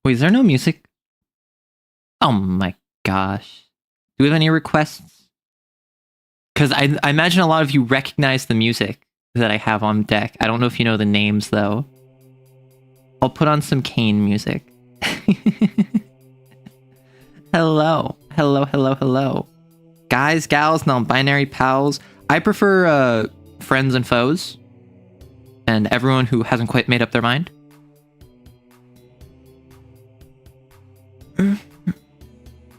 Wait, is there no music? Oh my gosh. Do we have any requests? Because I imagine a lot of you recognize the music that I have on deck. I don't know if you know the names, though. I'll put on some Kane music. Hello. Hello, hello, hello. Guys, gals, non-binary pals. I prefer friends and foes. And everyone who hasn't quite made up their mind.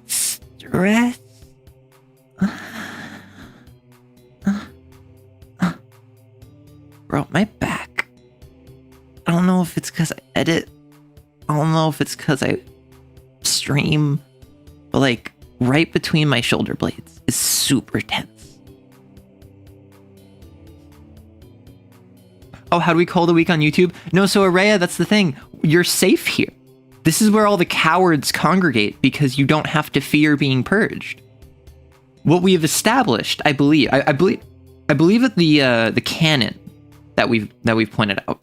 Stress. Bro, my back. I don't know if it's because I edit. I don't know if it's because I stream. But like, right between my shoulder blades is super tense. Oh, how do we call the week on YouTube? No, so Araya, that's the thing. You're safe here. This is where all the cowards congregate because you don't have to fear being purged. What we have established, I believe that the canon that we've pointed out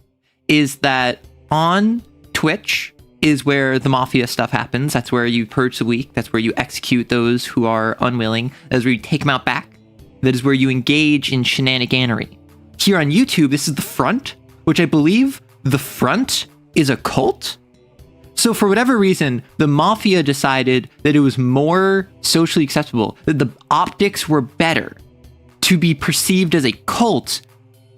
is that on Twitch is where the mafia stuff happens. That's where you purge the weak. That's where you execute those who are unwilling. That's where you take them out back. That is where you engage in shenaniganery. Here on YouTube, this is the front, which I believe the front is a cult. So for whatever reason, the mafia decided that it was more socially acceptable, that the optics were better to be perceived as a cult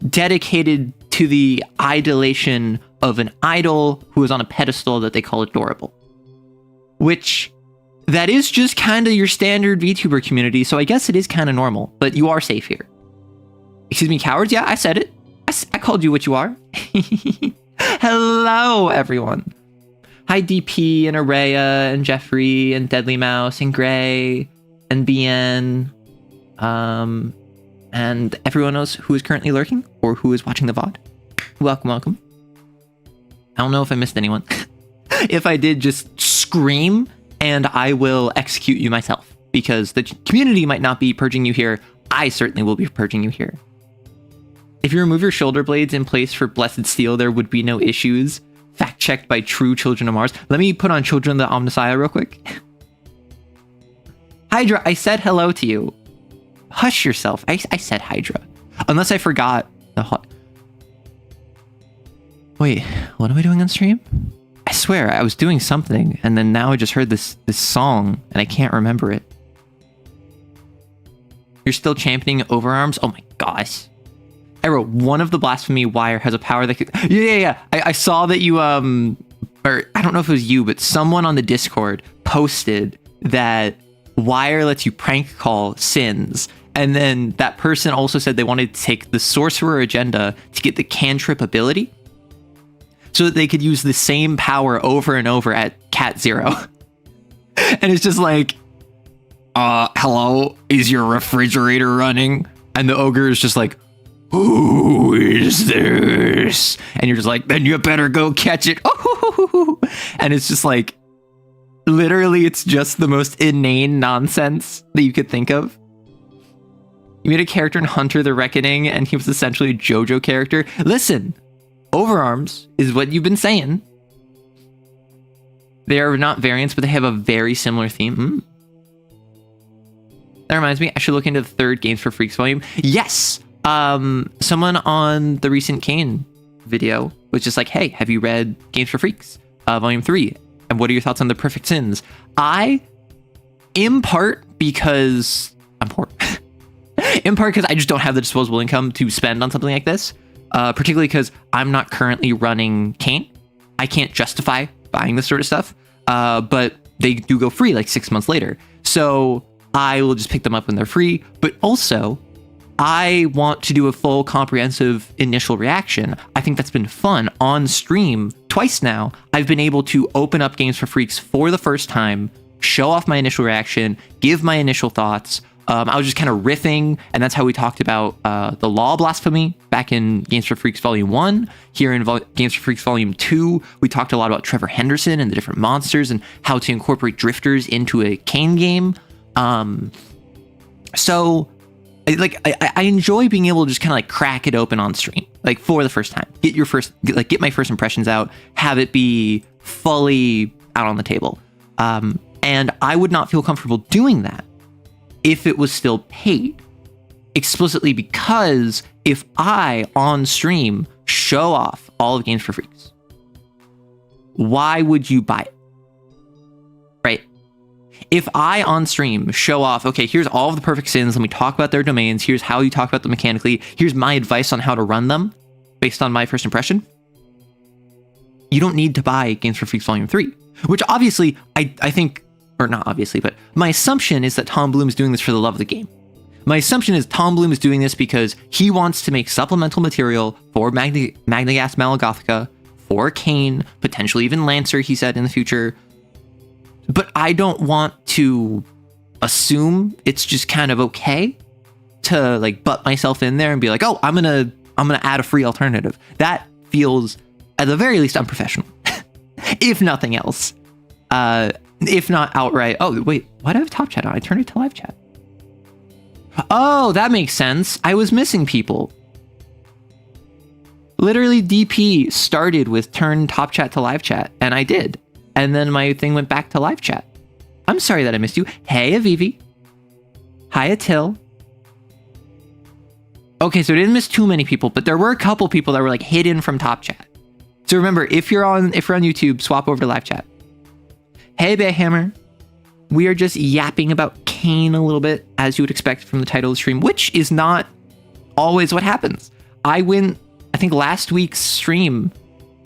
dedicated to the idolation of an idol who is on a pedestal that they call adorable. Which, that is just kind of your standard VTuber community, so I guess it is kind of normal, but you are safe here. Excuse me, cowards? Yeah, I said it. I called you what you are. Hello, everyone. Hi, DP and Araya and Jeffrey and Deadly Mouse and Gray and BN. And everyone else who is currently lurking or who is watching the VOD. Welcome, welcome. I don't know if I missed anyone. If I did, just scream and I will execute you myself. Because the community might not be purging you here. I certainly will be purging you here. If you remove your shoulder blades in place for Blessed Steel, there would be no issues. Fact checked by true Children of Mars. Let me put on Children of the Omnissiah real quick. Hydra, I said hello to you. Hush yourself. I said Hydra. Unless I forgot the Wait, what am I doing on stream? I swear, I was doing something, and then now I just heard this song, and I can't remember it. You're still championing overarms? Oh my gosh. I wrote, one of the blasphemy wire has a power that could... Yeah. I saw that you, or I don't know if it was you, but someone on the Discord posted that wire lets you prank call sins. And then that person also said they wanted to take the sorcerer agenda to get the cantrip ability so that they could use the same power over and over at Cat Zero. And it's just like, hello, is your refrigerator running? And the ogre is just like, who is this? And you're just like, then you better go catch it. And it's just like, literally, it's just the most inane nonsense that you could think of. You made a character in Hunter the Reckoning, and he was essentially a JoJo character. Listen, overarms is what you've been saying. They are not variants, but they have a very similar theme. That reminds me, I should look into the third Games for Freaks volume. Yes! Someone on the recent Kane video was just like, hey, have you read Games for Freaks, volume 3? And what are your thoughts on the perfect sins? In part because I'm poor. In part because I just don't have the disposable income to spend on something like this. Particularly because I'm not currently running Kane. I can't justify buying this sort of stuff. But they do go free like 6 months later. So I will just pick them up when they're free. But also, I want to do a full comprehensive initial reaction. I think that's been fun on stream twice now. I've been able to open up Games for Freaks for the first time, show off my initial reaction, give my initial thoughts. I was just kind of riffing, and that's how we talked about the law blasphemy back in Games for Freaks Volume 1. Here in Games for Freaks Volume 2, we talked a lot about Trevor Henderson and the different monsters and how to incorporate drifters into a Kane game. So I enjoy being able to just kind of like crack it open on stream, like for the first time, get my first impressions out, have it be fully out on the table. And I would not feel comfortable doing that if it was still paid, explicitly, because if I on stream show off all of Games for Freaks, why would you buy it? Right? If I on stream show off, okay, here's all of the perfect sins, let me talk about their domains, here's how you talk about them mechanically, here's my advice on how to run them based on my first impression, you don't need to buy Games for Freaks Volume 3. Which obviously, I think, or not obviously, but my assumption is that Tom Bloom is doing this for the love of the game. My assumption is Tom Bloom is doing this because he wants to make supplemental material for Magnagast Malagothica, for Kane, potentially even Lancer, he said, in the future. But I don't want to assume it's just kind of okay to like butt myself in there and be like, oh, I'm gonna add a free alternative. That feels, at the very least, unprofessional. If nothing else. If not outright. Oh, wait, why do I have top chat on? I turned it to live chat. Oh, that makes sense. I was missing people. Literally, DP started with turn top chat to live chat, and I did. And then my thing went back to live chat. I'm sorry that I missed you. Hey, Avivi. Hi, Atil. Okay, so I didn't miss too many people, but there were a couple people that were like hidden from top chat. So remember, if you're on YouTube, swap over to live chat. Hey, Bayhammer. We are just yapping about Kane a little bit, as you would expect from the title of the stream, which is not always what happens. I went, I think last week's stream,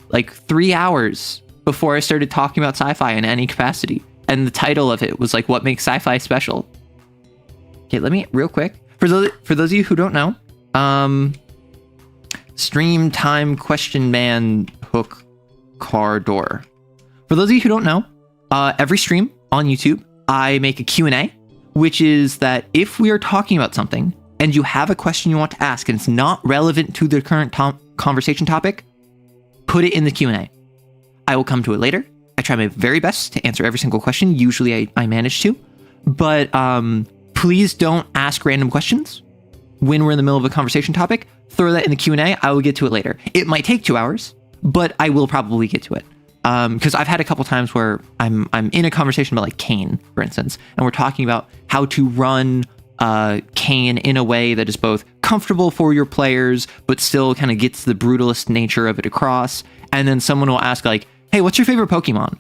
like 3 hours before I started talking about sci-fi in any capacity. And the title of it was like, what makes sci-fi special? Okay, let me, real quick. For those of you who don't know, stream time question man hook car door. For those of you who don't know, every stream on YouTube, I make a Q&A, which is that if we are talking about something and you have a question you want to ask and it's not relevant to the current conversation topic, put it in the Q&A. I will come to it later. I try my very best to answer every single question. Usually I manage to, but please don't ask random questions when we're in the middle of a conversation topic. Throw that in the Q&A. I will get to it later. It might take 2 hours, but I will probably get to it. Because I've had a couple times where I'm in a conversation about like Kane, for instance, and we're talking about how to run Kane in a way that is both comfortable for your players, but still kind of gets the brutalist nature of it across. And then someone will ask like, hey, what's your favorite Pokemon?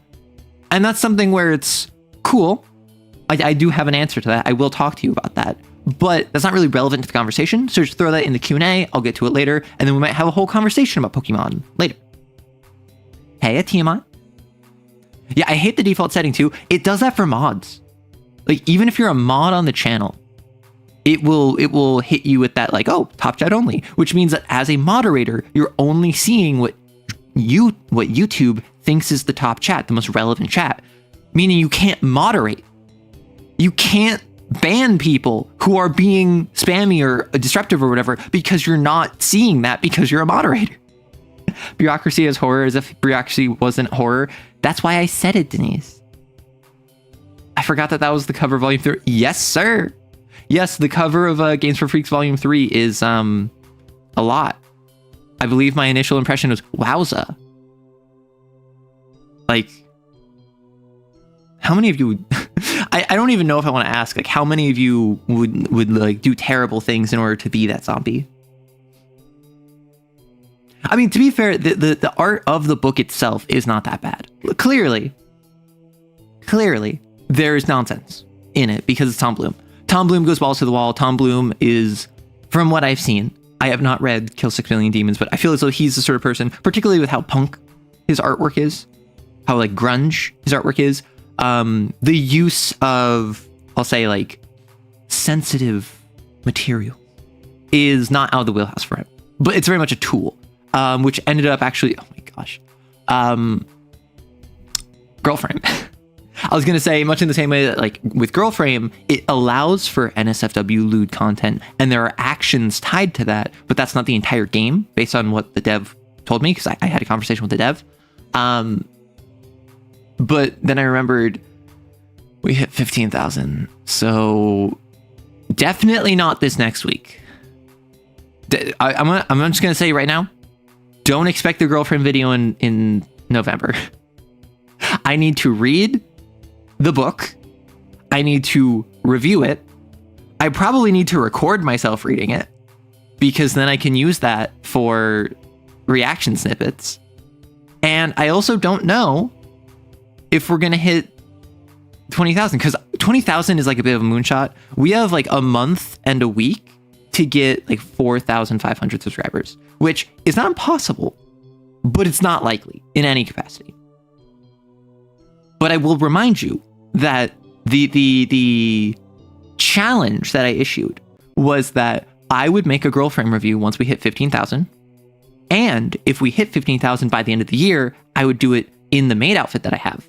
And that's something where it's cool. I do have an answer to that. I will talk to you about that, but that's not really relevant to the conversation. So just throw that in the Q&A. I'll get to it later. And then we might have a whole conversation about Pokemon later. Hey, Tiamat. Yeah, I hate the default setting too. It does that for mods. Like, even if you're a mod on the channel, it will hit you with that like, oh, top chat only, which means that as a moderator, you're only seeing what YouTube thinks is the top chat, the most relevant chat, meaning you can't moderate. You can't ban people who are being spammy or disruptive or whatever because you're not seeing that because you're a moderator. Bureaucracy is horror, as if Bureaucracy wasn't horror. That's why I said it, Denise. I forgot that was the cover of Volume 3. Yes, sir. Yes, the cover of Games for Freaks Volume 3 is a lot. I believe my initial impression was, wowza. Like, how many of you would... I don't even know if I want to ask, like, how many of you would like do terrible things in order to be that zombie? I mean, to be fair, the art of the book itself is not that bad. Clearly, there's nonsense in it because it's Tom Bloom. Tom Bloom goes balls to the wall. Tom Bloom is, from what I've seen, I have not read Kill 6 Million Demons, but I feel as though he's the sort of person, particularly with how punk his artwork is, how like grunge his artwork is, the use of, I'll say, like sensitive material is not out of the wheelhouse for him, but it's very much a tool. Which ended up actually, oh my gosh, Girlframe. I was going to say, much in the same way that like with Girlframe, it allows for NSFW lewd content and there are actions tied to that, but that's not the entire game based on what the dev told me, because I had a conversation with the dev. But then I remembered we hit 15,000. So definitely not this next week. I'm just going to say right now, don't expect the Girlfriend video in November. I need to read the book. I need to review it. I probably need to record myself reading it, because then I can use that for reaction snippets. And I also don't know if we're going to hit 20,000, because 20,000 is like a bit of a moonshot. We have like a month and a week to get like 4,500 subscribers, which is not impossible, but it's not likely in any capacity. But I will remind you that the challenge that I issued was that I would make a girl frame review once we hit 15,000. And if we hit 15,000 by the end of the year, I would do it in the maid outfit that I have,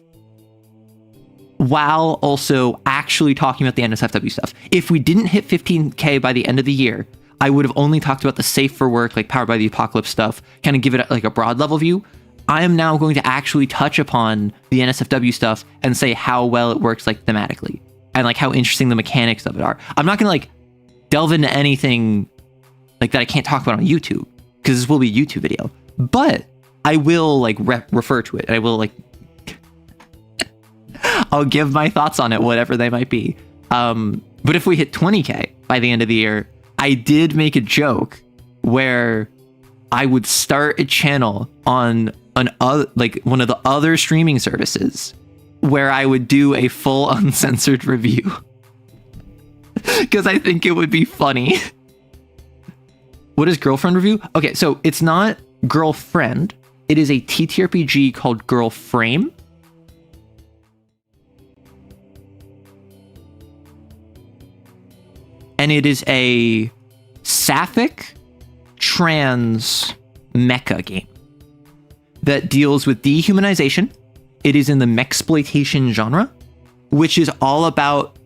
while also actually talking about the NSFW stuff. If we didn't hit 15K by the end of the year, I would have only talked about the safe for work, like Powered by the Apocalypse stuff, kind of give it like a broad level view. I am now going to actually touch upon the NSFW stuff and say how well it works like thematically and like how interesting the mechanics of it are. I'm not gonna like delve into anything like that I can't talk about on YouTube, because this will be a YouTube video, but I will like refer to it, and I will like I'll give my thoughts on it, whatever they might be. But if we hit 20K by the end of the year, I did make a joke where I would start a channel on like one of the other streaming services where I would do a full uncensored review, because I think it would be funny. What is girlfriend review? Okay, so it's not girlfriend. It is a TTRPG called Girl Frame. And it is a sapphic trans mecha game that deals with dehumanization. It is in the mexploitation genre, which is all about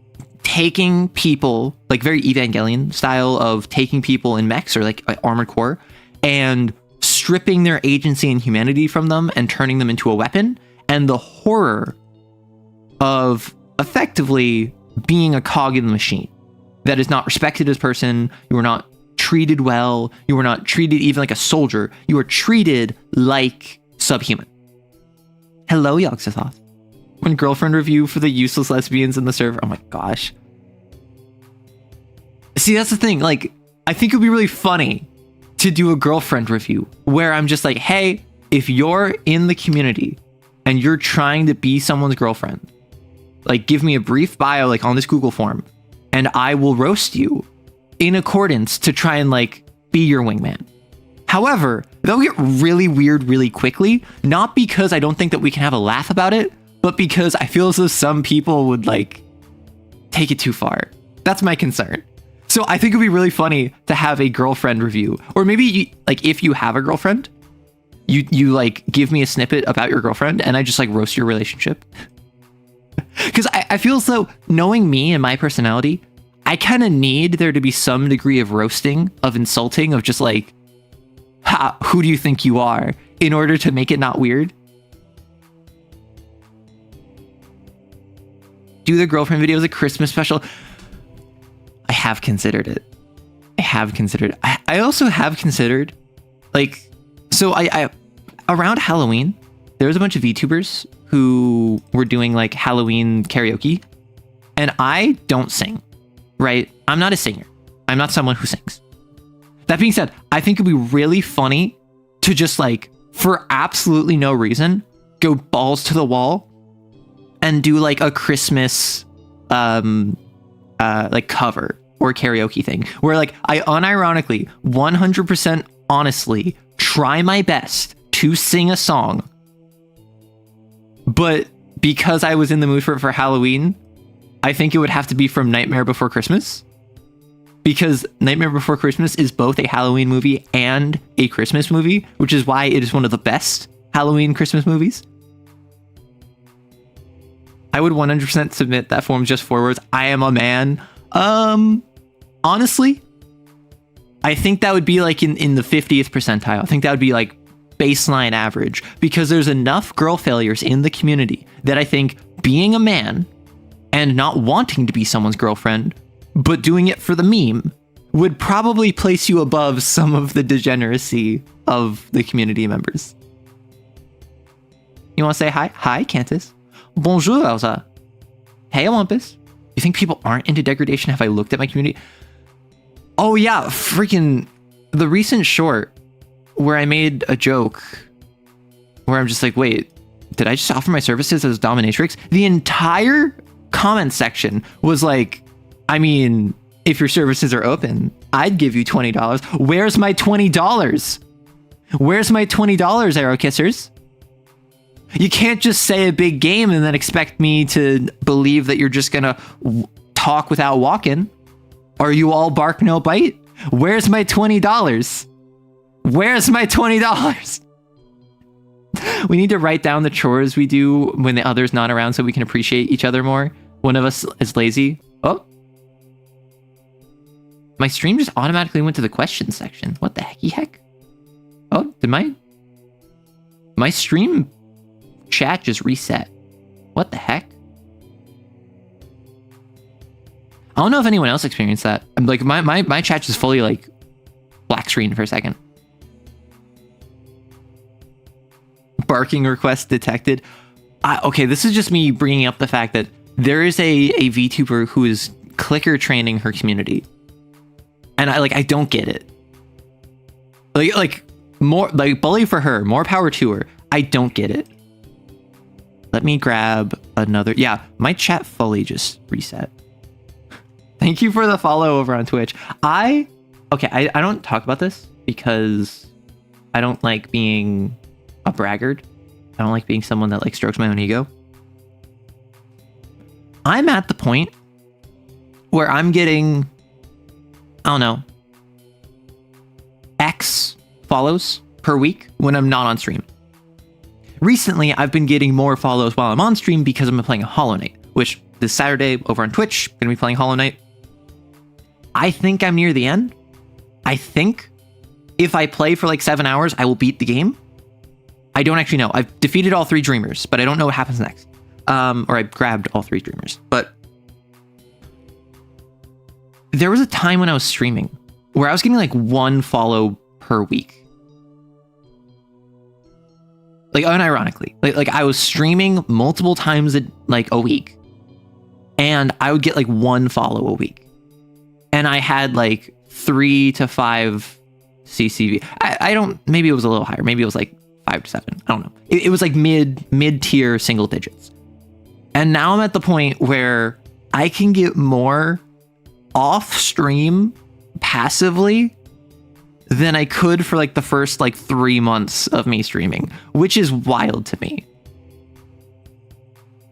taking people, like very Evangelion style of taking people in mechs or like armored core, and stripping their agency and humanity from them and turning them into a weapon, and the horror of effectively being a cog in the machine that is not respected as a person. You are not treated well. You are not treated even like a soldier. You are treated like subhuman. Hello, Yogg-Sothoth. One girlfriend review for the useless lesbians in the server. Oh my gosh. See, that's the thing. Like, I think it'd be really funny to do a girlfriend review where I'm just like, hey, if you're in the community and you're trying to be someone's girlfriend, like give me a brief bio like on this Google form, and I will roast you in accordance to try and like be your wingman. However, they'll get really weird really quickly, not because I don't think that we can have a laugh about it, but because I feel as though some people would like take it too far. That's my concern. So I think it'd be really funny to have a girlfriend review, or maybe you, like if you have a girlfriend, you like give me a snippet about your girlfriend and I just like roast your relationship. Because I feel as though, knowing me and my personality, I kind of need there to be some degree of roasting, of insulting, of just like, ha, who do you think you are, in order to make it not weird. Do the girlfriend video as a Christmas special. I have considered it. I also have considered, like, so I around Halloween, there was a bunch of VTubers who were doing like Halloween karaoke, and I don't sing, right? I'm not a singer. I'm not someone who sings. That being said, I think it'd be really funny to just like, for absolutely no reason, go balls to the wall and do like a Christmas like cover or karaoke thing where like I unironically 100% honestly try my best to sing a song, but because I was in the mood for Halloween, I think it would have to be from Nightmare Before Christmas, because Nightmare Before Christmas is both a Halloween movie and a Christmas movie, which is why it is one of the best Halloween Christmas movies. I would 100% submit that form just forwards. I am a man. Honestly, I think that would be like in the 50th percentile. I think that would be like baseline average, because there's enough girl failures in the community that I think being a man and not wanting to be someone's girlfriend, but doing it for the meme, would probably place you above some of the degeneracy of the community members. You want to say hi? Hi, Cantus. Bonjour, Elsa. Hey, Olympus. You think people aren't into degradation? Have I looked at my community? Oh yeah, freaking the recent short where I made a joke where I'm just like, wait, did I just offer my services as dominatrix? The entire comment section was like, I mean, if your services are open, I'd give you $20. Where's my $20? Where's my $20, arrow kissers? You can't just say a big game and then expect me to believe that you're just gonna talk without walking. Are you all bark no bite? Where's my $20? Where's my $20? We need to write down the chores we do when the other's not around so we can appreciate each other more. One of us is lazy. Oh. My stream just automatically went to the questions section. What the heck? Oh, did my stream chat just reset? What the heck? I don't know if anyone else experienced that. I'm like, my chat just fully like black screen for a second. Barking request detected. Okay, this is just me bringing up the fact that there is a VTuber who is clicker training her community, and I don't get it. Like more like bully for her, more power to her. I don't get it. Let me grab another. Yeah, my chat fully just reset. Thank you for the follow over on Twitch. I don't talk about this because I don't like being a braggart. I don't like being someone that like strokes my own ego. I'm at the point where I'm getting, I don't know, X follows per week when I'm not on stream. Recently, I've been getting more follows while I'm on stream because I'm playing a Hollow Knight, which this Saturday over on Twitch, I'm gonna be playing Hollow Knight. I think I'm near the end. I think if I play for like 7 hours, I will beat the game. I don't actually know. I've defeated all 3 Dreamers, but I don't know what happens next. Or I grabbed all 3 Dreamers. But there was a time when I was streaming where I was getting like 1 follow per week. Like unironically, like I was streaming multiple times a week, and I would get like 1 follow a week, and I had like 3 to 5 CCV. I don't. Maybe it was a little higher. Maybe it was like 5 to 7. I don't know. It was like mid tier single digits, and now I'm at the point where I can get more off stream passively than I could for like the first like 3 months of me streaming, which is wild to me.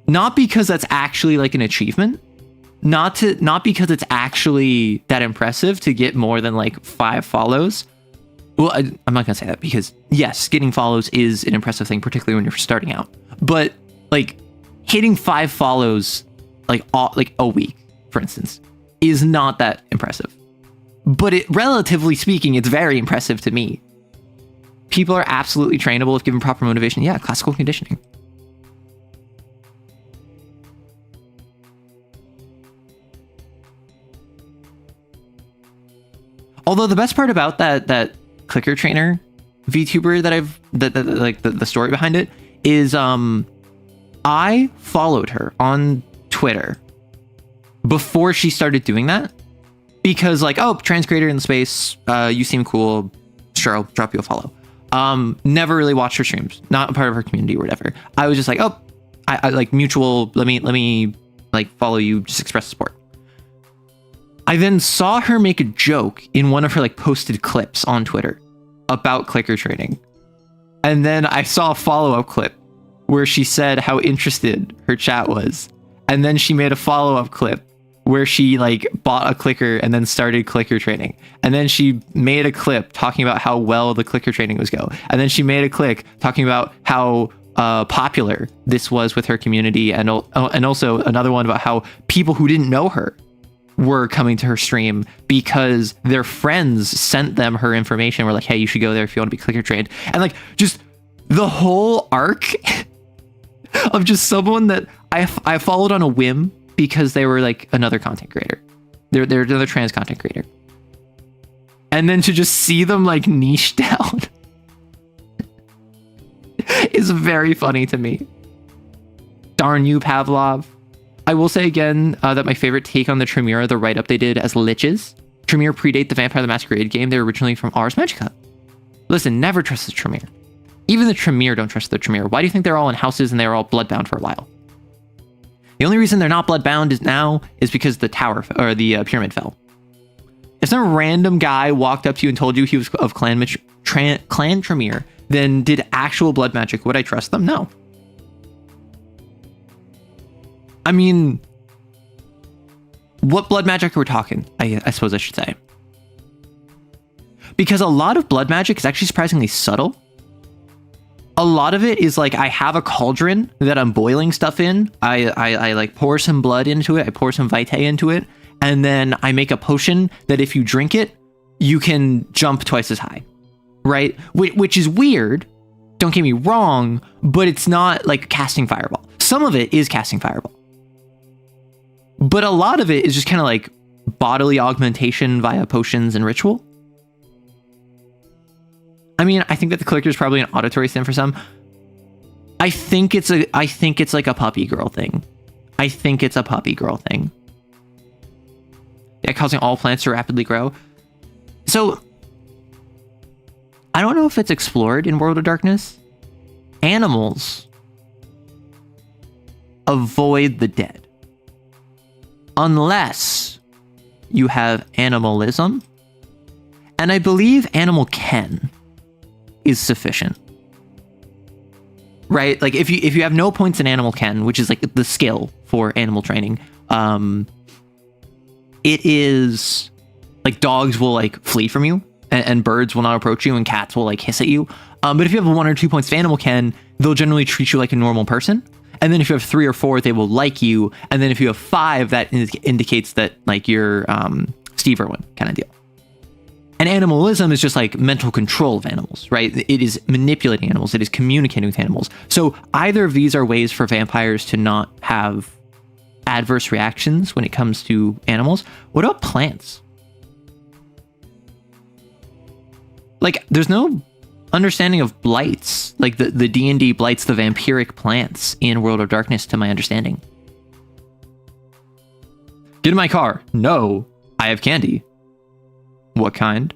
Not because that's actually like an achievement, not because it's actually that impressive to get more than like 5 follows. Well, I'm not gonna say that because yes, getting follows is an impressive thing, particularly when you're starting out. But like hitting 5 follows like a week, for instance, is not that impressive. But relatively speaking, it's very impressive to me. People are absolutely trainable if given proper motivation. Yeah, classical conditioning. Although the best part about that clicker trainer VTuber that like the story behind it is I followed her on Twitter before she started doing that. Because like, oh, trans creator in the space, you seem cool, sure, I'll drop you a follow. Never really watched her streams, not a part of her community or whatever. I was just like, oh, I like mutual, let me like follow you, just express support. I then saw her make a joke in one of her like posted clips on Twitter about clicker training. And then I saw a follow-up clip where she said how interested her chat was. And then she made a follow-up clip where she like bought a clicker and then started clicker training. And then she made a clip talking about how well the clicker training was go. And then she made a clip talking about how popular this was with her community. And also another one about how people who didn't know her were coming to her stream because their friends sent them her information. Were like, hey, you should go there if you want to be clicker trained. And like just the whole arc of just someone that I followed on a whim because they were like another content creator. They're another trans content creator. And then to just see them like niche down is very funny to me. Darn you, Pavlov. I will say again that my favorite take on the Tremere, the write-up they did as liches. Tremere predate the Vampire the Masquerade game. They were originally from Ars Magica. Listen, never trust the Tremere. Even the Tremere don't trust the Tremere. Why do you think they're all in houses and they're all bloodbound for a while? The only reason they're not bloodbound is because the tower or the pyramid fell. If some random guy walked up to you and told you he was of Clan Tremere, then did actual blood magic, would I trust them? No. I mean, what blood magic are we talking? I suppose I should say. Because a lot of blood magic is actually surprisingly subtle. A lot of it is like, I have a cauldron that I'm boiling stuff in. I like pour some blood into it. I pour some vitae into it. And then I make a potion that if you drink it, you can jump twice as high. Right? Which is weird. Don't get me wrong, but it's not like casting fireball. Some of it is casting fireball. But a lot of it is just kind of like bodily augmentation via potions and ritual. I mean, I think that the clicker is probably an auditory sin for some. I think it's like a puppy girl thing. Yeah, causing all plants to rapidly grow. So I don't know if it's explored in World of Darkness. Animals avoid the dead. Unless you have animalism. And I believe animal ken is sufficient. Right? Like if you have no points in animal ken, which is like the skill for animal training, it is like dogs will like flee from you and birds will not approach you and cats will like hiss at you. But if you have 1 or 2 points of animal ken, they'll generally treat you like a normal person. And then if you have 3 or 4, they will like you. And then if you have 5, that indicates that like you're Steve Irwin kind of deal. And animalism is just like mental control of animals, right? It is manipulating animals. It is communicating with animals. So either of these are ways for vampires to not have adverse reactions when it comes to animals. What about plants? Like, there's no understanding of blights, like the D&D blights, the vampiric plants in World of Darkness, to my understanding. Get in my car. No, I have candy. What kind?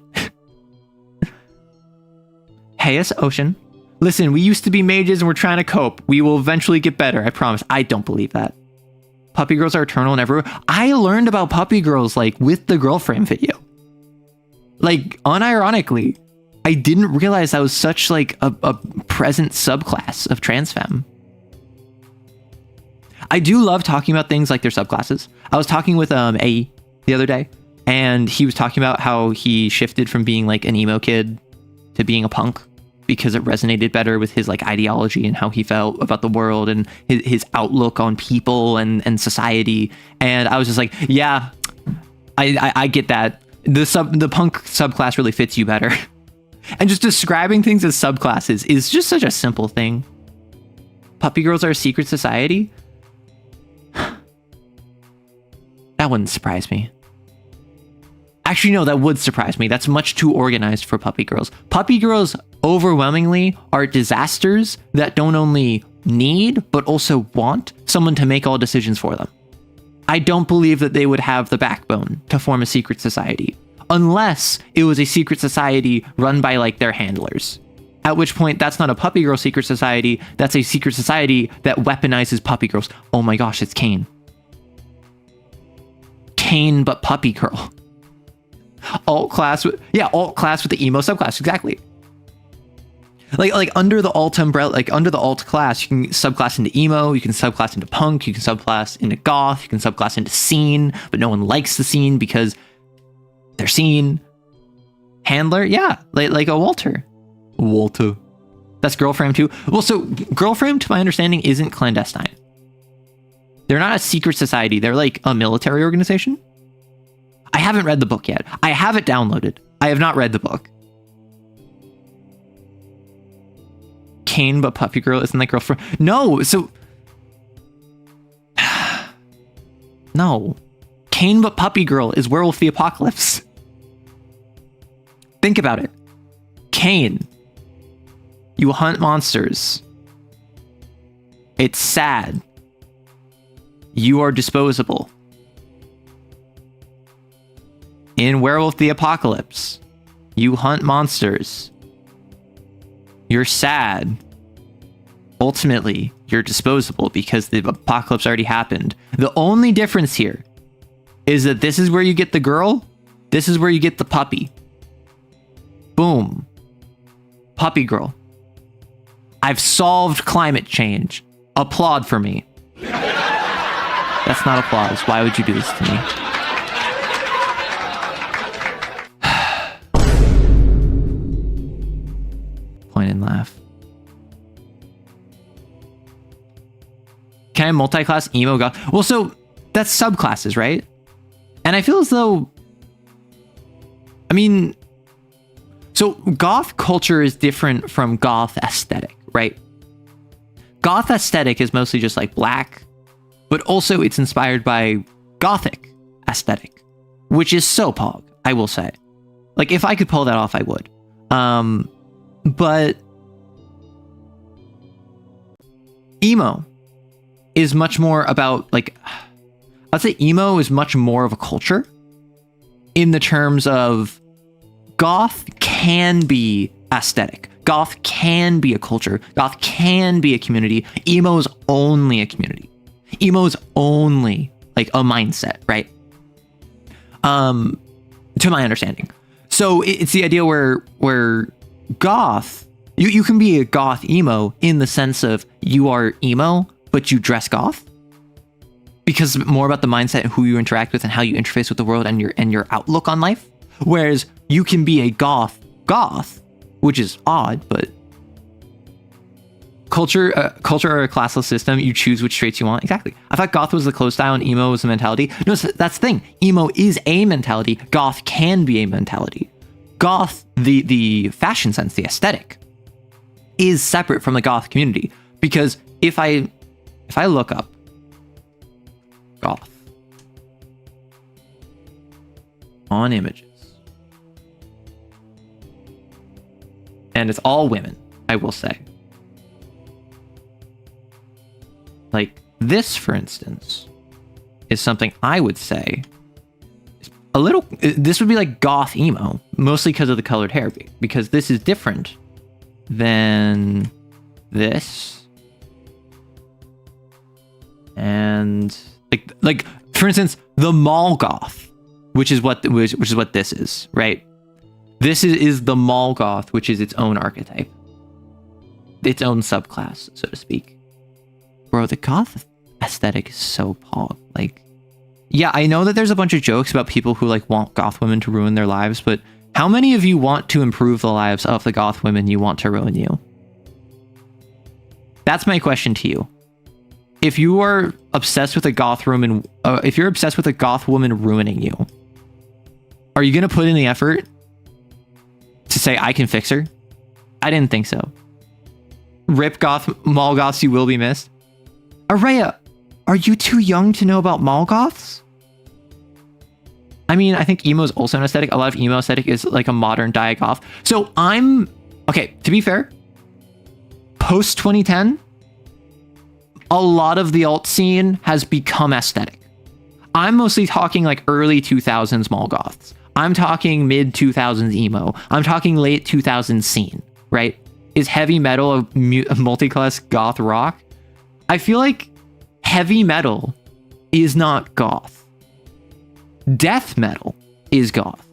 Hey, it's Ocean. Listen, we used to be mages and we're trying to cope. We will eventually get better, I promise. I don't believe that. Puppy girls are eternal and everywhere. I learned about puppy girls like with the girl frame video. Like, unironically. I didn't realize that was such like a present subclass of trans femme. I do love talking about things like their subclasses. I was talking with A the other day, and he was talking about how he shifted from being like an emo kid to being a punk because it resonated better with his like ideology and how he felt about the world and his outlook on people and society. And I was just like, yeah, I get that. The punk subclass really fits you better. And just describing things as subclasses is just such a simple thing. Puppy girls are a secret society? That wouldn't surprise me. Actually, no, that would surprise me. That's much too organized for puppy girls. Puppy girls overwhelmingly are disasters that don't only need, but also want someone to make all decisions for them. I don't believe that they would have the backbone to form a secret society. Unless it was a secret society run by like their handlers. At which point, that's not a puppy girl secret society. That's a secret society that weaponizes puppy girls. Oh my gosh, it's Kane. Kane, but puppy girl. Alt class with the emo subclass, exactly. Like under the alt umbrella, like under the alt class, you can subclass into emo, you can subclass into punk, you can subclass into goth, you can subclass into scene, but no one likes the scene because they're seen. Handler, yeah, like a Walter. That's girl frame too. Well, so girl frame, to my understanding, isn't clandestine. They're not a secret society. They're like a military organization. I haven't read the book yet. I have it downloaded. I have not read the book. Kane but puppy girl, isn't that girlfriend? No, so no. Kane but puppy girl is Werewolf the Apocalypse. Think about it. Kane. You hunt monsters. It's sad. you are disposable. In Werewolf the Apocalypse, you hunt monsters. You're sad. Ultimately, you're disposable because the apocalypse already happened. The only difference here is that this is where you get the girl, this is where you get the puppy. Boom. Puppy girl. I've solved climate change. Applaud for me. That's not applause. Why would you do this to me? Point and laugh. Can I multi-class emo goth? Well, so that's subclasses, right? And I feel as though, I mean, so goth culture is different from goth aesthetic, right? Goth aesthetic is mostly just like black, but also it's inspired by gothic aesthetic, which is so pog, I will say. Like, if I could pull that off, I would. But emo is much more about, like, I'd say emo is much more of a culture in the terms of goth can be aesthetic. Goth can be a culture. Goth can be a community. Emo is only a community. Emo is only like a mindset, right? To my understanding. So it's the idea where goth, you can be a goth emo in the sense of you are emo, but you dress goth, because it's more about the mindset and who you interact with and how you interface with the world and your outlook on life. Whereas you can be a goth, which is odd, but culture or a classless system, you choose which traits you want. Exactly. I thought goth was the clothes style and emo was a mentality. No, that's the thing. Emo is a mentality. Goth can be a mentality. Goth, the fashion sense, the aesthetic, is separate from the goth community. Because if I look up goth on images, and it's all women, I will say. Like this, for instance, is something I would say is a little, this would be like goth emo, mostly because of the colored hair, because this is different than this. And like for instance, the mall goth, which is what this is, right? This is the mall goth, which is its own archetype, its own subclass, so to speak. Bro, the goth aesthetic is so pog. Like, yeah, I know that there's a bunch of jokes about people who like want goth women to ruin their lives, but how many of you want to improve the lives of the goth women you want to ruin you? That's my question to you. If you are obsessed with a goth woman, if you're obsessed with a goth woman ruining you, are you gonna put in the effort to say I can fix her? I didn't think so. Rip goth, mall goths, you will be missed. Araya, are you too young to know about mall goths? I mean, I think emo is also an aesthetic. A lot of emo aesthetic is like a modern diet goth. So okay, to be fair, post 2010, a lot of the alt scene has become aesthetic. I'm mostly talking like early 2000s mall goths. I'm talking mid 2000s emo. I'm talking late 2000s scene, right? Is heavy metal a multi-class goth rock? I feel like heavy metal is not goth. Death metal is goth.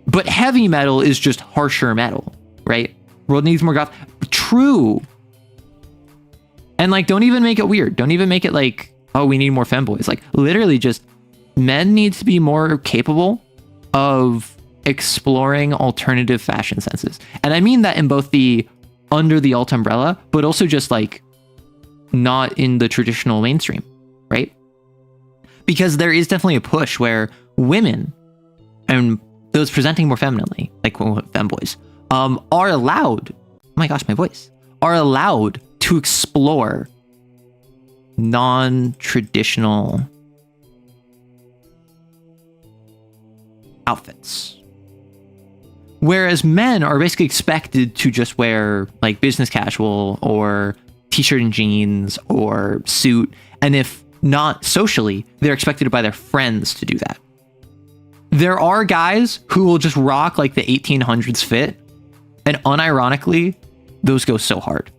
But heavy metal is just harsher metal, right? World needs more goth. True. And like, don't even make it weird. Don't even make it like, oh, we need more femboys. Like, literally just men need to be more capable of exploring alternative fashion senses. And I mean that in both the under the alt umbrella, but also just like not in the traditional mainstream, right? Because there is definitely a push where women and those presenting more femininely, like femboys, are allowed, oh my gosh, my voice, are allowed to explore non-traditional outfits. Whereas men are basically expected to just wear like business casual or t-shirt and jeans or suit. And if not socially, they're expected by their friends to do that. There are guys who will just rock like the 1800s fit, and unironically, those go so hard.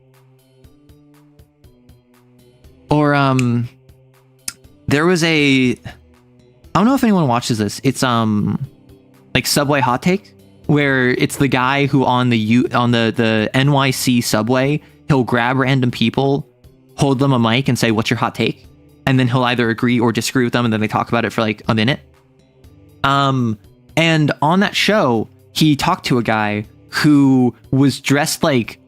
Or there was I don't know if anyone watches this. It's like Subway Hot Take, where it's the guy who on the NYC subway, he'll grab random people, hold them a mic, and say, "What's your hot take?" And then he'll either agree or disagree with them, and then they talk about it for like a minute. And on that show, he talked to a guy who was dressed like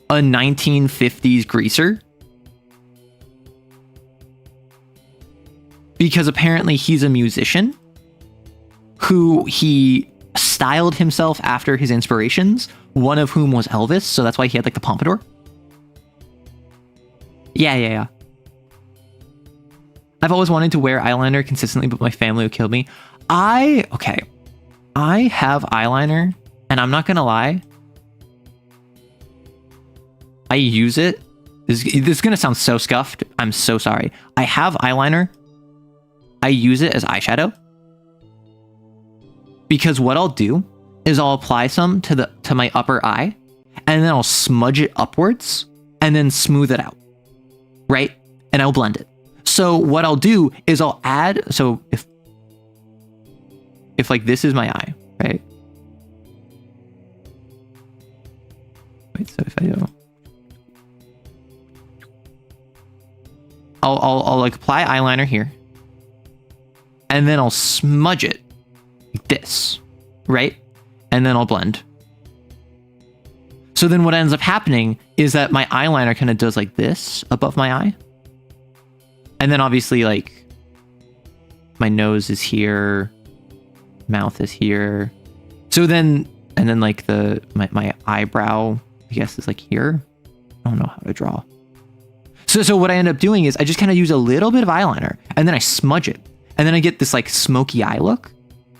a 1950s greaser, because apparently he's a musician who he styled himself after his inspirations, one of whom was Elvis, so that's why he had like the pompadour. Yeah. I've always wanted to wear eyeliner consistently, but my family would kill me. I have eyeliner, and I'm not gonna lie, I use it. This is gonna sound so scuffed. I'm so sorry. I have eyeliner. I use it as eyeshadow, because what I'll do is I'll apply some to my upper eye, and then I'll smudge it upwards and then smooth it out, right? And I'll blend it. So what I'll do is I'll add, so if like this is my eye, right? Wait, so if I do, I'll like apply eyeliner here, and then I'll smudge it like this, right? And then I'll blend. So then what ends up happening is that my eyeliner kind of does like this above my eye. And then obviously like my nose is here, mouth is here. So then, and then like my eyebrow, I guess, is like here. I don't know how to draw. So what I end up doing is I just kind of use a little bit of eyeliner, and then I smudge it. And then I get this like smoky eye look.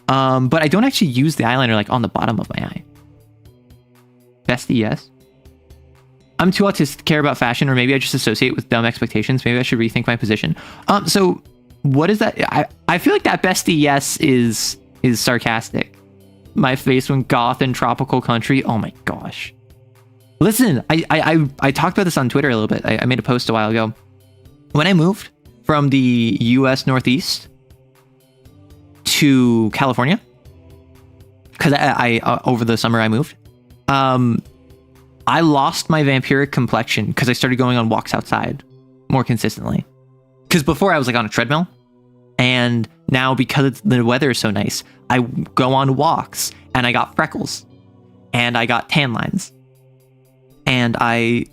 But I don't actually use the eyeliner like on the bottom of my eye. Bestie, yes. I'm too autistic to care about fashion, or maybe I just associate with dumb expectations. Maybe I should rethink my position. So what is that? I feel like that bestie yes is sarcastic. My face went goth in tropical country. Oh my gosh. Listen, I talked about this on Twitter a little bit. I made a post a while ago. When I moved from the US Northeast to California, because I over the summer I moved, I lost my vampiric complexion because I started going on walks outside more consistently. Because before I was like on a treadmill, and now because the weather is so nice, I go on walks, and I got freckles, and I got tan lines, and I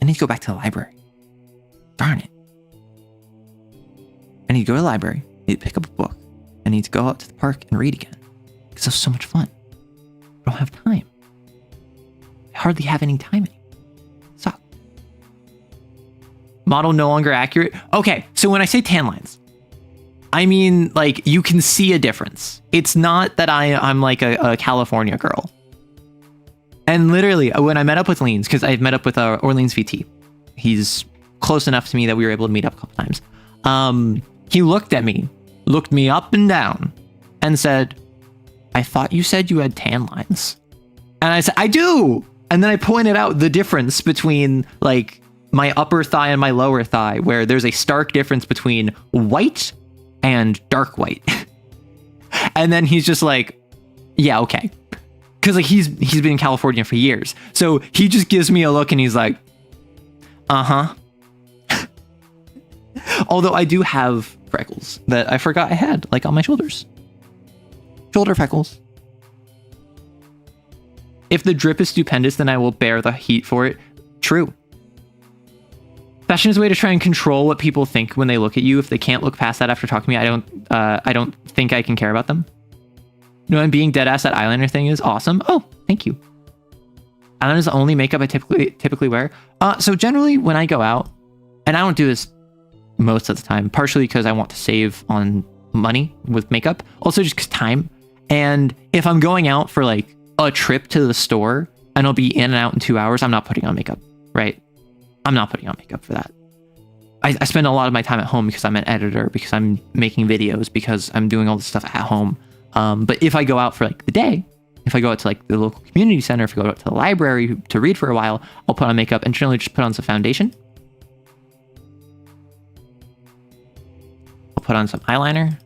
need to go back to the library. Darn it. I need to go to the library, I need to pick up a book, I need to go out to the park and read again, because it was so much fun. I don't have time. I hardly have any time anymore. Suck. Model no longer accurate. Okay, so when I say tan lines, I mean like you can see a difference. It's not that I'm like a California girl. And literally, when I met up with Leans, because I met up with Orleans VT, he's close enough to me that we were able to meet up a couple times. He looked at me, looked me up and down, and said, "I thought you said you had tan lines." And I said, "I do." And then I pointed out the difference between like my upper thigh and my lower thigh, where there's a stark difference between white and dark white. And then he's just like, "Yeah, okay." Because like he's been in California for years. So he just gives me a look and he's like, "Uh-huh." Although I do have freckles that I forgot I had, like on my shoulders. Shoulder freckles. If the drip is stupendous, then I will bear the heat for it. True. Fashion is a way to try and control what people think when they look at you. If they can't look past that after talking to me, I don't think I can care about them. No, I'm being dead ass. That eyeliner thing is awesome. Oh, thank you. Eyeliner is the only makeup I typically wear. So generally when I go out, and I don't do this most of the time, partially because I want to save on money with makeup, also just because time. And if I'm going out for like a trip to the store, and I'll be in and out in 2 hours, I'm not putting on makeup, right? I'm not putting on makeup for that. I spend a lot of my time at home because I'm an editor, because I'm making videos, because I'm doing all this stuff at home. But if I go out for like the day, if I go out to like the local community center, if I go out to the library to read for a while, I'll put on makeup and generally just put on some foundation. I'll put on some eyeliner.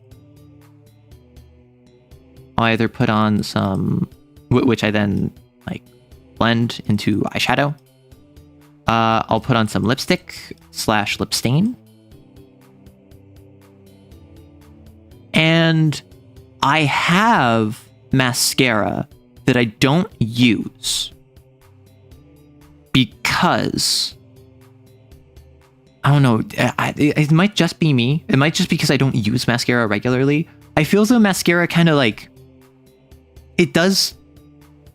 I'll either put on some, which I then like blend into eyeshadow. I'll put on some lipstick / lip stain. And I have mascara that I don't use because I don't know, it might just be me. It might just be because I don't use mascara regularly. I feel as though mascara kind of like, it does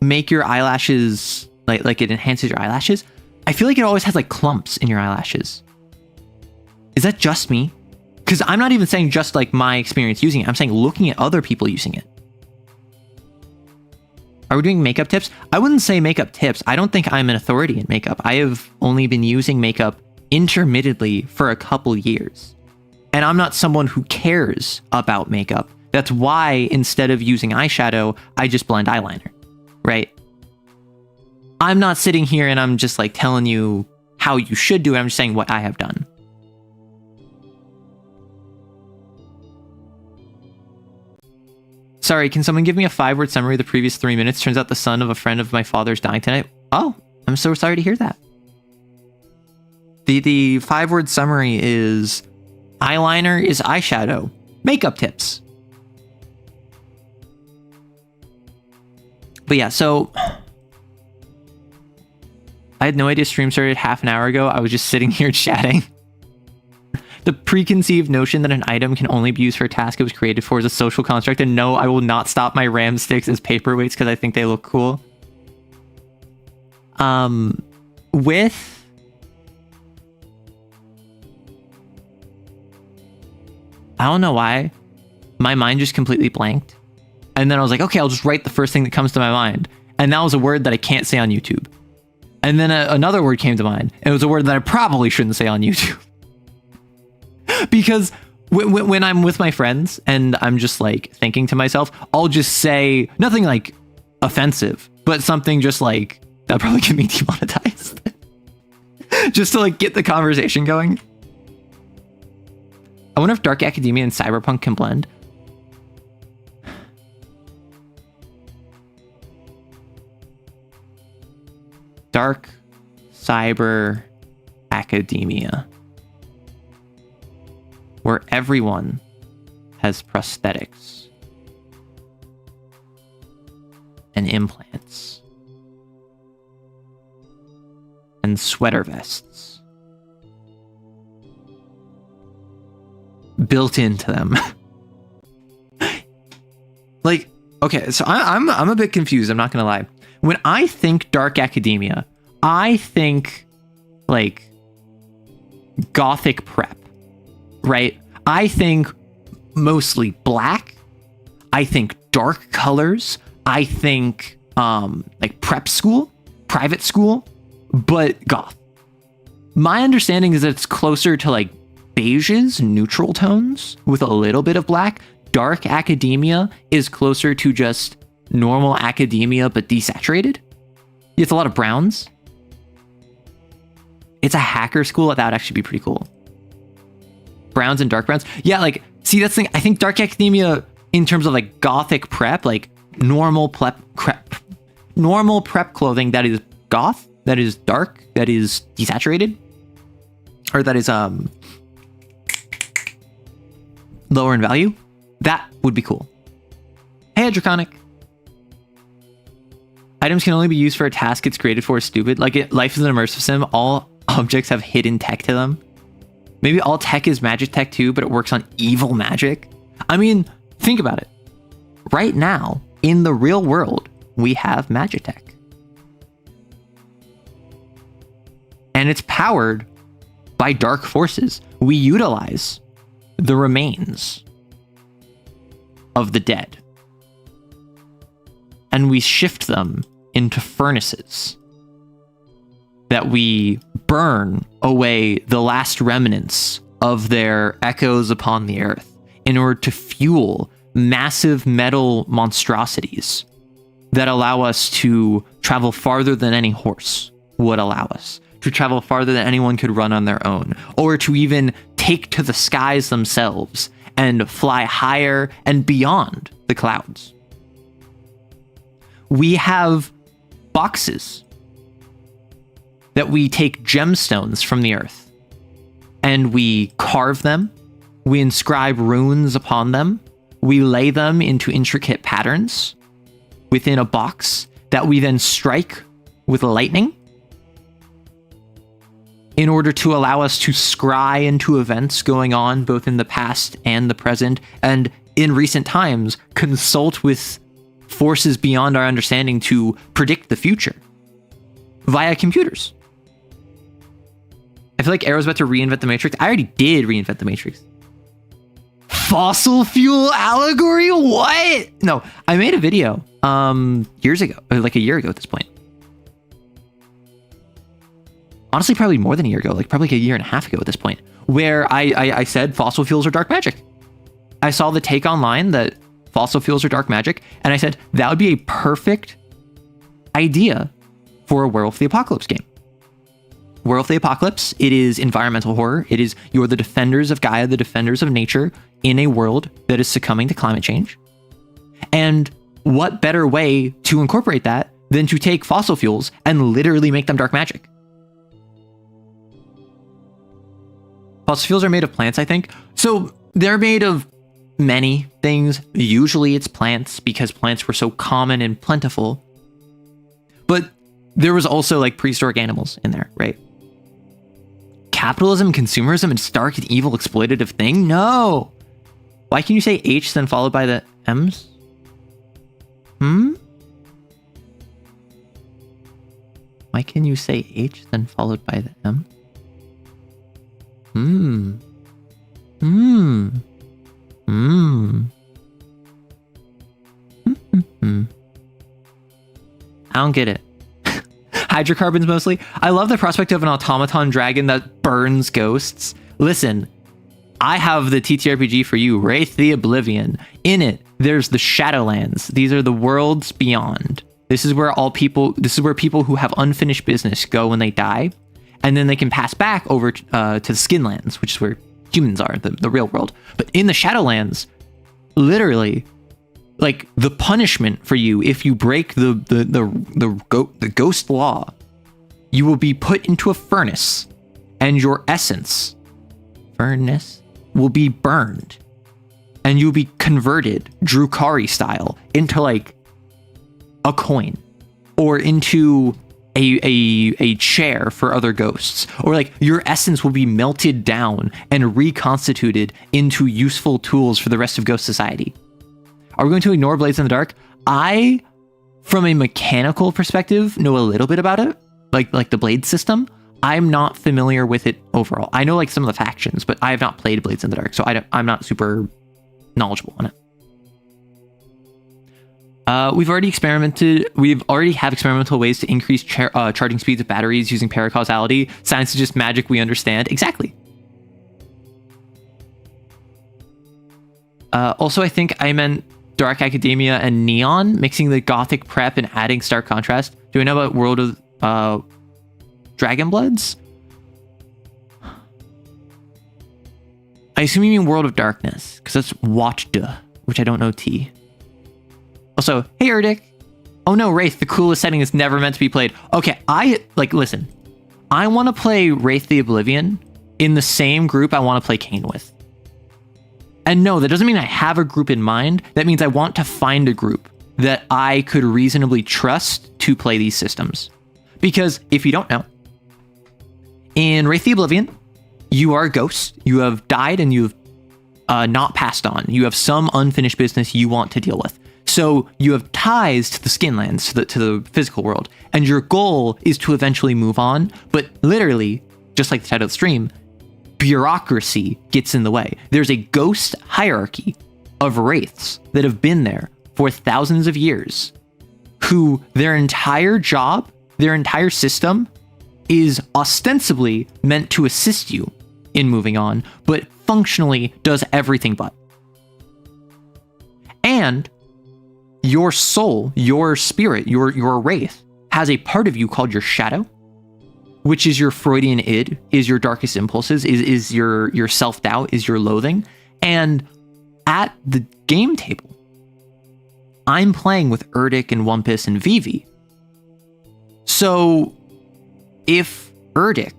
make your eyelashes, like it enhances your eyelashes. I feel like it always has like clumps in your eyelashes. Is that just me? Because I'm not even saying just like my experience using it. I'm saying looking at other people using it. Are we doing makeup tips? I wouldn't say makeup tips. I don't think I'm an authority in makeup. I have only been using makeup intermittently for a couple years. And I'm not someone who cares about makeup. That's why instead of using eyeshadow, I just blend eyeliner, right? I'm not sitting here and I'm just like telling you how you should do it. I'm just saying what I have done. Sorry, can someone give me a 5-word summary of the previous 3 minutes? Turns out the son of a friend of my father's dying tonight. Oh, I'm so sorry to hear that. The 5-word summary is eyeliner is eyeshadow. Makeup tips. But yeah, so I had no idea stream started half an hour ago. I was just sitting here chatting. The preconceived notion that an item can only be used for a task it was created for is a social construct, and no, I will not stop my ram sticks as paperweights because I think they look cool. With I don't know why my mind just completely blanked, and then I was like, okay, I'll just write the first thing that comes to my mind, and that was a word that I can't say on YouTube. And then another word came to mind, and it was a word that I probably shouldn't say on YouTube. Because when I'm with my friends and I'm just like thinking to myself, I'll just say nothing like offensive, but something just like that probably get me demonetized. Just to like get the conversation going. I wonder if dark academia and cyberpunk can blend. Dark cyber academia, where everyone has prosthetics and implants and sweater vests built into them. Like, okay, so I'm a bit confused, I'm not gonna lie. When I think dark academia, I think like gothic prep, right? I think mostly black. I think dark colors. I think like prep school, private school, but goth. My understanding is that it's closer to like beiges, neutral tones with a little bit of black. Dark academia is closer to just normal academia but desaturated. It's a lot of browns. It's a hacker school. That would actually be pretty cool. Browns and dark browns. Yeah, like, see, that's the thing. I think dark academia in terms of like gothic prep, like normal prep clothing that is goth, that is dark, that is desaturated, or that is lower in value. That would be cool. Hey, Draconic. Items can only be used for a task it's created for. Stupid. Like life is an immersive sim. All objects have hidden tech to them. Maybe all tech is magic tech too, but it works on evil magic. I mean, think about it. Right now, in the real world, we have magic tech. And it's powered by dark forces. We utilize the remains of the dead, and we shift them into furnaces, that we burn away the last remnants of their echoes upon the earth in order to fuel massive metal monstrosities that allow us to travel farther than any horse would allow us, to travel farther than anyone could run on their own, or to even take to the skies themselves and fly higher and beyond the clouds. We have boxes that we take gemstones from the earth and we carve them, we inscribe runes upon them, we lay them into intricate patterns within a box that we then strike with lightning in order to allow us to scry into events going on both in the past and the present, and in recent times consult with forces beyond our understanding to predict the future via computers. I feel like Arrow's about to reinvent the Matrix. I already did reinvent the Matrix. Fossil fuel allegory? What? No, I made a video years ago, or like a year ago at this point. Honestly, probably more than a year ago, like probably like a year and a half ago at this point, where I said fossil fuels are dark magic. I saw the take online that fossil fuels are dark magic, and I said that would be a perfect idea for a Werewolf the Apocalypse game. Werewolf the Apocalypse, it is environmental horror. It is you're the defenders of Gaia, the defenders of nature in a world that is succumbing to climate change. And what better way to incorporate that than to take fossil fuels and literally make them dark magic? Fossil fuels are made of plants, I think. So they're made of many things. Usually it's plants because plants were so common and plentiful. But there was also like prehistoric animals in there, right? Capitalism, consumerism, and stark and evil exploitative thing? No. Why can you say H then followed by the M's? Why can you say H then followed by the M? I don't get it. Hydrocarbons mostly. I love the prospect of an automaton dragon that burns ghosts. Listen, I have the TTRPG for you, Wraith the Oblivion. In it, there's the Shadowlands. These are the worlds beyond. This is where people who have unfinished business go when they die, and then they can pass back over to the Skinlands, which is where humans are, the real world. But in the Shadowlands, literally, like the punishment for you if you break the ghost law, you will be put into a furnace, and your essence, furnace, will be burned, and you'll be converted Drukhari style into like a coin, or into a chair for other ghosts, or like your essence will be melted down and reconstituted into useful tools for the rest of Ghost Society. Are we going to ignore Blades in the Dark? I, from a mechanical perspective, know a little bit about it, like the Blade system. I'm not familiar with it overall. I know like some of the factions, but I have not played Blades in the Dark, so I'm not super knowledgeable on it. We've already have experimental ways to increase charging speeds of batteries using paracausality. Science is just magic we understand. Exactly. Also, I think I meant Dark Academia and Neon, mixing the gothic prep and adding stark contrast. Do I know about World of Dragonbloods? I assume you mean World of Darkness, because that's Watched, which I don't know T. Also, hey Erdic. Oh no, Wraith, the coolest setting is never meant to be played. Okay, listen. I want to play Wraith the Oblivion in the same group I want to play Kane with. And no, that doesn't mean I have a group in mind. That means I want to find a group that I could reasonably trust to play these systems. Because if you don't know, in Wraith the Oblivion, you are a ghost. You have died and you've not passed on. You have some unfinished business you want to deal with. So you have ties to the Skinlands, to the physical world, and your goal is to eventually move on. But literally, just like the title of the stream, bureaucracy gets in the way. There's a ghost hierarchy of wraiths that have been there for thousands of years, who their entire job, their entire system is ostensibly meant to assist you in moving on, but functionally does everything but. And your soul, your spirit, your wraith has a part of you called your shadow, which is your Freudian id, is your darkest impulses, is your self-doubt, is your loathing. And at the game table, I'm playing with Erdic and Wumpus and Vivi. So if Erdic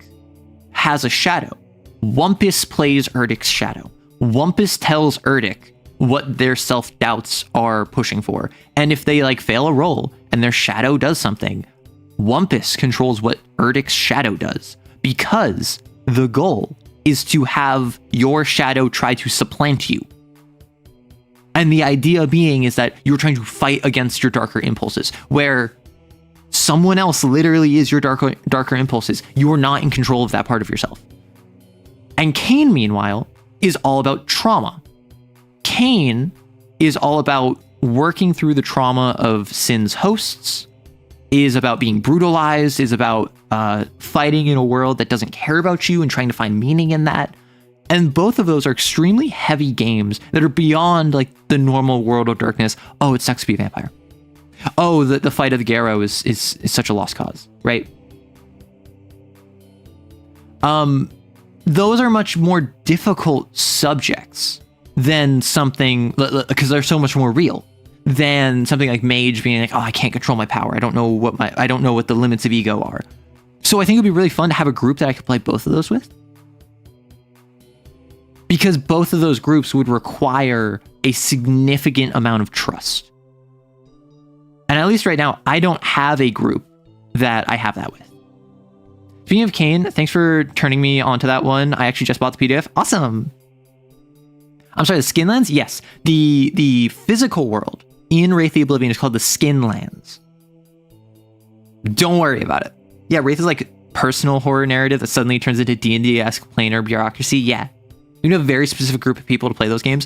has a shadow, Wumpus plays Erdic's shadow. Wumpus tells Erdic what their self-doubts are pushing for. And if they like fail a roll and their shadow does something, Wumpus controls what Erdic's shadow does, because the goal is to have your shadow try to supplant you. And the idea being is that you're trying to fight against your darker impulses, where someone else literally is your darker impulses. You are not in control of that part of yourself. And Cain, meanwhile, is all about trauma. Cain is all about working through the trauma of sin's hosts, is about being brutalized, is about fighting in a world that doesn't care about you and trying to find meaning in that. And both of those are extremely heavy games that are beyond like the normal world of darkness. Oh, it sucks to be a vampire. Oh, the fight of the Garrow is such a lost cause, right? Those are much more difficult subjects than something, because they're so much more real, than something like Mage being like, oh, I can't control my power. I don't know what the limits of ego are. So I think it'd be really fun to have a group that I could play both of those with, because both of those groups would require a significant amount of trust. And at least right now, I don't have a group that I have that with. Speaking of Cain, thanks for turning me onto that one. I actually just bought the PDF. Awesome. I'm sorry, the Skinlands? Yes. The physical world in Wraith the Oblivion is called the Skinlands. Don't worry about it. Yeah, Wraith is like personal horror narrative that suddenly turns into D&D-esque planar bureaucracy. Yeah. You need a very specific group of people to play those games.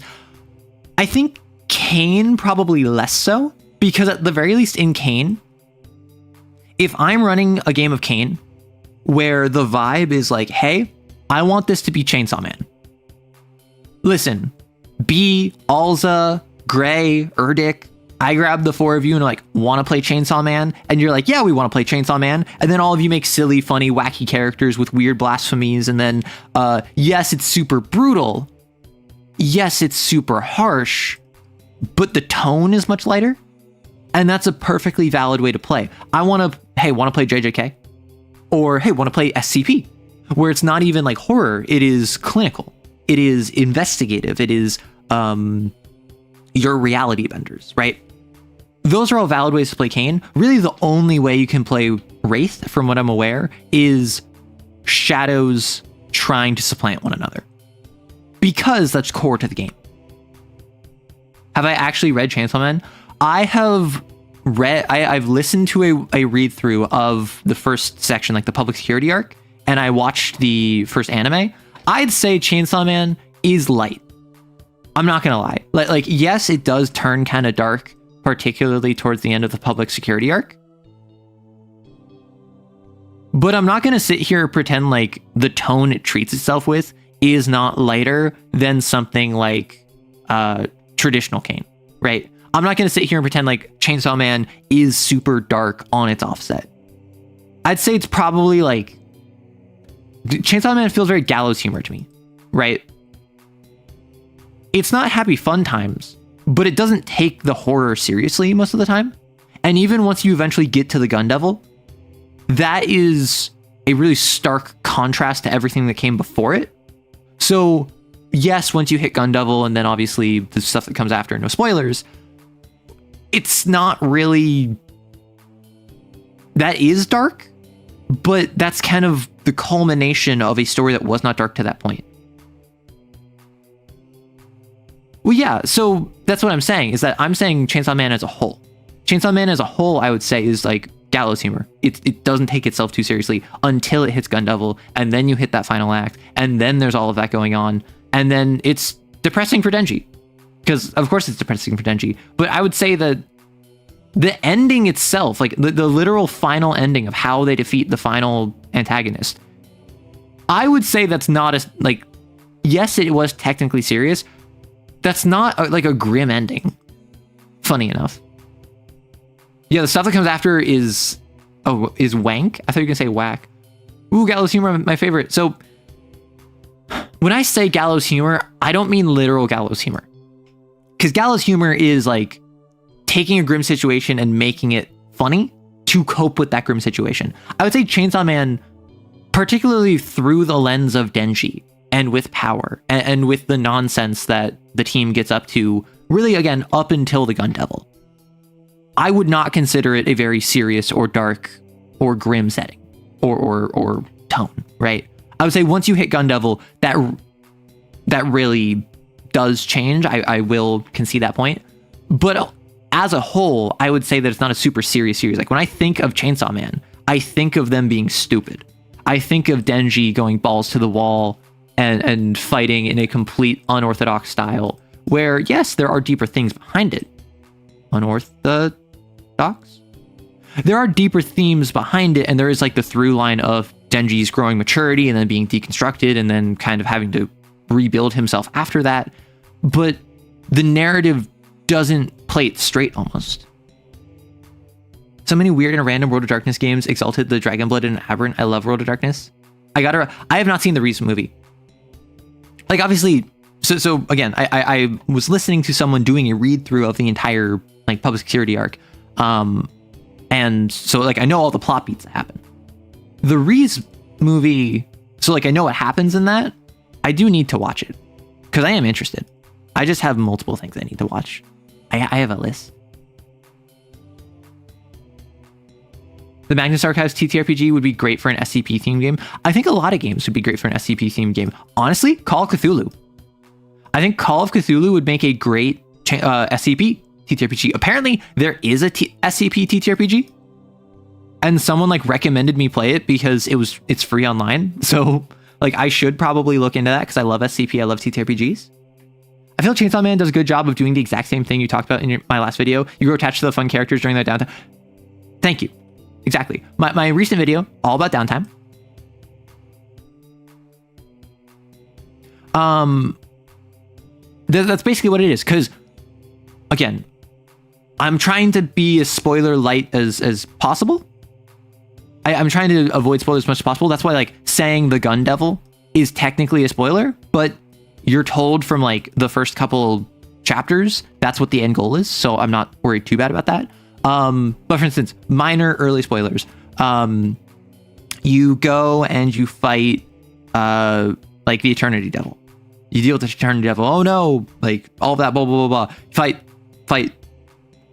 I think Cain probably less so, because at the very least in Cain, if I'm running a game of Cain where the vibe is like, hey, I want this to be Chainsaw Man. Listen, B, Alza, Gray, Erdic, I grab the four of you and like, want to play Chainsaw Man? And you're like, yeah, we want to play Chainsaw Man. And then all of you make silly, funny, wacky characters with weird blasphemies. And then, yes, it's super brutal. Yes, it's super harsh, but the tone is much lighter. And that's a perfectly valid way to play. I want to play JJK? Or, hey, want to play SCP? Where it's not even like horror, it is clinical. It is investigative. It is your reality benders, right? Those are all valid ways to play Cain. Really, the only way you can play Wraith, from what I'm aware, is shadows trying to supplant one another, because that's core to the game. Have I actually read Chainsaw Man? I have read. I've listened to a read through of the first section, like the public security arc, and I watched the first anime. I'd say Chainsaw Man is light. I'm not gonna lie. Like yes, it does turn kind of dark, particularly towards the end of the public security arc. But I'm not gonna sit here and pretend like the tone it treats itself with is not lighter than something like traditional Cain, right? I'm not gonna sit here and pretend like Chainsaw Man is super dark on its offset. I'd say it's probably like Chainsaw Man feels very gallows humor to me, right? It's not happy fun times, but it doesn't take the horror seriously most of the time. And even once you eventually get to the Gun Devil, that is a really stark contrast to everything that came before it. So yes, once you hit Gun Devil and then obviously the stuff that comes after, no spoilers, it's not really, that is dark, but that's kind of the culmination of a story that was not dark to that point. Well, yeah, so that's what I'm saying, is that I'm saying Chainsaw Man as a whole. Chainsaw Man as a whole, I would say, is like gallows humor. It doesn't take itself too seriously until it hits Gun Devil, and then you hit that final act, and then there's all of that going on, and then it's depressing for Denji. Because, of course, it's depressing for Denji. But I would say that the ending itself, like the literal final ending of how they defeat the final antagonist, I would say that's not a, like, yes, it was technically serious. That's not like a grim ending. Funny enough. Yeah, the stuff that comes after is wank. I thought you were gonna say whack. Ooh, gallows humor, my favorite. So when I say gallows humor, I don't mean literal gallows humor. Because gallows humor is like taking a grim situation and making it funny to cope with that grim situation. I would say Chainsaw Man, particularly through the lens of Denji and with power and with the nonsense that the team gets up to, really, again, up until the Gun Devil, I would not consider it a very serious or dark or grim setting or tone, right? I would say once you hit Gun Devil, that really does change. I will concede that point. But as a whole, I would say that it's not a super serious series. Like when I think of Chainsaw Man, I think of them being stupid. I think of Denji going balls to the wall and fighting in a complete unorthodox style where, yes, there are deeper things behind it. Unorthodox? There are deeper themes behind it, and there is like the through line of Denji's growing maturity and then being deconstructed and then kind of having to rebuild himself after that. But the narrative doesn't play it straight almost. So many weird and random World of Darkness games exalted the Dragon Blood and Aberrant. I love World of Darkness. I have not seen the recent movie. Like, obviously, so again, I was listening to someone doing a read through of the entire like public security arc. And so like I know all the plot beats that happen. The Reese movie, so like I know what happens in that. I do need to watch it because I am interested. I just have multiple things I need to watch. I have a list. The Magnus Archives TTRPG would be great for an SCP themed game. I think a lot of games would be great for an SCP themed game. Honestly, Call of Cthulhu. I think Call of Cthulhu would make a great SCP TTRPG. Apparently, there is a SCP TTRPG, and someone like recommended me play it because it's free online. So like I should probably look into that because I love SCP. I love TTRPGs. I feel Chainsaw Man does a good job of doing the exact same thing you talked about in my last video. You grow attached to the fun characters during that downtime. Thank you. Exactly. My recent video, all about downtime. That's basically what it is. Because, again, I'm trying to be as spoiler light as possible. I'm trying to avoid spoilers as much as possible. That's why, like, saying the Gun Devil is technically a spoiler, but you're told from, like, the first couple chapters that's what the end goal is. So I'm not worried too bad about that. But for instance, minor early spoilers. You go and you fight, like the Eternity Devil. You deal with the Eternity Devil. Oh no, like all of that, blah, blah, blah, blah. Fight,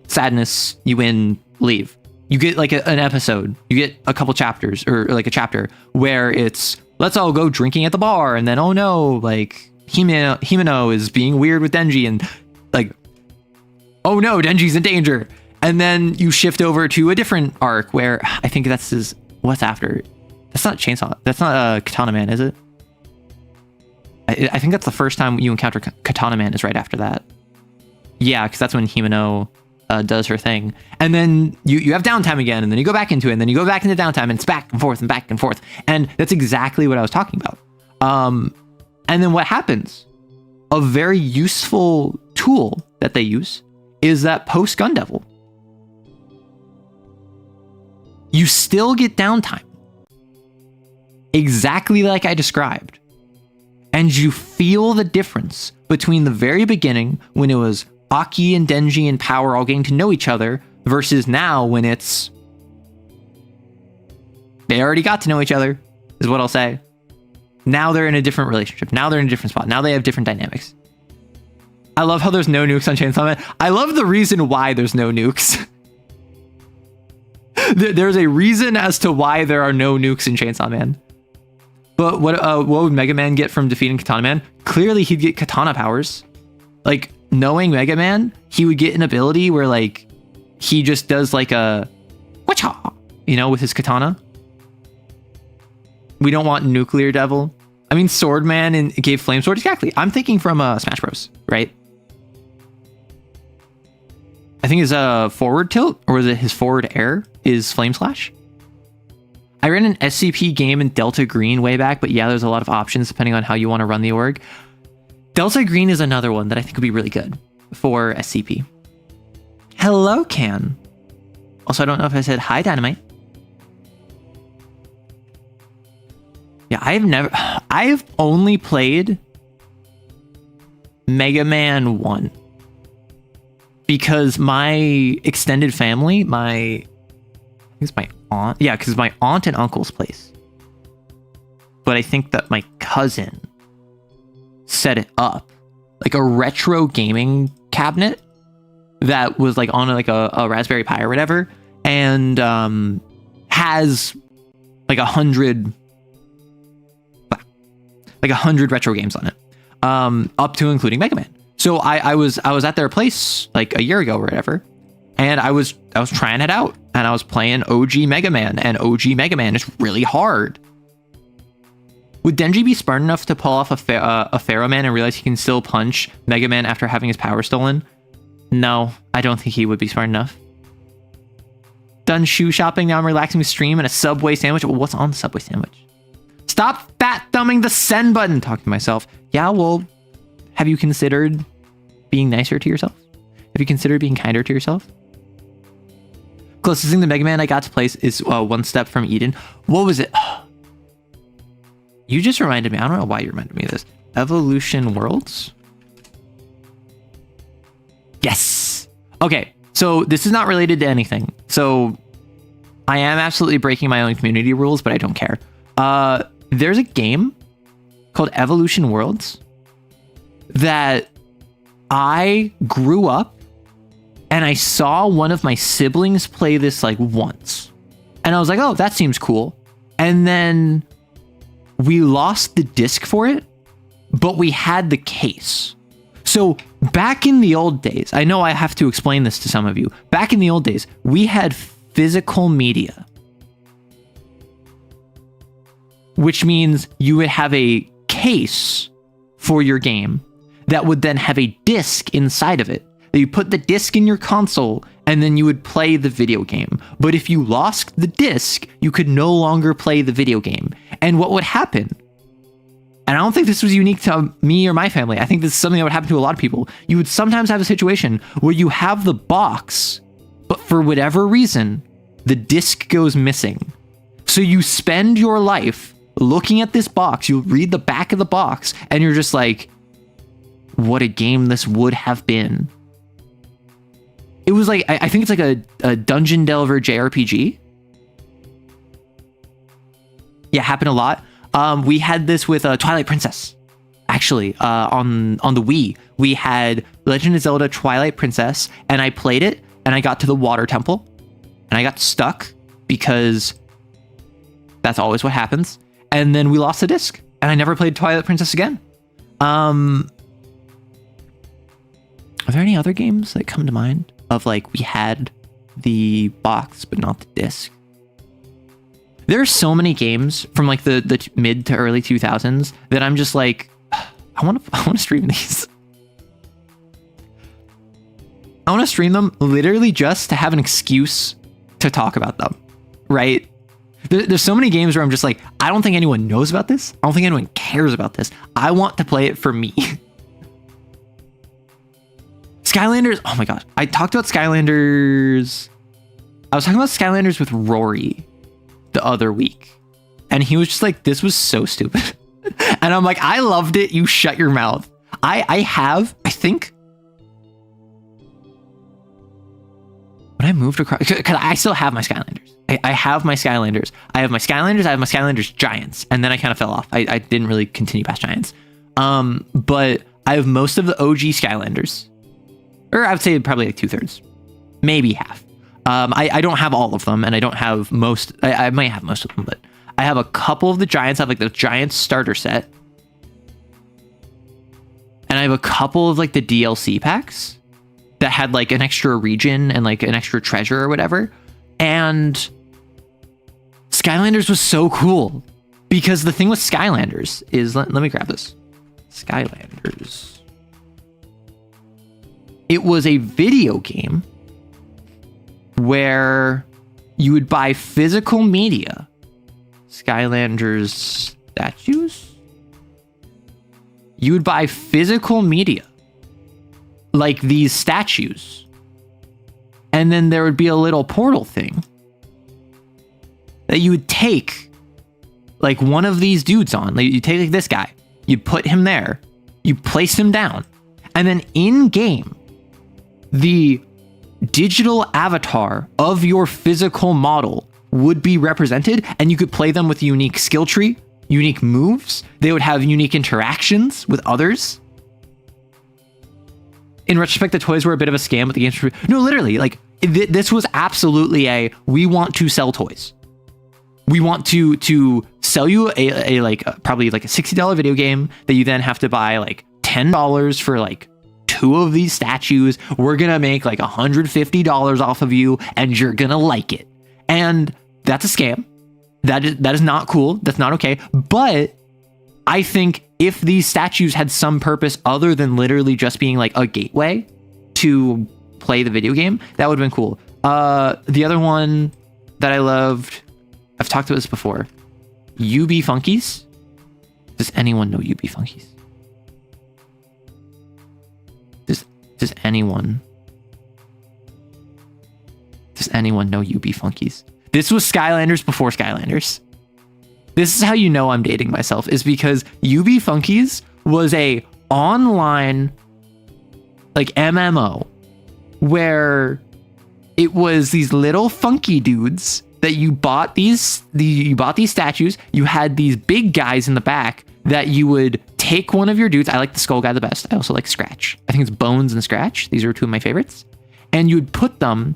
sadness, you win, leave. You get like an episode, you get a couple chapters or like a chapter where it's, let's all go drinking at the bar. And then, oh no, like Himeno is being weird with Denji and like, oh no, Denji's in danger. And then you shift over to a different arc where I think what's after. That's not Chainsaw. That's not Katana Man, is it? I think that's the first time you encounter Katana Man is right after that. Yeah, because that's when Himeno does her thing. And then you have downtime again, and then you go back into it, and then you go back into downtime, and it's back and forth and back and forth. And that's exactly what I was talking about. And then what happens? A very useful tool that they use is that post Gun Devil, you still get downtime. Exactly like I described. And you feel the difference between the very beginning when it was Aki and Denji and Power all getting to know each other versus now when it's they already got to know each other, is what I'll say. Now they're in a different relationship. Now they're in a different spot. Now they have different dynamics. I love how there's no nukes on Chainsaw Man. I love the reason why there's no nukes. There's a reason as to why there are no nukes in Chainsaw Man. But what would Mega Man get from defeating Katana Man? Clearly he'd get katana powers. Like, knowing Mega Man, he would get an ability where like he just does like a wacha, with his katana. We don't want Nuclear Devil. I mean, Sword Man gave Flame Sword. Exactly. I'm thinking from Smash Bros, right? I think his forward tilt, or was it his forward air, is Flame Slash. I ran an SCP game in Delta Green way back, but yeah, there's a lot of options depending on how you want to run the org. Delta Green is another one that I think would be really good for SCP. Hello, Can. Also, I don't know if I said hi, Dynamite. Yeah, I've only played Mega Man 1 because my extended family, I think it's my aunt. Yeah, because my aunt and uncle's place. But I think that my cousin set it up like a retro gaming cabinet that was like on like a Raspberry Pi or whatever, and has like 100 retro games on it, up to including Mega Man. So I was at their place like a year ago or whatever, and I was trying it out, and I was playing OG Mega Man, and OG Mega Man is really hard. Would Denji be smart enough to pull off a Pharaoh Man and realize he can still punch Mega Man after having his power stolen? No, I don't think he would be smart enough. Done shoe shopping, now I'm relaxing with stream and a Subway sandwich. Well, what's on the Subway sandwich? Stop fat thumbing the send button. Talking to myself. Yeah, well, have you considered being nicer to yourself? Have you considered being kinder to yourself? Closest thing to Mega Man I got to play is One Step from Eden. What was it? You just reminded me. I don't know why you reminded me of this. Evolution Worlds? Yes. Okay, so this is not related to anything. So I am absolutely breaking my own community rules, but I don't care. There's a game called Evolution Worlds that I grew up and I saw one of my siblings play this like once. And I was like, oh, that seems cool. And then we lost the disc for it, but we had the case. So back in the old days, I know I have to explain this to some of you. Back in the old days, we had physical media, which means you would have a case for your game that would then have a disc inside of it. You put the disc in your console and then you would play the video game. But if you lost the disc, you could no longer play the video game. And what would happen? And I don't think this was unique to me or my family. I think this is something that would happen to a lot of people. You would sometimes have a situation where you have the box, but for whatever reason, the disc goes missing. So you spend your life looking at this box, you read the back of the box, and you're just like, what a game this would have been. It was like, I think it's like a Dungeon Delver JRPG. Yeah, happened a lot. We had this with Twilight Princess. Actually, on the Wii, we had Legend of Zelda Twilight Princess, and I played it, and I got to the water temple, and I got stuck because that's always what happens. And then we lost the disc, and I never played Twilight Princess again. Are there any other games that come to mind of like we had the box but not the disc? There are so many games from like the mid to early 2000s that I'm just like, I want to stream these. I want to stream them literally just to have an excuse to talk about them, right? There's so many games where I'm just like, I don't think anyone knows about this. I don't think anyone cares about this. I want to play it for me. Skylanders. Oh my gosh. I talked about Skylanders. I was talking about Skylanders with Rory the other week. And he was just like, this was so stupid. And I'm like, I loved it. You shut your mouth. I think when I moved across, because I still have my Skylanders. I have my Skylanders. I have my Skylanders Giants. And then I kind of fell off. I didn't really continue past Giants. But I have most of the OG Skylanders. Or I would say probably like 2/3. Maybe half. I don't have all of them, and I don't have most. I might have most of them, but I have a couple of the Giants. I have like the Giants starter set. And I have a couple of like the DLC packs that had like an extra region and like an extra treasure or whatever. And Skylanders was so cool because the thing with Skylanders is, let me grab this. Skylanders. It was a video game where you would buy physical media. Skylanders statues? You would buy physical media, like these statues. And then there would be a little portal thing that you would take like one of these dudes on. Like you take like this guy, you put him there, you place him down, and then in game, the digital avatar of your physical model would be represented, and you could play them with a unique skill tree, unique moves. They would have unique interactions with others. In retrospect, the toys were a bit of a scam, but the games were... No, literally, like, this was absolutely we want to sell toys. We want to sell you a probably like a $60 video game that you then have to buy like $10 for like 2 of these statues. We're gonna make like $150 off of you, and you're gonna like it. And that's a scam. That is not cool. That's not okay. But I think if these statues had some purpose other than literally just being like a gateway to play the video game, that would have been cool. The other one that I loved, I've talked about this before, UB Funkies. Does anyone know UB Funkies? Does anyone know UB Funkies? This was Skylanders before Skylanders. This is how you know I'm dating myself, is because UB Funkies was a online like MMO where it was these little funky dudes that you bought these statues. You had these big guys in the back that you would take one of your dudes. I like the skull guy the best. I also like Scratch. I think it's Bones and Scratch. These are 2 of my favorites. And you would put them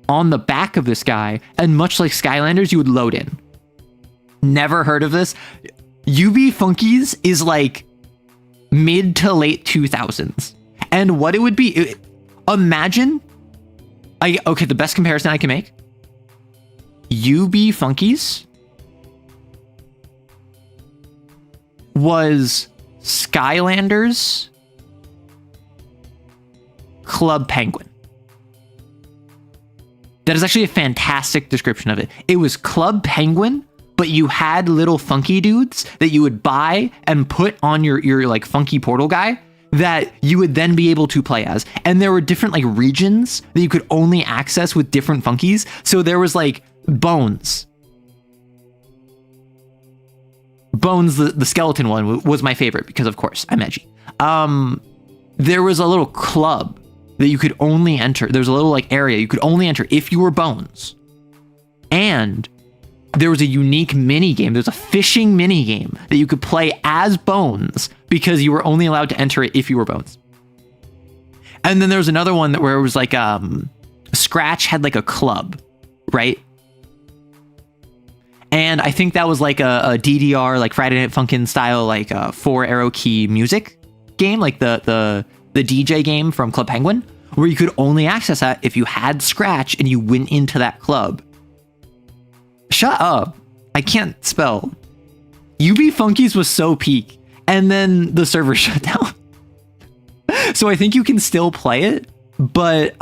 on the back of this guy, and much like Skylanders, you would load in. Never heard of this. UB Funkies is like mid to late 2000s. And what it would be, imagine, the best comparison I can make, UB Funkies was Skylanders Club Penguin. That is actually a fantastic description of it. It was Club Penguin, but you had little funky dudes that you would buy and put on your like funky portal guy that you would then be able to play as. And there were different like regions that you could only access with different funkies. So there was like Bones. Bones, the skeleton one, was my favorite because, of course, I'm edgy. There was a little club that you could only enter. There was a little like area you could only enter if you were Bones. And there was a unique mini game. There's a fishing mini game that you could play as Bones because you were only allowed to enter it if you were Bones. And then there was another one where it was like Scratch had like a club, right? And I think that was like a DDR, like Friday Night Funkin' style, like 4-arrow key music game, like the DJ game from Club Penguin, where you could only access that if you had Scratch and you went into that club. Shut up. I can't spell. UB Funkies was so peak, and then the server shut down. So I think you can still play it, but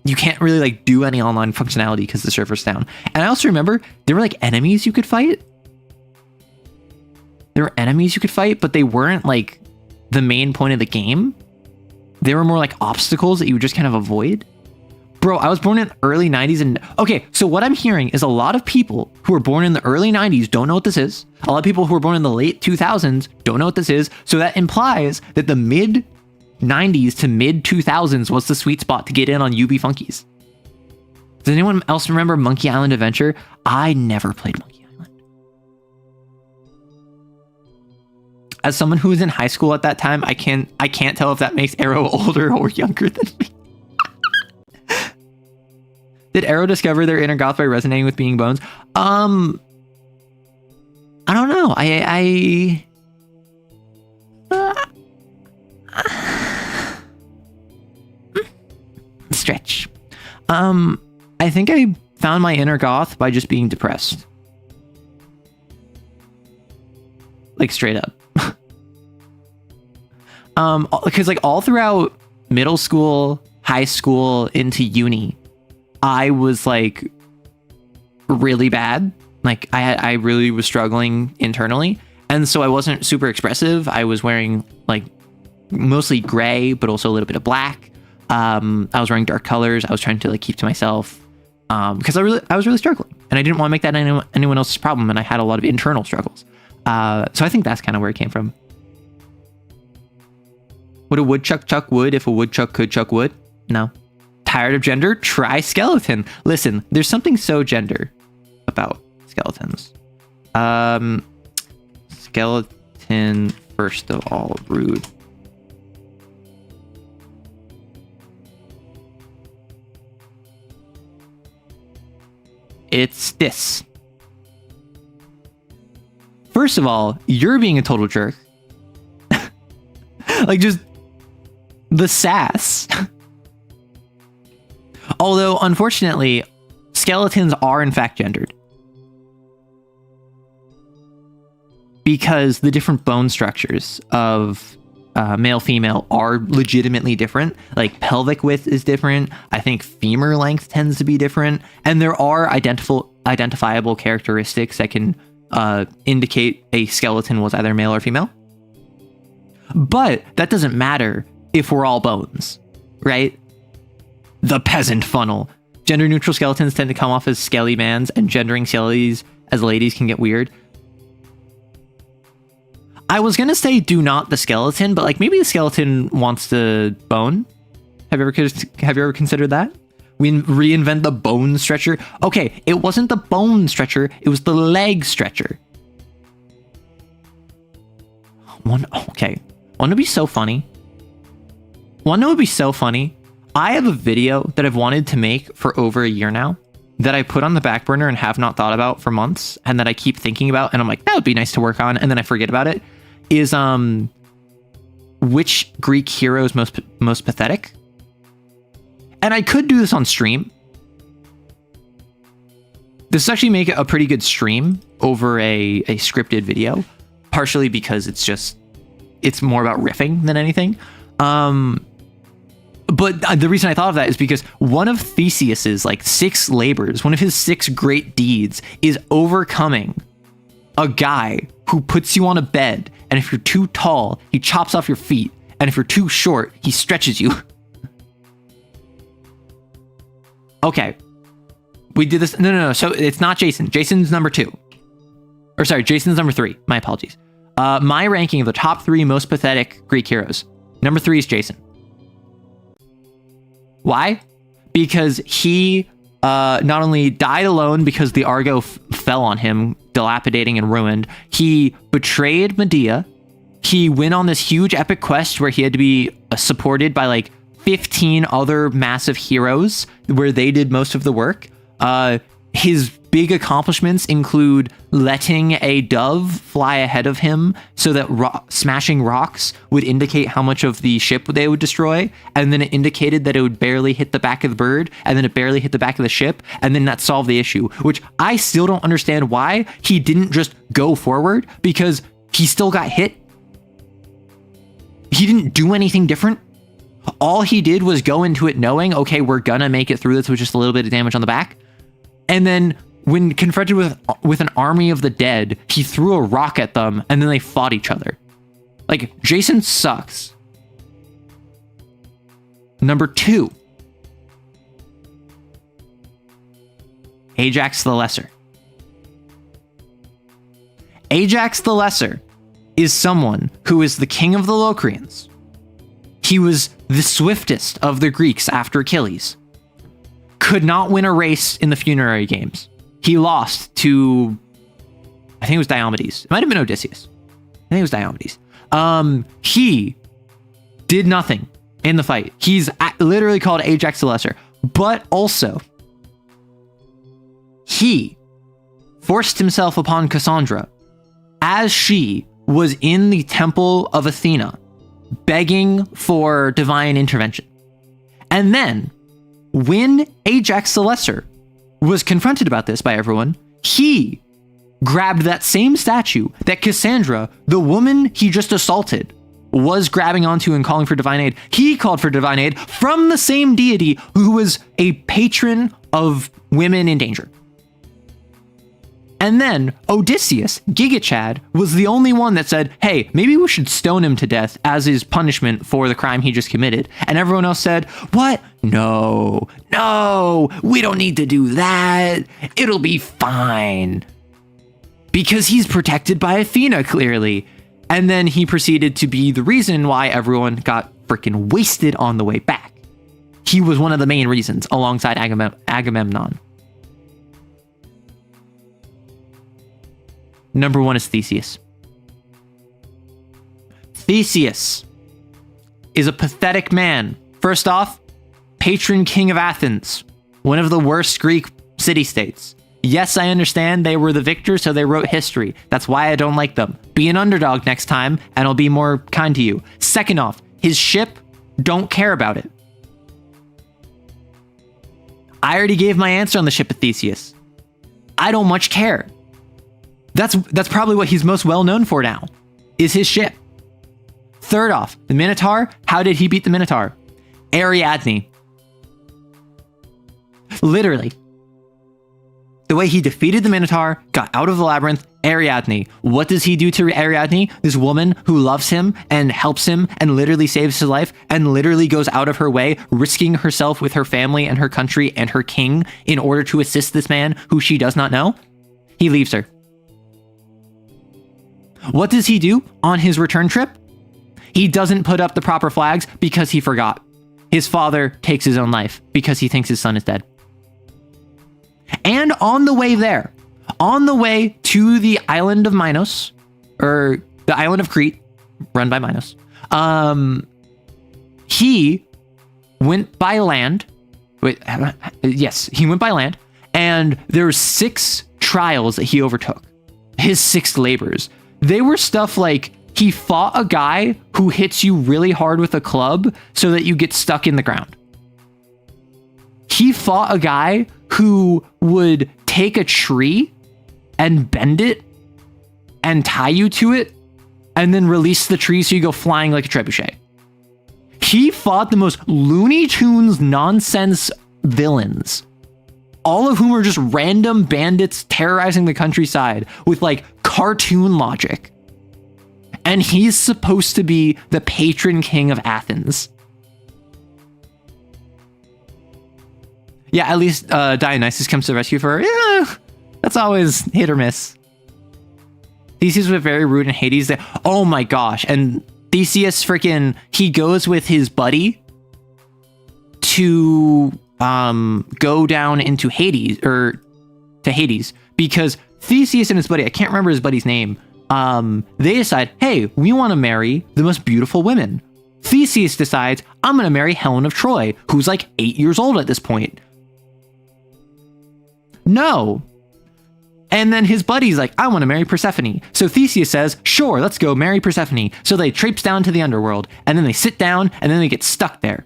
you can't really like do any online functionality because the server's down. And I also remember there were like enemies you could fight. But they weren't like the main point of the game. They were more like obstacles that you would just kind of avoid. Bro, I was born in the early 90s, and okay, so what I'm hearing is a lot of people who were born in the early 90s don't know what this is. A lot of people who were born in the late 2000s don't know what this is. So that implies that the mid 90s to mid 2000s was the sweet spot to get in on UB Funkies. Does anyone else remember Monkey Island Adventure? I never played Monkey Island. As someone who was in high school at that time, I can't tell if that makes Arrow older or younger than me. Did Arrow discover their inner goth by resonating with being Bones? I don't know. I stretch. I think I found my inner goth by just being depressed. Like straight up. Because like all throughout middle school, high school, into uni, I was like really bad. Like I really was struggling internally. And so I wasn't super expressive. I was wearing like mostly gray, but also a little bit of black. I was wearing dark colors. I was trying to like keep to myself because I was really struggling, and I didn't want to make that anyone else's problem. And I had a lot of internal struggles. So I think that's kind of where it came from. Would a woodchuck chuck wood if a woodchuck could chuck wood? No. Tired of gender? Try skeleton. Listen, there's something so gender about skeletons. Skeleton, first of all, rude. It's this. First of all, you're being a total jerk. Like, just the sass. Although, unfortunately, skeletons are in fact gendered. Because the different bone structures of male, female are legitimately different. Like, pelvic width is different. I think femur length tends to be different. And there are identifiable characteristics that can indicate a skeleton was either male or female. But that doesn't matter if we're all bones, right? The peasant funnel. Gender neutral skeletons tend to come off as skelly mans, and gendering skellies as ladies can get weird. I was gonna say do not the skeleton, but like maybe the skeleton wants to bone. Have you ever considered that? We reinvent the bone stretcher. Okay, it wasn't the bone stretcher, it was the leg stretcher. Okay. Want to be so funny? Want to know what would be so funny? I have a video that I've wanted to make for over a year now that I put on the back burner and have not thought about for months, and that I keep thinking about, and I'm like, that would be nice to work on, and then I forget about it, is which Greek hero is most pathetic? And I could do this on stream. This actually make a pretty good stream over a scripted video, partially because it's more about riffing than anything. But the reason I thought of that is because one of Theseus's like 6 labors, one of his 6 great deeds, is overcoming a guy who puts you on a bed, and if you're too tall, he chops off your feet, and if you're too short, he stretches you. Okay. We did this. No. So it's not Jason. Jason's number 2. Or sorry, Jason's number 3. My apologies. My ranking of the top 3 most pathetic Greek heroes. Number 3 is Jason. Why? Because he not only died alone because the Argo fell on him, dilapidating and ruined, he betrayed Medea. He went on this huge epic quest where he had to be supported by like 15 other massive heroes where they did most of the work. His big accomplishments include letting a dove fly ahead of him so that smashing rocks would indicate how much of the ship they would destroy, and then it indicated that it would barely hit the back of the bird, and then it barely hit the back of the ship, and then that solved the issue, which I still don't understand why he didn't just go forward, because he still got hit. He didn't do anything different. All he did was go into it knowing, okay, we're gonna make it through this with just a little bit of damage on the back. And then when confronted with an army of the dead, he threw a rock at them, and then they fought each other. Like, Jason sucks. Number 2. Ajax the Lesser. Ajax the Lesser is someone who is the king of the Locrians. He was the swiftest of the Greeks after Achilles. Could not win a race in the funerary games. He lost to, I think it was Diomedes. It might have been Odysseus. I think it was Diomedes. He did nothing in the fight. He's literally called Ajax the Lesser. But also, he forced himself upon Cassandra as she was in the temple of Athena, begging for divine intervention. And then, when Ajax the Lesser was confronted about this by everyone, he grabbed that same statue that Cassandra, the woman he just assaulted, was grabbing onto and calling for divine aid. He called for divine aid from the same deity who was a patron of women in danger. And then Odysseus, Gigachad, was the only one that said, hey, maybe we should stone him to death as his punishment for the crime he just committed. And everyone else said, what? No, we don't need to do that. It'll be fine. Because he's protected by Athena, clearly. And then he proceeded to be the reason why everyone got freaking wasted on the way back. He was one of the main reasons, alongside Agamemnon. Number 1 is Theseus. Theseus is a pathetic man. First off, patron king of Athens, one of the worst Greek city-states. Yes, I understand they were the victors, so they wrote history. That's why I don't like them. Be an underdog next time, and I'll be more kind to you. Second off, his ship, don't care about it. I already gave my answer on the ship of Theseus. I don't much care. That's probably what he's most well known for now, is his ship. Third off, the Minotaur, how did he beat the Minotaur? Ariadne. Literally. The way he defeated the Minotaur, got out of the labyrinth, Ariadne. What does he do to Ariadne? This woman who loves him and helps him and literally saves his life and literally goes out of her way, risking herself with her family and her country and her king in order to assist this man who she does not know. He leaves her. What does he do on his return trip? He doesn't put up the proper flags because he forgot. His father takes his own life because he thinks his son is dead. And on the way there, on the way to the island of Minos, or the island of Crete, run by Minos, he went by land. He went by land, and there were 6 trials that he overtook. His 6 labors. They were stuff like he fought a guy who hits you really hard with a club so that you get stuck in the ground. He fought a guy who would take a tree and bend it and tie you to it and then release the tree so you go flying like a trebuchet. He fought the most Looney Tunes nonsense villains, all of whom are just random bandits terrorizing the countryside with like cartoon logic. And he's supposed to be the patron king of Athens. Yeah, at least Dionysus comes to the rescue for her. Yeah, that's always hit or miss. Theseus was very rude in Hades. Oh my gosh. And Theseus he goes with his buddy to go down into Hades, or to Hades, because Theseus and his buddy, I can't remember his buddy's name, they decide, hey, we want to marry the most beautiful women. Theseus decides, I'm going to marry Helen of Troy, who's like 8 years old at this point. No. And then his buddy's like, I want to marry Persephone. So Theseus says, sure, let's go marry Persephone. So they traipse down to the underworld, and then they sit down, and then they get stuck there.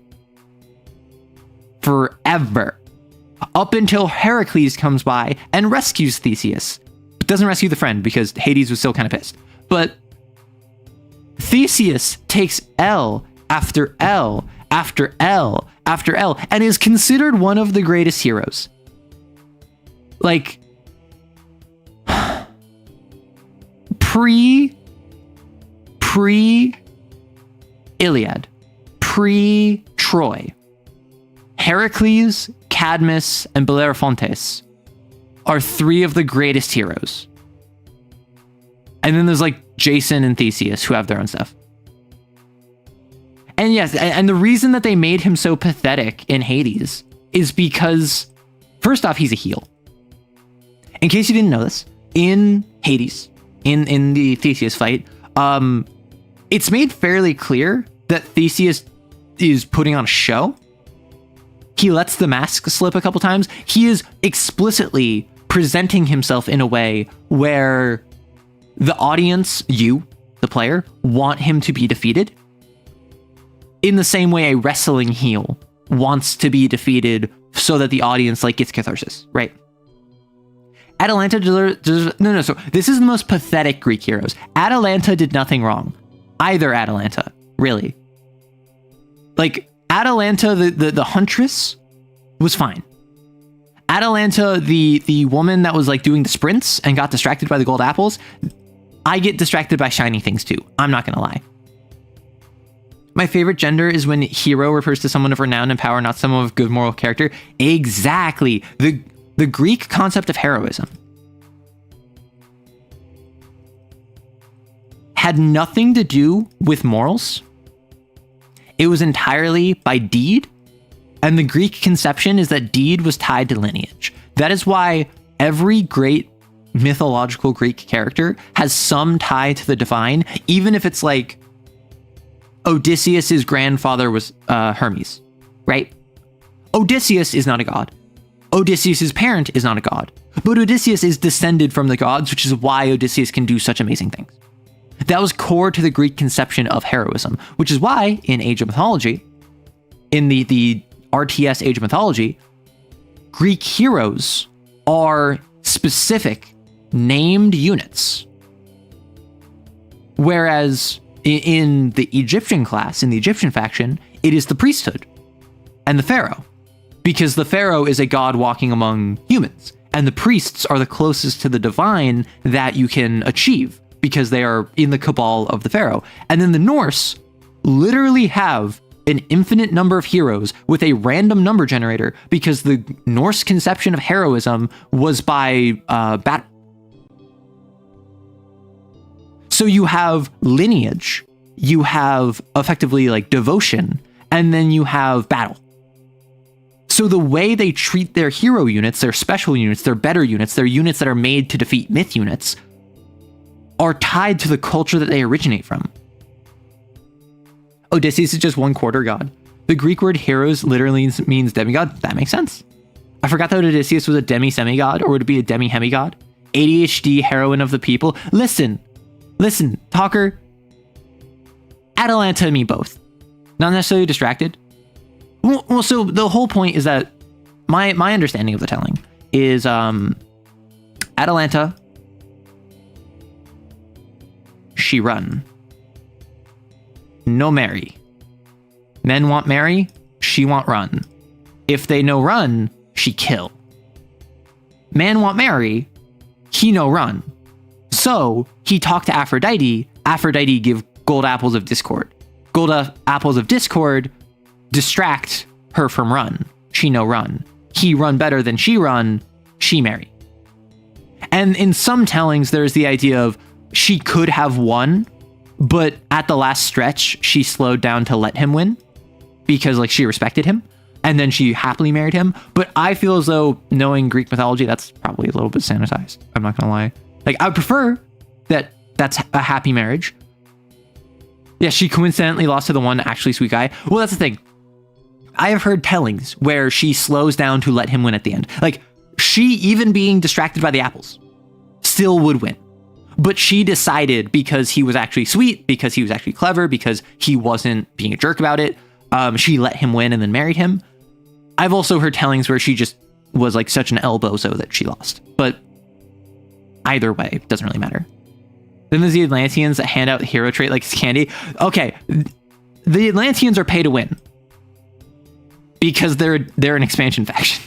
Forever. Up until Heracles comes by and rescues Theseus. But doesn't rescue the friend because Hades was still kind of pissed. But Theseus takes L after L after L after L and is considered one of the greatest heroes. Like, pre-Iliad, pre-Troy, Heracles, Cadmus, and Bellerophontes are 3 of the greatest heroes. And then there's like Jason and Theseus who have their own stuff. And yes, and the reason that they made him so pathetic in Hades is because, first off, he's a heel. In case you didn't know this, in Hades, in the Theseus fight, it's made fairly clear that Theseus is putting on a show. He lets the mask slip a couple times. He is explicitly presenting himself in a way where the audience, you, the player, want him to be defeated. In the same way a wrestling heel wants to be defeated so that the audience like gets catharsis, right? Atalanta so this is the most pathetic Greek heroes. Atalanta did nothing wrong. Either Atalanta. really. Like, Atalanta, the huntress, was fine. Atalanta, the woman that was like doing the sprints and got distracted by the gold apples, I get distracted by shiny things too. I'm not gonna lie. My favorite gender is when hero refers to someone of renown and power, not someone of good moral character. Exactly. The Greek concept of heroism had nothing to do with morals. It was entirely by deed. And the Greek conception is that deed was tied to lineage. That is why every great mythological Greek character has some tie to the divine, even if it's like Odysseus's grandfather was Hermes, right? Odysseus is not a god. Odysseus's parent is not a god. But Odysseus is descended from the gods, which is why Odysseus can do such amazing things. That was core to the Greek conception of heroism, which is why in Age of Mythology, in the RTS Age of Mythology, Greek heroes are specific named units. Whereas in the Egyptian class, in the Egyptian faction, it is the priesthood and the pharaoh, because the pharaoh is a god walking among humans, and the priests are the closest to the divine that you can achieve because they are in the cabal of the pharaoh. And then the Norse literally have an infinite number of heroes with a random number generator because the Norse conception of heroism was by battle. So you have lineage, you have effectively like devotion, and then you have battle. So the way they treat their hero units, their special units, their better units, their units that are made to defeat myth units, are tied to the culture that they originate from. Odysseus is just 1/4 god. The Greek word heroes literally means demigod. That makes sense. I forgot that Odysseus was a demi-semigod, or would it be a demi-hemigod? ADHD heroine of the people. Listen, talker. Atalanta and me both. Not necessarily distracted. Well, so the whole point is that my understanding of the telling is Atalanta, she run. No marry. Men want marry, she want run. If they no run, she kill. Man want marry, he no run. So he talked to Aphrodite. Aphrodite give gold apples of discord. Gold apples of discord distract her from run. She no run. He run better than she run. She marry. And in some tellings, there's the idea of she could have won, but at the last stretch, she slowed down to let him win because like she respected him, and then she happily married him. But I feel as though, knowing Greek mythology, that's probably a little bit sanitized. I'm not gonna lie. Like, I would prefer that that's a happy marriage. Yeah, she coincidentally lost to the one actually sweet guy. Well, that's the thing. I have heard tellings where she slows down to let him win at the end. Like, she, even being distracted by the apples, still would win. But she decided, because he was actually sweet, because he was actually clever, because he wasn't being a jerk about it, she let him win and then married him. I've also heard tellings where she just was like such an elbozo that she lost. But either way, it doesn't really matter. Then there's the Atlanteans that hand out the hero trait like it's candy. Okay, the Atlanteans are pay to win because they're an expansion faction.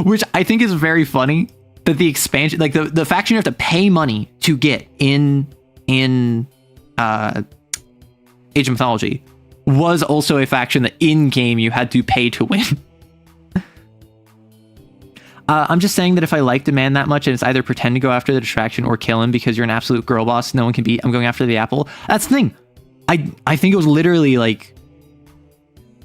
Which I think is very funny, that the expansion, like the faction you have to pay money to get in Age of Mythology, was also a faction that in-game you had to pay to win. I'm just saying that if I liked a man that much and it's either pretend to go after the distraction or kill him because you're an absolute girl boss no one can beat, I'm going after the apple. That's the thing. I think it was literally like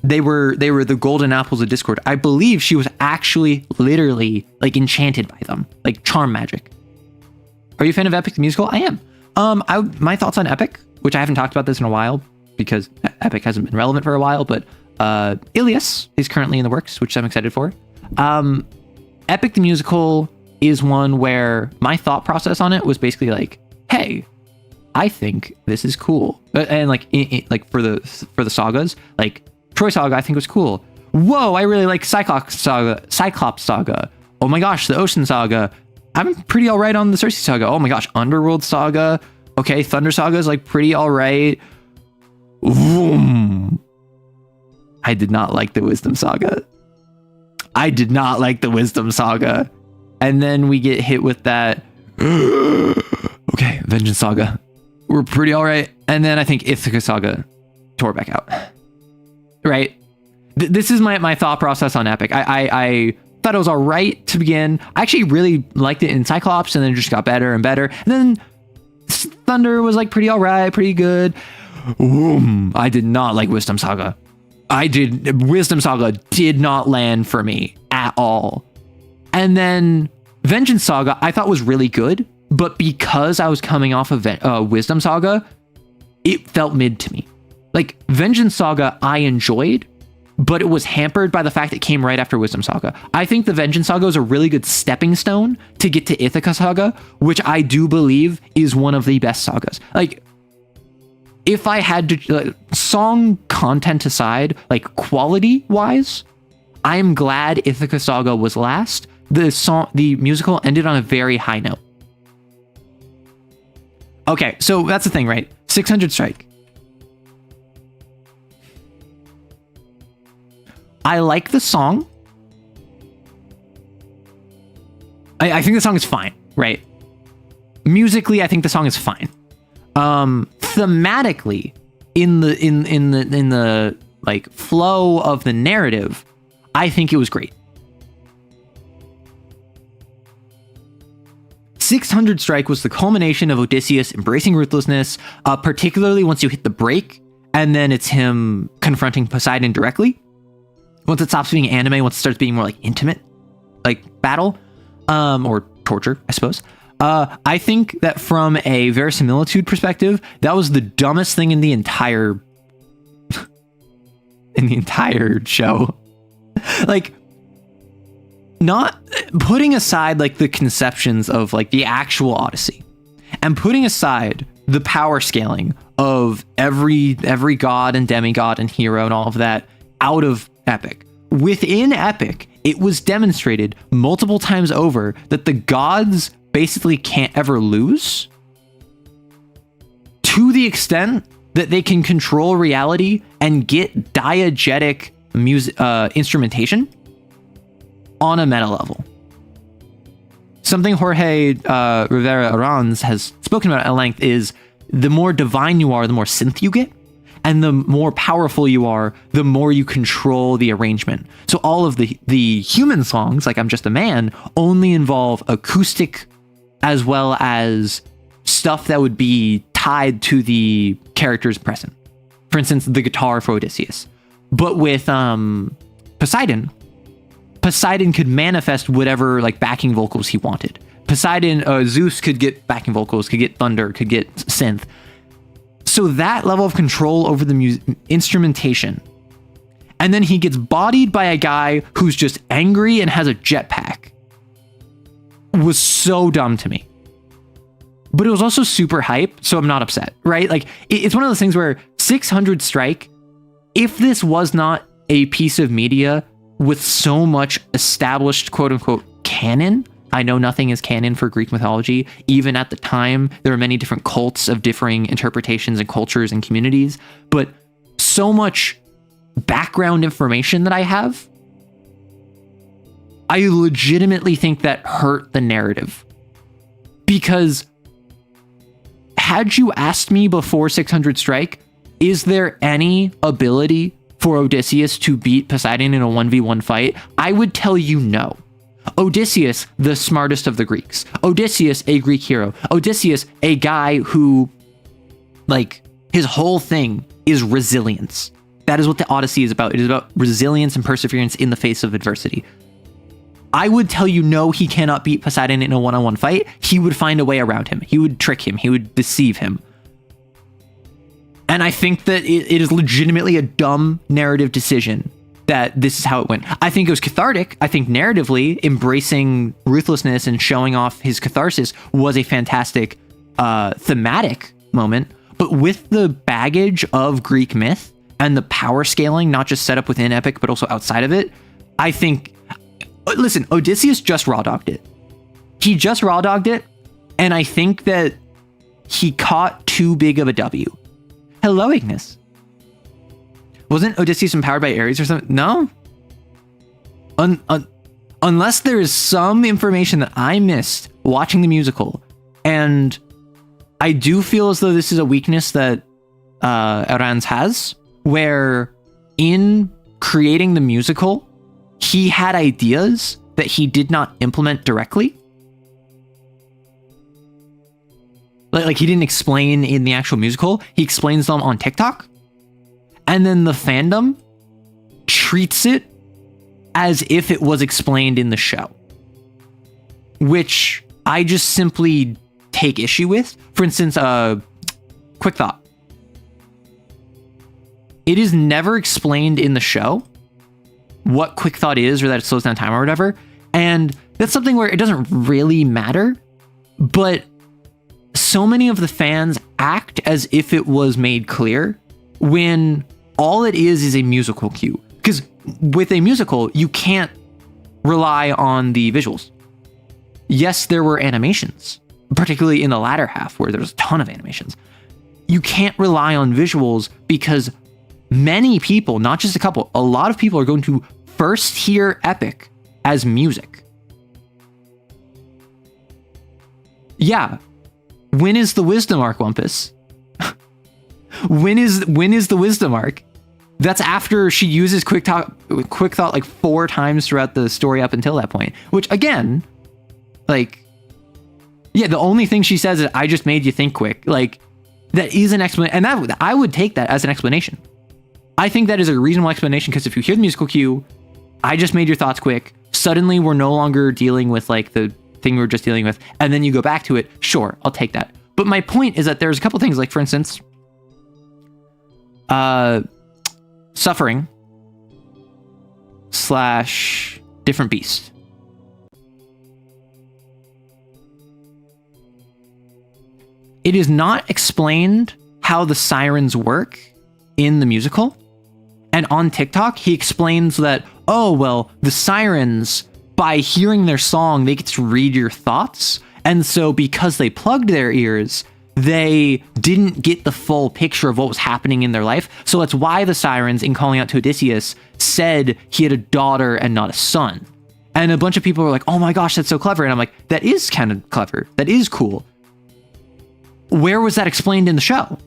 they were the golden apples of discord. I believe she was actually literally like enchanted by them, like charm magic. Are you a fan of Epic the musical? I am. My thoughts on Epic, which I haven't talked about this in a while because Epic hasn't been relevant for a while, but Ilias is currently in the works, which I'm excited for. Epic the musical is one where my thought process on it was basically like, hey, I think this is cool. And like like for the sagas, like Troy Saga I think was cool. Whoa, I really like Cyclops Saga. Oh my gosh, the Ocean Saga. I'm pretty all right on the Cersei Saga. Oh my gosh, Underworld Saga. Okay, Thunder Saga is like pretty all right. Vroom. I did not like the Wisdom Saga. And then we get hit with that. Okay, Vengeance Saga. We're pretty all right. And then I think Ithaca Saga tore back out. Right? This is my thought process on Epic. I thought it was all right to begin. I actually really liked it in Cyclops, and then it just got better and better. And then Thunder was like pretty all right, pretty good. I did not like Wisdom Saga. Wisdom Saga did not land for me at all. And then Vengeance Saga I thought was really good, but because I was coming off of Wisdom Saga, it felt mid to me. Like Vengeance Saga I enjoyed, but it was hampered by the fact it came right after Wisdom Saga. I think the Vengeance Saga is a really good stepping stone to get to Ithaca Saga, which I do believe is one of the best sagas. Like, if I had to, song content aside, like quality wise, I'm glad Ithaca Saga was last. The musical ended on a very high note. Okay, so that's the thing, right? 600 Strike. I like the song. I think the song is fine, right? Musically, I think the song is fine. Thematically, in the like flow of the narrative, I think it was great. 600 Strike was the culmination of Odysseus embracing ruthlessness, particularly once you hit the break, and then it's him confronting Poseidon directly. Once it stops being anime, once it starts being more like intimate, like battle, or torture, I suppose. I think that from a verisimilitude perspective, that was the dumbest thing in the entire show. Like, not putting aside like the conceptions of like the actual Odyssey, and putting aside the power scaling of every god and demigod and hero and all of that out of Epic. Within Epic, it was demonstrated multiple times over that the gods basically can't ever lose, to the extent that they can control reality and get diegetic music instrumentation on a meta level. Something Jorge Rivera Arranz has spoken about at length is the more divine you are, the more synth you get, and the more powerful you are, the more you control the arrangement. So all of the human songs, like I'm Just a Man, only involve acoustic as well as stuff that would be tied to the character's present. For instance, the guitar for Odysseus. But with Poseidon could manifest whatever like backing vocals he wanted. Zeus could get backing vocals, could get thunder, could get synth. So that level of control over the instrumentation. And then he gets bodied by a guy who's just angry and has a jetpack. Was so dumb to me. But it was also super hype, so I'm not upset, right? Like, it's one of those things where 600 Strike, if this was not a piece of media with so much established quote-unquote canon, I know nothing is canon for Greek mythology. Even at the time, there were many different cults of differing interpretations and cultures and communities, but so much background information that I have, I legitimately think that hurt the narrative. Because had you asked me before 600 Strike, is there any ability for Odysseus to beat Poseidon in a 1v1 fight? I would tell you no. Odysseus, the smartest of the Greeks. Odysseus, a Greek hero. Odysseus, a guy who, like, his whole thing is resilience. That is what the Odyssey is about. It is about resilience and perseverance in the face of adversity. I would tell you no, he cannot beat Poseidon in a one-on-one fight. He would find a way around him. He would trick him. He would deceive him. And I think that it is legitimately a dumb narrative decision that this is how it went. I think it was cathartic. I think narratively, embracing ruthlessness and showing off his catharsis was a fantastic thematic moment. But with the baggage of Greek myth and the power scaling, not just set up within Epic, but also outside of it, I think... Listen, Odysseus just raw dogged it. He just raw dogged it, and I think that he caught too big of a W. Hello, Ignis. Wasn't Odysseus empowered by Ares or something? No. Unless there is some information that I missed watching the musical, and I do feel as though this is a weakness that Erans has, where in creating the musical, he had ideas that he did not implement directly. Like he didn't explain in the actual musical, he explains them on TikTok, and then the fandom treats it as if it was explained in the show, which I just simply take issue with. For instance, quick thought. It is never explained in the show what quick thought is, or that it slows down time or whatever. And that's something where it doesn't really matter, but so many of the fans act as if it was made clear when all it is a musical cue. Because with a musical, you can't rely on the visuals. Yes, there were animations, particularly in the latter half where there's a ton of animations. You can't rely on visuals because many people, not just a couple, a lot of people are going to first hear epic as music. Yeah. When is the wisdom arc, Wumpus? when is the wisdom arc? That's after she uses quick thought like 4 times throughout the story up until that point. Which again, like, yeah, the only thing she says is, "I just made you think quick." Like, that is an explanation, and that I would take that as an explanation. I think that is a reasonable explanation, because if you hear the musical cue, "I just made your thoughts quick," suddenly we're no longer dealing with like the thing we were just dealing with, and then you go back to it. Sure, I'll take that. But my point is that there's a couple things, like for instance, suffering / different beast. It is not explained how the sirens work in the musical. And on TikTok, he explains that, oh, well, the sirens, by hearing their song, they get to read your thoughts. And so because they plugged their ears, they didn't get the full picture of what was happening in their life. So that's why the sirens, in calling out to Odysseus, said he had a daughter and not a son. And a bunch of people were like, "Oh my gosh, that's so clever." And I'm like, that is kind of clever. That is cool. Where was that explained in the show?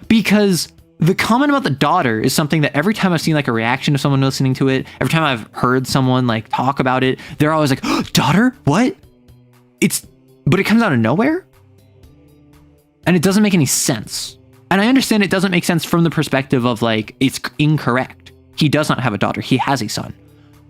Because the comment about the daughter is something that every time I've seen like a reaction of someone listening to it, every time I've heard someone like talk about it, they're always like, "Oh, daughter? What?" But it comes out of nowhere. And it doesn't make any sense. And I understand it doesn't make sense from the perspective of like, it's incorrect. He does not have a daughter. He has a son.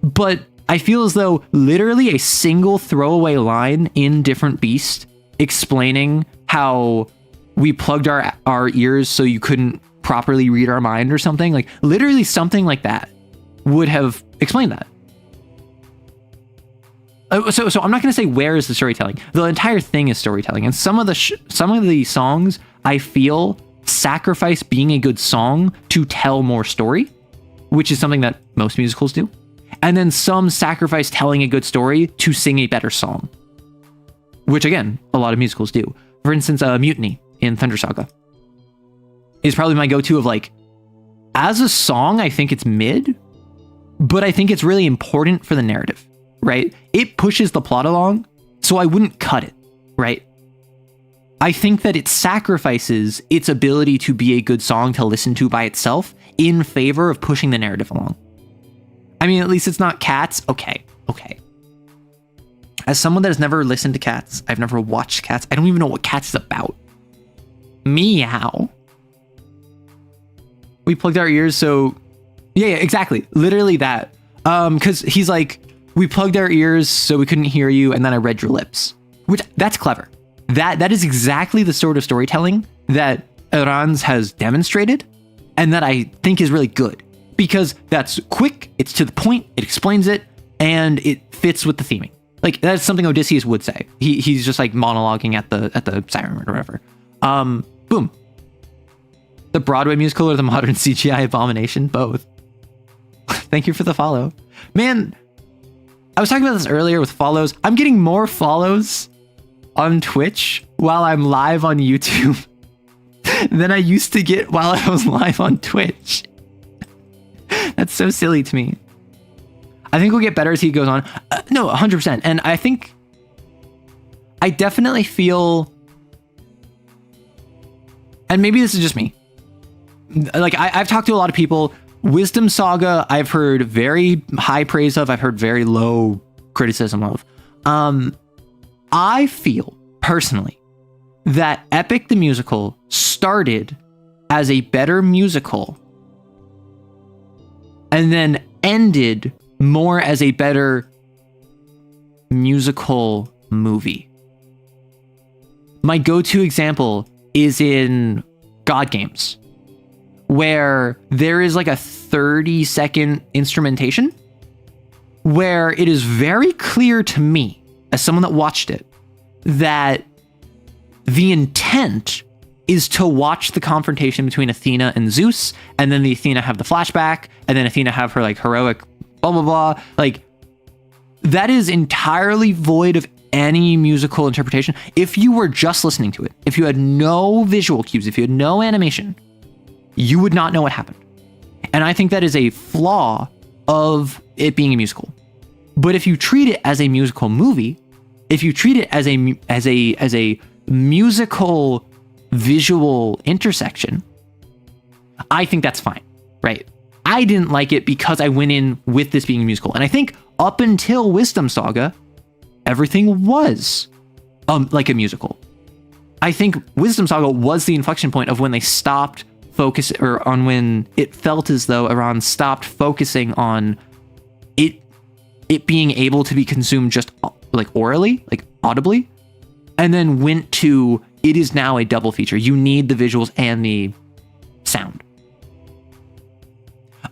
But I feel as though literally a single throwaway line in Different Beast explaining how we plugged our ears so you couldn't properly read our mind or something, like literally something like that would have explained that. So I'm not going to say where is the storytelling. The entire thing is storytelling, and some of the songs I feel sacrifice being a good song to tell more story, which is something that most musicals do, and then some sacrifice telling a good story to sing a better song, which again a lot of musicals do. For instance, Mutiny in Thunder Saga is probably my go-to of like, as a song I think it's mid, but I think it's really important for the narrative. Right? It pushes the plot along, so I wouldn't cut it, right? I think that it sacrifices its ability to be a good song to listen to by itself in favor of pushing the narrative along. I mean, at least it's not Cats. Okay. As someone that has never listened to Cats, I've never watched Cats, I don't even know what Cats is about. Meow. We plugged our ears, so... Yeah, exactly. Literally that. Because he's like, "We plugged our ears so we couldn't hear you, and then I read your lips." Which, that's clever. That is exactly the sort of storytelling that Erans has demonstrated, and that I think is really good. Because that's quick, it's to the point, it explains it, and it fits with the theming. Like, that's something Odysseus would say. He's just like monologuing at the siren or whatever. Boom. The Broadway musical or the modern CGI abomination? Both. Thank you for the follow. Man, I was talking about this earlier with follows. I'm getting more follows on Twitch while I'm live on YouTube than I used to get while I was live on Twitch. That's so silly to me. I think we'll get better as he goes on. No, 100%. And I think I definitely feel, and maybe this is just me, like I've talked to a lot of people. Wisdom Saga, I've heard very high praise of. I've heard very low criticism of. I feel personally that Epic the Musical started as a better musical and then ended more as a better musical movie. My go-to example is in God Games, where there is like a 30-second instrumentation where it is very clear to me, as someone that watched it, that the intent is to watch the confrontation between Athena and Zeus, and then the Athena have the flashback, and then Athena have her like heroic blah blah blah. Like, that is entirely void of any musical interpretation. If you were just listening to it, if you had no visual cues, if you had no animation, you would not know what happened. And I think that is a flaw of it being a musical. But if you treat it as a musical movie, if you treat it as a musical visual intersection, I think that's fine, right? I didn't like it because I went in with this being a musical. And I think up until Wisdom Saga, everything was like a musical. I think Wisdom Saga was the inflection point of when they stopped focus, or on when it felt as though Iran stopped focusing on it being able to be consumed just like orally, like audibly, and then went to it is now a double feature. You need the visuals and the sound.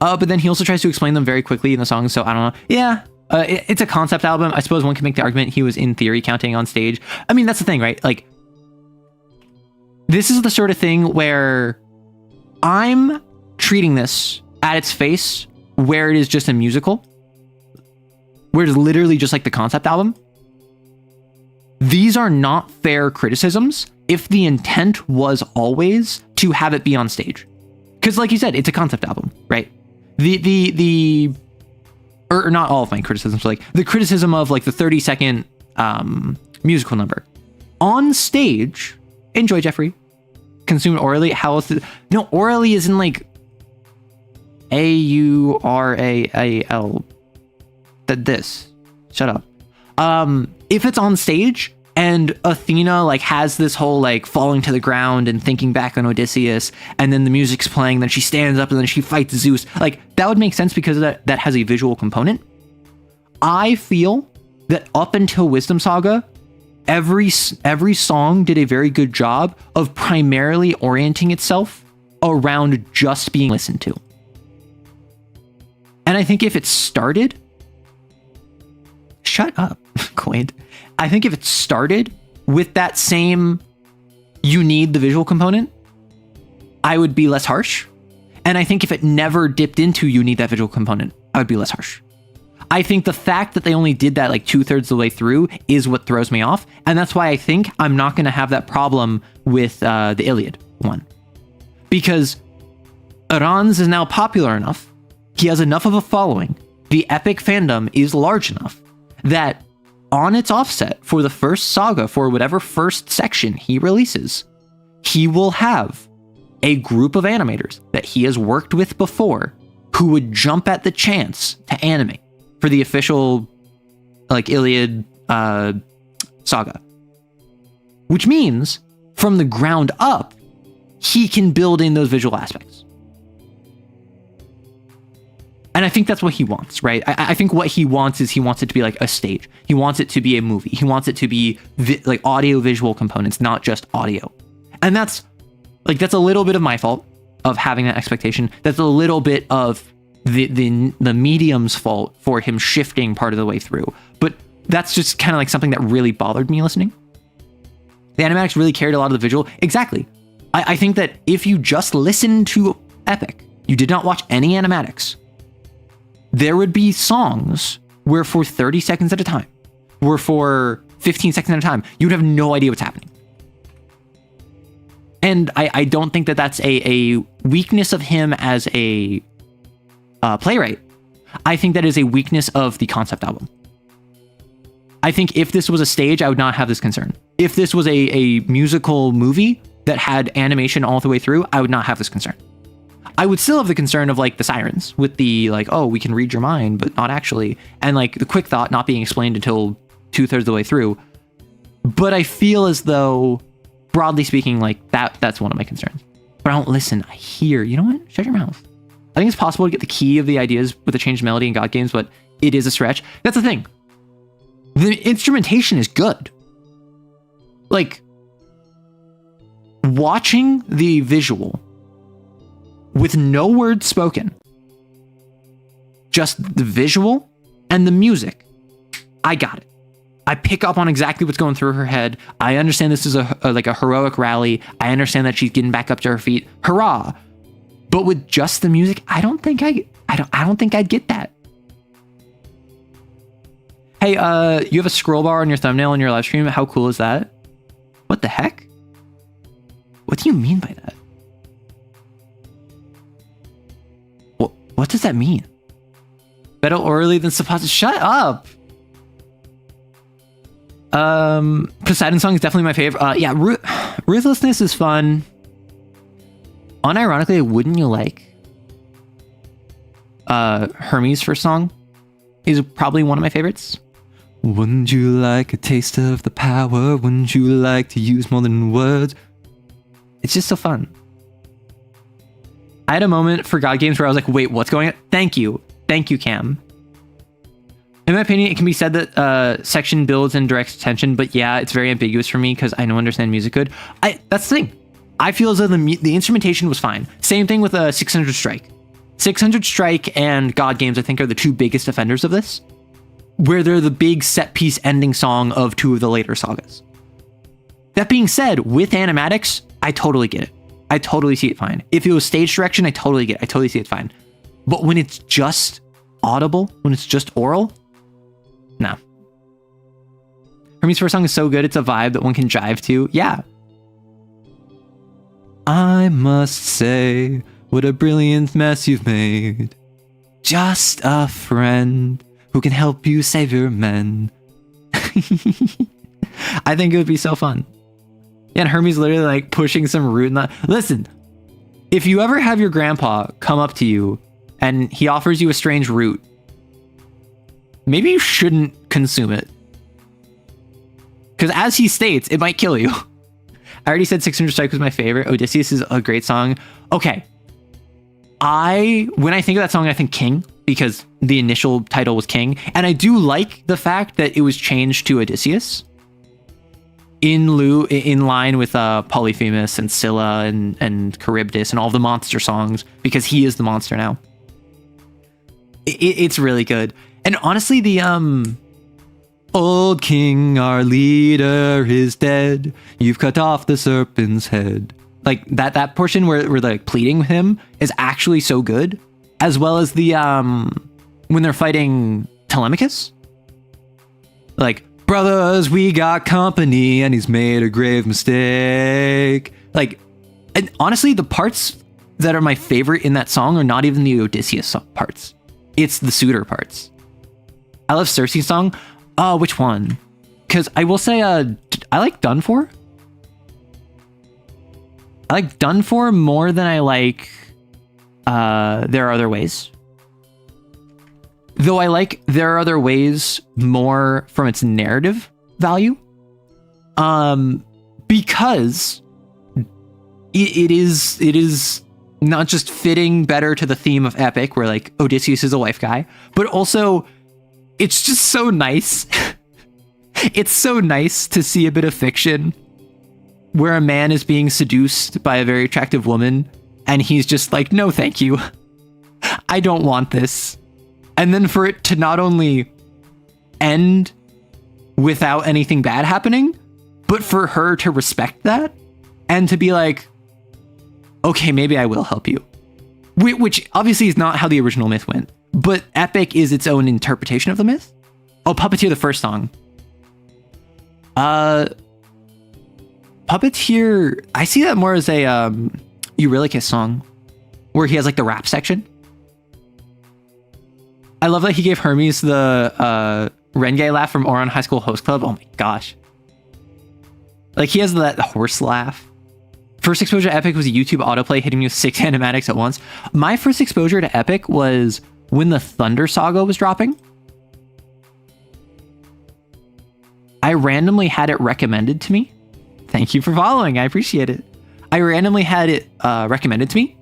But then he also tries to explain them very quickly in the song, so I don't know. Yeah, it's a concept album. I suppose one can make the argument he was in theory counting on stage. I mean, that's the thing, right? Like, this is the sort of thing where I'm treating this at its face, where it is just a musical, where it's literally just like the concept album. These are not fair criticisms if the intent was always to have it be on stage. Because like you said, it's a concept album, right? Or not all of my criticisms, but like the criticism of like the 30-second musical number. On stage, enjoy, Jeffrey. Consumed orally, how else? No, orally is in like AURAAL. This. Shut up. If it's on stage and Athena like has this whole like falling to the ground and thinking back on Odysseus, and then the music's playing, then she stands up and then she fights Zeus, like that would make sense because that has a visual component. I feel that up until Wisdom Saga, every song did a very good job of primarily orienting itself around just being listened to. And I think if it started, shut up, Quaid. I think if it started with that same, you need the visual component, I would be less harsh. And I think if it never dipped into you need that visual component, I would be less harsh. I think the fact that they only did that like 2/3 of the way through is what throws me off. And that's why I think I'm not going to have that problem with the Iliad one. Because Aran's is now popular enough. He has enough of a following. The Epic fandom is large enough that on its offset for the first saga, for whatever first section he releases, he will have a group of animators that he has worked with before who would jump at the chance to animate for the official like Iliad saga. Which means from the ground up, he can build in those visual aspects. And I think that's what he wants, right? I think what he wants is he wants it to be like a stage. He wants it to be a movie. He wants it to be like audio visual components, not just audio. And that's a little bit of my fault of having that expectation. That's a little bit of the medium's fault for him shifting part of the way through. But that's just kind of like something that really bothered me listening. The animatics really carried a lot of the visual. Exactly. I think that if you just listened to Epic, you did not watch any animatics, there would be songs where for 30 seconds at a time, or for 15 seconds at a time, you would have no idea what's happening. And I don't think that that's a weakness of him as a playwright. I think that is a weakness of the concept album. I think if this was a stage, I would not have this concern. If this was a musical movie that had animation all the way through, I would not have this concern. I would still have the concern of like the sirens with the like, oh, we can read your mind, but not actually. And like the quick thought not being explained until 2/3 of the way through. But I feel as though, broadly speaking, like that's one of my concerns. But I don't listen. I hear. You know what? Shut your mouth. I think it's possible to get the key of the ideas with a changed melody in God games, but it is a stretch. That's the thing. The instrumentation is good. Like, watching the visual with no words spoken, just the visual and the music, I got it. I pick up on exactly what's going through her head. I understand this is like a heroic rally. I understand that she's getting back up to her feet. Hurrah! But with just the music, I don't think I'd get that. Hey, you have a scroll bar on your thumbnail on your live stream. How cool is that? What the heck? What do you mean by that? What does that mean? Better orally than supposed. Shut up. Poseidon song is definitely my favorite. Yeah, Ruthlessness is fun. Unironically, wouldn't you like Hermes' first song is probably one of my favorites. Wouldn't you like a taste of the power? Wouldn't you like to use more than words? It's just so fun. I had a moment for God games where I was like, wait, what's going on? Thank you, Cam. In my opinion, it can be said that section builds and directs attention, but yeah, it's very ambiguous for me because I don't understand music good. That's the thing. I feel as though the instrumentation was fine. Same thing with 600 Strike. 600 Strike and God games, I think, are the two biggest offenders of this, where they're the big set piece ending song of two of the later sagas. That being said, with animatics, I totally get it. I totally see it fine. If it was stage direction, I totally get it. I totally see it fine. But when it's just audible, when it's just oral, no. Hermes' first song is so good, it's a vibe that one can jive to. Yeah. I must say, what a brilliant mess you've made. Just a friend who can help you save your men. I think it would be so fun. Yeah, and Hermes literally like pushing some root in that. Listen, if you ever have your grandpa come up to you and he offers you a strange root, maybe you shouldn't consume it. Because as he states, it might kill you. I already said 600 Strike was my favorite. Odysseus is a great song. Okay. When I think of that song, I think King, because the initial title was King. And I do like the fact that it was changed to Odysseus in line with Polyphemus and Scylla and Charybdis and all the monster songs, because he is the monster now. It's really good. And honestly, the old king, our leader, is dead. You've cut off the serpent's head. Like that portion where they're like pleading with him is actually so good, as well as the when they're fighting Telemachus. Like, brothers, we got company, and he's made a grave mistake. Like, and honestly, the parts that are my favorite in that song are not even the Odysseus parts. It's the suitor parts. I love Circe's song. Oh, which one? Because I will say, I like Done For. I like Done For more than I like There Are Other Ways. Though I like There Are Other Ways more from its narrative value. Because it is not just fitting better to the theme of epic, where like Odysseus is a wife guy, but also it's just so nice. It's so nice to see a bit of fiction where a man is being seduced by a very attractive woman and he's just like, no, thank you. I don't want this. And then for it to not only end without anything bad happening, but for her to respect that and to be like, okay, maybe I will help you. Which obviously is not how the original myth went, but epic is its own interpretation of the myth. Oh, Puppeteer, the first song. Puppeteer, I see that more as a Eurylicus song where he has like the rap section. I love that he gave Hermes the Renge laugh from Oron High School Host Club. Oh my gosh. Like he has that horse laugh. First exposure to Epic was a YouTube autoplay hitting me with 6 animatics at once. My first exposure to Epic was when the Thunder Saga was dropping. I randomly had it recommended to me. Thank you for following. I appreciate it. I randomly had it recommended to me,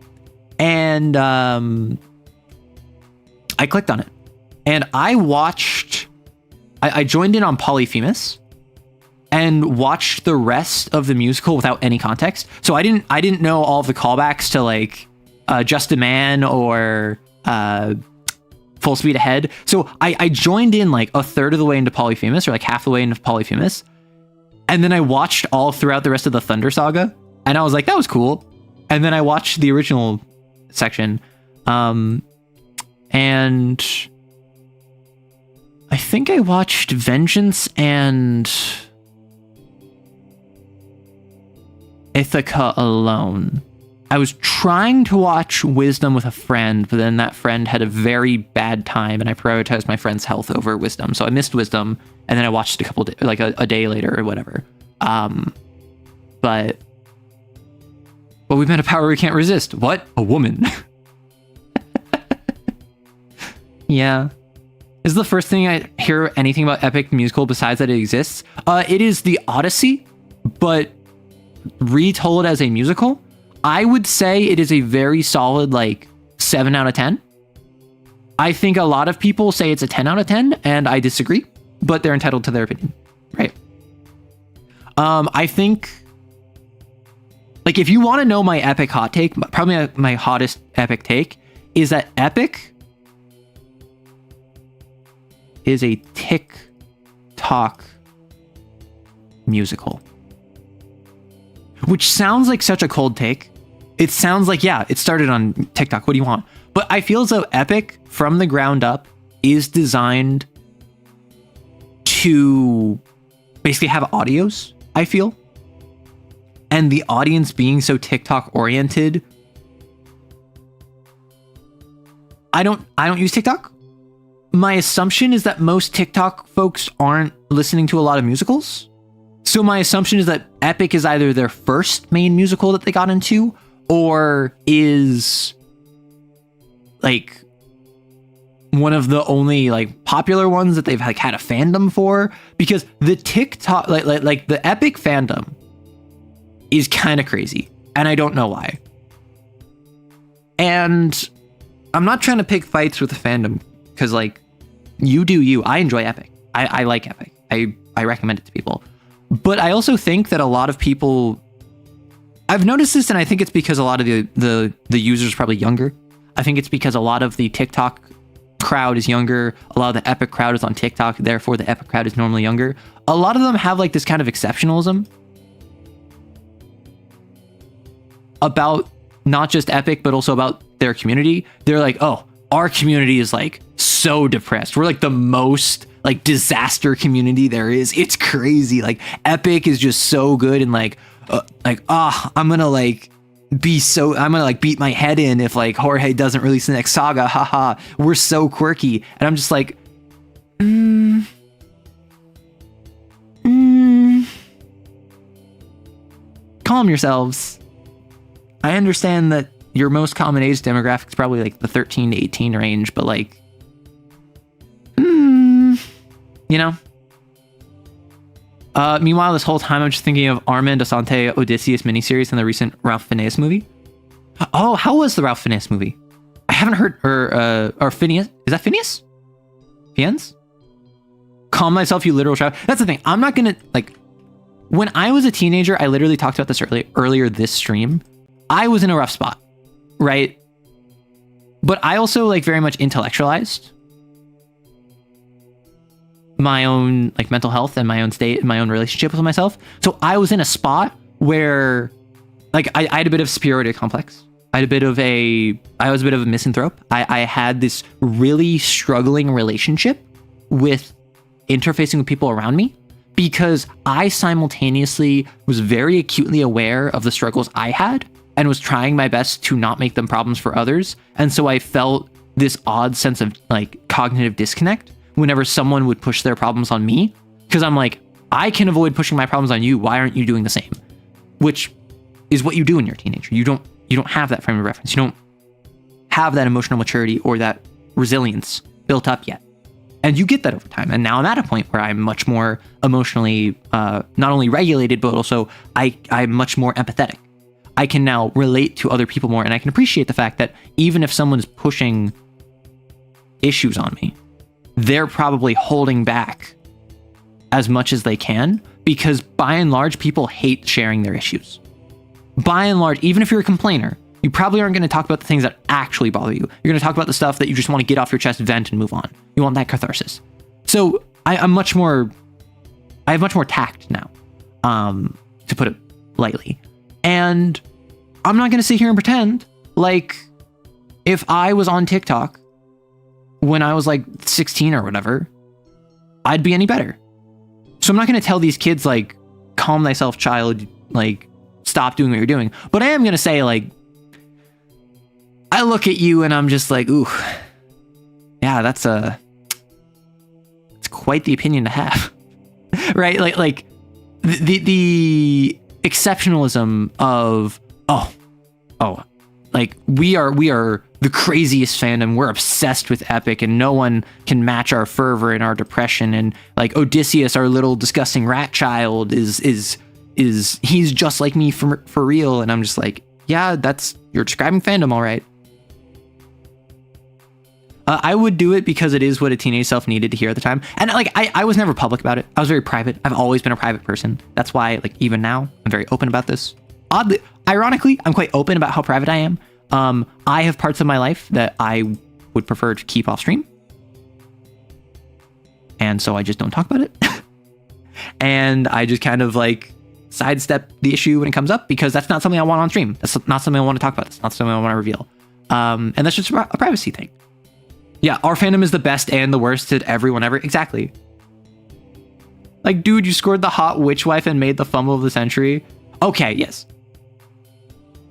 and I clicked on it, and I watched. I joined in on Polyphemus, and watched the rest of the musical without any context. So I didn't know all of the callbacks to like Just a Man or Full Speed Ahead. So I joined in like a third of the way into Polyphemus, or like half the way into Polyphemus. And then I watched all throughout the rest of the Thunder Saga, and I was like, that was cool. And then I watched the original section. And I think I watched Vengeance and Ithaca alone. I was trying to watch Wisdom with a friend, but then that friend had a very bad time, and I prioritized my friend's health over Wisdom. So I missed Wisdom, and then I watched a couple like a day later or whatever. But we've met a power we can't resist. What? A woman. Yeah. This is the first thing I hear anything about Epic Musical besides that it exists. It is the Odyssey, but retold as a musical. I would say it is a very solid like 7 out of 10. I think a lot of people say it's a 10 out of 10, and I disagree, but they're entitled to their opinion, right? I think, like, if you want to know my Epic hot take, probably my hottest Epic take is that Epic is a TikTok musical. Which sounds like such a cold take. It sounds like, yeah, it started on TikTok. What do you want? But I feel as though Epic, from the ground up, is designed to basically have audios, I feel. And the audience being so TikTok oriented. I don't use TikTok. My assumption is that most TikTok folks aren't listening to a lot of musicals. So my assumption is that Epic is either their first main musical that they got into, or is like one of the only like popular ones that they've like had a fandom for, because the TikTok like the Epic fandom is kind of crazy, and I don't know why. And I'm not trying to pick fights with the fandom, because like you do you. I enjoy Epic. I like Epic. I recommend it to people. But I also think that a lot of people, I've noticed this, and I think it's because a lot of the users are probably younger. I think it's because a lot of the TikTok crowd is younger. A lot of the Epic crowd is on TikTok. Therefore, the Epic crowd is normally younger. A lot of them have like this kind of exceptionalism about not just Epic, but also about their community. They're like, oh, our community is like so depressed. We're like the most like disaster community there is. It's crazy. Like Epic is just so good, and I'm gonna like beat my head in if like Jorge doesn't release the next saga. Haha, we're so quirky. And I'm just like, calm yourselves. I understand that your most common age demographic is probably like the 13 to 18 range, but like, you know? Meanwhile, this whole time I'm just thinking of Armand Asante Odysseus miniseries and the recent Ralph Fiennes movie. Oh, how was the Ralph Fiennes movie? I haven't heard, or Phineas. Is that Phineas? Fiennes? Calm myself, you literal child. That's the thing. I'm not gonna, like, when I was a teenager, I literally talked about this earlier this stream. I was in a rough spot, right? But I also like very much intellectualized my own like mental health and my own state and my own relationship with myself. So I was in a spot where like I had a bit of superiority complex. I was a bit of a misanthrope. I had this really struggling relationship with interfacing with people around me because I simultaneously was very acutely aware of the struggles I had and was trying my best to not make them problems for others. And so I felt this odd sense of like cognitive disconnect whenever someone would push their problems on me, because I'm like, I can avoid pushing my problems on you. Why aren't you doing the same? Which is what you do when you're a teenager. You don't have that frame of reference. You don't have that emotional maturity or that resilience built up yet. And you get that over time. And now I'm at a point where I'm much more emotionally, not only regulated, but also I'm much more empathetic. I can now relate to other people more, and I can appreciate the fact that even if someone's pushing issues on me, they're probably holding back as much as they can, because by and large, people hate sharing their issues. By and large, even if you're a complainer, you probably aren't going to talk about the things that actually bother you. You're going to talk about the stuff that you just want to get off your chest, vent, and move on. You want that catharsis. So I have much more tact now, to put it lightly. And I'm not going to sit here and pretend like if I was on TikTok when I was like 16 or whatever, I'd be any better. So I'm not going to tell these kids like, calm thyself, child, like stop doing what you're doing. But I am going to say like, I look at you and I'm just like, ooh, yeah, that's quite the opinion to have. Right? Like the exceptionalism of, oh, like we are the craziest fandom. We're obsessed with Epic, and no one can match our fervor and our depression. And like Odysseus, our little disgusting rat child, is he's just like me for real. And I'm just like, yeah, you're describing fandom, all right. I would do it because it is what a teenage self needed to hear at the time. And like, I was never public about it. I was very private. I've always been a private person. That's why, like, even now, I'm very open about this. Ironically, I'm quite open about how private I am. I have parts of my life that I would prefer to keep off stream. And so I just don't talk about it. And I just kind of like sidestep the issue when it comes up, because that's not something I want on stream. That's not something I want to talk about. That's not something I want to reveal. And that's just a privacy thing. Yeah, our fandom is the best and the worst to everyone ever. Exactly. Like, dude, you scored the hot witch wife and made the fumble of the century. Okay, yes.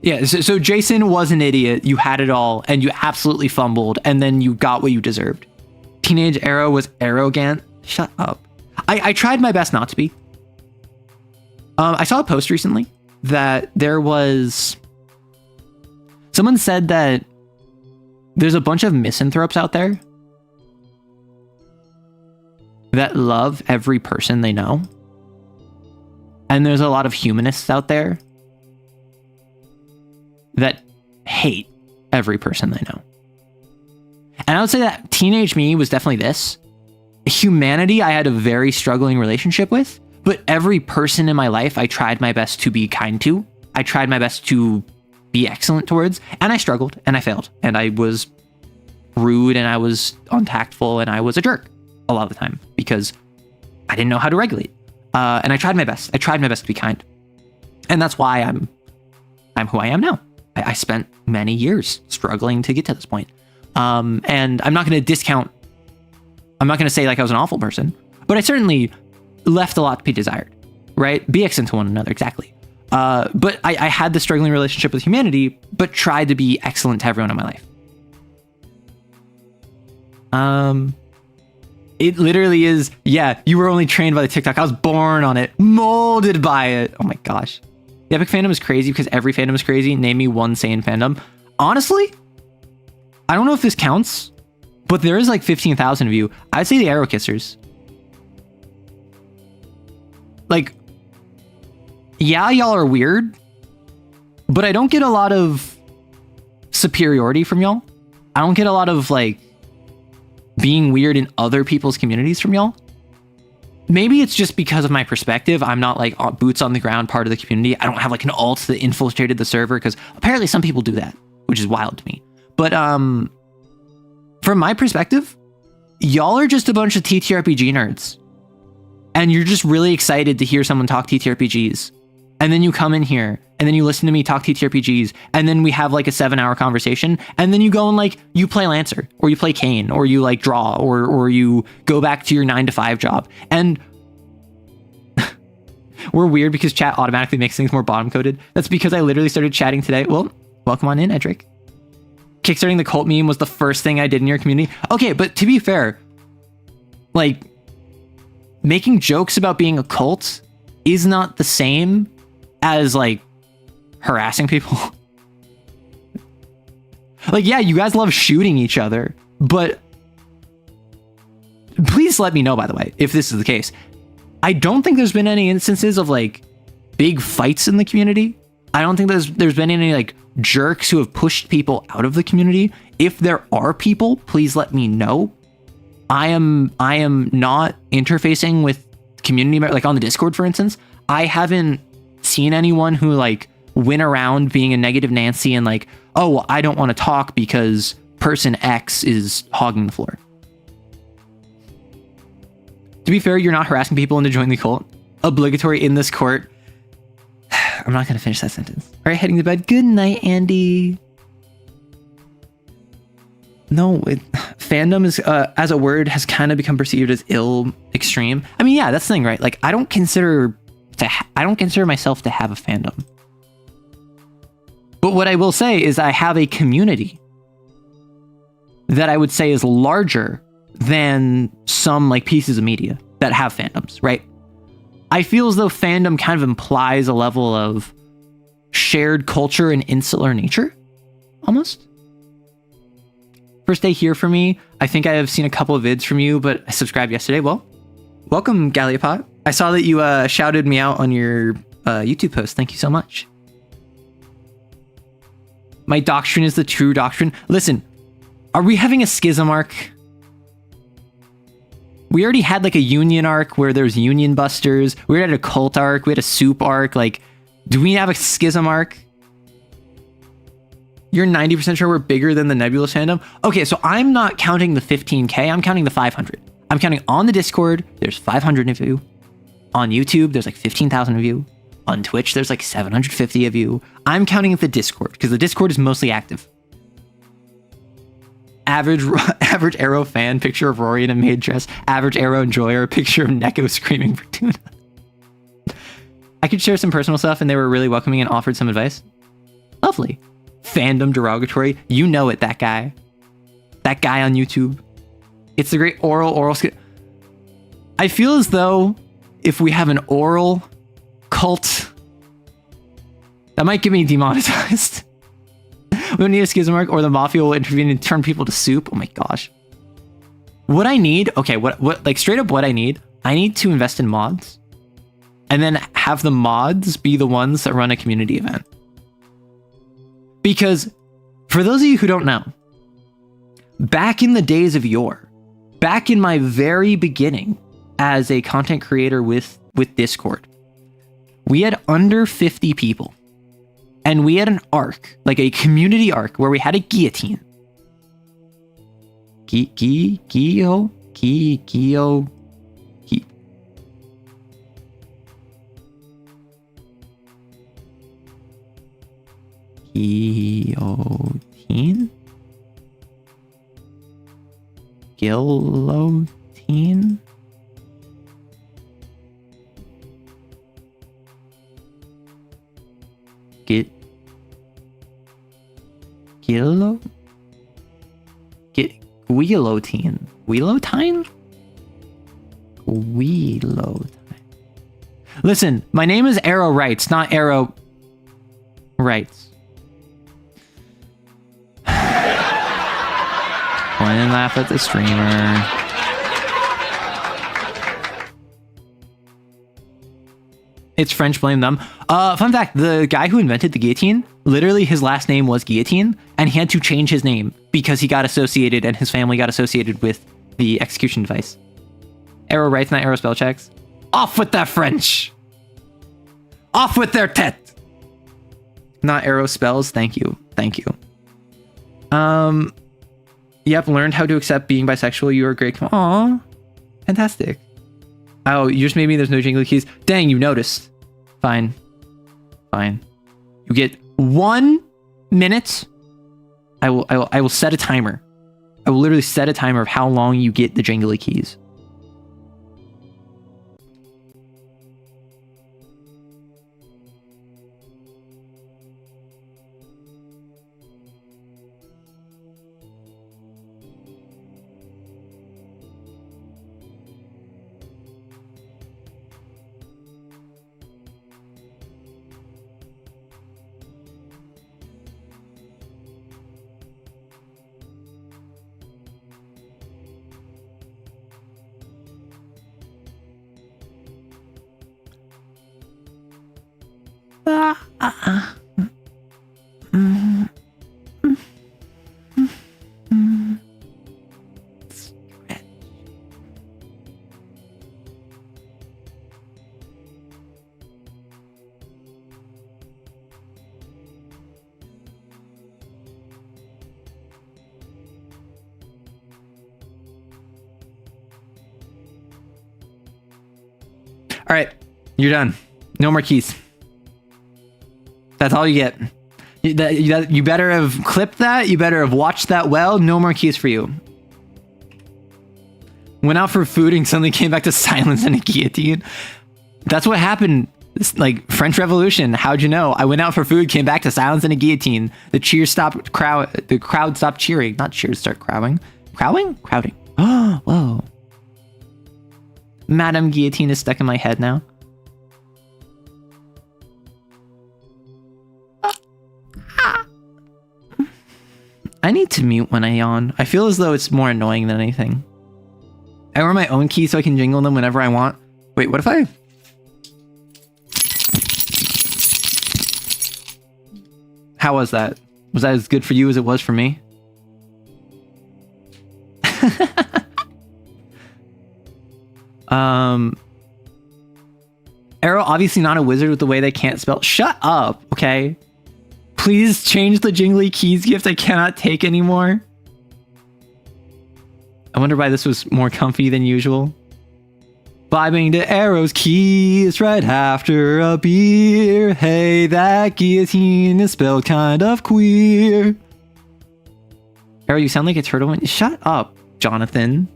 Yeah, so Jason was an idiot. You had it all, and you absolutely fumbled, and then you got what you deserved. Teenage Arrow was arrogant. Shut up. I tried my best not to be. I saw a post recently that there was... Someone said that there's a bunch of misanthropes out there that love every person they know. And there's a lot of humanists out there that hate every person they know. And I would say that teenage me was definitely this. Humanity, I had a very struggling relationship with, but every person in my life, I tried my best to be kind to. I tried my best to be excellent towards, and I struggled and I failed, and I was rude and I was untactful and I was a jerk a lot of the time because I didn't know how to regulate. And I tried my best. I tried my best to be kind. And that's why I'm who I am now. I spent many years struggling to get to this point. And I'm not going to say like I was an awful person, but I certainly left a lot to be desired, right? Be excellent to one another. Exactly. But I had this struggling relationship with humanity, but tried to be excellent to everyone in my life. It literally is, yeah, you were only trained by the TikTok. I was born on it, molded by it. Oh my gosh. The Epic fandom is crazy because every fandom is crazy. Name me one sane fandom. Honestly, I don't know if this counts, but there is like 15,000 of you. I'd say the Arrow Kissers. Like, yeah, y'all are weird, but I don't get a lot of superiority from y'all. I don't get a lot of like being weird in other people's communities from y'all. Maybe it's just because of my perspective. I'm not like boots on the ground part of the community. I don't have like an alt that infiltrated the server, because apparently some people do that, which is wild to me. But from my perspective, y'all are just a bunch of TTRPG nerds. And you're just really excited to hear someone talk TTRPGs. And then you come in here and then you listen to me talk TTRPGs, and then we have like a 7-hour conversation, and then you go and like you play Lancer, or you play Kane, or you like draw, or you go back to your 9-to-5 job. And We're weird because chat automatically makes things more bottom coded. That's because I literally started chatting today. Well, welcome on in, Edric. Kickstarting the cult meme was the first thing I did in your community. Okay, but to be fair, like, making jokes about being a cult is not the same as, like, harassing people. Like, yeah, you guys love shooting each other, but please let me know, by the way, if this is the case. I don't think there's been any instances of, like, big fights in the community. I don't think there's been any, like, jerks who have pushed people out of the community. If there are people, please let me know. I am not interfacing with community, like on the Discord, for instance. I haven't seen anyone who, like, went around being a negative Nancy and, like, oh, well, I don't want to talk because person X is hogging the floor. To be fair, you're not harassing people into joining the cult. Obligatory in this court. I'm not going to finish that sentence. All right, heading to bed. Good night, Andy. No, fandom is, as a word, has kind of become perceived as ill extreme. I mean, yeah, that's the thing, right? Like, I don't consider myself to have a fandom. But what I will say is I have a community that I would say is larger than some, like, pieces of media that have fandoms, right? I feel as though fandom kind of implies a level of shared culture and insular nature, almost. First day here for me. I think I have seen a couple of vids from you, but I subscribed yesterday. Well, welcome, Galliopot. I saw that you shouted me out on your YouTube post. Thank you so much. My doctrine is the true doctrine. Listen, are we having a schism arc? We already had, like, a union arc where there's union busters. We had a cult arc. We had a soup arc. Like, do we have a schism arc? You're 90% sure we're bigger than the Nebulous fandom? Okay, so I'm not counting the 15K. I'm counting the 500. I'm counting on the Discord. There's 500 of you. On YouTube, there's like 15,000 of you. On Twitch, there's like 750 of you. I'm counting the Discord because the Discord is mostly active. Average Arrow fan, picture of Rory in a maid dress. Average Arrow enjoyer, picture of Neko screaming for tuna. I could share some personal stuff and they were really welcoming and offered some advice. Lovely. Fandom derogatory. You know it, that guy. That guy on YouTube. It's the great oral skill. I feel as though if we have an oral cult, that might get me demonetized. We don't need a schism arc or the mafia will intervene and turn people to soup. Oh my gosh. What I need, okay, what like straight up what I need to invest in mods and then have the mods be the ones that run a community event. Because for those of you who don't know, back in the days of yore, back in my very beginning as a content creator with Discord, we had under 50 people. And we had an arc, like a community arc, where we had a guillotine. Guillotine. Guillotine? Guillotine. Listen, my name is Arrow Wrights, not Arrow Wrights. Point and laugh at the streamer. It's French, blame them. Fun fact, the guy who invented the guillotine, literally his last name was Guillotine, and he had to change his name because he got associated and his family got associated with the execution device. Arrow writes, not arrow spell checks. Off with that French! Off with their tête! Not arrow spells, thank you. Thank you. Yep, learned how to accept being bisexual. You are great. Aww. Fantastic. Oh, you just made me there's no jingly keys. Dang, you noticed. Fine. You get 1 minute. I will set a timer. I will literally set a timer of how long you get the jingly keys. All right, you're done. No more keys. That's all you get. You better have clipped that. You better have watched that well. No more keys for you. Went out for food and suddenly came back to silence and a guillotine. That's what happened. It's like French Revolution. How'd you know? I went out for food, came back to silence and a guillotine. The cheers stopped. The crowd stopped cheering. Not cheers, start crowing. Crowing? Crowding. Oh, whoa. Madame Guillotine is stuck in my head now. I need to mute when I yawn. I feel as though it's more annoying than anything. I wear my own keys so I can jingle them whenever I want. Wait, what if I... How was that? Was that as good for you as it was for me? Arrow, obviously not a wizard with the way they can't spell. Shut up, okay? Please change the jingly keys gift I cannot take anymore. I wonder why this was more comfy than usual. Vibing to Arrow's keys right after a beer. Hey, that guillotine is spelled kind of queer. Arrow, you sound like a turtle. Shut up, Jonathan.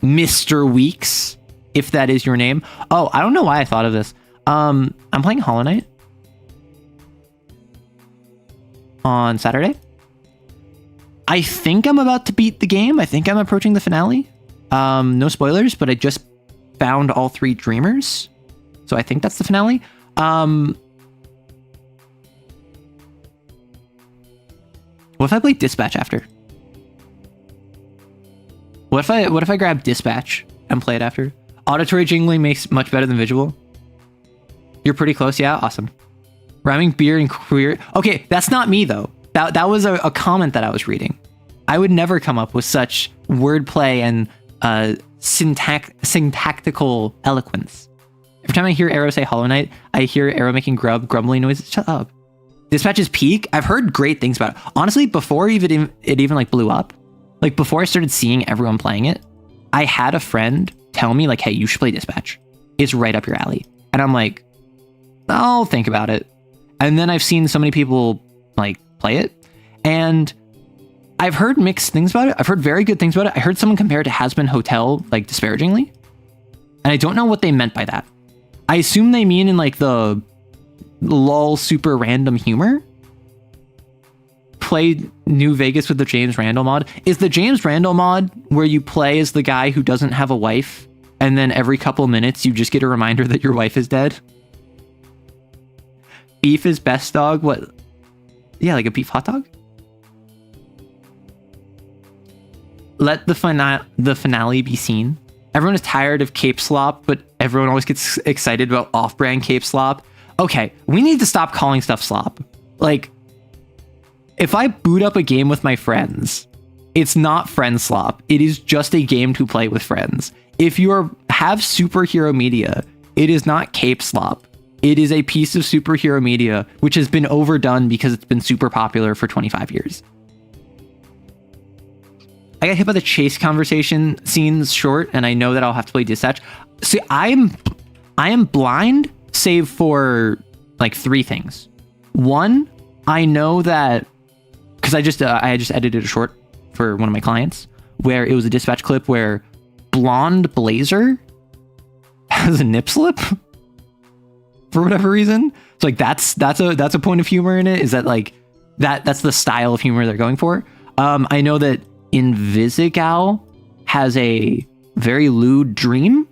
Mr. Weeks, if that is your name. Oh, I don't know why I thought of this. I'm playing Hollow Knight on Saturday. I think I'm about to beat the game. I think I'm approaching the finale. No spoilers, but I just found all 3 dreamers. So I think that's the finale. What if I play Dispatch after? What if I grab Dispatch and play it after? Auditory jingling makes much better than visual. You're pretty close, yeah? Awesome. Rhyming beer and queer. Okay, that's not me though. That was a comment that I was reading. I would never come up with such wordplay and syntactical eloquence. Every time I hear Arrow say Hollow Knight, I hear Arrow making grumbling noises. Shut up. Dispatch's peak. I've heard great things about it. Honestly, before it even like blew up, like before I started seeing everyone playing it, I had a friend tell me like, hey, you should play Dispatch. It's right up your alley. And I'm like, I'll think about it. And then I've seen so many people like play it, and I've heard mixed things about it. I've heard very good things about it. I heard someone compare it to Has Been Hotel like disparagingly, and I don't know what they meant by that. I assume they mean in like the lol super random humor. Play New Vegas with the James Randall mod. Is the James Randall mod where you play as the guy who doesn't have a wife, and then every couple minutes you just get a reminder that your wife is dead? Beef is best dog? What? Yeah, like a beef hot dog? Let the finale be seen. Everyone is tired of cape slop, but everyone always gets excited about off-brand cape slop. Okay, we need to stop calling stuff slop. Like, if I boot up a game with my friends, it's not friend slop. It is just a game to play with friends. If you have superhero media, it is not cape slop. It is a piece of superhero media which has been overdone because it's been super popular for 25 years. I got hit by the chase conversation scenes short, and I know that I'll have to play Dispatch. See, I am blind save for like 3 things. One, I know that because I just edited a short for one of my clients where it was a Dispatch clip where Blonde Blazer has a nip slip for whatever reason. So like that's a point of humor in it, is that like that's the style of humor they're going for. I know that Invisigal has a very lewd dream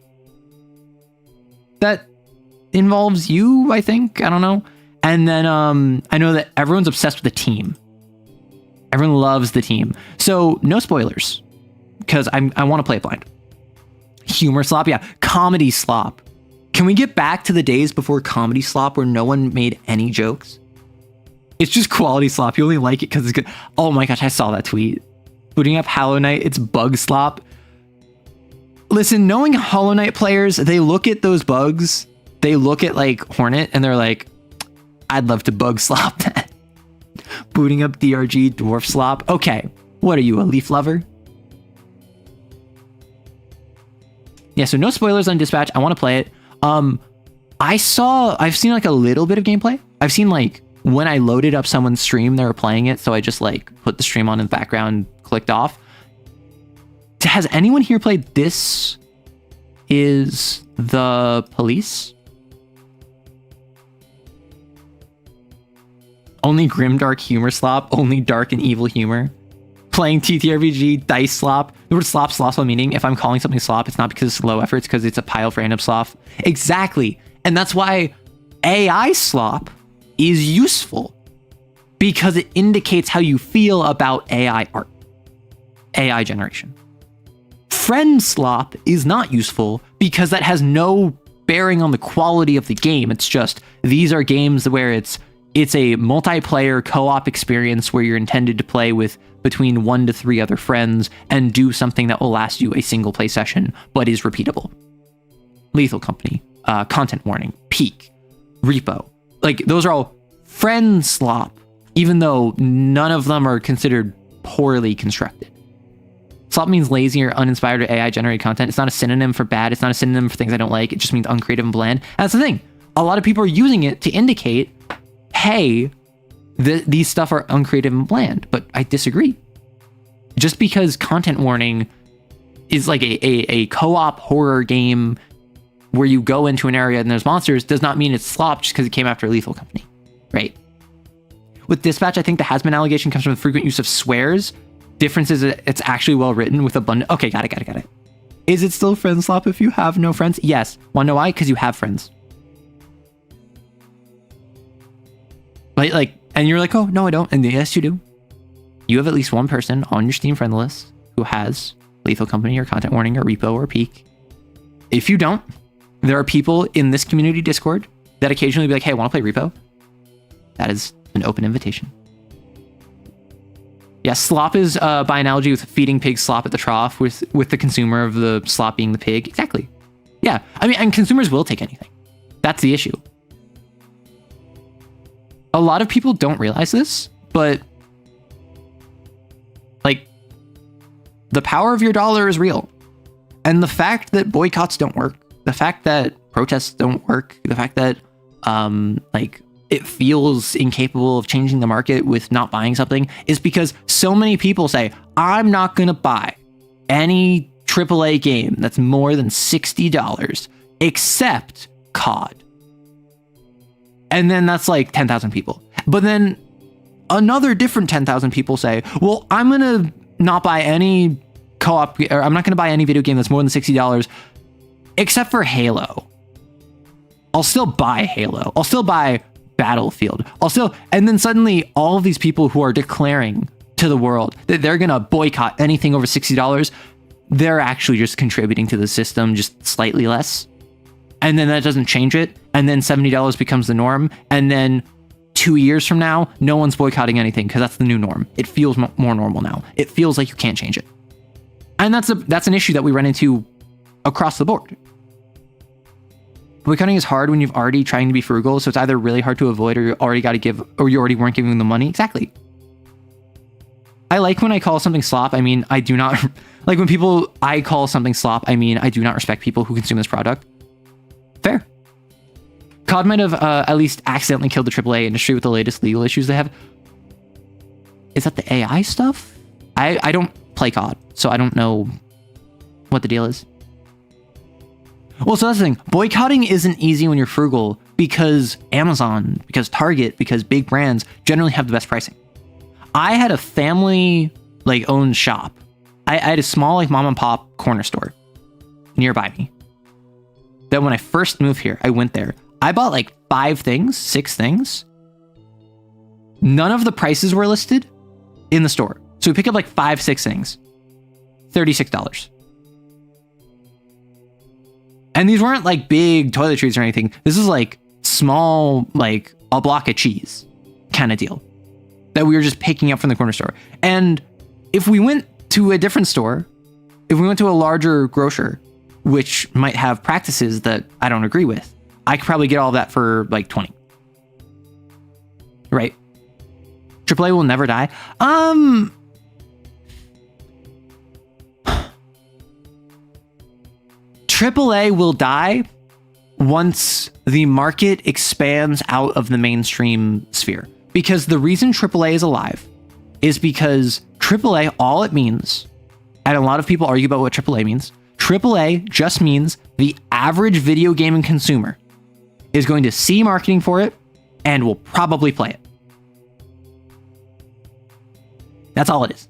that involves you, I think. I don't know. And then I know that everyone's obsessed with the team. Everyone loves the team. So no spoilers, because I want to play it blind. Humor slop, yeah. Comedy slop. Can we get back to the days before comedy slop where no one made any jokes? It's just quality slop. You only like it because it's good. Oh my gosh, I saw that tweet. Booting up Hollow Knight, it's bug slop. Listen, knowing Hollow Knight players, they look at those bugs, they look at like Hornet, and they're like, I'd love to bug slop that. Booting up DRG, Dwarf Slop. Okay, what are you, a Leaf lover? Yeah, so no spoilers on Dispatch. I want to play it. I've seen like a little bit of gameplay. I've seen like when I loaded up someone's stream, they were playing it. So I just like put the stream on in the background, clicked off. Has anyone here played This Is the Police? Only grimdark humor slop, only dark and evil humor. Playing TTRPG, dice slop. The word slop's lost all meaning. If I'm calling something slop, it's not because it's low effort, it's because it's a pile of random slop. Exactly. And that's why AI slop is useful, because it indicates how you feel about AI art, AI generation. Friend slop is not useful because that has no bearing on the quality of the game. It's just, these are games where it's a multiplayer co-op experience where you're intended to play with between 1 to 3 other friends and do something that will last you a single play session, but is repeatable. Lethal Company, Content Warning, Peak, Repo. Like, those are all friend slop, even though none of them are considered poorly constructed. Slop means lazy or uninspired or AI-generated content. It's not a synonym for bad. It's not a synonym for things I don't like. It just means uncreative and bland. And that's the thing. A lot of people are using it to indicate, hey, these stuff are uncreative and bland, but I disagree. Just because Content Warning is like a co-op horror game where you go into an area and there's monsters does not mean it's slop just because it came after Lethal Company, right? With Dispatch, I think the has-been allegation comes from the frequent use of swears. Difference is it's actually well written with abundant. Okay, got it. Is it still friend slop if you have no friends? Yes. Want to know why? Because you have friends. Like, and you're like, oh, no, I don't. And yes, you do. You have at least one person on your Steam friend list who has Lethal Company or Content Warning or Repo or Peak. If you don't, there are people in this community Discord that occasionally be like, hey, I want to play Repo. That is an open invitation. Yeah, slop is by analogy with feeding pigs slop at the trough with the consumer of the slop being the pig. Exactly. Yeah, I mean, and consumers will take anything. That's the issue. A lot of people don't realize this, but like the power of your dollar is real. And the fact that boycotts don't work, the fact that protests don't work, the fact that like it feels incapable of changing the market with not buying something is because so many people say, I'm not going to buy any AAA game that's more than $60 except COD. And then that's like 10,000 people. But then another different 10,000 people say, well, I'm going to not buy any co-op, or I'm not going to buy any video game that's more than $60 except for Halo. I'll still buy Halo. I'll still buy Battlefield. And then suddenly all of these people who are declaring to the world that they're going to boycott anything over $60, they're actually just contributing to the system just slightly less. And then that doesn't change it. And then $70 becomes the norm. And then 2 years from now, no one's boycotting anything because that's the new norm. It feels more normal now. It feels like you can't change it. And that's an issue that we run into across the board. Boycotting is hard when you've already trying to be frugal. So it's either really hard to avoid or you already got to give, or you already weren't giving them the money. Exactly. I like when I call something slop. I mean, I do not like when I call something slop. I mean, I do not respect people who consume this product. Fair. COD might have at least accidentally killed the AAA industry with the latest legal issues they have. Is that the AI stuff? I don't play COD, so I don't know what the deal is. Well, so that's the thing. Boycotting isn't easy when you're frugal because Amazon, because Target, because big brands generally have the best pricing. I had a family owned shop. I had a small mom and pop corner store nearby me. Then when I first moved here, I went there. I bought 6 things. None of the prices were listed in the store. So we pick up 5, 6 things. $36. And these weren't like big toiletries or anything. This is like small, like a block of cheese kind of deal that we were just picking up from the corner store. And if we went to a different store, if we went to a larger grocer, which might have practices that I don't agree with, I could probably get all of that for like 20. Right? AAA will never die. AAA will die once the market expands out of the mainstream sphere. Because the reason AAA is alive is because AAA, all it means, and a lot of people argue about what AAA means, AAA just means the average video gaming consumer is going to see marketing for it and will probably play it. That's all it is.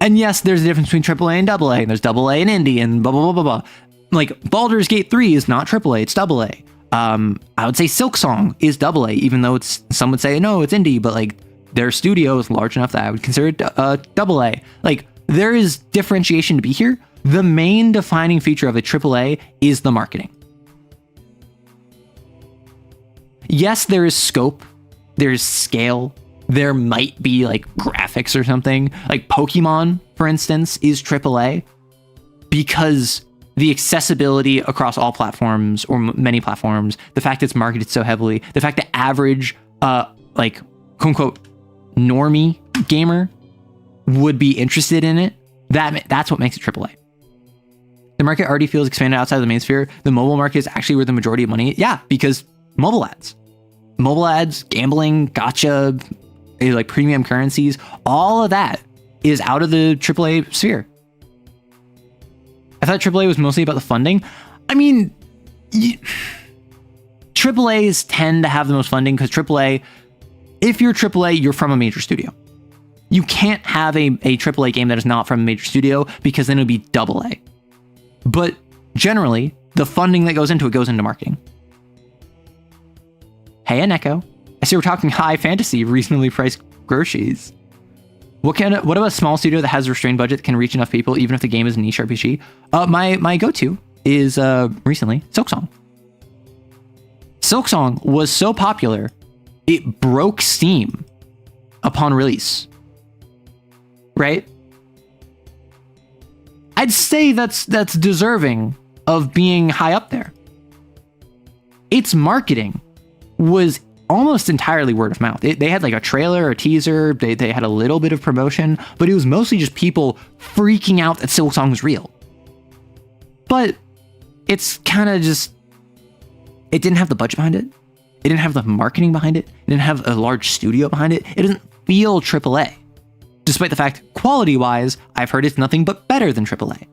And yes, there's a difference between AAA and AA, and there's AA and indie, and blah, blah, blah, blah, blah. Like, Baldur's Gate 3 is not AAA, it's AA. I would say Silksong is AA, even though some would say, no, it's indie, but like, their studio is large enough that I would consider it AA. Like, there is differentiation to be here. The main defining feature of a AAA is the marketing. Yes, there is scope, there's scale, there might be like graphics or something. Like Pokemon, for instance, is AAA because the accessibility across all platforms or many platforms, the fact it's marketed so heavily, the fact that average, like quote unquote, normie gamer would be interested in it, that's what makes it AAA. The market already feels expanded outside of the main sphere. The mobile market is actually where the majority of money, because mobile ads, gambling, gotcha, like premium currencies, all of that is out of the AAA sphere. I thought AAA was mostly about the funding. I mean, AAAs tend to have the most funding because AAA, if you're AAA, you're from a major studio. You can't have a AAA game that is not from a major studio because then it would be AA. But generally, the funding that goes into marketing. Hey, Aneko. I see we're talking high fantasy, reasonably priced groceries. What about a small studio that has a restrained budget that can reach enough people even if the game is a niche RPG? My go-to is recently Silksong. Silksong was so popular, it broke Steam upon release. Right? I'd say that's deserving of being high up there. Its marketing was almost entirely word of mouth. They had like a trailer, a teaser, they had a little bit of promotion, but it was mostly just people freaking out that Silksong was real. But it's kind of just, it didn't have the budget behind it. It didn't have the marketing behind it. It didn't have a large studio behind it. It doesn't feel AAA. Despite the fact, quality-wise, I've heard it's nothing but better than AAA.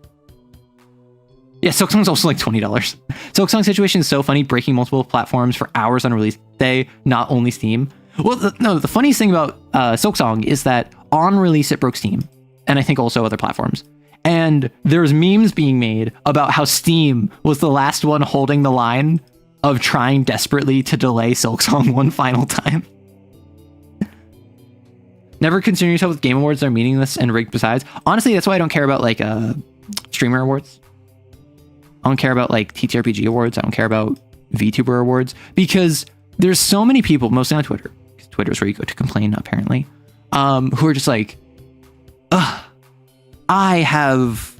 Yeah, Silksong's also like $20. Silksong's situation is so funny, breaking multiple platforms for hours on release day, not only Steam. Well, the funniest thing about Silksong is that on release it broke Steam, and I think also other platforms. And there's memes being made about how Steam was the last one holding the line of trying desperately to delay Silksong one final time. Never concern yourself with game awards that are meaningless and rigged besides. Honestly, that's why I don't care about like streamer awards. I don't care about like TTRPG awards. I don't care about VTuber awards because there's so many people, mostly on Twitter, because Twitter is where you go to complain apparently, who are just like, I have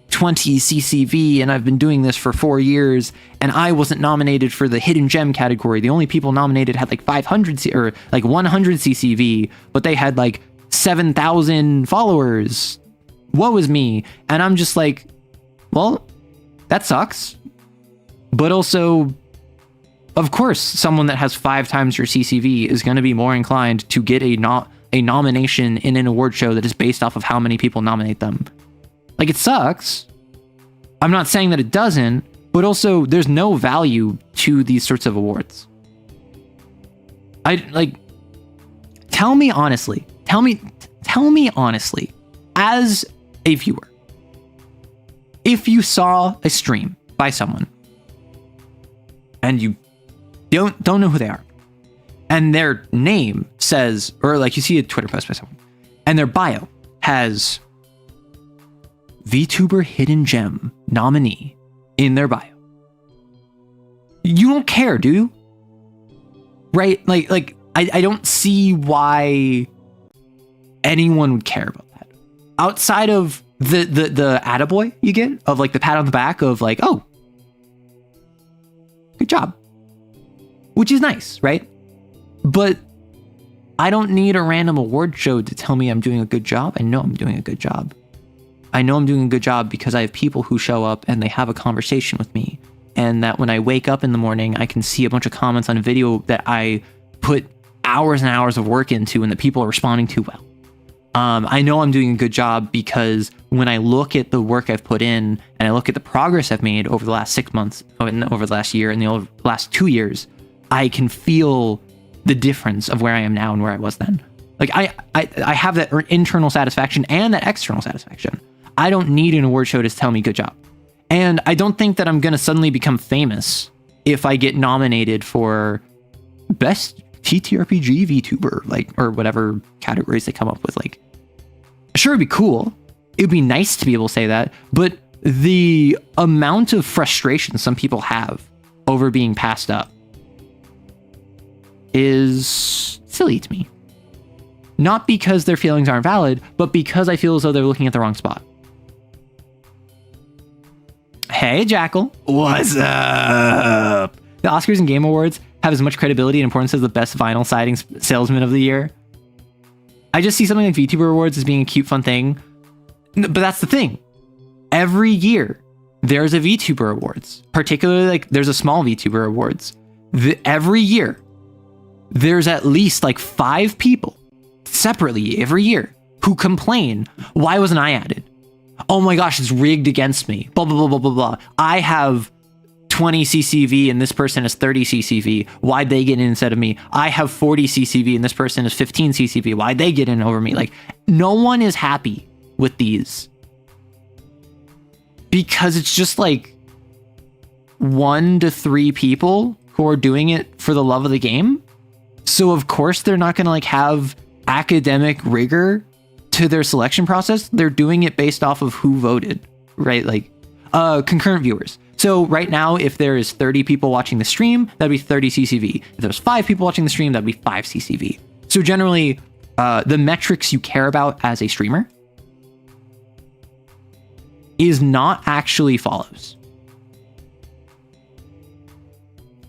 20 CCV and I've been doing this for 4 years and I wasn't nominated for the hidden gem category. The only people nominated had like 500 or like 100 CCV, but they had like 7,000 followers. Woe was me. And I'm just like, well, that sucks. But also, of course, someone that has 5 times your CCV is going to be more inclined to get a nomination in an award show that is based off of how many people nominate them. Like, it sucks. I'm not saying that it doesn't, but also there's no value to these sorts of awards. Tell me honestly, as a viewer, if you saw a stream by someone and you don't know who they are, and their name says, or like you see a Twitter post by someone, and their bio has VTuber Hidden Gem nominee in their bio, You don't care, do you? Right? Like I don't see why anyone would care about that. Outside of the attaboy you get of like the pat on the back of like, oh, good job. Which is nice, right? But I don't need a random award show to tell me I'm doing a good job. I know I'm doing a good job. I know I'm doing a good job because I have people who show up and they have a conversation with me. And that when I wake up in the morning, I can see a bunch of comments on a video that I put hours and hours of work into and that people are responding to well. I know I'm doing a good job because when I look at the work I've put in and I look at the progress I've made over the last 6 months, over the last year and the last 2 years, I can feel the difference of where I am now and where I was then. Like I have that internal satisfaction and that external satisfaction. I don't need an award show to tell me good job. And I don't think that I'm going to suddenly become famous if I get nominated for best TTRPG VTuber, like, or whatever categories they come up with. Like, sure, it'd be cool. It'd be nice to be able to say that, but the amount of frustration some people have over being passed up is silly to me. Not because their feelings aren't valid, but because I feel as though they're looking at the wrong spot. Hey, Jackal. What's up? The Oscars and Game Awards have as much credibility and importance as the best vinyl siding salesman of the year. I just see something like VTuber Awards as being a cute, fun thing. But that's the thing. Every year, there's a VTuber Awards. Particularly, like, there's a small VTuber Awards. Every year, there's at least, like, 5 people, separately, every year, who complain, why wasn't I added? Oh my gosh, it's rigged against me. Blah, blah, blah, blah, blah, blah. I have 20 CCV and this person has 30 CCV. Why'd they get in instead of me? I have 40 CCV and this person has 15 CCV. Why'd they get in over me? Like, no one is happy with these. Because it's just like 1 to 3 people who are doing it for the love of the game. So of course they're not going to like have academic rigor to their selection process. They're doing it based off of who voted, right? Like concurrent viewers. So right now, if there is 30 people watching the stream, that'd be 30 CCV. If there's 5 people watching the stream, that'd be 5 CCV. So generally, the metrics you care about as a streamer is not actually follows.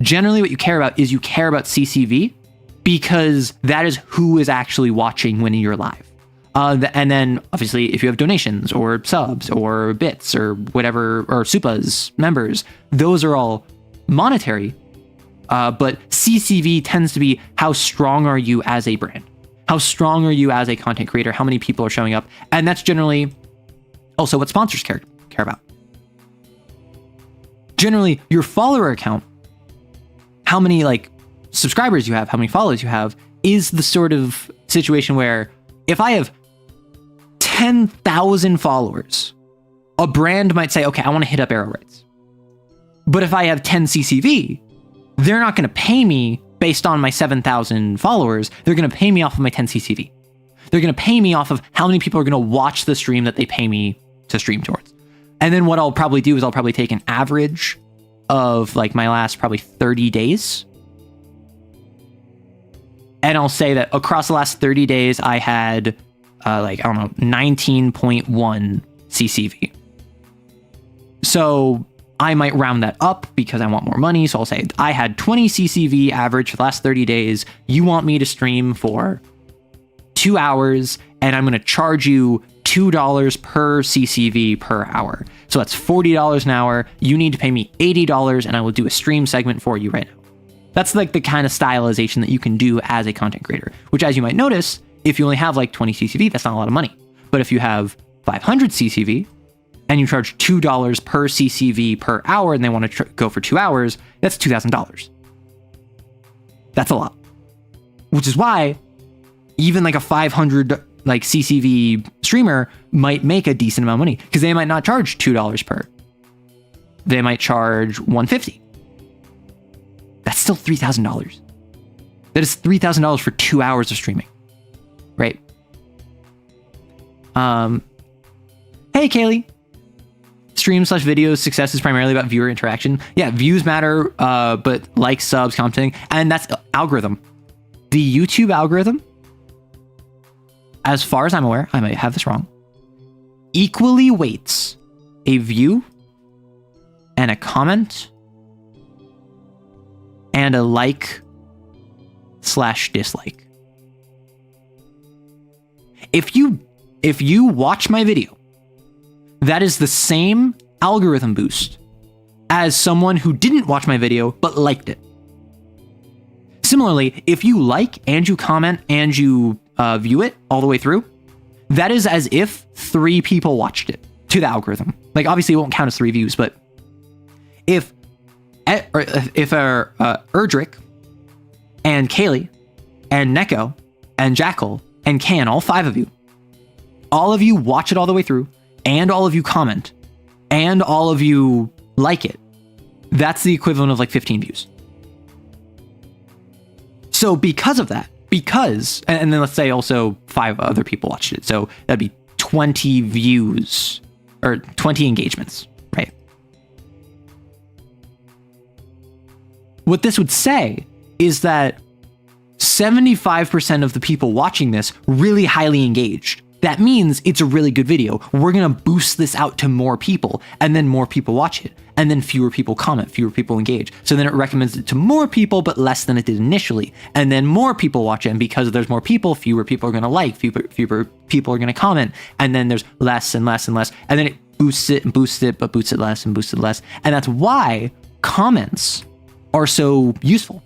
Generally, what you care about is you care about CCV because that is who is actually watching when you're live. And then obviously if you have donations or subs or bits or whatever, or supas, members, those are all monetary. But CCV tends to be how strong are you as a brand? How strong are you as a content creator? How many people are showing up? And that's generally also what sponsors care about. Generally, your follower count, how many like subscribers you have, how many followers you have, is the sort of situation where if I have 10,000 followers, a brand might say, okay, I want to hit up arrow rates. But if I have 10 CCV, they're not going to pay me based on my 7,000 followers. They're going to pay me off of my 10 CCV. They're going to pay me off of how many people are going to watch the stream that they pay me to stream towards. And then what I'll probably do is I'll probably take an average of like my last probably 30 days. And I'll say that across the last 30 days, I had 19.1 CCV. So I might round that up because I want more money. So I'll say I had 20 CCV average for the last 30 days. You want me to stream for 2 hours and I'm going to charge you $2 per CCV per hour. So that's $40 an hour. You need to pay me $80 and I will do a stream segment for you right now. That's like the kind of stylization that you can do as a content creator, which as you might notice, if you only have like 20 CCV, that's not a lot of money. But if you have 500 CCV and you charge $2 per CCV per hour and they want to go for 2 hours, that's $2,000. That's a lot. Which is why even like a 500 like CCV streamer might make a decent amount of money because they might not charge $2 per. They might charge $150. That's still $3,000. That is $3,000 for 2 hours of streaming. Right? Hey, Kaylee. stream/videos success is primarily about viewer interaction. Yeah, views matter, but likes, subs, commenting, and that's algorithm. The YouTube algorithm, as far as I'm aware, I might have this wrong, equally weights a view and a comment and a like/dislike. If you watch my video, that is the same algorithm boost as someone who didn't watch my video but liked it. Similarly, if you like and you comment and you view it all the way through, that is as if 3 people watched it to the algorithm. Like, obviously it won't count as 3 views, but if Erdrick and Kaylee and Neko and Jackal and Can, all 5 of you watch it all the way through, and all of you comment, and all of you like it, that's the equivalent of like 15 views. So because of that, and then let's say also 5 other people watched it, so that'd be 20 views, or 20 engagements, right? What this would say is that 75% of the people watching this really highly engaged. That means it's a really good video. We're gonna boost this out to more people, and then more people watch it, and then fewer people comment, fewer people engage. So then it recommends it to more people, but less than it did initially. And then more people watch it, and because there's more people, fewer people are gonna like, fewer people are gonna comment, and then there's less and less and less, and then it boosts it and boosts it, but boosts it less and boosts it less. And that's why comments are so useful,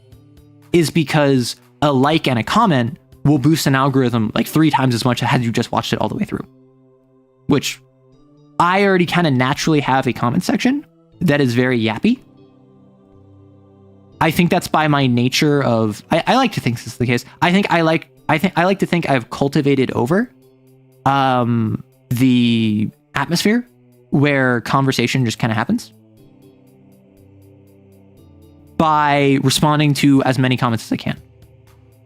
is because a like and a comment will boost an algorithm like 3 times as much as you just watched it all the way through. Which I already kind of naturally have a comment section that is very yappy. I think that's by my nature of, I like to think this is the case. I like to think I've cultivated over the atmosphere where conversation just kind of happens by responding to as many comments as I can.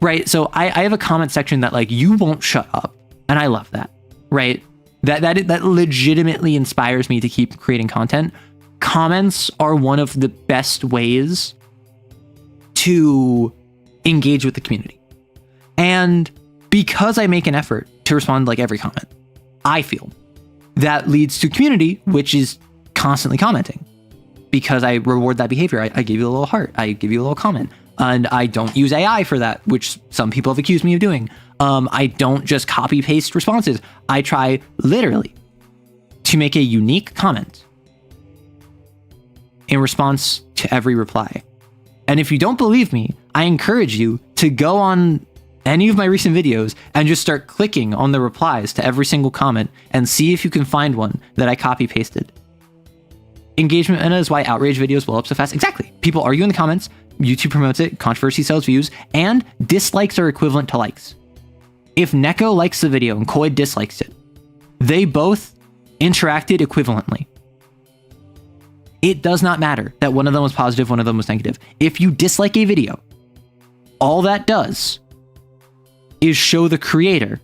Right, so I have a comment section that like, you won't shut up, and I love that. Right, that legitimately inspires me to keep creating content. Comments are one of the best ways to engage with the community, and because I make an effort to respond to like every comment, I feel that leads to community, which is constantly commenting, because I reward that behavior. I give you a little heart, I give you a little comment. And I don't use AI for that, which some people have accused me of doing. I don't just copy paste responses. I try literally to make a unique comment in response to every reply. And if you don't believe me, I encourage you to go on any of my recent videos and just start clicking on the replies to every single comment and see if you can find one that I copy pasted. Engagement meta is why outrage videos blow up so fast. Exactly. People argue in the comments, YouTube promotes it, controversy sells views, and dislikes are equivalent to likes. If Neko likes the video and Koi dislikes it, they both interacted equivalently. It does not matter that one of them was positive, one of them was negative. If you dislike a video, all that does is show the creator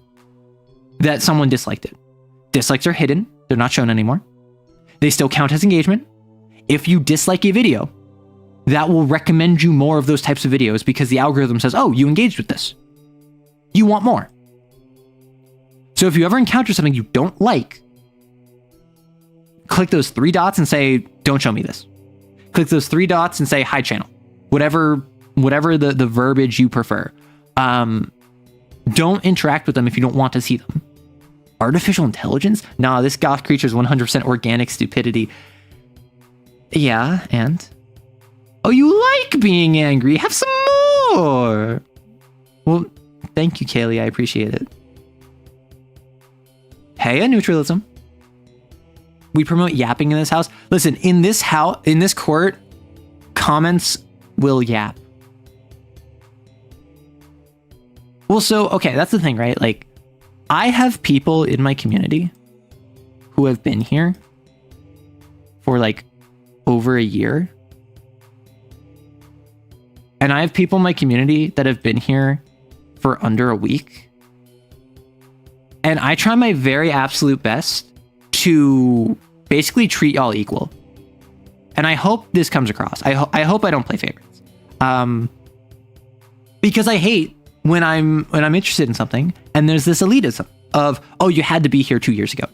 that someone disliked it. Dislikes are hidden, they're not shown anymore. They still count as engagement. If you dislike a video, that will recommend you more of those types of videos because the algorithm says, oh, you engaged with this. You want more. So if you ever encounter something you don't like, click those 3 dots and say, don't show me this. Click those 3 dots and say, hide channel. Whatever the verbiage you prefer. Don't interact with them if you don't want to see them. Artificial intelligence? Nah, this goth creature is 100% organic stupidity. Yeah, and? Oh, you like being angry. Have some more. Well, thank you, Kaylee. I appreciate it. Hey, neutralism. We promote yapping in this house. Listen, in this court, comments will yap. Well, so, okay, that's the thing, right? Like, I have people in my community who have been here for like over a year. And I have people in my community that have been here for under a week. And I try my very absolute best to basically treat y'all equal. And I hope this comes across. I hope I don't play favorites. Because I hate when I'm interested in something and there's this elitism of, oh, you had to be here 2 years ago.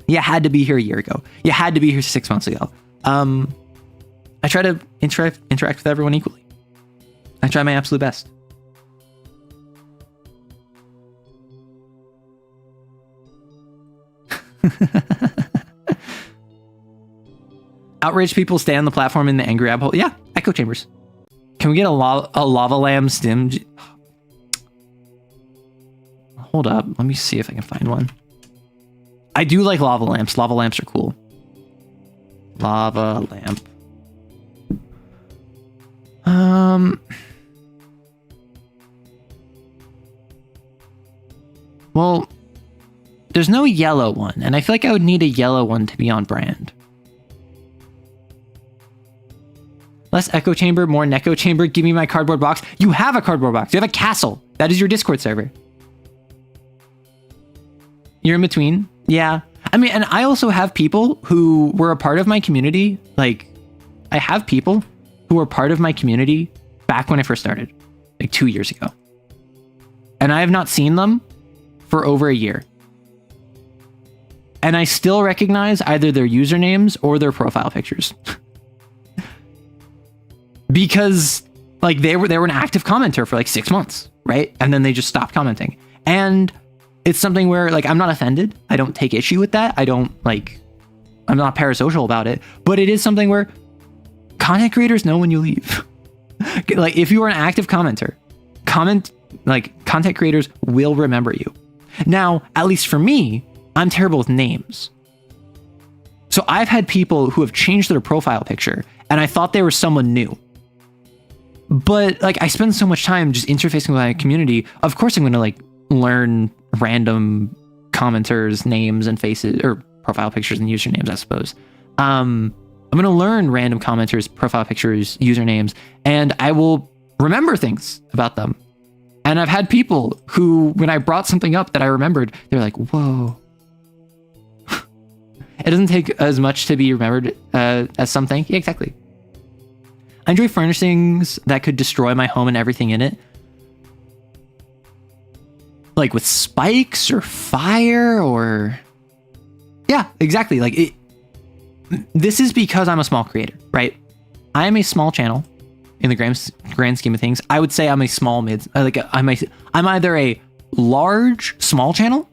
You had to be here a year ago. You had to be here 6 months ago. I try to interact with everyone equally. I try my absolute best. Outraged people stay on the platform in the angry rabbit hole. Yeah, echo chambers. Can we get a lava lamb stim? Hold up. Let me see if I can find one. I do like lava lamps. Lava lamps are cool. Lava lamp. Well, there's no yellow one, and I feel like I would need a yellow one to be on brand. Less echo chamber, more neko chamber. Give me my cardboard box. You have a cardboard box. You have a castle. That is your Discord server. You're in between. Yeah. I mean, and I also have people who were a part of my community. Like, I have people who were part of my community back when I first started, like 2 years ago. And I have not seen them for over a year. And I still recognize either their usernames or their profile pictures. Because like they were an active commenter for like 6 months, right? And then they just stopped commenting. And it's something where like I'm not offended. I don't take issue with that. I'm not parasocial about it. But it is something where content creators know when you leave. Like if you are an active commenter, content creators will remember you. Now, at least for me, I'm terrible with names. So I've had people who have changed their profile picture and I thought they were someone new. But like I spend so much time just interfacing with my community. Of course I'm going to like learn random commenters' names and faces, or profile pictures and usernames, I suppose. I'm going to learn random commenters' profile pictures, usernames, and I will remember things about them. And I've had people who, when I brought something up that I remembered, they're like, whoa. It doesn't take as much to be remembered as something. Yeah, exactly. I enjoy furnishings that could destroy my home and everything in it. Like with spikes or fire or... Yeah, exactly. Like this is because I'm a small creator, right? I am a small channel in the grand scheme of things. I would say I'm a small mid... I'm either a large small channel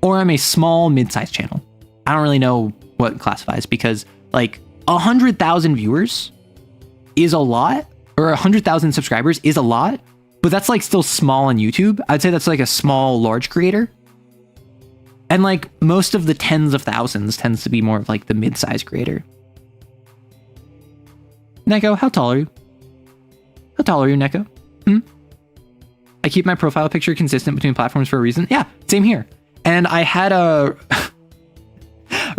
or I'm a small mid-sized channel. I don't really know what classifies because like 100,000 viewers is a lot, or 100,000 subscribers is a lot, but that's like still small on YouTube. I'd say that's like a small, large creator. And like most of the tens of thousands tends to be more of like the mid-sized creator. Neko, how tall are you? How tall are you, Neko? I keep my profile picture consistent between platforms for a reason. Yeah, same here. And I had a...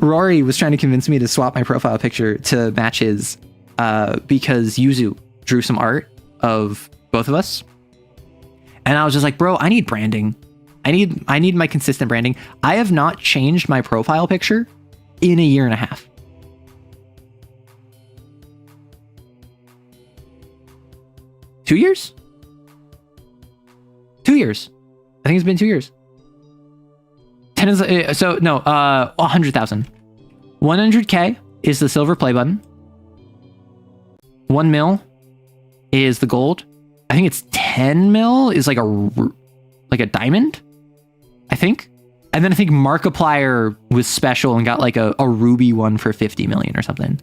Rory was trying to convince me to swap my profile picture to match his because Yuzu drew some art of both of us. And I was just like, bro, I need branding. I need my consistent branding. I have not changed my profile picture in a year and a half. Two years? 2 years. I think it's been 2 years. 10 is, so no, 100,000. 100K is the silver play button. 1 mil is the gold. I think it's 10 mil is like a diamond, I think. And then I think Markiplier was special and got like a ruby one for 50 million or something.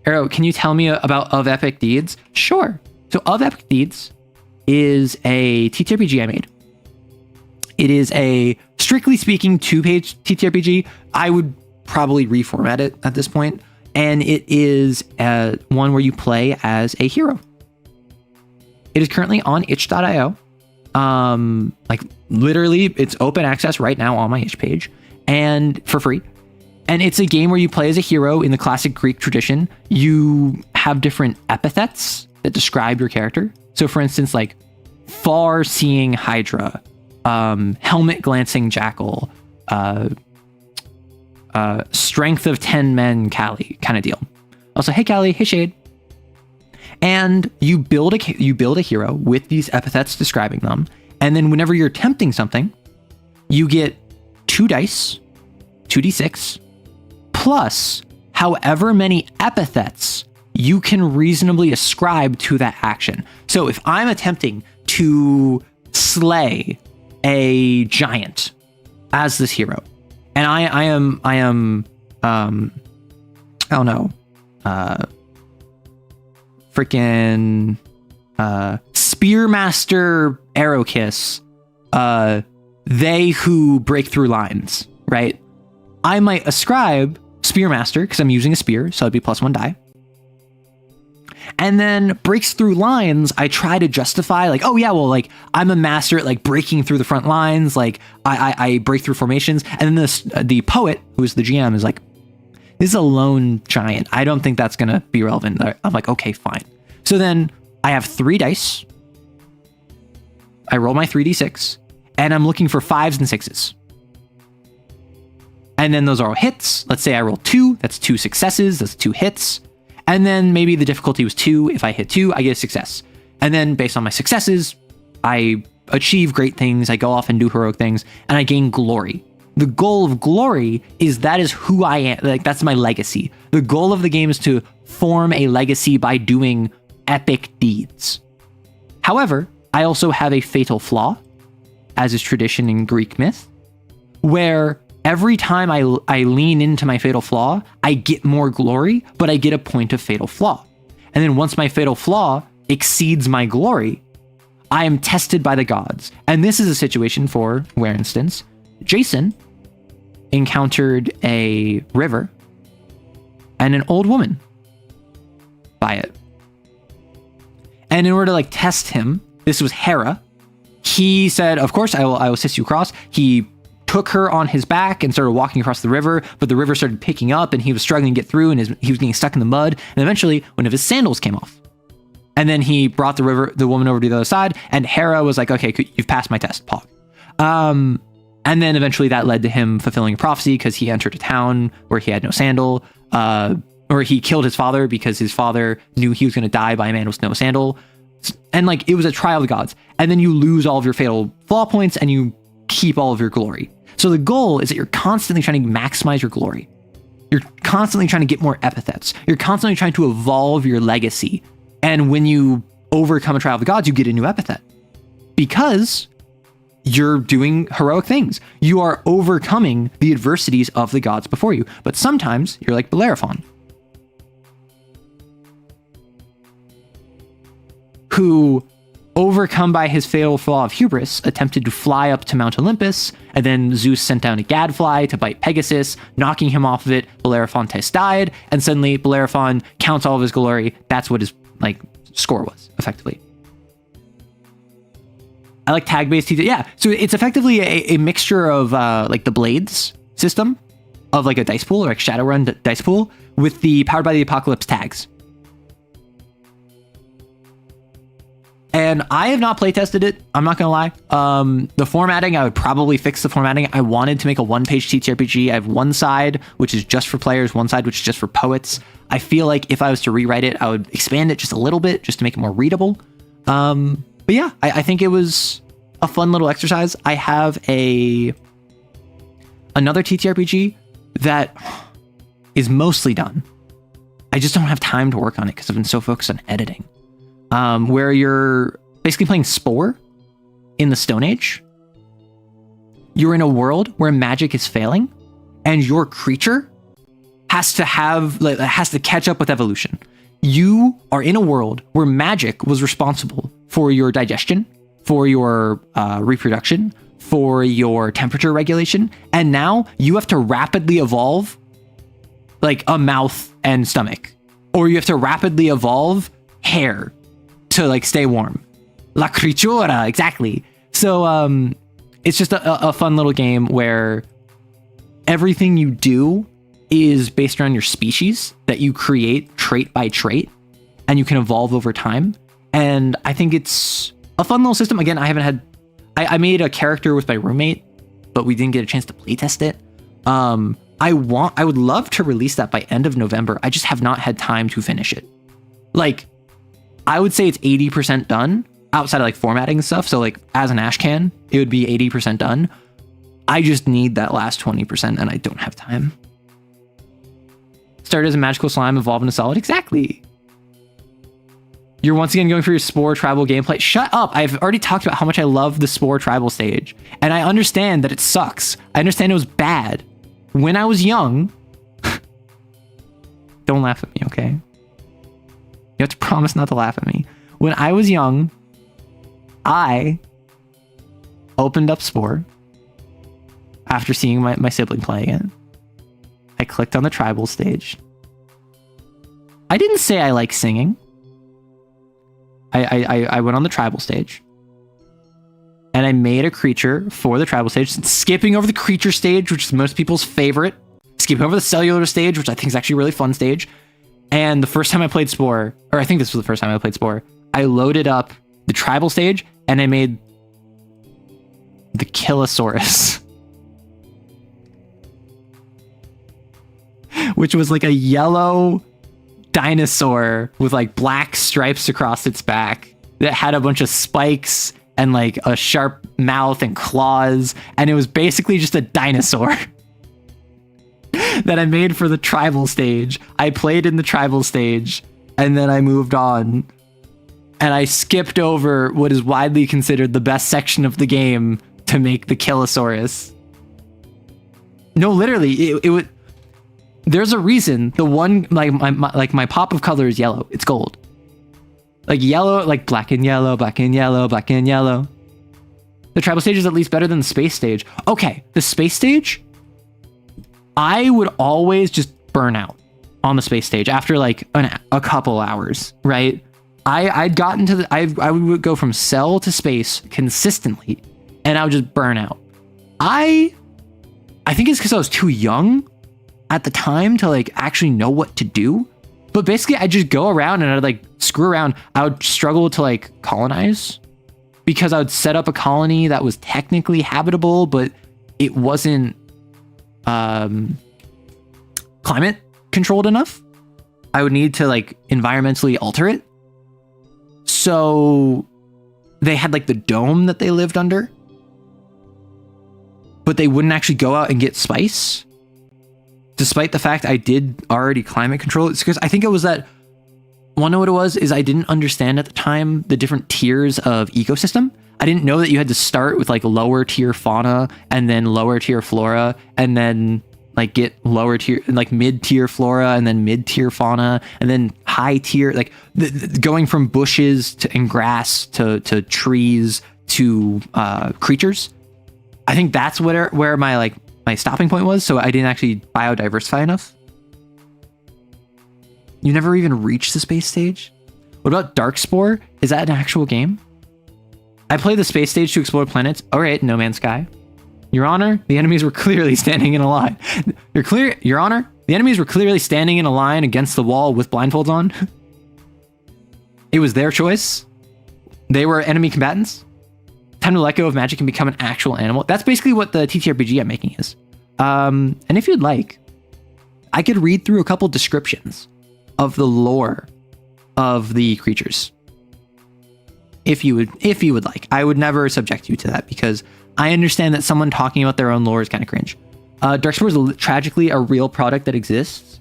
Arrow, can you tell me about Of Epic Deeds? Sure. So Of Epic Deeds is a TTRPG I made. It is a, strictly speaking, 2-page TTRPG. I would probably reformat it at this point. And it is one where you play as a hero. It is currently on itch.io. Like literally it's open access right now on my itch page and for free. And it's a game where you play as a hero in the classic Greek tradition. You have different epithets that describe your character. So for instance, like far-seeing Hydra, helmet-glancing jackal, strength of 10 men Callie kind of deal. Also, hey Callie, hey Shade. And you build a hero with these epithets describing them. And then whenever you're attempting something, you get 2 dice, 2d6, plus however many epithets you can reasonably ascribe to that action. So if I'm attempting to slay a giant as this hero, and I am freaking Spearmaster Arrowkiss, they who break through lines, right? I might ascribe Spearmaster because I'm using a spear, so it'd be +1 die. And then breaks through lines, I try to justify like, oh yeah, well, like I'm a master at like breaking through the front lines, like I break through formations. And then the poet, who is the GM, is like, this is a lone giant. I don't think that's gonna be relevant. I'm like, okay, fine. So then I have 3 dice. I roll my 3d6, and I'm looking for 5s and 6s. And then those are all hits. Let's say I roll 2, that's 2 successes, that's 2 hits. And then maybe the difficulty was 2. If I hit 2, I get a success. And then based on my successes, I achieve great things. I go off and do heroic things, and I gain glory. The goal of glory that is who I am. Like, that's my legacy. The goal of the game is to form a legacy by doing epic deeds. However, I also have a fatal flaw, as is tradition in Greek myth, where every time I lean into my fatal flaw, I get more glory, but I get a point of fatal flaw. And then once my fatal flaw exceeds my glory, I am tested by the gods. And this is a situation for, for instance, Jason encountered a river and an old woman by it. And in order to like test him, this was Hera. He said, of course, I will assist you across. He took her on his back and started walking across the river, but the river started picking up and he was struggling to get through, and he was getting stuck in the mud. And eventually one of his sandals came off. And then he brought the woman over to the other side, and Hera was like, okay, you've passed my test, Pog. And then eventually that led to him fulfilling a prophecy because he entered a town where he had no sandal, or he killed his father because his father knew he was going to die by a man with no sandal. And like, it was a trial of the gods. And then you lose all of your fatal flaw points and you keep all of your glory. So the goal is that you're constantly trying to maximize your glory. You're constantly trying to get more epithets. You're constantly trying to evolve your legacy. And when you overcome a trial of the gods, you get a new epithet because you're doing heroic things. You are overcoming the adversities of the gods before you. But sometimes you're like Bellerophon, who, overcome by his fatal flaw of hubris, attempted to fly up to Mount Olympus, and then Zeus sent down a gadfly to bite Pegasus, knocking him off of it. Bellerophon died, and suddenly Bellerophon counts all of his glory. That's what his like score was, effectively. I like tag-based TTRPG. Yeah, so it's effectively a mixture of like the Blades system of like a dice pool, or like Shadowrun dice pool, with the Powered by the Apocalypse tags. And I have not playtested it. I'm not gonna lie. The formatting, I would probably fix the formatting. I wanted to make a 1-page TTRPG. I have one side which is just for players, one side which is just for poets. I feel like if I was to rewrite it, I would expand it just a little bit just to make it more readable. But yeah, I think it was a fun little exercise. I have another TTRPG that is mostly done. I just don't have time to work on it because I've been so focused on editing. Where you're basically playing Spore in the Stone Age. You're in a world where magic is failing, and your creature has to catch up with evolution. You are in a world where magic was responsible for your digestion, for your reproduction, for your temperature regulation, and now you have to rapidly evolve like a mouth and stomach, or you have to rapidly evolve hair to like stay warm. La criatura, exactly. So it's just a fun little game where everything you do is based around your species that you create trait by trait, and you can evolve over time. And I think it's a fun little system. Again, I made a character with my roommate, but we didn't get a chance to playtest it. I would love to release that by end of November. I just have not had time to finish it. Like, I would say it's 80% done outside of like formatting and stuff. So like as an ashcan, it would be 80% done. I just need that last 20% and I don't have time. Started as a magical slime, evolve into solid. Exactly. You're once again going for your Spore tribal gameplay. Shut up. I've already talked about how much I love the Spore tribal stage. And I understand that it sucks. I understand it was bad. When I was young, don't laugh at me, okay? You have to promise not to laugh at me. When I was young, I opened up Spore after seeing my sibling playing it. I clicked on the tribal stage. I didn't say I like singing. I went on the tribal stage and I made a creature for the tribal stage, skipping over the creature stage, which is most people's favorite, skipping over the cellular stage, which I think is actually a really fun stage. And the first time I played Spore, or I think this was the first time I played Spore, I loaded up the tribal stage and I made the Killosaurus, which was like a yellow dinosaur with like black stripes across its back that had a bunch of spikes and like a sharp mouth and claws. And it was basically just a dinosaur that I made for the tribal stage. I played in the tribal stage and then I moved on and I skipped over what is widely considered the best section of the game to make the Killosaurus. No, literally, it would. There's a reason the one, like my pop of color is yellow. It's gold. Like yellow, like black and yellow, black and yellow, black and yellow. The tribal stage is at least better than the space stage. Okay, the space stage, I would always just burn out on the space stage after like a couple hours, right? I'd gotten to I would go from cell to space consistently and I would just burn out. I think it's because I was too young at the time to like actually know what to do. But basically I just go around and I'd like screw around. I would struggle to like colonize because I would set up a colony that was technically habitable, but it wasn't climate controlled enough. I would need to like environmentally alter it. So they had like the dome that they lived under, but they wouldn't actually go out and get spice. Despite the fact I did already climate control. It's because I think it was that, wanna know what it was, is I didn't understand at the time the different tiers of ecosystem. I didn't know that you had to start with like lower tier fauna and then lower tier flora and then like get lower tier, like mid tier flora and then mid tier fauna and then high tier, like going from bushes to and grass to trees to creatures. I think that's where my stopping point was, so I didn't actually biodiversify enough. You never even reached the space stage? What about Darkspore? Is that an actual game? I played the space stage to explore planets. All right, No Man's Sky. Your Honor, the enemies were clearly standing in a line. Your Honor, the enemies were clearly standing in a line against the wall with blindfolds on. It was their choice. They were enemy combatants. Time to let go of magic and become an actual animal. That's basically what the TTRPG I'm making is. And if you'd like, I could read through a couple descriptions of the lore of the creatures. If you would like. I would never subject you to that because I understand that someone talking about their own lore is kind of cringe. Darkspore is tragically a real product that exists.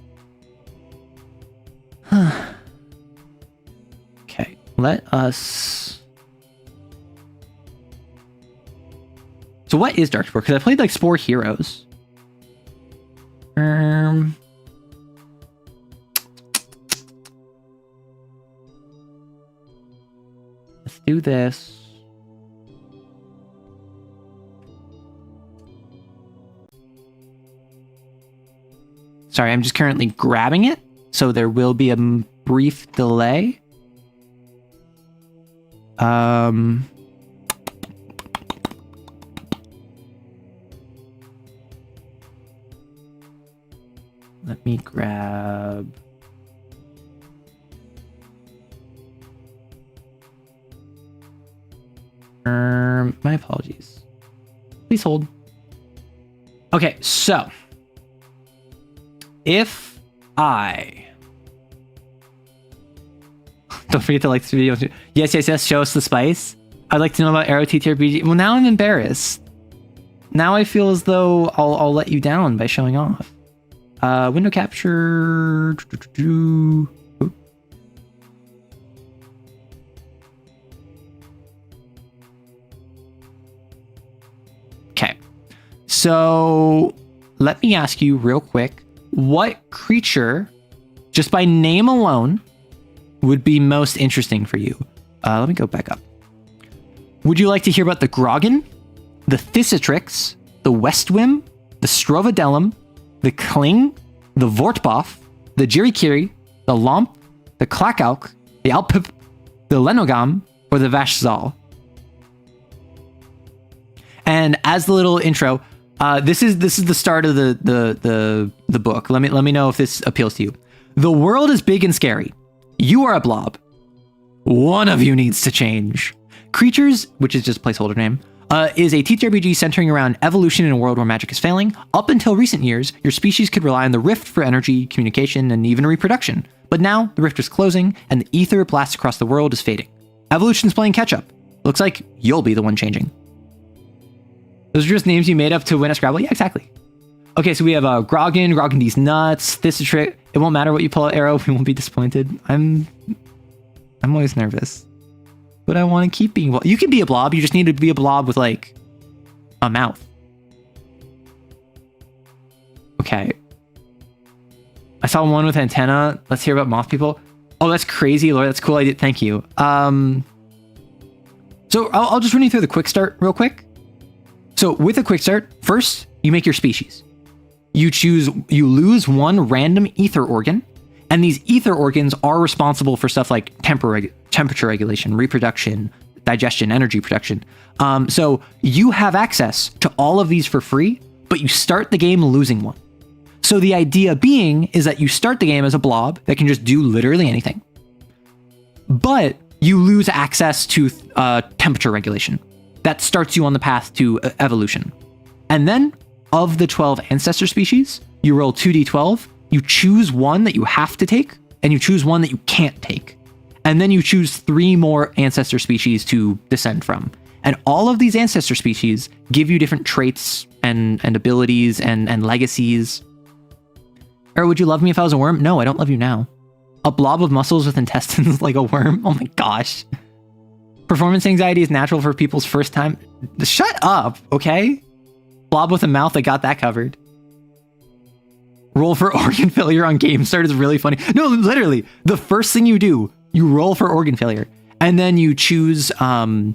Okay, let us... So what is Darkspore? Because I played like Spore Heroes. Let's do this. Sorry, I'm just currently grabbing it, so there will be a brief delay. Let me grab... my apologies. Please hold. Okay, so if I... Don't forget to like this video. Yes, yes, yes, show us the spice. I'd like to know about Arrow TTRPG. Well, now I'm embarrassed. Now I feel as though I'll let you down by showing off. Window capture... Okay. So, let me ask you real quick. What creature, just by name alone, would be most interesting for you? Let me go back up. Would you like to hear about the Grogan, the Thisitrix, the Westwim, the Strovadelum, the Kling, the Vortboff, the Jirikiri, the Lomp, the Klakauk, the Alpip, the Lenogam, or the Vashzal? And as the little intro, this is the start of the book. Let me know if this appeals to you. The world is big and scary. You are a blob. One of you needs to change. Creatures, which is just a placeholder name, is a TTRPG centering around evolution in a world where magic is failing. Up until recent years, your species could rely on the rift for energy, communication, and even reproduction. But now, the rift is closing, and the ether blast across the world is fading. Evolution's playing catch-up. Looks like you'll be the one changing. Those are just names you made up to win a Scrabble? Yeah, exactly. Okay, so we have Grogan, Grogan D's nuts, this is trick. It won't matter what you pull out, Arrow, we won't be disappointed. I'm always nervous. But I want to keep being... You can be a blob, you just need to be a blob with, like, a mouth. Okay. I saw one with antenna. Let's hear about moth people. Oh, that's crazy, Laura. That's cool. I did. Thank you. So I'll just run you through the quick start real quick. So with a quick start, first, you make your species. You lose one random ether organ, and these ether organs are responsible for stuff like temperature regulation, reproduction, digestion, energy production. So you have access to all of these for free, but you start the game losing one. So the idea being is that you start the game as a blob that can just do literally anything, but you lose access to temperature regulation. That starts you on the path to evolution. And then, of the 12 ancestor species, you roll 2d12, you choose one that you have to take, and you choose one that you can't take. And then you choose 3 more ancestor species to descend from. And all of these ancestor species give you different traits and abilities and legacies. Or would you love me if I was a worm? No, I don't love you now. A blob of muscles with intestines like a worm? Oh my gosh. Performance anxiety is natural for people's first time. Shut up, okay? Blob with a mouth, I got that covered. Roll for organ failure on game start is really funny. No, literally, the first thing you do, you roll for organ failure. And then you choose, so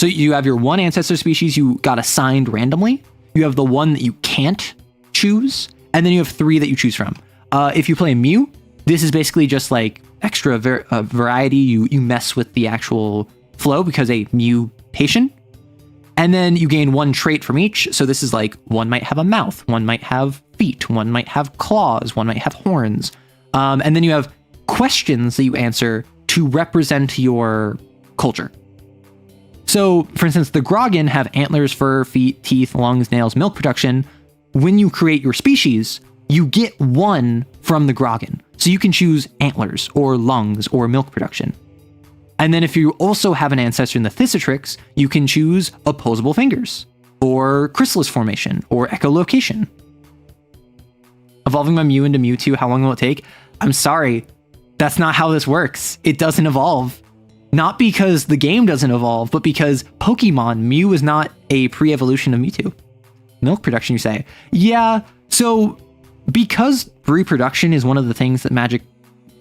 you have your one ancestor species you got assigned randomly. You have the one that you can't choose. And then you have 3 that you choose from. If you play Mew, this is basically just like extra variety. You mess with the actual flow because a mutation. And then you gain 1 trait from each. So this is like, one might have a mouth, one might have feet, one might have claws, one might have horns. And then you have questions that you answer to represent your culture. So, for instance, the Grogan have antlers, fur, feet, teeth, lungs, nails, milk production. When you create your species, you get 1 from the Grogan. So you can choose antlers or lungs or milk production. And then if you also have an ancestor in the Thisitrix, you can choose opposable fingers or chrysalis formation or echolocation. Evolving my Mew into Mewtwo, how long will it take? I'm sorry, that's not how this works. It doesn't evolve. Not because the game doesn't evolve, but because Pokemon, Mew is not a pre-evolution of Mewtwo. Milk production, you say? Yeah, so because reproduction is one of the things that Magic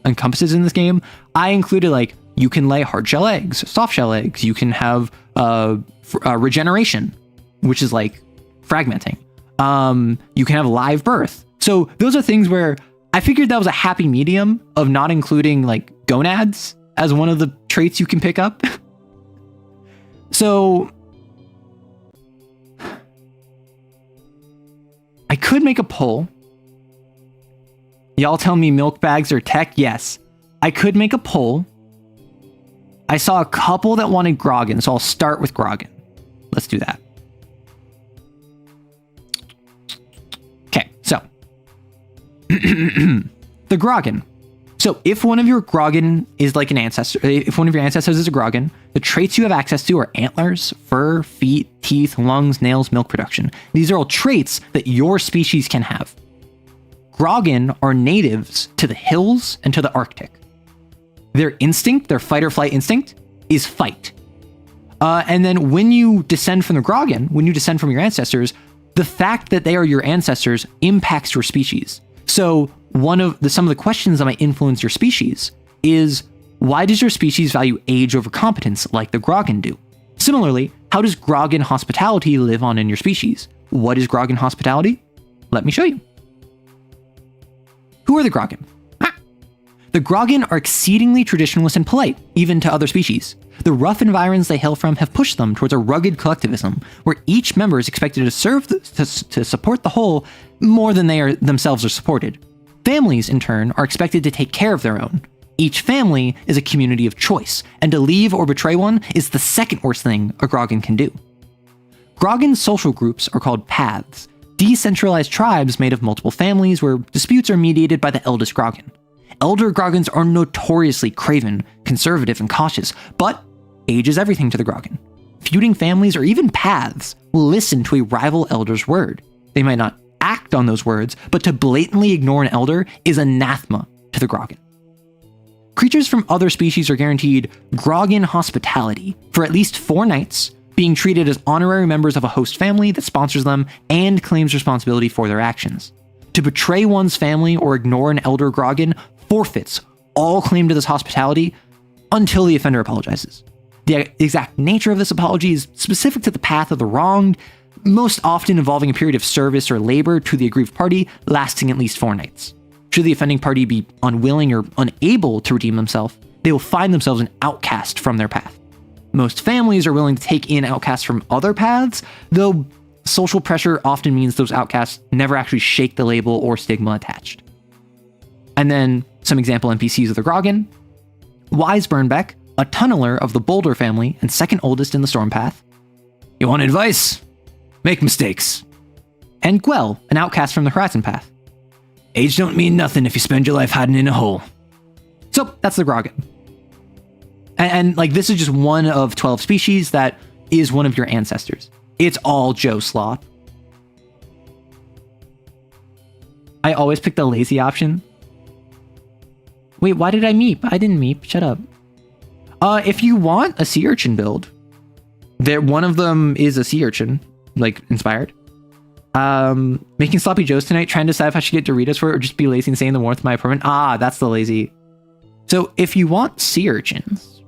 encompasses in this game, I included like, you can lay hard shell eggs, soft shell eggs, you can have regeneration, which is like fragmenting. You can have live birth. So those are things where I figured that was a happy medium of not including like gonads as one of the traits you can pick up. So I could make a poll. Y'all tell me milk bags are tech? Yes. I could make a poll. I saw a couple that wanted Grogan, so I'll start with Grogan. Let's do that. Okay, so The Grogan. So if one of your Grogan is like an ancestor, if one of your ancestors is a Grogan, the traits you have access to are antlers, fur, feet, teeth, lungs, nails, milk production. These are all traits that your species can have. Grogan are natives to the hills and to the Arctic. Their instinct, their fight or flight instinct, is fight. And then when you descend from the Grogan, when you descend from your ancestors, the fact that they are your ancestors impacts your species. So some of the questions that might influence your species is, why does your species value age over competence like the Grogan do? Similarly, how does Grogan hospitality live on in your species? What is Grogan hospitality? Let me show you. Who are the Grogan? The Grogan are exceedingly traditionalist and polite, even to other species. The rough environs they hail from have pushed them towards a rugged collectivism, where each member is expected to serve to support the whole more than they themselves are supported. Families, in turn, are expected to take care of their own. Each family is a community of choice, and to leave or betray one is the second worst thing a Grogan can do. Grogan social groups are called paths, decentralized tribes made of multiple families where disputes are mediated by the eldest Grogan. Elder Grogans are notoriously craven, conservative, and cautious, but age is everything to the Grogan. Feuding families or even paths will listen to a rival elder's word. They might not act on those words, but to blatantly ignore an elder is anathema to the Grogan. Creatures from other species are guaranteed Grogan hospitality for at least 4 nights, being treated as honorary members of a host family that sponsors them and claims responsibility for their actions. To betray one's family or ignore an elder Grogan forfeits all claim to this hospitality until the offender apologizes. The exact nature of this apology is specific to the path of the wronged, most often involving a period of service or labor to the aggrieved party lasting at least 4 nights. Should the offending party be unwilling or unable to redeem themselves, they will find themselves an outcast from their path. Most families are willing to take in outcasts from other paths, though social pressure often means those outcasts never actually shake the label or stigma attached. And then some example NPCs of the Grogan. Wise Burnbeck, a tunneler of the Boulder family and second oldest in the Storm Path. You want advice? Make mistakes. And Gwell, an outcast from the Horizon Path. Age don't mean nothing if you spend your life hiding in a hole. So that's the Grogan. And like, this is just one of 12 species that is one of your ancestors. It's all Joe Sloth. I always pick the lazy option. Wait, why did I meep? I didn't meep. Shut up. If you want a sea urchin build, one of them is a sea urchin, like inspired. Making sloppy joes tonight, trying to decide if I should get Doritos for it or just be lazy and stay in the warmth of my apartment. That's the lazy. So if you want sea urchins,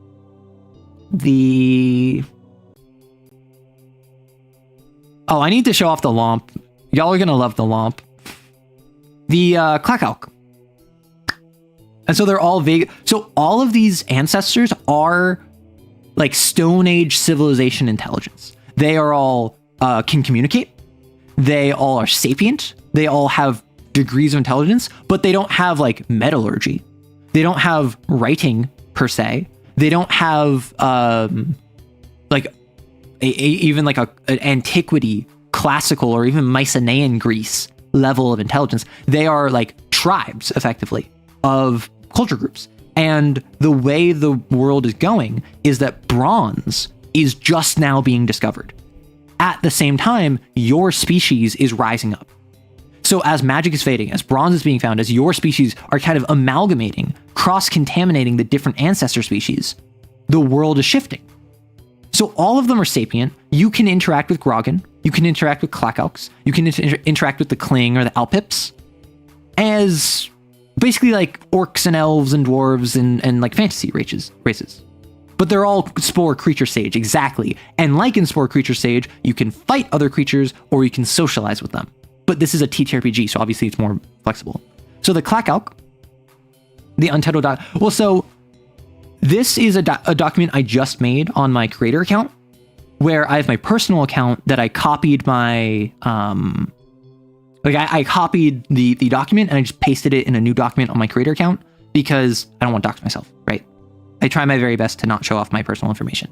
I need to show off the Lomp. Y'all are gonna love the Lomp. The Clackalk. And so they're all vague. So all of these ancestors are like Stone Age civilization intelligence. They are all can communicate. They all are sapient. They all have degrees of intelligence, but they don't have like metallurgy. They don't have writing per se. They don't have like even like an antiquity, classical, or even Mycenaean Greece level of intelligence. They are like tribes, effectively, of culture groups. And the way the world is going is that bronze is just now being discovered. At the same time, your species is rising up. So as magic is fading, as bronze is being found, as your species are kind of amalgamating, cross-contaminating the different ancestor species, the world is shifting. So all of them are sapient. You can interact with Grogan. You can interact with Clackalks. You can interact with the Kling or the Alpips as basically like orcs and elves and dwarves and like fantasy races. But they're all Spore Creature Sage, exactly. And like in Spore Creature Sage, you can fight other creatures or you can socialize with them. But this is a TTRPG, so obviously it's more flexible. So the Clackalk, the Untitled so this is a document I just made on my creator account, where I have my personal account that I copied my, I copied the document and I just pasted it in a new document on my creator account because I don't want to dox myself, right? I try my very best to not show off my personal information.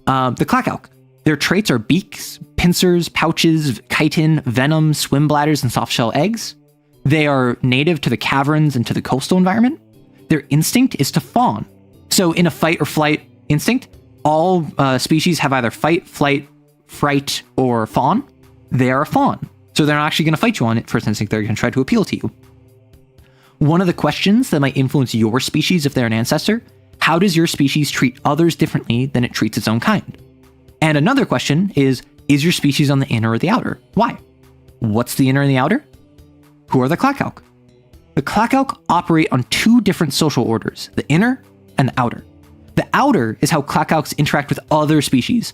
The Clackalk, their traits are beaks, pincers, pouches, chitin, venom, swim bladders, and soft shell eggs. They are native to the caverns and to the coastal environment. Their instinct is to fawn. So in a fight or flight instinct, all species have either fight, flight, fright, or fawn. They are a fawn. So they're not actually going to fight you on it first instinct. They're going to try to appeal to you. One of the questions that might influence your species if they're an ancestor: how does your species treat others differently than it treats its own kind? And another question is your species on the inner or the outer? Why? What's the inner and the outer? Who are the Clackalk? The Clackalk operate on two different social orders, the inner and the outer. The outer is how Clackalks interact with other species.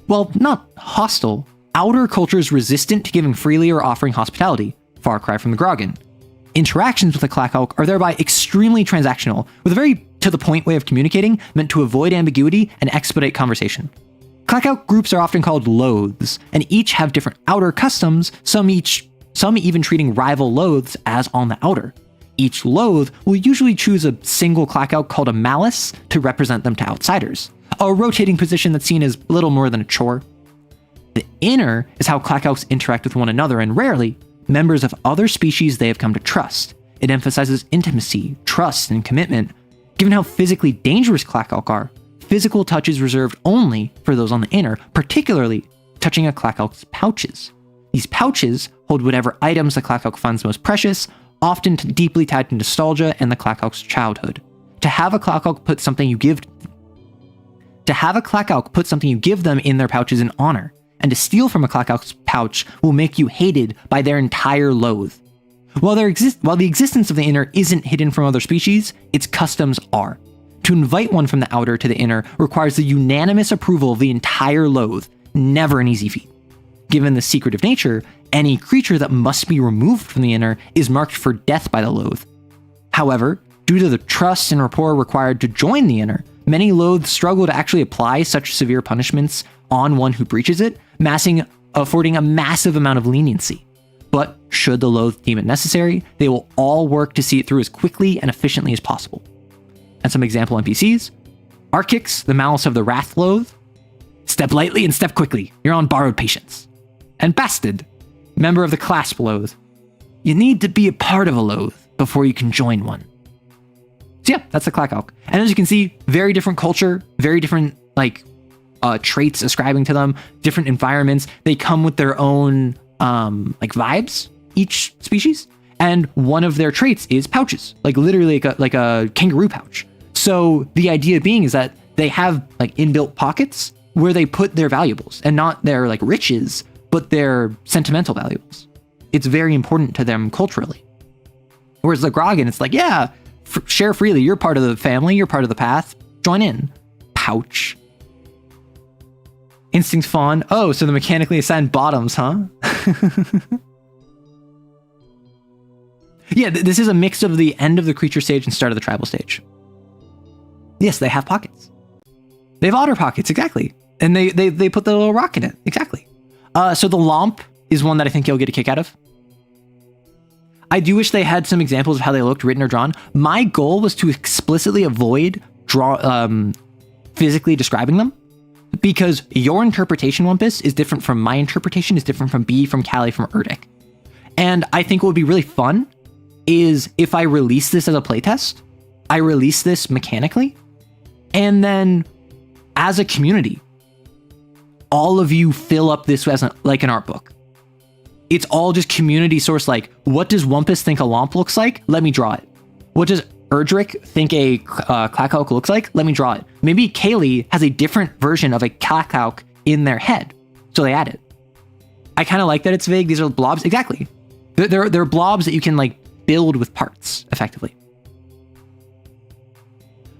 Well, not hostile. Outer cultures resistant to giving freely or offering hospitality. Far cry from the Grogan. Interactions with the Clackalk are thereby extremely transactional, with a very to-the-point way of communicating meant to avoid ambiguity and expedite conversation. Clackalk groups are often called loathes, and each have different outer customs, some even treating rival loathes as on the outer. Each loathe will usually choose a single Clackalk called a malice to represent them to outsiders, a rotating position that's seen as little more than a chore. The inner is how Clackalks interact with one another, and rarely members of other species they have come to trust. It emphasizes intimacy, trust, and commitment. Given how physically dangerous Clackalk are, physical touch is reserved only for those on the inner, particularly touching a Clackalk's pouches. These pouches hold whatever items the Clackalk finds most precious, often deeply tied to nostalgia and the Clackalk's childhood. To have a Clackalk put something you give them in their pouch is an honor, and to steal from a Clackalk's pouch will make you hated by their entire loathe. While the existence of the inner isn't hidden from other species, its customs are. To invite one from the outer to the inner requires the unanimous approval of the entire loathe, never an easy feat. Given the secretive nature, any creature that must be removed from the inner is marked for death by the loathe. However, due to the trust and rapport required to join the inner, many loathes struggle to actually apply such severe punishments on one who breaches it, affording a massive amount of leniency. But should the loathe deem it necessary, they will all work to see it through as quickly and efficiently as possible. And some example NPCs: Arkix, the malice of the Wrath loathe. Step lightly and step quickly. You're on borrowed patience. And Bastard, member of the Clasp loathe. You need to be a part of a loathe before you can join one. So yeah, that's the Clackalk. And as you can see, very different culture, very different traits ascribing to them, different environments. They come with their own vibes, each species. And one of their traits is pouches, literally like a kangaroo pouch. So the idea being is that they have inbuilt pockets where they put their valuables, and not their riches, but their sentimental valuables. It's very important to them culturally. Whereas the Grogan, it's share freely. You're part of the family. You're part of the path. Join in. Pouch. Instinct fawn. Oh, so the mechanically assigned bottoms, huh? Yeah, this is a mix of the end of the creature stage and start of the tribal stage. Yes, they have pockets. They have otter pockets, exactly. And they put the little rock in it, exactly. So the Lomp is one that I think you'll get a kick out of. I do wish they had some examples of how they looked, written or drawn. My goal was to explicitly avoid physically describing them, because your interpretation, Wumpus, is different from my interpretation, is different from B, from Callie, from Erdic. And I think what would be really fun is if I release this as a playtest, I release this mechanically, and then as a community, all of you fill up this as an art book. It's all just community source, what does Wumpus think a Lomp looks like? Let me draw it. What does Erdrick think a Clackalk looks like? Let me draw it. Maybe Kaylee has a different version of a Clackalk in their head, so they add it. I kind of like that it's vague. These are blobs. Exactly. They're blobs that you can build with parts effectively.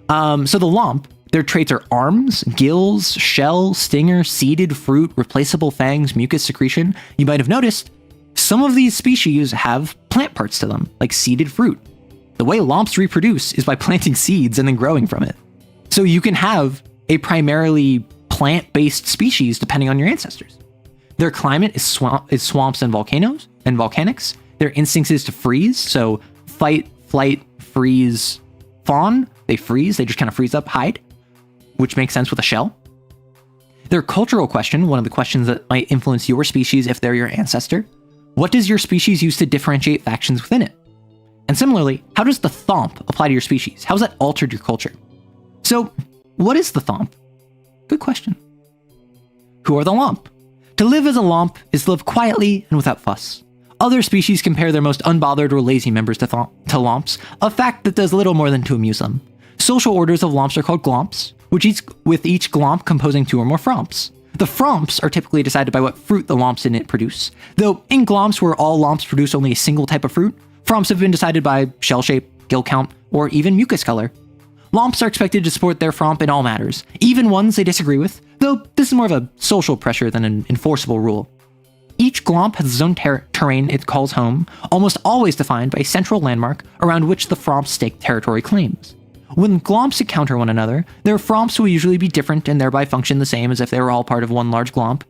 So the Lomp, their traits are arms, gills, shell, stinger, seeded fruit, replaceable fangs, mucus secretion. You might have noticed some of these species have plant parts to them, like seeded fruit. The way Lomps reproduce is by planting seeds and then growing from it. So you can have a primarily plant-based species depending on your ancestors. Their climate is swamps and volcanoes and volcanics. Their instincts is to freeze, so fight, flight, freeze, fawn. They freeze, they just kind of freeze up, hide, which makes sense with a shell. Their cultural question, one of the questions that might influence your species if they're your ancestor: What does your species use to differentiate factions within it? And similarly, how does the thomp apply to your species? How has that altered your culture? So, what is the thomp? Good question. Who are the lomp? To live as a lomp is to live quietly and without fuss. Other species compare their most unbothered or lazy members to lomps, a fact that does little more than to amuse them. Social orders of lomps are called glomps, with each glomp composing 2 or more fromps. The fromps are typically decided by what fruit the lomps in it produce, though in glomps where all lomps produce only a single type of fruit, fromps have been decided by shell shape, gill count, or even mucus color. Lomps are expected to support their fromp in all matters, even ones they disagree with, though this is more of a social pressure than an enforceable rule. Each glomp has its own terrain it calls home, almost always defined by a central landmark around which the fromps stake territory claims. When glomps encounter one another, their fromps will usually be different and thereby function the same as if they were all part of one large glomp.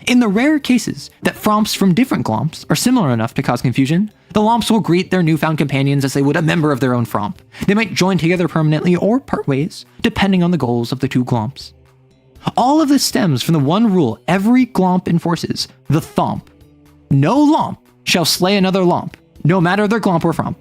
In the rare cases that fromps from different glomps are similar enough to cause confusion, the lomps will greet their newfound companions as they would a member of their own fromp. They might join together permanently or part ways, depending on the goals of the 2 glomps. All of this stems from the one rule every glomp enforces, the thomp. No lomp shall slay another lomp, no matter their glomp or fromp.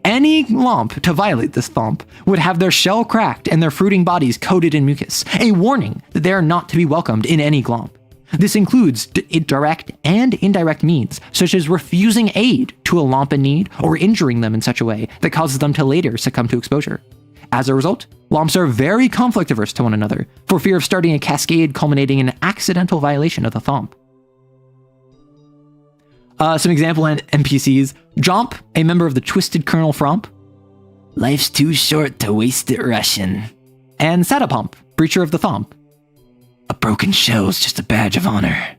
Any lomp to violate this thomp would have their shell cracked and their fruiting bodies coated in mucus, a warning that they are not to be welcomed in any glomp. This includes direct and indirect means, such as refusing aid to a lomp in need or injuring them in such a way that causes them to later succumb to exposure. As a result, lomps are very conflict averse to one another, for fear of starting a cascade culminating in an accidental violation of the thomp. Some example NPCs. Jomp, a member of the Twisted Colonel Fromp. Life's too short to waste it rushing. And Satapomp, breacher of the thomp. A broken shell's just a badge of honor.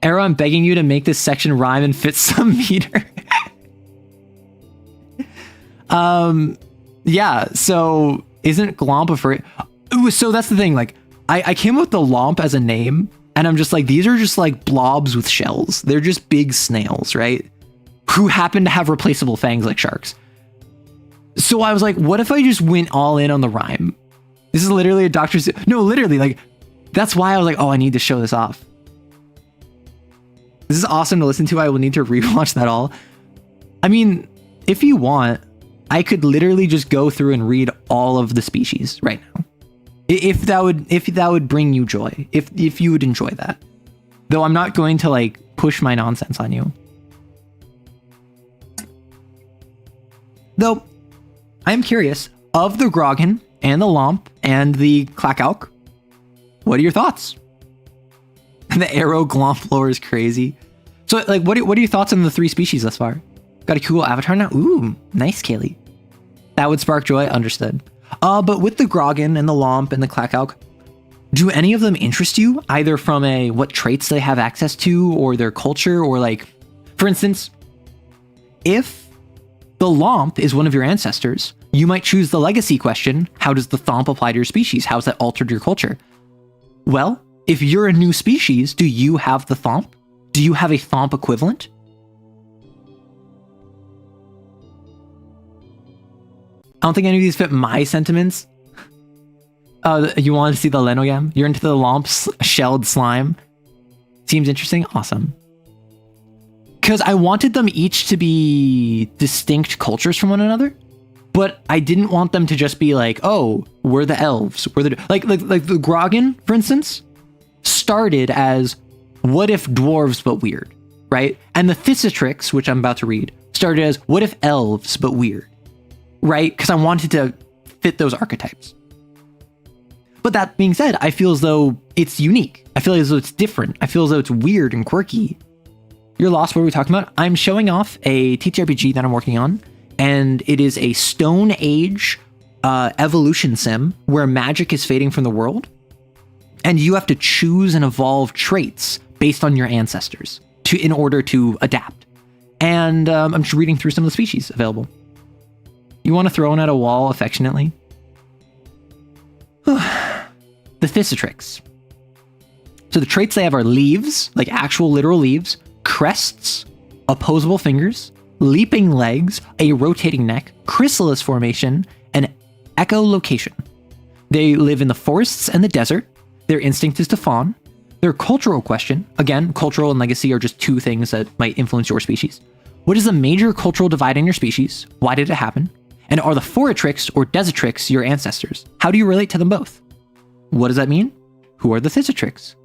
Arrow, I'm begging you to make this section rhyme and fit some meter. Yeah, so isn't glomp afraid? So that's the thing, like, I came up with the lomp as a name, and I'm just like, these are just like blobs with shells. They're just big snails, right? Who happen to have replaceable fangs like sharks. So I was like, what if I just went all in on the rhyme? This is literally a Doctor No, literally, like, that's why I was like, oh, I need to show this off. This is awesome to listen to. I will need to rewatch that all. I mean, if you want, I could literally just go through and read all of the species right now. If that would bring you joy, if you would enjoy that. Though I'm not going to like push my nonsense on you. Though I am curious, of the Grogan and the Lomp and the Clackalk, what are your thoughts? The arrow glomp lore is crazy. So like, what are your thoughts on the 3 species thus far? Got a cool avatar now? Ooh, nice, Kaylee. That would spark joy, understood. But with the Grogan and the Lomp and the Clackalk, do any of them interest you? Either from what traits they have access to, or their culture, or like, for instance, if the Lomp is one of your ancestors, you might choose the legacy question, how does the Thomp apply to your species? How's that altered your culture? Well, if you're a new species, do you have the Thomp? Do you have a Thomp equivalent? I don't think any of these fit my sentiments. You want to see the Lenogam? You're into the Lomp's shelled slime? Seems interesting? Awesome. Because I wanted them each to be distinct cultures from one another, but I didn't want them to just be like, oh, we're the elves. We're the... Like the Grogan, for instance, started as, what if dwarves but weird, right? And the Thissatrix, which I'm about to read, started as, what if elves but weird? Right? Because I wanted to fit those archetypes. But that being said, I feel as though it's unique. I feel as though it's different. I feel as though it's weird and quirky. You're lost. What are we talking about? I'm showing off a TTRPG that I'm working on, and it is a Stone Age evolution sim where magic is fading from the world, and you have to choose and evolve traits based on your ancestors in order to adapt. And I'm just reading through some of the species available. You want to throw one at a wall affectionately? The Thissatrix. So the traits they have are leaves, like actual literal leaves, crests, opposable fingers, leaping legs, a rotating neck, chrysalis formation, and echolocation. They live in the forests and the desert. Their instinct is to fawn. Their cultural question, again, cultural and legacy are just two things that might influence your species. What is the major cultural divide in your species? Why did it happen? And are the Foratrix or Desatrix your ancestors? How do you relate to them both? What does that mean? Who are the Thisatrix?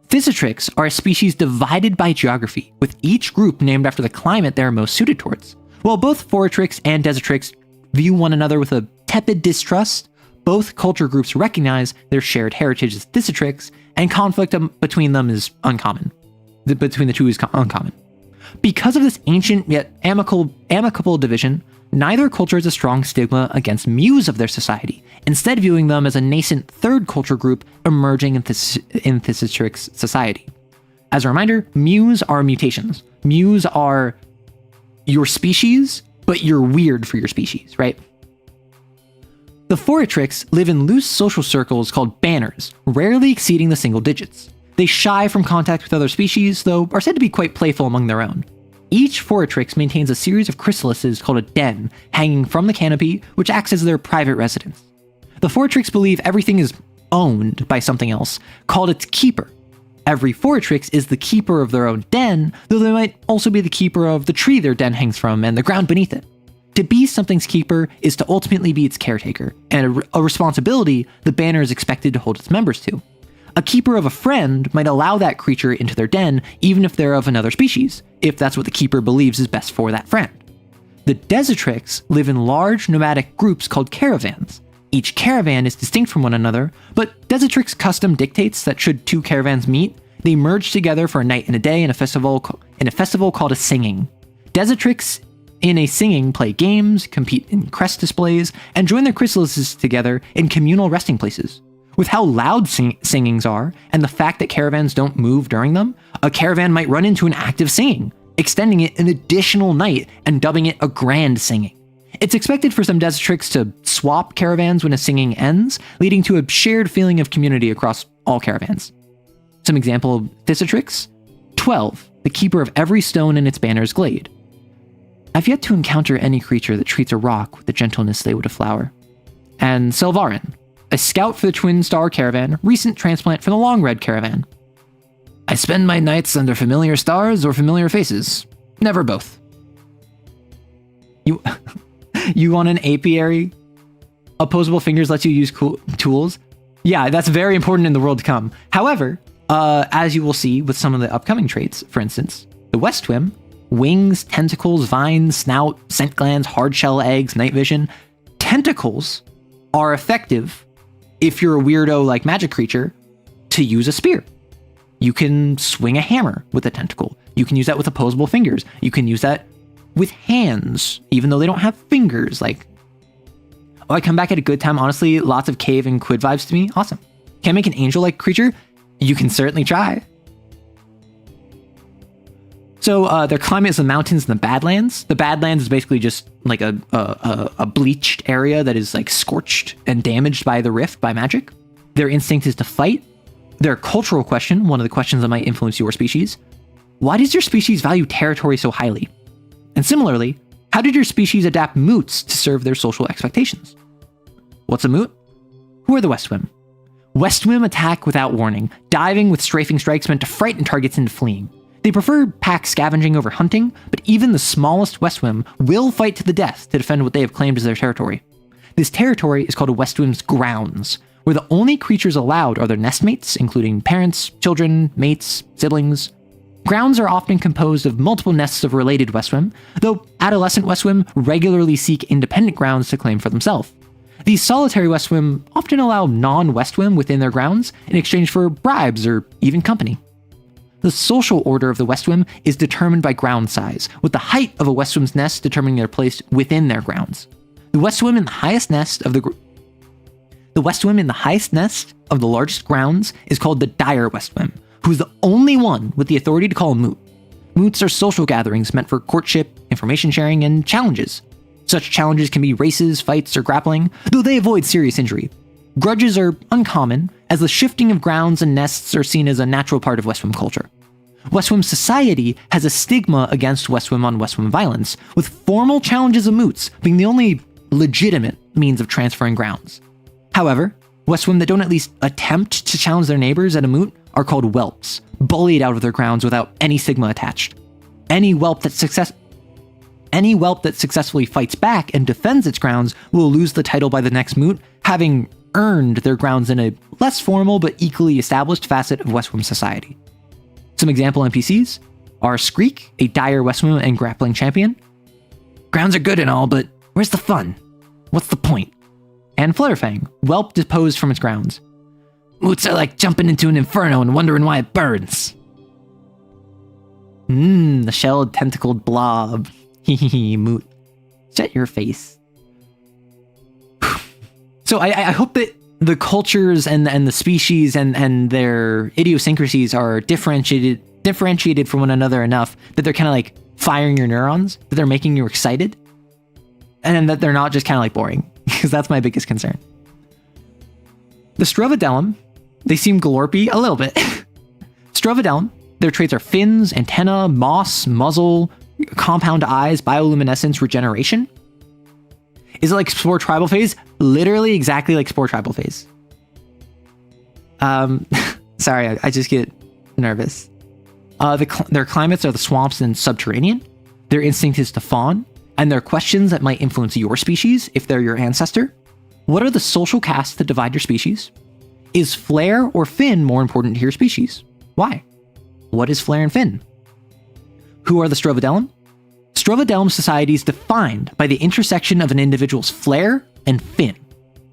Thisatrix are a species divided by geography, with each group named after the climate they are most suited towards. While both Foratrix and Desatrix view one another with a tepid distrust, both culture groups recognize their shared heritage as Thisatrix, and conflict between them is uncommon. Between the two is uncommon. Because of this ancient yet amicable division, neither culture has a strong stigma against Mews of their society, instead viewing them as a nascent third culture group emerging in Thisatrix society. As a reminder, Mews are mutations. Mews are your species, but you're weird for your species, right? The Foratrix live in loose social circles called banners, rarely exceeding the single digits. They shy from contact with other species, though are said to be quite playful among their own. Each Foratrix maintains a series of chrysalises called a den, hanging from the canopy, which acts as their private residence. The Foratrix believe everything is owned by something else, called its keeper. Every Foratrix is the keeper of their own den, though they might also be the keeper of the tree their den hangs from and the ground beneath it. To be something's keeper is to ultimately be its caretaker, and a responsibility the banner is expected to hold its members to. A keeper of a friend might allow that creature into their den even if they're of another species, if that's what the keeper believes is best for that friend. The Desatrix live in large nomadic groups called caravans. Each caravan is distinct from one another, but Desatrix custom dictates that should two caravans meet, they merge together for a night and a day in a festival called a singing. Desatrix in a singing play games, compete in crest displays, and join their chrysalises together in communal resting places. With how loud singings are, and the fact that caravans don't move during them, a caravan might run into an active singing, extending it an additional night and dubbing it a grand singing. It's expected for some Desatrix to swap caravans when a singing ends, leading to a shared feeling of community across all caravans. Some example of Thisatrix: 12, the keeper of every stone in its banner's glade. I've yet to encounter any creature that treats a rock with the gentleness they would a flower. And Selvarin, a scout for the Twin Star Caravan, recent transplant from the Long Red Caravan. I spend my nights under familiar stars or familiar faces. Never both. You want an apiary? Opposable fingers lets you use cool tools? Yeah, that's very important in the world to come. However, as you will see with some of the upcoming traits, for instance, the Westwim, wings, tentacles, vines, snout, scent glands, hard shell eggs, night vision. Tentacles are effective if you're a weirdo like magic creature to use a spear. You can swing a hammer with a tentacle. You can use that with opposable fingers. You can use that with hands, even though they don't have fingers. Like, oh, I come back at a good time. Honestly, lots of cave and quid vibes to me. Awesome. Can I make an angel-like creature? You can certainly try. So their climate is the mountains and the Badlands. The Badlands is basically just like a bleached area that is like scorched and damaged by the rift, by magic. Their instinct is to fight. Their cultural question, one of the questions that might influence your species: why does your species value territory so highly? And similarly, how did your species adapt moots to serve their social expectations? What's a moot? Who are the Westwim? Westwim attack without warning, diving with strafing strikes meant to frighten targets into fleeing. They prefer pack scavenging over hunting, but even the smallest Westwim will fight to the death to defend what they have claimed as their territory. This territory is called a Westwim's grounds, where the only creatures allowed are their nestmates, including parents, children, mates, siblings. Grounds are often composed of multiple nests of related Westwim, though adolescent Westwim regularly seek independent grounds to claim for themselves. These solitary Westwim often allow non-Westwim within their grounds in exchange for bribes or even company. The social order of the Westwim is determined by ground size, with the height of a Westwim's nest determining their place within their grounds. The Westwim in the highest nest of the largest grounds is called the Dire Westwim, who is the only one with the authority to call a moot. Moots are social gatherings meant for courtship, information sharing, and challenges. Such challenges can be races, fights, or grappling, though they avoid serious injury. Grudges are uncommon, as the shifting of grounds and nests are seen as a natural part of Westwim culture. Westwim society has a stigma against Westwim on Westwim violence, with formal challenges of moots being the only legitimate means of transferring grounds. However, Westwim that don't at least attempt to challenge their neighbors at a moot are called whelps, bullied out of their grounds without any stigma attached. Any whelp that successfully fights back and defends its grounds will lose the title by the next moot, having earned their grounds in a less formal but equally established facet of Westwim society. Some example NPCs are Skreek, a dire Westwim and grappling champion. Grounds are good and all, but where's the fun? What's the point? And Flutterfang, whelp deposed from its grounds. Moots are like jumping into an inferno and wondering why it burns. The shelled tentacled blob. Hehehe, moot. Shut your face. So I hope that the cultures and the species and their idiosyncrasies are differentiated from one another enough that they're kind of like firing your neurons, that they're making you excited, and that they're not just kind of like boring, because that's my biggest concern. The Strovadelum, they seem glorpy a little bit. Strovadelum, their traits are fins, antenna, moss, muzzle, compound eyes, bioluminescence, regeneration. Is it like Spore Tribal Phase? Literally exactly like Spore Tribal Phase. Sorry, I just get nervous. Their climates are the swamps and subterranean. Their instinct is to fawn. And their questions that might influence your species, if they're your ancestor. What are the social castes that divide your species? Is flare or fin more important to your species? Why? What is flare and fin? Who are the Strovadelum? Strovadelum society is defined by the intersection of an individual's flare and fin.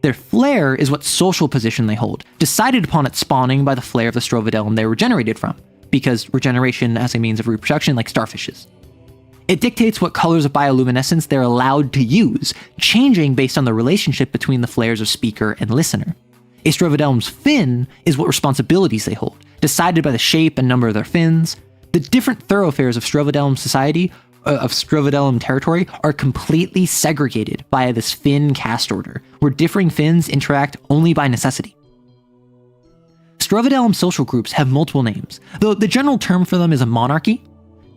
Their flare is what social position they hold, decided upon at spawning by the flare of the Strovadelum they were generated from, because regeneration as a means of reproduction like starfishes. It dictates what colors of bioluminescence they're allowed to use, changing based on the relationship between the flares of speaker and listener. A Strovadelum's fin is what responsibilities they hold, decided by the shape and number of their fins. The different thoroughfares of Strovadelum society, of Strovadelum territory, are completely segregated by this fin caste order, where differing fins interact only by necessity. Strovadelum social groups have multiple names, though the general term for them is a monarchy.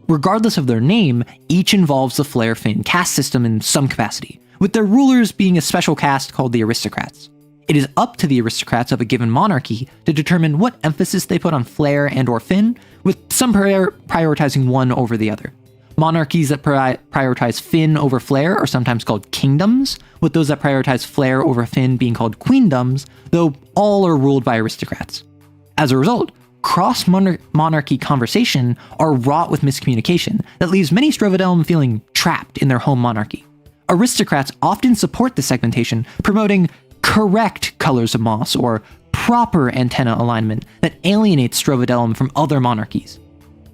Regardless of their name, each involves the flare fin caste system in some capacity, with their rulers being a special caste called the aristocrats. It is up to the aristocrats of a given monarchy to determine what emphasis they put on flare and or fin, with some prioritizing one over the other. Monarchies that prioritize fin over flare are sometimes called kingdoms, with those that prioritize flare over fin being called queendoms, though all are ruled by aristocrats. As a result, cross-monarchy conversation are wrought with miscommunication that leaves many Strovadelum feeling trapped in their home monarchy. Aristocrats often support this segmentation, promoting correct colors of moss or proper antenna alignment that alienates Strovadelum from other monarchies.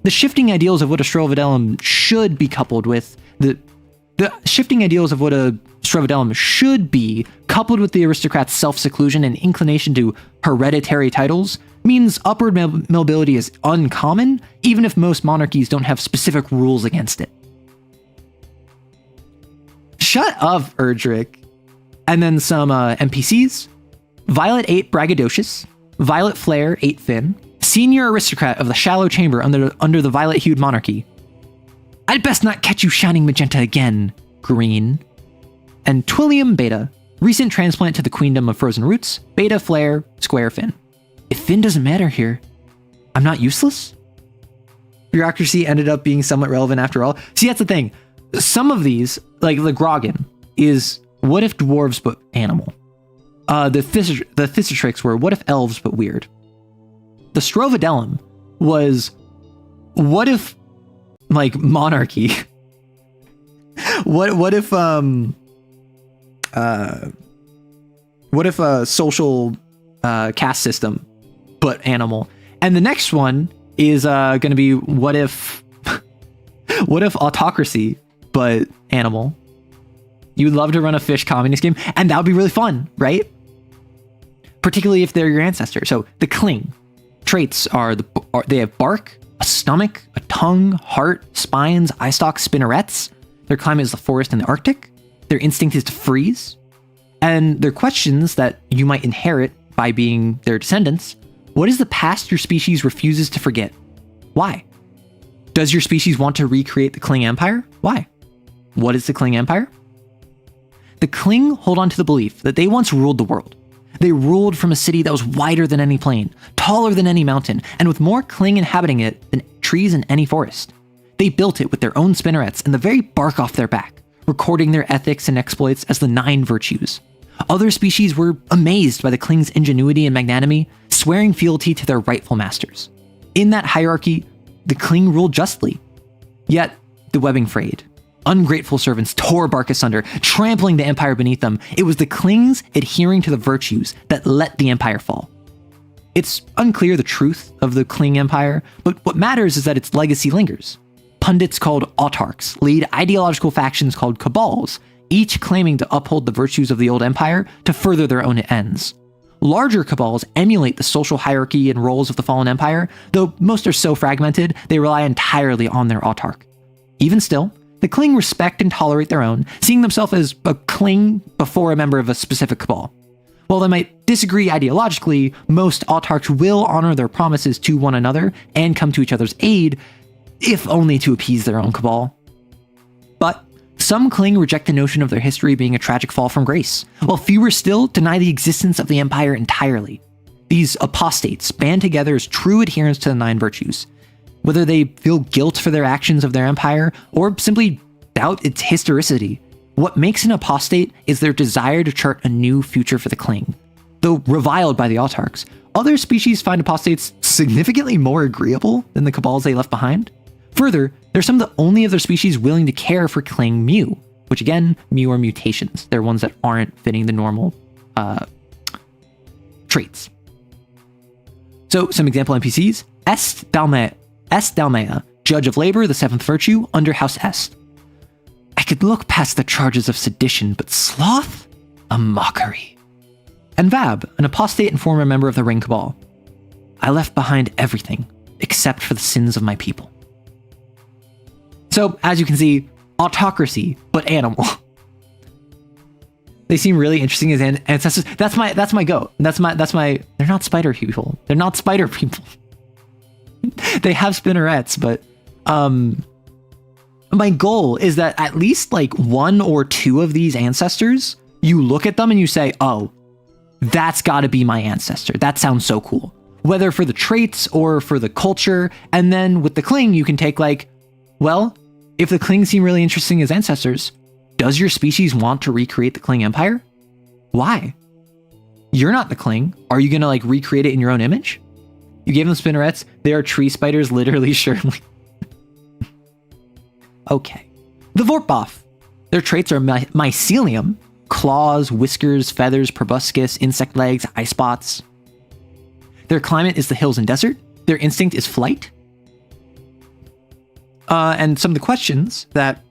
The shifting ideals of what a Strovadelum should be coupled with the shifting ideals of what a Strovadelum should be coupled with the aristocrats' self-seclusion and inclination to hereditary titles means upward mobility is uncommon, even if most monarchies don't have specific rules against it. Shut up, Erdrick. And then some NPCs. Violet 8 Braggadocious, Violet Flare 8 Fin, Senior Aristocrat of the Shallow Chamber under the Violet-hued Monarchy. I'd best not catch you shining magenta again, Green. And Twillium Beta, recent transplant to the Queendom of Frozen Roots, Beta Flare, Square Fin. If Fin doesn't matter here, I'm not useless? Bureaucracy ended up being somewhat relevant after all. See, that's the thing. Some of these, like the Grogan, is what if dwarves but animal? The Thissatrix were what if elves but weird? The Strovadelum was what if like monarchy? what if a social caste system but animal? And the next one is going to be what if autocracy but animal? You'd love to run a fish communist game, and that would be really fun, right? Particularly if they're your ancestor. So the Cling traits are they have bark, a stomach, a tongue, heart, spines, eye stalks, spinnerets. Their climate is the forest and the Arctic. Their instinct is to freeze. And their questions that you might inherit by being their descendants. What is the past your species refuses to forget? Why? Does your species want to recreate the Cling Empire? Why? What is the Cling Empire? The Cling hold on to the belief that they once ruled the world. They ruled from a city that was wider than any plain, taller than any mountain, and with more Kling inhabiting it than trees in any forest. They built it with their own spinnerets and the very bark off their back, recording their ethics and exploits as the 9 virtues. Other species were amazed by the Kling's ingenuity and magnanimity, swearing fealty to their rightful masters. In that hierarchy, the Kling ruled justly. Yet, the webbing frayed. Ungrateful servants tore bark asunder, trampling the empire beneath them. It was the Klings adhering to the virtues that let the empire fall. It's unclear the truth of the Kling Empire, but what matters is that its legacy lingers. Pundits called autarchs lead ideological factions called cabals, each claiming to uphold the virtues of the old empire to further their own ends. Larger cabals emulate the social hierarchy and roles of the fallen empire, though most are so fragmented they rely entirely on their autarch. Even still, the Kling respect and tolerate their own, seeing themselves as a Kling before a member of a specific cabal. While they might disagree ideologically, most autarchs will honor their promises to one another and come to each other's aid, if only to appease their own cabal. But some Kling reject the notion of their history being a tragic fall from grace, while fewer still deny the existence of the empire entirely. These apostates band together as true adherents to the 9 virtues. Whether they feel guilt for their actions of their empire, or simply doubt its historicity, what makes an apostate is their desire to chart a new future for the Kling. Though reviled by the autarchs, other species find apostates significantly more agreeable than the cabals they left behind. Further, they're some of the only other species willing to care for Kling Mu, which again, Mu are mutations. They're ones that aren't fitting the normal traits. So some example NPCs: Dalmea, Judge of Labor, the 7th virtue, under House Est. I could look past the charges of sedition, but sloth? A mockery. And Vab, an apostate and former member of the Ring Cabal. I left behind everything, except for the sins of my people. So, as you can see, autocracy, but animal. They seem really interesting as ancestors. That's my goat. They're not spider people. They're not spider people. They have spinnerets, but my goal is that at least like 1 or 2 of these ancestors, you look at them and you say, oh, that's gotta be my ancestor. That sounds so cool. Whether for the traits or for the culture. And then with the Kling, you can take like, well, if the Kling seem really interesting as ancestors, does your species want to recreate the Kling Empire? Why? You're not the Kling. Are you gonna like recreate it in your own image? You gave them spinnerets. They are tree spiders, literally, surely. Okay. The Vortboff. Their traits are mycelium, claws, whiskers, feathers, proboscis, insect legs, eye spots. Their climate is the hills and desert. Their instinct is flight. And some of the questions that,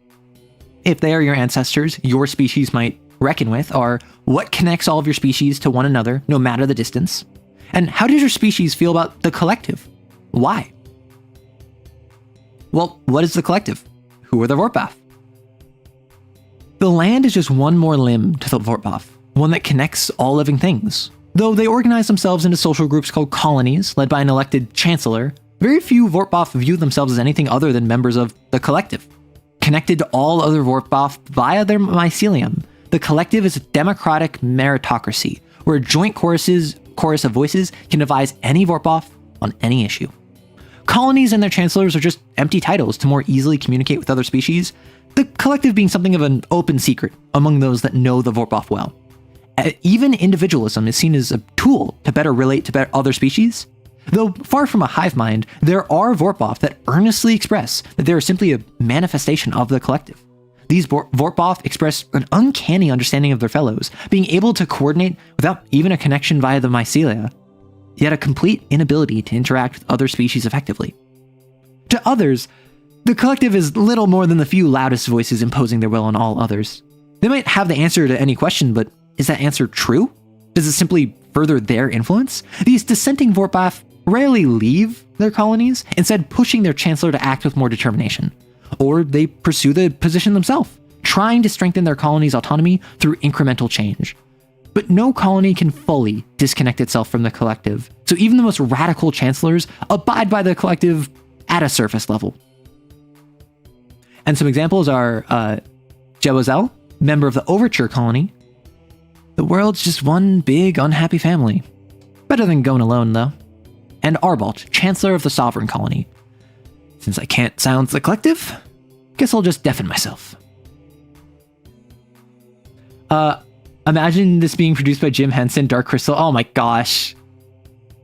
if they are your ancestors, your species might reckon with are, what connects all of your species to one another, no matter the distance? And how does your species feel about the collective? Why? Well, what is the collective? Who are the Vortboff? The land is just one more limb to the Vortboff, one that connects all living things. Though they organize themselves into social groups called colonies, led by an elected chancellor, very few Vortboff view themselves as anything other than members of the collective. Connected to all other Vortboff via their mycelium, the collective is a democratic meritocracy, where a joint chorus of voices can advise any Vortboff on any issue. Colonies and their chancellors are just empty titles to more easily communicate with other species, the collective being something of an open secret among those that know the Vortboff well. Even individualism is seen as a tool to better relate to other species. Though far from a hive mind, there are Vortboff that earnestly express that they are simply a manifestation of the collective. These Vortboff express an uncanny understanding of their fellows, being able to coordinate without even a connection via the mycelia, yet a complete inability to interact with other species effectively. To others, the collective is little more than the few loudest voices imposing their will on all others. They might have the answer to any question, but is that answer true? Does it simply further their influence? These dissenting Vortboff rarely leave their colonies, instead pushing their chancellor to act with more determination. Or they pursue the position themselves, trying to strengthen their colony's autonomy through incremental change. But no colony can fully disconnect itself from the collective, so even the most radical chancellors abide by the collective at a surface level. And some examples are Jebozel, member of the Overture colony. The world's just one big unhappy family. Better than going alone, though. And Arbalt, Chancellor of the Sovereign Colony. Since I can't sound the collective, guess I'll just deafen myself. Imagine this being produced by Jim Henson, Dark Crystal. Oh my gosh.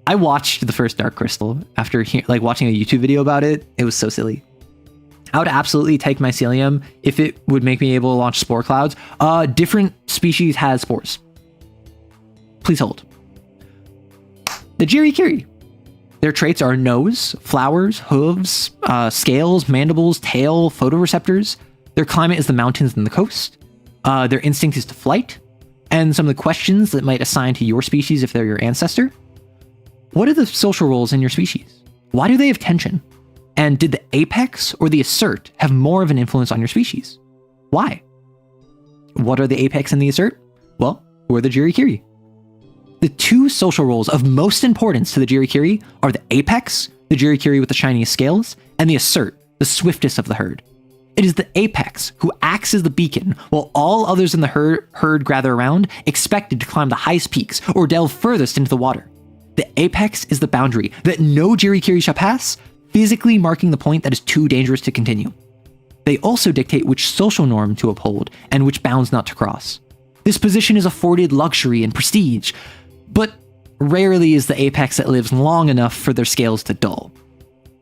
I watched the first Dark Crystal after watching a YouTube video about it. It was so silly. I would absolutely take mycelium if it would make me able to launch spore clouds. Different species has spores. Please hold. The Jirikiri. Their traits are nose, flowers, hooves, scales, mandibles, tail, photoreceptors. Their climate is the mountains and the coast. Their instinct is to flight. And some of the questions that might assign to your species if they're your ancestor. What are the social roles in your species? Why do they have tension? And did the apex or the assert have more of an influence on your species? Why? What are the apex and the assert? Well, who are the Jirikiri? The two social roles of most importance to the Jirikiri are the apex, the Jirikiri with the shiniest scales, and the assert, the swiftest of the herd. It is the apex who acts as the beacon, while all others in the herd gather around, expected to climb the highest peaks or delve furthest into the water. The apex is the boundary that no Jirikiri shall pass, physically marking the point that is too dangerous to continue. They also dictate which social norm to uphold and which bounds not to cross. This position is afforded luxury and prestige, but rarely is the apex that lives long enough for their scales to dull.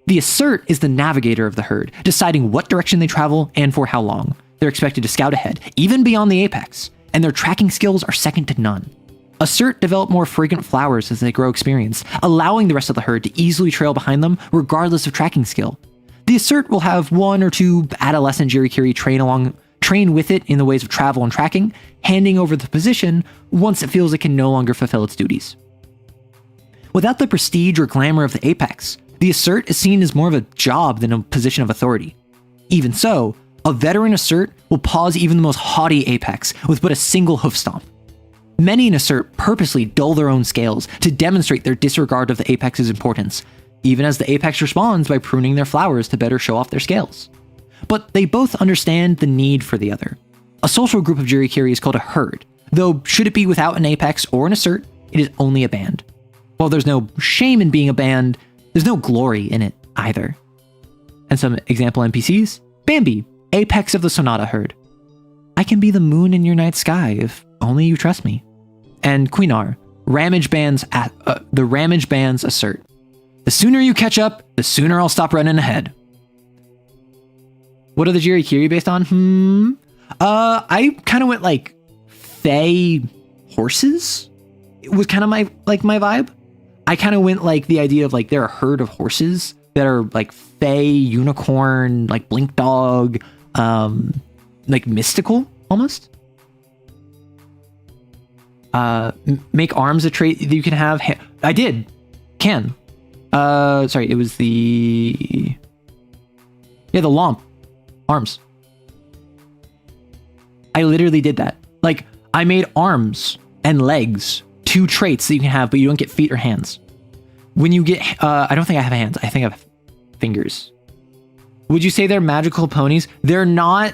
The assert is the navigator of the herd, deciding what direction they travel and for how long. They're expected to scout ahead, even beyond the apex, and their tracking skills are second to none. Assert develop more fragrant flowers as they grow experience, allowing the rest of the herd to easily trail behind them regardless of tracking skill. The assert will have one or two adolescent Jirikiri train with it in the ways of travel and tracking, handing over the position once it feels it can no longer fulfill its duties. Without the prestige or glamour of the apex, the assert is seen as more of a job than a position of authority. Even so, a veteran assert will pause even the most haughty apex with but a single hoof stomp. Many in assert purposely dull their own scales to demonstrate their disregard of the apex's importance, even as the apex responds by pruning their flowers to better show off their scales. But they both understand the need for the other. A social group of Jirikiri is called a herd, though should it be without an apex or an assert, it is only a band. While there's no shame in being a band, there's no glory in it either. And some example NPCs: Bambi, apex of the Sonata herd. I can be the moon in your night sky if only you trust me. And Queenar, the Ramage Band's assert. The sooner you catch up, the sooner I'll stop running ahead. What are the Jirikiri based on? I kind of went like Fae horses. It was kind of my vibe. I kind of went like the idea of like they're a herd of horses that are like Fae, unicorn, like blink dog, like mystical almost. Make arms a trait that you can have. I did. Can. Sorry, it was the Lomp. Arms. I literally did that. Like, I made arms and legs, two traits that you can have, but you don't get feet or hands. When you get, I don't think I have hands. I think I have fingers. Would you say they're magical ponies? They're not.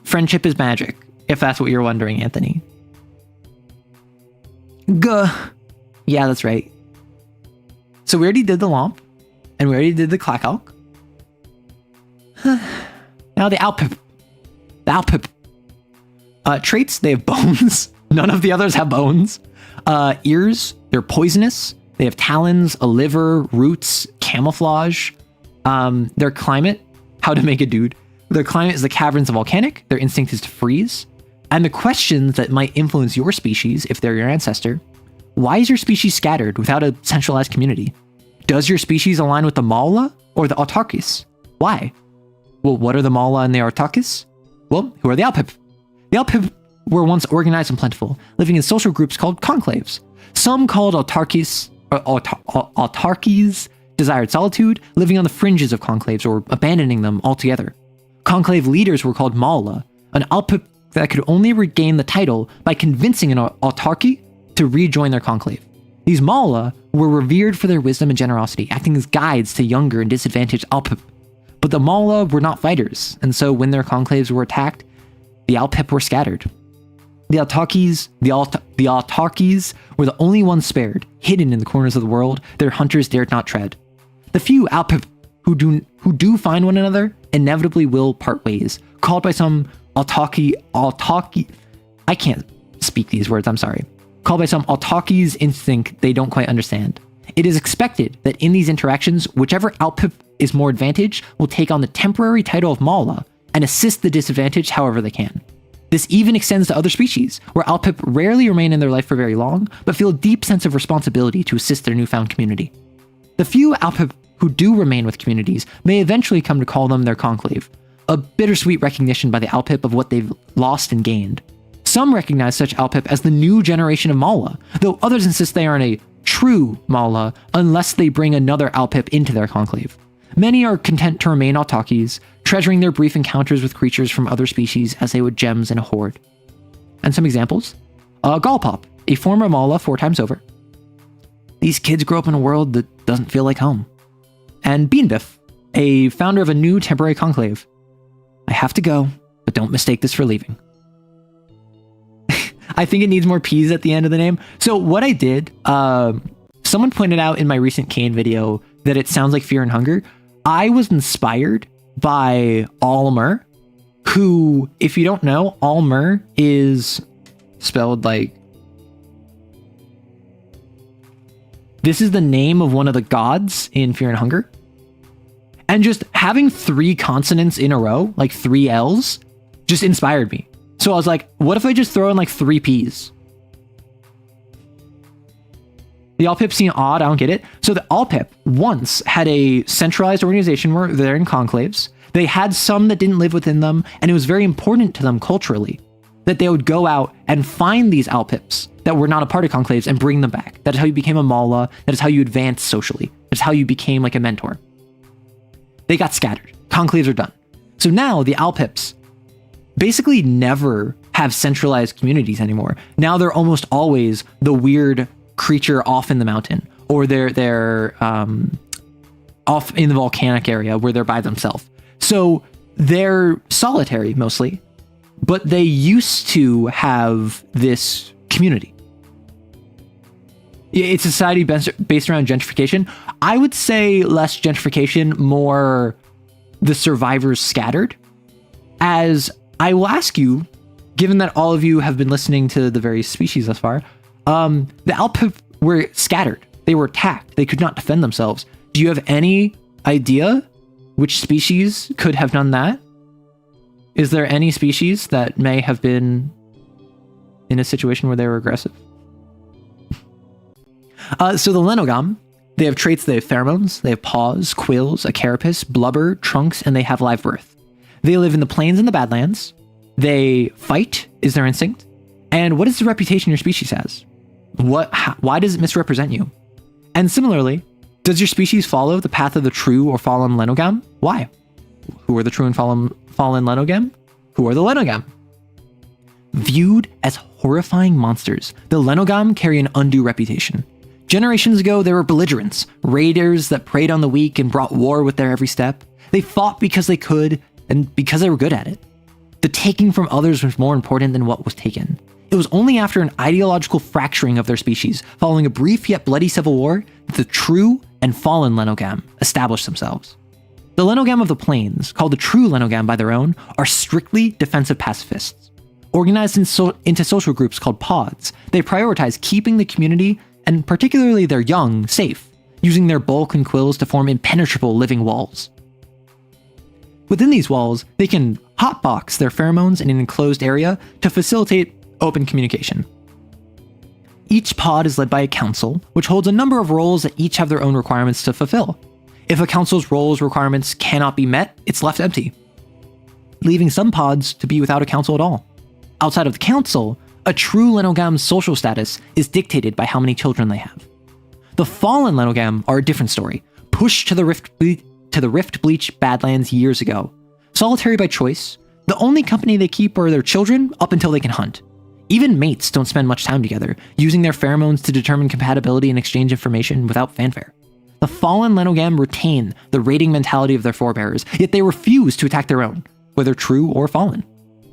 Friendship is magic, if that's what you're wondering, Anthony. Guh. Yeah, that's right. So we already did the Lomp, and we already did the Clackalk. Now the Alpip. The Alpip. Traits, they have bones. None of the others have bones. Ears, they're poisonous. They have talons, a liver, roots, camouflage. Their climate, how to make a dude. Their climate is the caverns of volcanic. Their instinct is to freeze. And the questions that might influence your species, if they're your ancestor. Why is your species scattered without a centralized community? Does your species align with the Mala or the Autarkis? Why? Well, what are the Mala and the Autarkis? Well, who are the Alpip? The Alpip were once organized and plentiful, living in social groups called conclaves. Some called autarkies desired solitude, living on the fringes of conclaves or abandoning them altogether. Conclave leaders were called Mala, an Alpip that could only regain the title by convincing an autarky to rejoin their conclave. These Mala were revered for their wisdom and generosity, acting as guides to younger and disadvantaged Alpip. But the Mala were not fighters, and so when their conclaves were attacked, the Alpip were scattered. The autarkies were the only ones spared, hidden in the corners of the world their hunters dared not tread. The few Alpip who do find one another inevitably will part ways, called by some autarky, I can't speak these words, I'm sorry. Called by some autarkies instinct they don't quite understand. It is expected that in these interactions, whichever Alpip is more advantaged will take on the temporary title of Mala and assist the disadvantaged however they can. This even extends to other species, where Alpip rarely remain in their life for very long, but feel a deep sense of responsibility to assist their newfound community. The few Alpip who do remain with communities may eventually come to call them their conclave, a bittersweet recognition by the Alpip of what they've lost and gained. Some recognize such Alpip as the new generation of Mala, though others insist they aren't a true Mala unless they bring another Alpip into their conclave. Many are content to remain autarkies, treasuring their brief encounters with creatures from other species as they would gems in a hoard. And some examples? Galpop, a former Mala 4 times over. These kids grow up in a world that doesn't feel like home. And Beanbiff, a founder of a new temporary conclave. I have to go, but don't mistake this for leaving. I think it needs more P's at the end of the name. So what I did, someone pointed out in my recent Kane video that it sounds like Fear and Hunger. I was inspired by Almer, who, if you don't know, Almer is spelled like... This is the name of one of the gods in Fear and Hunger. And just having 3 consonants in a row, like 3 L's, just inspired me. So I was like, what if I just throw in like 3 P's? The Alpip seem odd, I don't get it. So the Alpip once had a centralized organization where they're in conclaves. They had some that didn't live within them, and it was very important to them culturally that they would go out and find these Alpips that were not a part of conclaves and bring them back. That is how you became a Mala. That is how you advanced socially. That's how you became like a mentor. They got scattered. Conclaves are done. So now the Alpips basically never have centralized communities anymore. Now they're almost always the weird creature off in the mountain, or they're off in the volcanic area where they're by themselves. So they're solitary mostly, but they used to have this community. It's a society based around gentrification. I would say less gentrification, more the survivors scattered. As I will ask you, given that all of you have been listening to the various species thus far, the Alpip were scattered. They were attacked. They could not defend themselves. Do you have any idea which species could have done that? Is there any species that may have been in a situation where they were aggressive? So the Lenogam, they have traits. They have pheromones, they have paws, quills, a carapace, blubber, trunks, and they have live birth. They live in the plains and the badlands. They fight is their instinct. And what is the reputation your species has? Why does it misrepresent you? And similarly, does your species follow the path of the true or fallen Lenogam? Why? Who are the true and fallen Lenogam? Who are the Lenogam? Viewed as horrifying monsters, the Lenogam carry an undue reputation. Generations ago, they were belligerents, raiders that preyed on the weak and brought war with their every step. They fought because they could and because they were good at it. The taking from others was more important than what was taken. It was only after an ideological fracturing of their species, following a brief yet bloody civil war, that the true and fallen Lenogam established themselves. The Lenogam of the plains, called the true Lenogam by their own, are strictly defensive pacifists. Organized into social groups called pods, they prioritize keeping the community, and particularly their young, safe, using their bulk and quills to form impenetrable living walls. Within these walls, they can hotbox their pheromones in an enclosed area to facilitate open communication. Each pod is led by a council, which holds a number of roles that each have their own requirements to fulfill. If a council's roles requirements cannot be met, it's left empty, leaving some pods to be without a council at all. Outside of the council, a true Lenogam's social status is dictated by how many children they have. The fallen Lenogam are a different story, pushed to the Rift Bleach Badlands years ago. Solitary by choice, the only company they keep are their children up until they can hunt. Even mates don't spend much time together, using their pheromones to determine compatibility and exchange information without fanfare. The fallen Lenogam retain the raiding mentality of their forebears, yet they refuse to attack their own, whether true or fallen.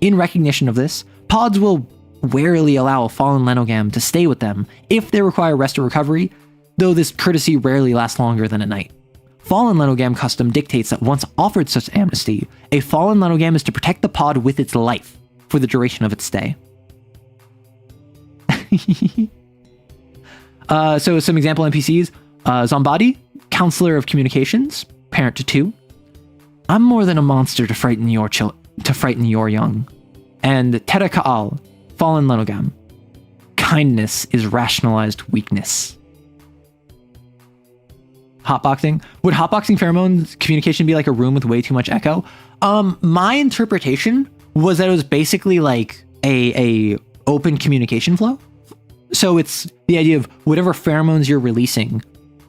In recognition of this, pods will warily allow a fallen lenogam to stay with them if they require rest or recovery, though this courtesy rarely lasts longer than a night. Fallen lenogam custom dictates that once offered such amnesty, a fallen lenogam is to protect the pod with its life for the duration of its stay. So some example NPCs, Zombadi, Counselor of Communications, parent to 2. I'm more than a monster to frighten your young. And Teraka'al, fallen lenogam. Kindness is rationalized weakness. Hotboxing. Would hotboxing pheromones communication be like a room with way too much echo? My interpretation was that it was basically like a open communication flow. So it's the idea of whatever pheromones you're releasing,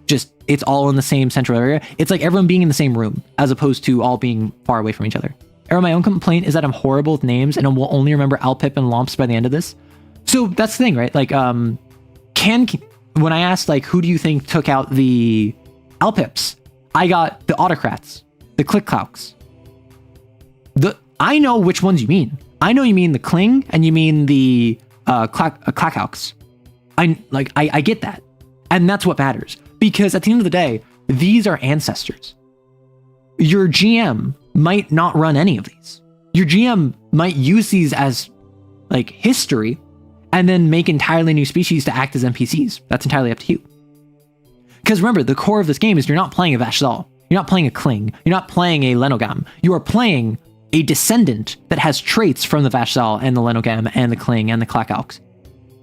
just it's all in the same central area. It's like everyone being in the same room as opposed to all being far away from each other. My own complaint is that I'm horrible with names and I will only remember Alpip and Lomps by the end of this. So that's the thing, right? Like, when I asked like, who do you think took out the Alpips? I got the autocrats, the click-clouks. I know which ones you mean. I know you mean the cling and you mean the clackouks. I get that. And that's what matters. Because at the end of the day, these are ancestors. Your GM might not run any of these. Your GM might use these as like history and then make entirely new species to act as NPCs. That's entirely up to you. Because remember, the core of this game is you're not playing a Vash'Zal. You're not playing a Kling. You're not playing a Lenogam. You are playing a descendant that has traits from the Vash'Zal and the Lenogam and the Kling and the Clackauks.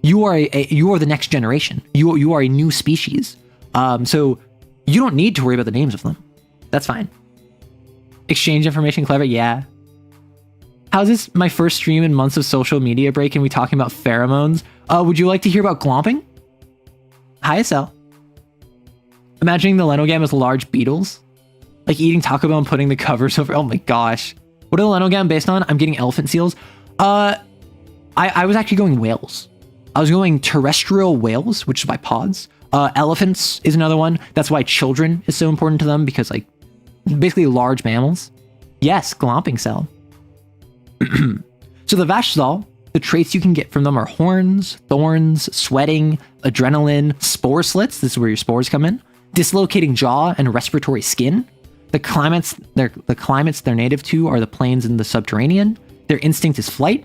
You are the next generation. You are a new species. So you don't need to worry about the names of them. That's fine. Exchange information, clever, yeah. How's this my first stream in months of social media break and we talking about pheromones? Would you like to hear about glomping? Hi, SL. Imagining the Lenogam as large beetles. Like eating Taco Bell and putting the covers over. Oh my gosh. What are the Lenogam based on? I'm getting elephant seals. I was actually going whales. I was going terrestrial whales, which is by pods. Elephants is another one. That's why children is so important to them, because like basically large mammals. Yes, glomping cell. So the Vash'Zal, the traits you can get from them are horns, thorns, sweating, adrenaline, spore slits. This is where your spores come in. Dislocating jaw and respiratory skin. The climates they're native to are the plains and the subterranean. Their instinct is flight.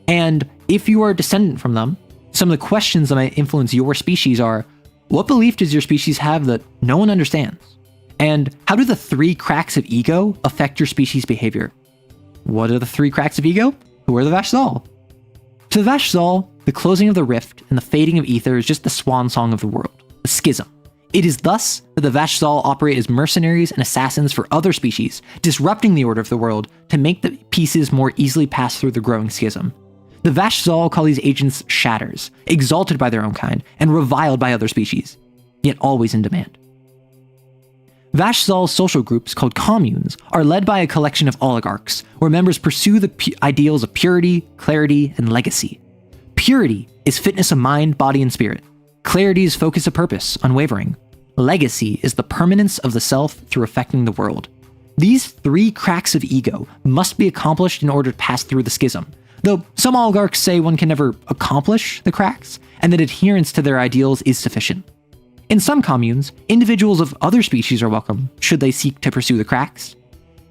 And if you are a descendant from them, some of the questions that might influence your species are, what belief does your species have that no one understands? And how do the 3 cracks of ego affect your species' behavior? What are the 3 cracks of ego? Who are the Vash'Zal? To the Vash'Zal, the closing of the rift and the fading of ether is just the swan song of the world, a schism. It is thus that the Vash'Zal operate as mercenaries and assassins for other species, disrupting the order of the world to make the pieces more easily pass through the growing schism. The Vash'Zal call these agents shatters, exalted by their own kind and reviled by other species, yet always in demand. Vash'Zal social groups called communes are led by a collection of oligarchs, where members pursue the ideals of purity, clarity, and legacy. Purity is fitness of mind, body, and spirit. Clarity is focus of purpose, unwavering. Legacy is the permanence of the self through affecting the world. These 3 cracks of ego must be accomplished in order to pass through the schism, though some oligarchs say one can never accomplish the cracks, and that adherence to their ideals is sufficient. In some communes, individuals of other species are welcome, should they seek to pursue the cracks.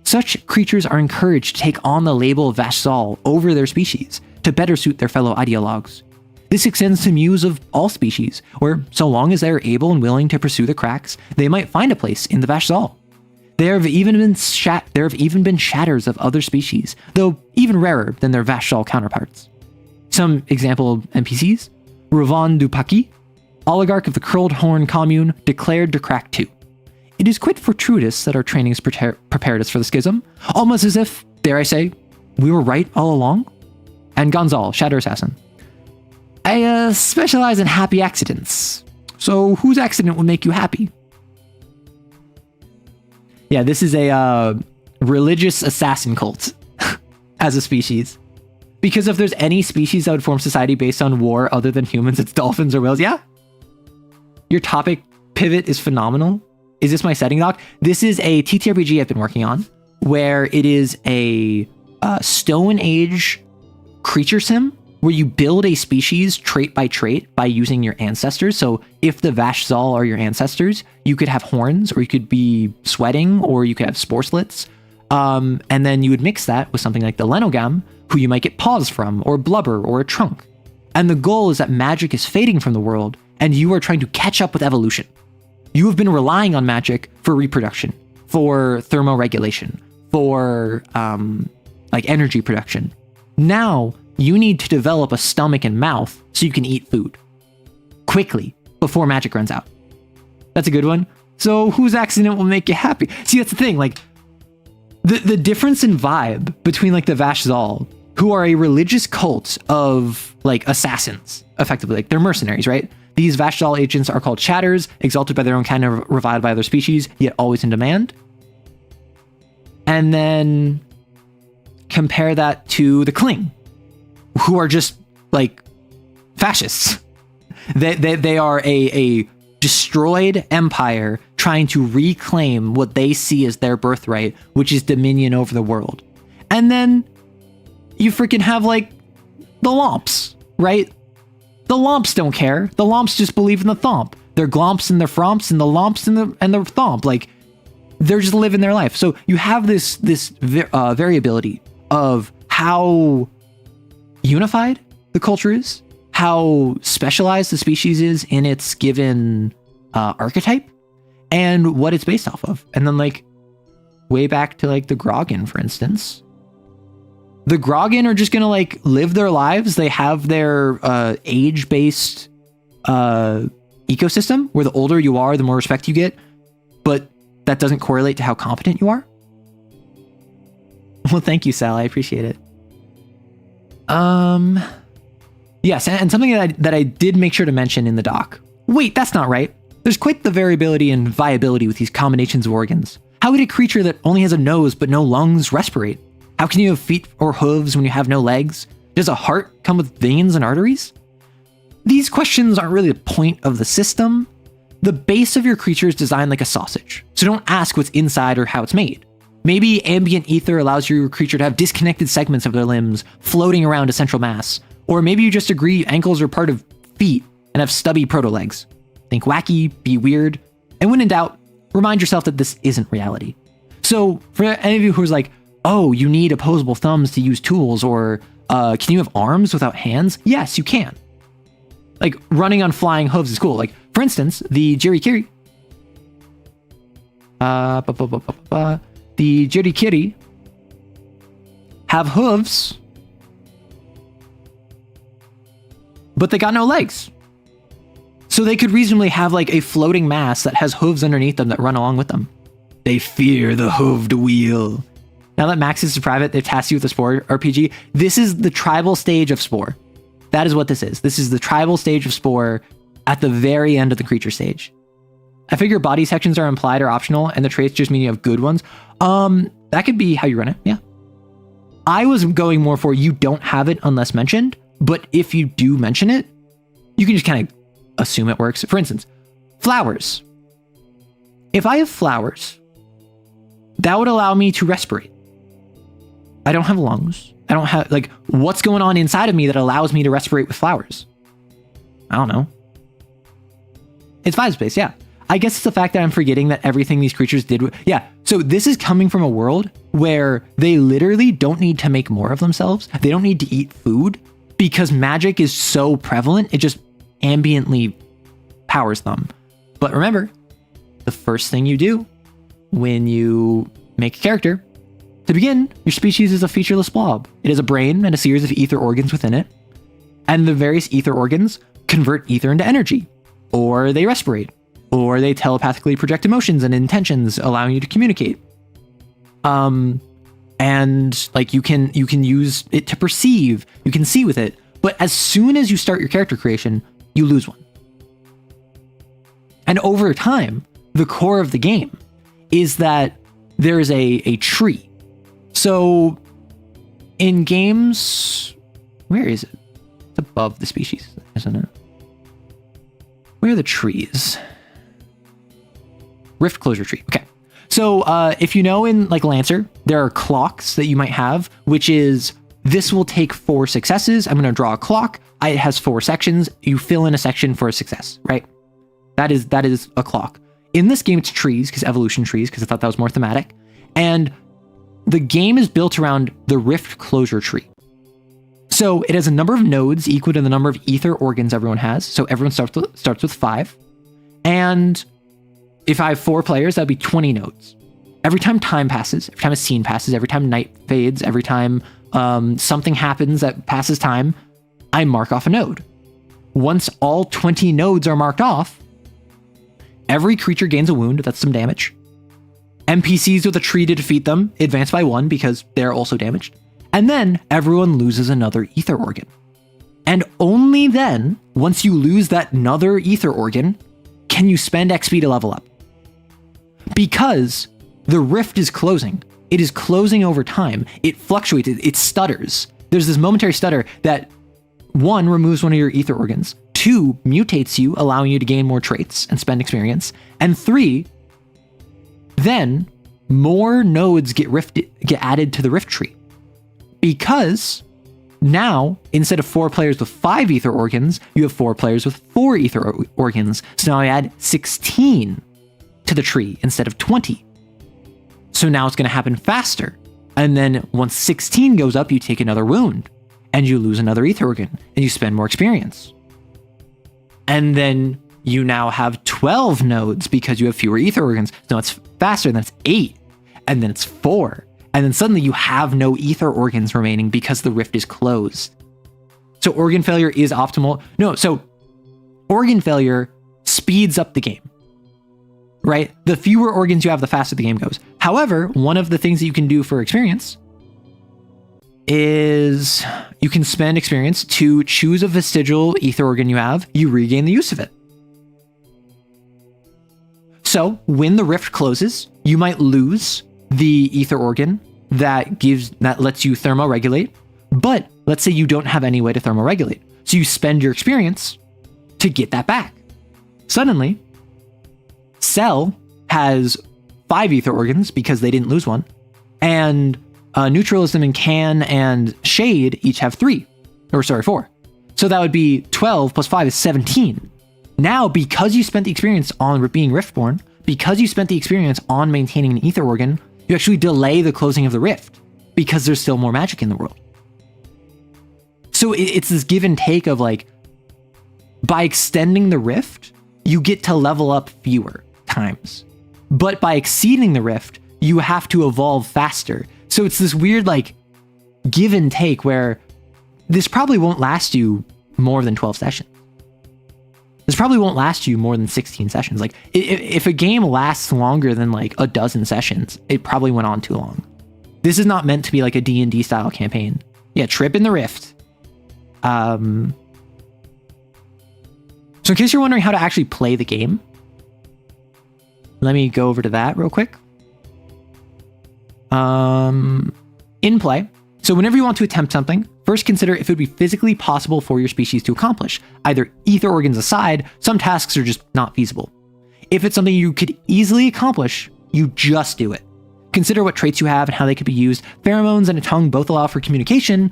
Such creatures are encouraged to take on the label of Vash'Zal over their species, to better suit their fellow ideologues. This extends to muse of all species, where so long as they are able and willing to pursue the cracks, they might find a place in the Vash'Zal. There have even been shatters of other species, though even rarer than their Vash'Zal counterparts. Some example NPCs: Ravan Dupaki, oligarch of the Curled Horn commune, declared to crack 2. It is quite fortuitous that our trainings prepared us for the schism, almost as if, dare I say, we were right all along. And Gonzal, Shatter Assassin. I specialize in happy accidents. So whose accident would make you happy? Yeah, this is a religious assassin cult as a species. Because if there's any species that would form society based on war other than humans, it's dolphins or whales. Yeah. Your topic pivot is phenomenal. Is this my setting, Doc? This is a TTRPG I've been working on, where it is a Stone Age creature sim where you build a species trait by trait by using your ancestors. So if the Vashzal are your ancestors, you could have horns, or you could be sweating, or you could have spore slits. And then you would mix that with something like the Lenogam, who you might get paws from, or blubber, or a trunk. And the goal is that magic is fading from the world, and you are trying to catch up with evolution. You have been relying on magic for reproduction, for thermoregulation, for energy production. Now you need to develop a stomach and mouth so you can eat food quickly before magic runs out. That's a good one. So whose accident will make you happy? See, that's the thing. Like the difference in vibe between like the Vashzal, who are a religious cult of like assassins, effectively, like they're mercenaries, right? These Vashzal agents are called chatters, exalted by their own kind and reviled by other species, yet always in demand. And then compare that to the Kling, who are just like fascists. They are a destroyed empire trying to reclaim what they see as their birthright, which is dominion over the world. And then you freaking have like the Lomps, right? The Lomps don't care. The Lomps just believe in the Thomp. They're Glomps and they're Fromps and the Lomps and the Thomp. Like they're just living their life. So you have this variability of how unified the culture is, how specialized the species is in its given archetype, and what it's based off of. And then like way back to like the Grogan, for instance. The Grogan are just gonna like live their lives. They have their age-based ecosystem where the older you are, the more respect you get, but that doesn't correlate to how competent you are. Well, thank you, Sal. I appreciate it. Yes, and something that I did make sure to mention in the doc. Wait, that's not right. There's quite the variability and viability with these combinations of organs. How could a creature that only has a nose but no lungs respirate? How can you have feet or hooves when you have no legs? Does a heart come with veins and arteries? These questions aren't really the point of the system. The base of your creature is designed like a sausage, so don't ask what's inside or how it's made. Maybe ambient ether allows your creature to have disconnected segments of their limbs floating around a central mass. Or maybe you just agree ankles are part of feet and have stubby proto-legs. Think wacky, be weird, and when in doubt, remind yourself that this isn't reality. So for any of you who's like, oh, you need opposable thumbs to use tools, or can you have arms without hands? Yes, you can. Like running on flying hooves is cool. Like for instance, the Jirikiri. The Jirikiri have hooves, but they got no legs. So they could reasonably have like a floating mass that has hooves underneath them that run along with them. They fear the hooved wheel. Now that Max is private, they've tasked you with the Spore RPG. This is the tribal stage of Spore. That is what this is. This is the tribal stage of Spore at the very end of the creature stage. I figure body sections are implied or optional, and the traits just mean you have good ones. That could be how you run it, yeah. I was going more for you don't have it unless mentioned, but if you do mention it, you can just kind of assume it works. For instance, flowers. If I have flowers, that would allow me to respirate. I don't have lungs. I don't have, like, what's going on inside of me that allows me to respirate with flowers? I don't know. It's vibe space, yeah. I guess it's the fact that I'm forgetting that everything these creatures did. Yeah, so this is coming from a world where they literally don't need to make more of themselves. They don't need to eat food because magic is so prevalent. It just ambiently powers them. But remember, the first thing you do when you make a character, to begin, your species is a featureless blob. It has a brain and a series of ether organs within it. And the various ether organs convert ether into energy, or they respirate, or they telepathically project emotions and intentions, allowing you to communicate. And like you can use it to perceive, you can see with it. But as soon as you start your character creation, you lose one. And over time, the core of the game is that there is a tree. So in games, where is it? It's above the species, isn't it? Where are the trees? Rift closure tree. Okay. So if you know in like Lancer, there are clocks that you might have, which is this will take 4 successes. I'm going to draw a clock. It has 4 sections. You fill in a section for a success, right? That is a clock. In this game, it's trees, because evolution trees, because I thought that was more thematic. And the game is built around the rift closure tree. So it has a number of nodes equal to the number of ether organs everyone has. So everyone starts with 5. And if I have 4 players, that'd be 20 nodes. Every time time passes, every time a scene passes, every time night fades, every time something happens that passes time, I mark off a node. Once all 20 nodes are marked off, every creature gains a wound. That's some damage. NPCs with a tree to defeat them advance by 1 because they're also damaged. And then everyone loses another ether organ. And only then, once you lose that another ether organ, can you spend XP to level up. Because the rift is closing. It is closing over time. It fluctuates. It stutters. There's this momentary stutter that 1, removes one of your ether organs, 2, mutates you, allowing you to gain more traits and spend experience, and 3, then more nodes get added to the rift tree. Because now, instead of 4 players with 5 ether organs, you have 4 players with 4 ether organs. So now I add 16 to the tree instead of 20. So now it's going to happen faster. And then once 16 goes up, you take another wound and you lose another ether organ and you spend more experience. And then you now have 12 nodes because you have fewer ether organs. So now it's faster, then it's 8, and then it's 4. And then suddenly you have no ether organs remaining because the rift is closed. So organ failure is optimal. No, so organ failure speeds up the game, right? The fewer organs you have, the faster the game goes. However, one of the things that you can do for experience is you can spend experience to choose a vestigial ether organ you have, you regain the use of it. So when the rift closes, you might lose the ether organ that lets you thermoregulate, but let's say you don't have any way to thermoregulate. So you spend your experience to get that back. Suddenly, Cell has 5 ether organs because they didn't lose one, and Neutralism and Can and Shade each have 4. So that would be 12 plus 5 is 17. Now, because you spent the experience on being Riftborn, because you spent the experience on maintaining an ether organ, you actually delay the closing of the rift because there's still more magic in the world. So it's this give and take of like, by extending the rift, you get to level up fewer times. But by exceeding the rift, you have to evolve faster. So it's this weird like give and take where this probably won't last you more than 12 sessions. This probably won't last you more than 16 sessions. Like if a game lasts longer than like a dozen sessions, it probably went on too long. This is not meant to be like a D&D style campaign. Yeah, trip in the rift. So in case you're wondering how to actually play the game, let me go over to that real quick. In play. So whenever you want to attempt something, first consider if it would be physically possible for your species to accomplish. Either ether organs aside, some tasks are just not feasible. If it's something you could easily accomplish, you just do it. Consider what traits you have and how they could be used. Pheromones and a tongue both allow for communication,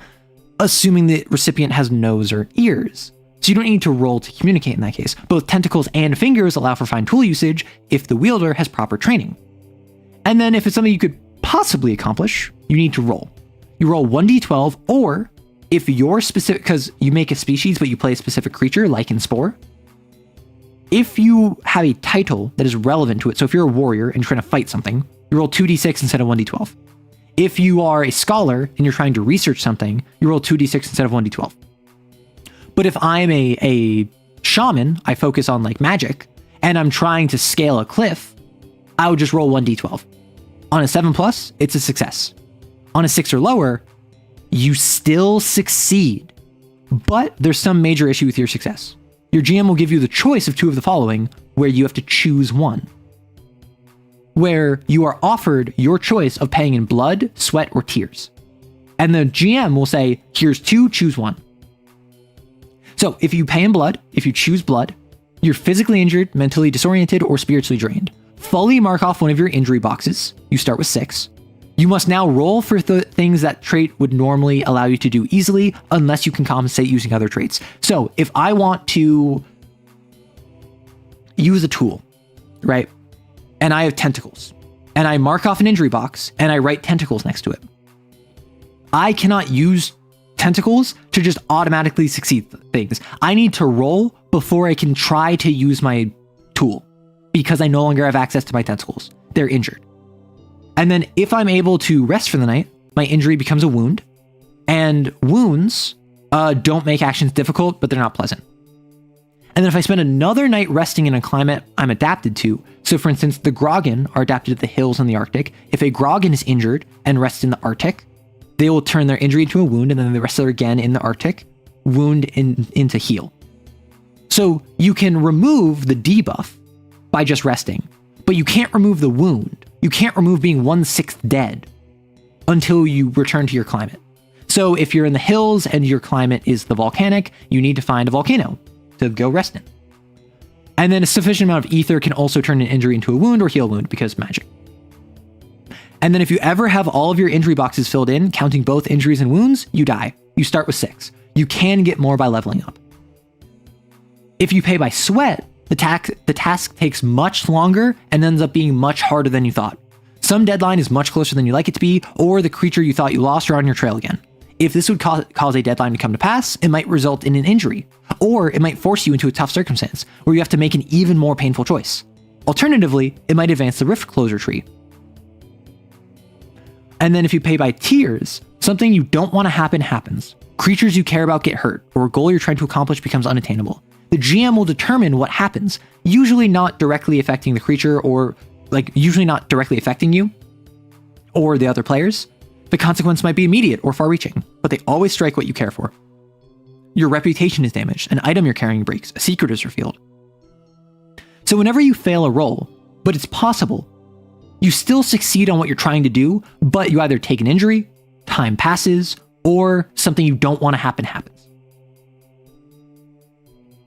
assuming the recipient has nose or ears. So you don't need to roll to communicate in that case. Both tentacles and fingers allow for fine tool usage if the wielder has proper training. And then if it's something you could possibly accomplish, you need to roll. You roll 1d12, or if you're specific, because you make a species but you play a specific creature, like in Spore, if you have a title that is relevant to it, so if you're a warrior and you're trying to fight something, you roll 2d6 instead of 1d12. If you are a scholar and you're trying to research something, you roll 2d6 instead of 1d12. But if I'm a shaman, I focus on like magic, and I'm trying to scale a cliff, I would just roll 1d12. On a 7+, it's a success. On a 6 or lower, you still succeed, but there's some major issue with your success. Your GM will give you the choice of 2 of the following, where you have to choose one. Where you are offered your choice of paying in blood, sweat, or tears. And the GM will say, here's 2, choose 1. So if you pay in blood, if you choose blood, you're physically injured, mentally disoriented, or spiritually drained. Fully mark off one of your injury boxes. You start with 6. You must now roll for the things that trait would normally allow you to do easily, unless you can compensate using other traits. So if I want to use a tool, right, and I have tentacles, and I mark off an injury box, and I write tentacles next to it, I cannot use tentacles to just automatically succeed things. I need to roll before I can try to use my tool, because I no longer have access to my tentacles. They're injured. And then if I'm able to rest for the night, my injury becomes a wound, and wounds don't make actions difficult, but they're not pleasant. And then if I spend another night resting in a climate I'm adapted to, so for instance, the Grogan are adapted to the hills in the Arctic. If a Grogan is injured and rests in the Arctic, they will turn their injury into a wound, and then they rest again in the Arctic, wound into heal. So you can remove the debuff by just resting, but you can't remove the wound. You can't remove being 1/6 dead until you return to your climate. So if you're in the hills and your climate is the volcanic, you need to find a volcano to go rest in. And then a sufficient amount of ether can also turn an injury into a wound or heal a wound, because magic. And then if you ever have all of your injury boxes filled in, counting both injuries and wounds, you die. You start with 6. You can get more by leveling up. If you pay by sweat, the task takes much longer and ends up being much harder than you thought. Some deadline is much closer than you like it to be, or the creature you thought you lost are on your trail again. If this would cause a deadline to come to pass, it might result in an injury, or it might force you into a tough circumstance where you have to make an even more painful choice. Alternatively, it might advance the rift closure tree. And then if you pay by tiers, something you don't want to happen happens. Creatures you care about get hurt, or a goal you're trying to accomplish becomes unattainable. The GM will determine what happens, usually not directly affecting the creature, or usually not directly affecting you or the other players. The consequence might be immediate or far-reaching, but they always strike what you care for. Your reputation is damaged, an item you're carrying breaks, a secret is revealed. So whenever you fail a roll, but it's possible, you still succeed on what you're trying to do, but you either take an injury, time passes, or something you don't want to happen happens.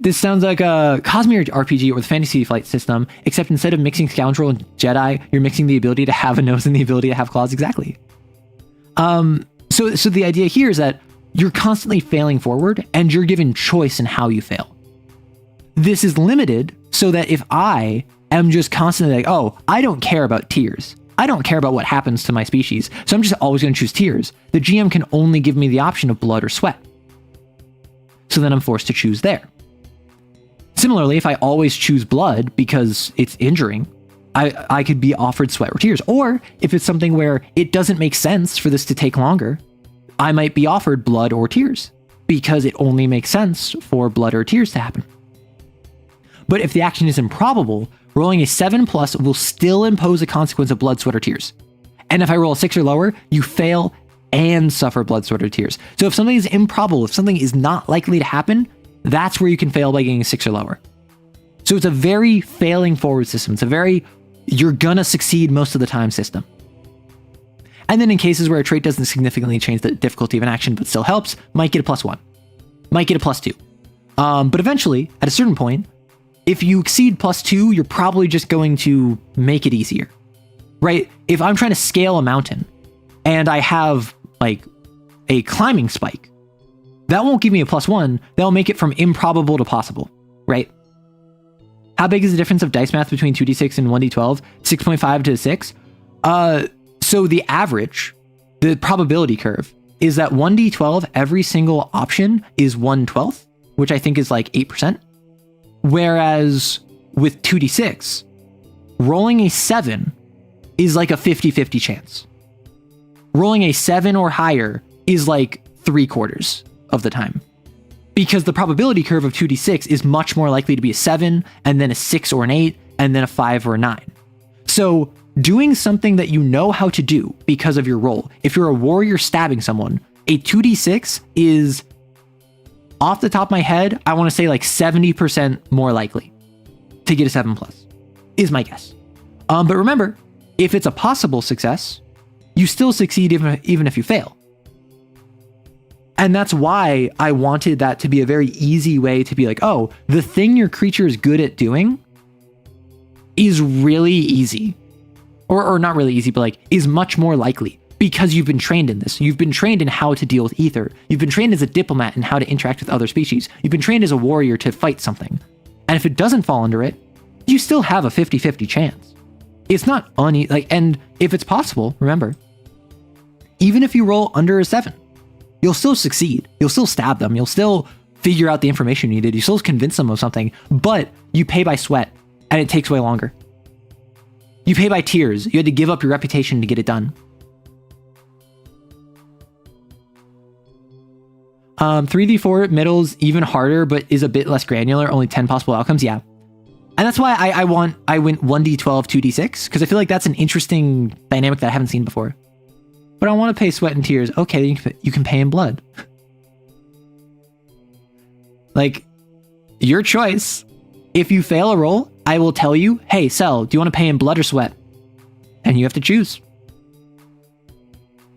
This sounds like a Cosmere RPG or the Fantasy Flight system, except instead of mixing Scoundrel and Jedi, you're mixing the ability to have a nose and the ability to have claws. Exactly. So the idea here is that you're constantly failing forward, and you're given choice in how you fail. This is limited so that if I am just constantly like, oh, I don't care about tiers, I don't care about what happens to my species, so I'm just always going to choose tiers, the GM can only give me the option of blood or sweat. So then I'm forced to choose there. Similarly, if I always choose blood because it's injuring, I could be offered sweat or tears. Or if it's something where it doesn't make sense for this to take longer, I might be offered blood or tears because it only makes sense for blood or tears to happen. But if the action is improbable, rolling a 7+ will still impose a consequence of blood, sweat, or tears. And if I roll a 6 or lower, you fail and suffer blood, sweat, or tears. So if something is improbable, if something is not likely to happen, that's where you can fail by getting a 6 or lower. So it's a very failing forward system. It's a very you're gonna succeed most of the time system. And then in cases where a trait doesn't significantly change the difficulty of an action but still helps, might get a +1, might get a +2. But eventually, at a certain point, if you exceed +2, you're probably just going to make it easier, right? If I'm trying to scale a mountain and I have like a climbing spike, that won't give me a +1, that'll make it from improbable to possible, right? How big is the difference of dice math between 2d6 and 1d12? 6.5 to 6? So the average, the probability curve, is that 1d12, every single option is 1/12, which I think is like 8%. Whereas with 2d6, rolling a 7 is like a 50-50 chance. Rolling a 7 or higher is like 3/4 of the time. Because the probability curve of 2d6 is much more likely to be a 7, and then a 6 or an 8, and then a 5 or a 9. So doing something that you know how to do because of your role, if you're a warrior stabbing someone, a 2d6 is, off the top of my head, I want to say like 70% more likely to get a 7+, is my guess. But remember, if it's a possible success, you still succeed even if you fail. And that's why I wanted that to be a very easy way to be like, oh, the thing your creature is good at doing is really easy. Or not really easy, but like is much more likely. because you've been trained in this. You've been trained in how to deal with ether. You've been trained as a diplomat in how to interact with other species. You've been trained as a warrior to fight something. And if it doesn't fall under it, you still have a 50-50 chance. It's not and if it's possible, remember, even if you roll under a 7, you'll still succeed. You'll still stab them. You'll still figure out the information you needed. You still convince them of something, but you pay by sweat and it takes way longer. You pay by tears. You had to give up your reputation to get it done. 3d4 middle's even harder, but is a bit less granular. Only 10 possible outcomes. Yeah. And that's why I went 1d12, 2d6, because I feel like that's an interesting dynamic that I haven't seen before. But I want to pay sweat and tears. Okay, you can pay in blood. Like, your choice. If you fail a roll, I will tell you, hey, Cell, do you want to pay in blood or sweat? And you have to choose.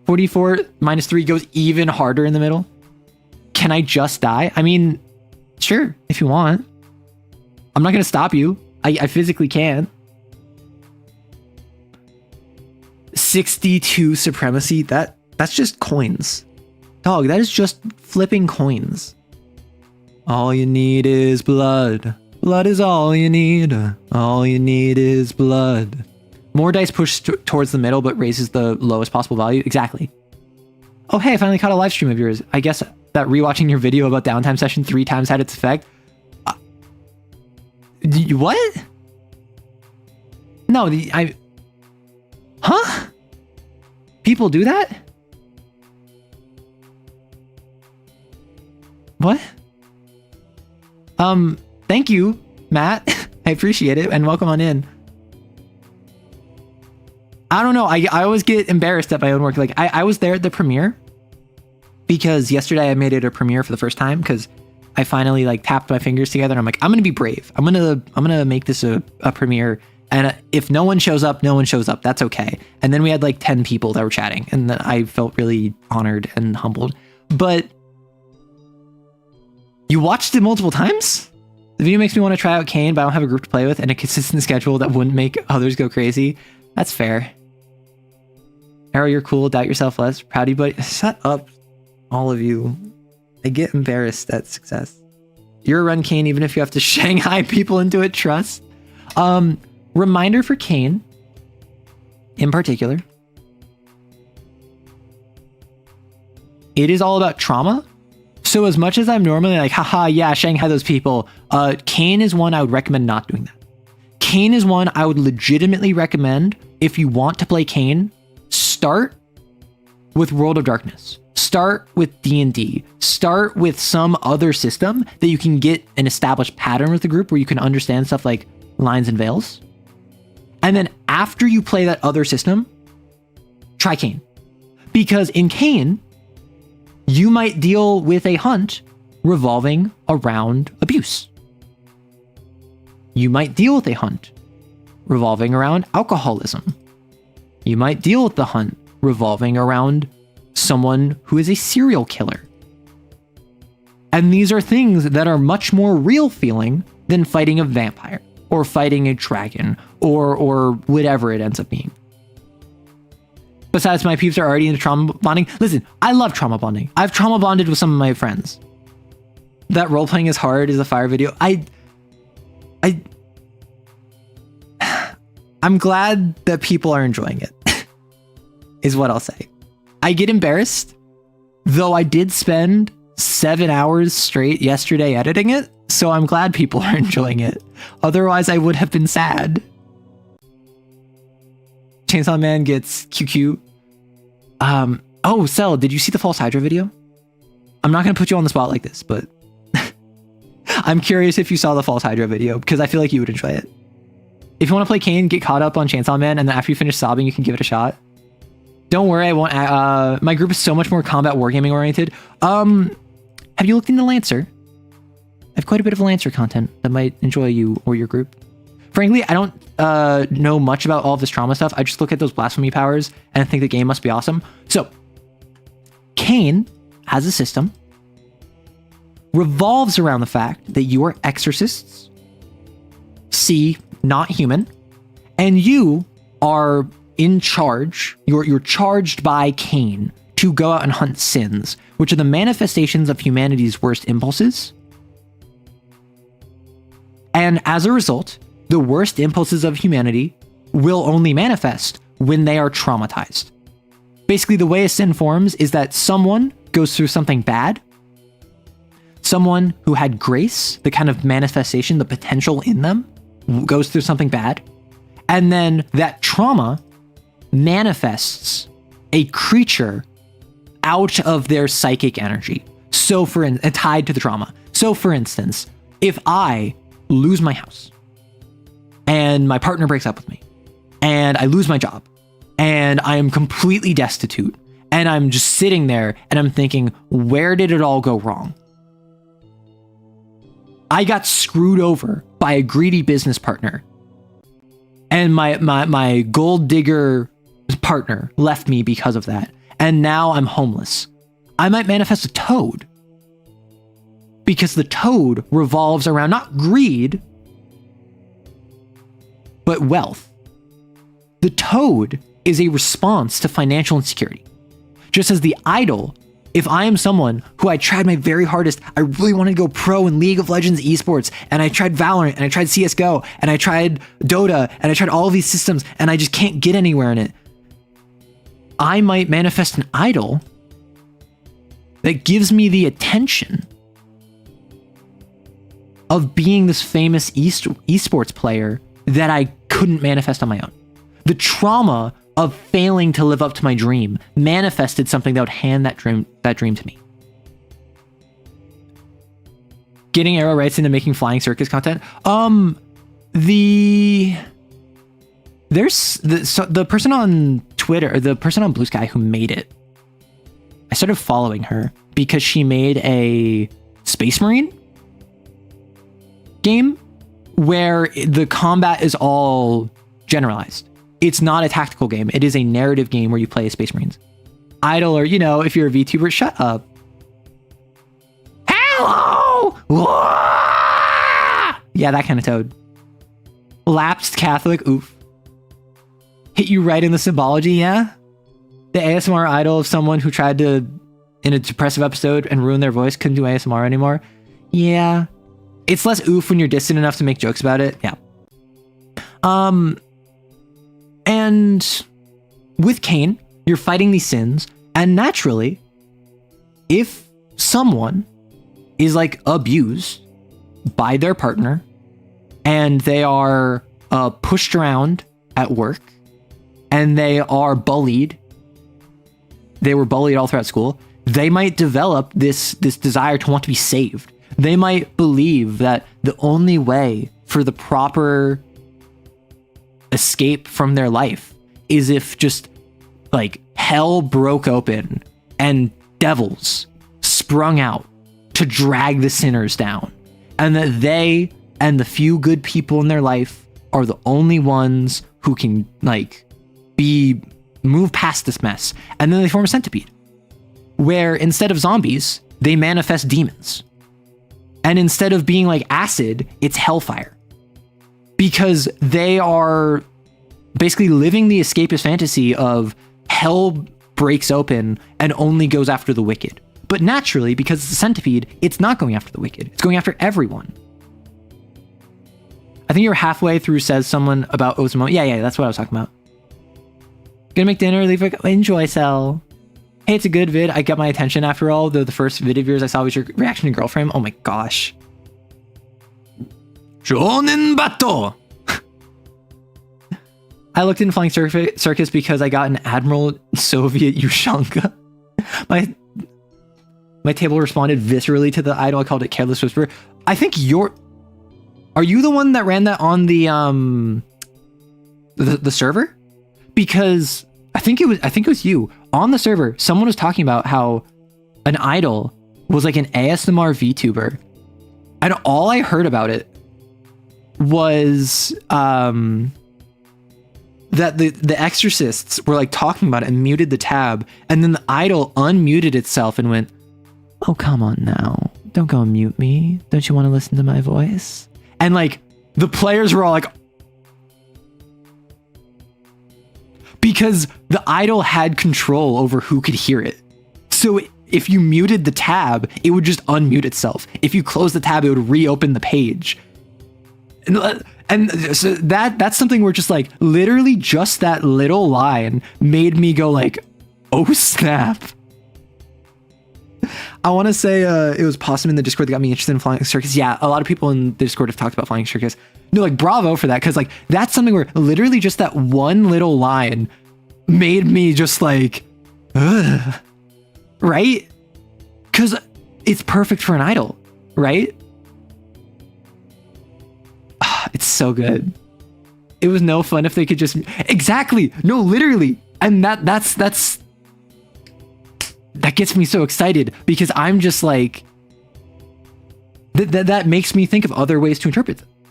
44 minus 3 goes even harder in the middle. Can I just die? I mean, sure, if you want. I'm not going to stop you. I physically can. 62 supremacy. That's just coins. Dog, that is just flipping coins. All you need is blood. Blood is all you need. All you need is blood. More dice push towards the middle, but raises the lowest possible value. Exactly. Oh, hey, I finally caught a live stream of yours. I guess that rewatching your video about downtime session 3 times had its effect. What? No, Huh? People do that? What? Thank you, Matt. I appreciate it, and welcome on in. I don't know. I always get embarrassed at my own work. Like, I was there at the premiere because yesterday I made it a premiere for the first time because I finally like tapped my fingers together and I'm like, I'm gonna be brave. I'm gonna make this a premiere. And if no one shows up, no one shows up. That's okay. And then we had like 10 people that were chatting, and then I felt really honored and humbled. But you watched it multiple times? The video makes me want to try out Kane, but I don't have a group to play with and a consistent schedule that wouldn't make others go crazy. That's fair. Arrow, you're cool. Doubt yourself less. Proud of you, buddy. Shut up, all of you. I get embarrassed at success. You're a run Kane, even if you have to Shanghai people into it. Trust. Reminder for Kane, in particular, it is all about trauma. So as much as I'm normally like, haha, yeah, Shanghai those people, Kane is one I would recommend not doing that. Kane is one I would legitimately recommend if you want to play Kane, start with World of Darkness. Start with D&D. Start with some other system that you can get an established pattern with the group where you can understand stuff like lines and veils. And then after you play that other system, try Kane. Because in Kane, you might deal with a hunt revolving around abuse. You might deal with a hunt revolving around alcoholism. You might deal with the hunt revolving around someone who is a serial killer. And these are things that are much more real feeling than fighting a vampire or fighting a dragon or whatever it ends up being. Besides, my peeps are already into trauma bonding. Listen, I love trauma bonding. I've trauma bonded with some of my friends. That role playing is hard is a fire video. I'm glad that people are enjoying it, is what I'll say. I get embarrassed, though I did spend 7 hours straight yesterday editing it, so I'm glad people are enjoying it. Otherwise, I would have been sad. Chainsaw Man gets QQ. Oh, Cell, did you see the False Hydra video? I'm not going to put you on the spot like this, but I'm curious if you saw the False Hydra video, because I feel like you would enjoy it. If you want to play Kane, get caught up on Chainsaw Man, and then after you finish sobbing, you can give it a shot. Don't worry, I won't. My group is so much more combat wargaming oriented. Have you looked into Lancer? I have quite a bit of Lancer content that might enjoy you or your group. Frankly, I don't know much about all of this trauma stuff. I just look at those blasphemy powers and think the game must be awesome. So, Kane, as a system, revolves around the fact that you are exorcists, not human, and you are in charge, you're charged by Cain to go out and hunt sins, which are the manifestations of humanity's worst impulses. And as a result, the worst impulses of humanity will only manifest when they are traumatized. Basically, the way a sin forms is that someone goes through something bad, someone who had grace, the kind of manifestation, the potential in them, goes through something bad, and then that trauma manifests a creature out of their psychic energy. So tied to the trauma. So for instance, if I lose my house and my partner breaks up with me and I lose my job and I am completely destitute and I'm just sitting there and I'm thinking, where did it all go wrong? I got screwed over by a greedy business partner and my gold digger partner left me because of that. And now I'm homeless. I might manifest a toad because the toad revolves around not greed, but wealth. The toad is a response to financial insecurity. Just as the idol, if I am someone who I tried my very hardest, I really wanted to go pro in League of Legends esports, and I tried Valorant, and I tried CSGO, and I tried Dota, and I tried all of these systems, and I just can't get anywhere in it. I might manifest an idol that gives me the attention of being this famous esports player that I couldn't manifest on my own. The trauma of failing to live up to my dream manifested something that would hand that dream to me. Getting Arrow rights into making flying circus content. There's the person on Twitter, or the person on Blue Sky who made it. I started following her because she made a Space Marine game where the combat is all generalized. It's not a tactical game. It is a narrative game where you play as Space Marines. Idol, or, if you're a VTuber, shut up. Hello! Wah! Yeah, that kind of toad. Lapsed Catholic, oof. Hit you right in the symbology, yeah? The ASMR idol of someone who tried to, in a depressive episode, and ruin their voice, couldn't do ASMR anymore. Yeah. It's less oof when you're distant enough to make jokes about it. Yeah. And with Cain, you're fighting these sins, and naturally, if someone is abused by their partner, and they are pushed around at work, and they are bullied, they were bullied all throughout school, they might develop this desire to want to be saved. They might believe that the only way for the proper escape from their life is if just hell broke open and devils sprung out to drag the sinners down, and that they and the few good people in their life are the only ones who can move past this mess. And then they form a centipede where instead of zombies, they manifest demons. And instead of being like acid, it's hellfire. Because they are basically living the escapist fantasy of hell breaks open and only goes after the wicked. But naturally, because it's a centipede, it's not going after the wicked. It's going after everyone. I think you're halfway through, says someone about Osmo. Yeah, that's what I was talking about. Gonna make dinner, leave enjoy cell. Hey, it's a good vid. I got my attention after all. The first vid of yours I saw was your reaction to Girlframe. Oh my gosh. Shonen Bato! I looked in Flying Circus because I got an Admiral Soviet Ushanka. My table responded viscerally to the idol. I called it Careless Whisper. I think are you the one that ran that on the server? Because I think it was you. On the server, someone was talking about how an idol was like an ASMR VTuber. And all I heard about it was that the exorcists were like talking about it and muted the tab, and then the idol unmuted itself and went, "Oh, come on now. Don't go and mute me. Don't you want to listen to my voice?" And like the players were all like, because the idol had control over who could hear it. So if you muted the tab, it would just unmute itself. If you close the tab, it would reopen the page. And so that's something where just like literally just that little line made me go like, oh snap. I want to say it was Possum in the Discord that got me interested in flying circus. Yeah, a lot of people in the Discord have talked about flying circus. No, like bravo for that, because like that's something where literally just that one little line made me just like, ugh. Right? Because it's perfect for an idol, right? It's so good. It was no fun if they could just exactly no literally, and that gets me so excited because I'm just like that makes me think of other ways to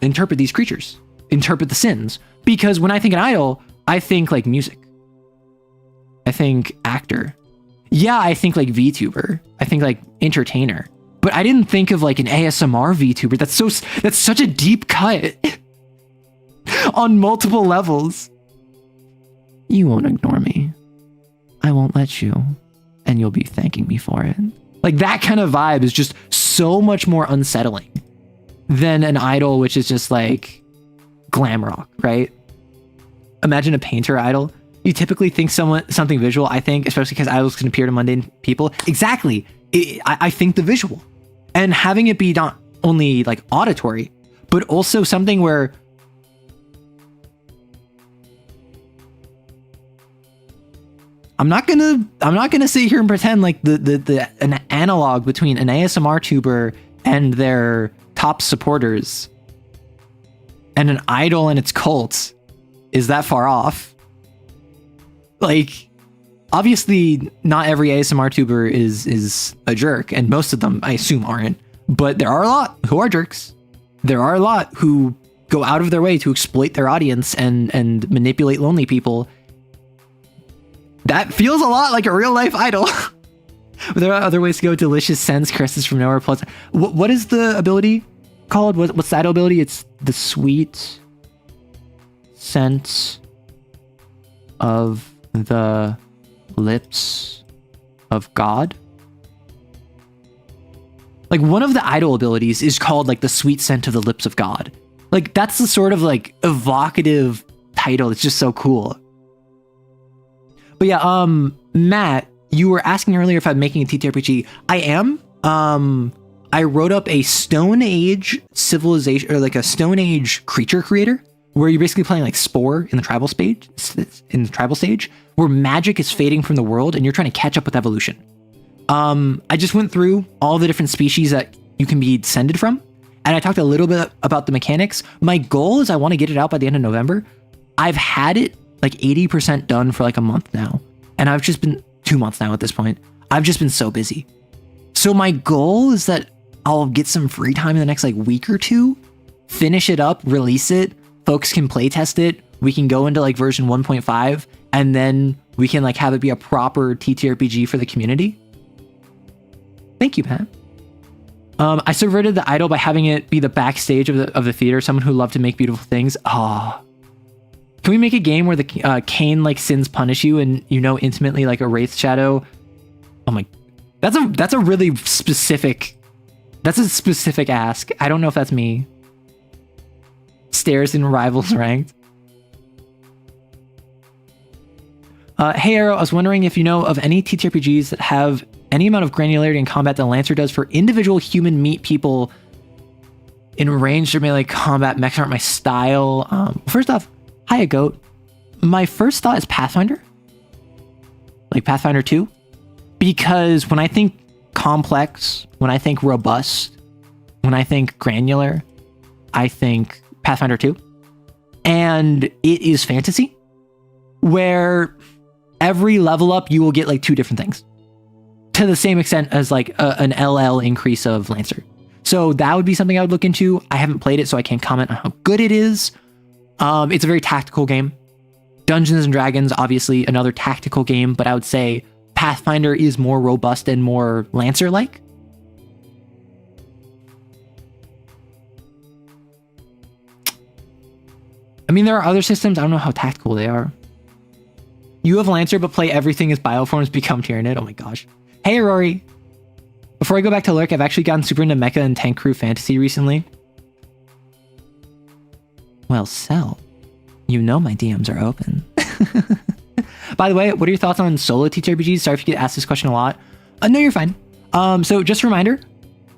interpret these creatures, interpret the sins. Because when I think an idol, I think like music, I think actor, yeah, I think like VTuber, I think like entertainer. But I didn't think of like an ASMR VTuber. That's such a deep cut on multiple levels. You won't ignore me. I won't let you. And you'll be thanking me for it. Like that kind of vibe is just so much more unsettling than an idol, which is just like glam rock, right? Imagine a painter idol. You typically think something visual, I think, especially because idols can appear to mundane people. Exactly. I think the visual. And having it be not only like auditory, but also something where I'm not gonna sit here and pretend like an analog between an ASMR tuber and their top supporters and an idol and its cult is that far off. Like, obviously, not every ASMR tuber is a jerk, and most of them, I assume, aren't. But there are a lot who are jerks. There are a lot who go out of their way to exploit their audience and manipulate lonely people. That feels a lot like a real life idol. There are other ways to go. Delicious scents, caresses from nowhere. Plus, what is the ability called? What's the idol ability? It's the sweet scent of the lips of God. Like one of the idol abilities is called like the sweet scent of the lips of God. Like that's the sort of like evocative title. It's just so cool. But yeah, Matt, you were asking earlier if I'm making a TTRPG. I am. I wrote up a Stone Age civilization, or like a Stone Age creature creator, where you're basically playing like Spore in the tribal stage, where magic is fading from the world and you're trying to catch up with evolution. I just went through all the different species that you can be descended from, and I talked a little bit about the mechanics. My goal is I want to get it out by the end of November. I've had it like 80% done for like a month now, and I've just been 2 months now at this point. I've just been so busy. So my goal is that I'll get some free time in the next like week or two, finish it up, release it. Folks can play test it. We can go into like version 1.5, and then we can like have it be a proper TTRPG for the community. Thank you, Pat. I subverted the idol by having it be the backstage of the theater, someone who loved to make beautiful things. Can we make a game where the Cain like sins punish you and you know intimately like a wraith shadow? Oh my, that's a really specific. That's a specific ask. I don't know if that's me. Stairs in Rivals Ranked. Hey Arrow, I was wondering if you know of any TTRPGs that have any amount of granularity in combat that Lancer does for individual human meat people in ranged or melee combat. Mechs aren't my style. First off, hi Goat. My first thought is Pathfinder. Like Pathfinder 2. Because when I think complex, when I think robust, when I think granular, I think Pathfinder 2. And it is fantasy, where every level up you will get like 2 different things to the same extent as like an LL increase of Lancer. So that would be something I would look into. I haven't played it, so I can't comment on how good it is. It's a very tactical game. Dungeons and Dragons, obviously another tactical game, but I would say Pathfinder is more robust and more Lancer-like. I mean, there are other systems. I don't know how tactical they are. You have Lancer, but play everything as bioforms become Tyranid. Oh my gosh. Hey, Rory. Before I go back to Lurk, I've actually gotten super into Mecha and Tank Crew Fantasy recently. Well, Cell, you know my DMs are open. By the way, what are your thoughts on solo TTRPGs? Sorry if you get asked this question a lot. No, you're fine. So just a reminder,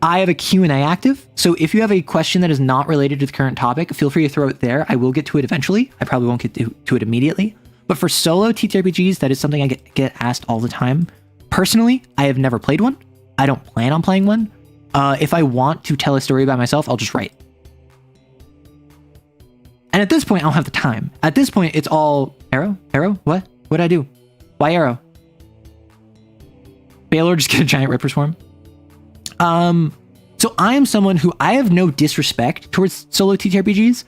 I have a Q&A active. So if you have a question that is not related to the current topic, feel free to throw it there. I will get to it eventually. I probably won't get to it immediately. But for solo TTRPGs, that is something I get asked all the time. Personally, I have never played one. I don't plan on playing one. If I want to tell a story by myself, I'll just write. And at this point, I don't have the time. At this point, it's all arrow? What? What'd I do? Why arrow? Baylor just get a giant Ripper Swarm. So I am someone who I have no disrespect towards solo TTRPGs.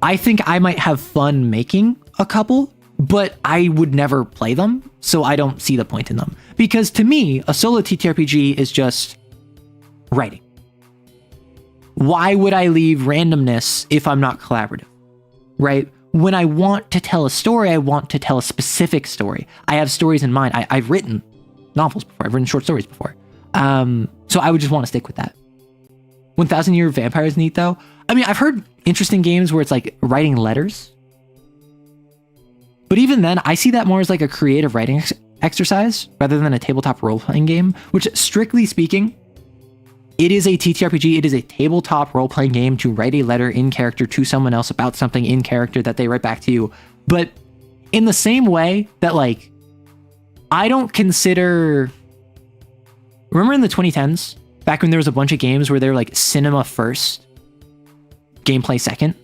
I think I might have fun making a couple, but I would never play them, so I don't see the point in them. Because to me, a solo TTRPG is just writing. Why would I leave randomness if I'm not collaborative, right? When I want to tell a story, I want to tell a specific story. I have stories in mind. I've written novels before. I've written short stories before. So I would just want to stick with that. 1000 Year Vampire is neat, though. I mean, I've heard interesting games where it's like writing letters. But even then, I see that more as like a creative writing exercise rather than a tabletop role-playing game, which strictly speaking, it is a TTRPG. It is a tabletop role-playing game to write a letter in character to someone else about something in character that they write back to you. But in the same way that, like, I don't consider... Remember in the 2010s, back when there was a bunch of games where they were like cinema first, gameplay second?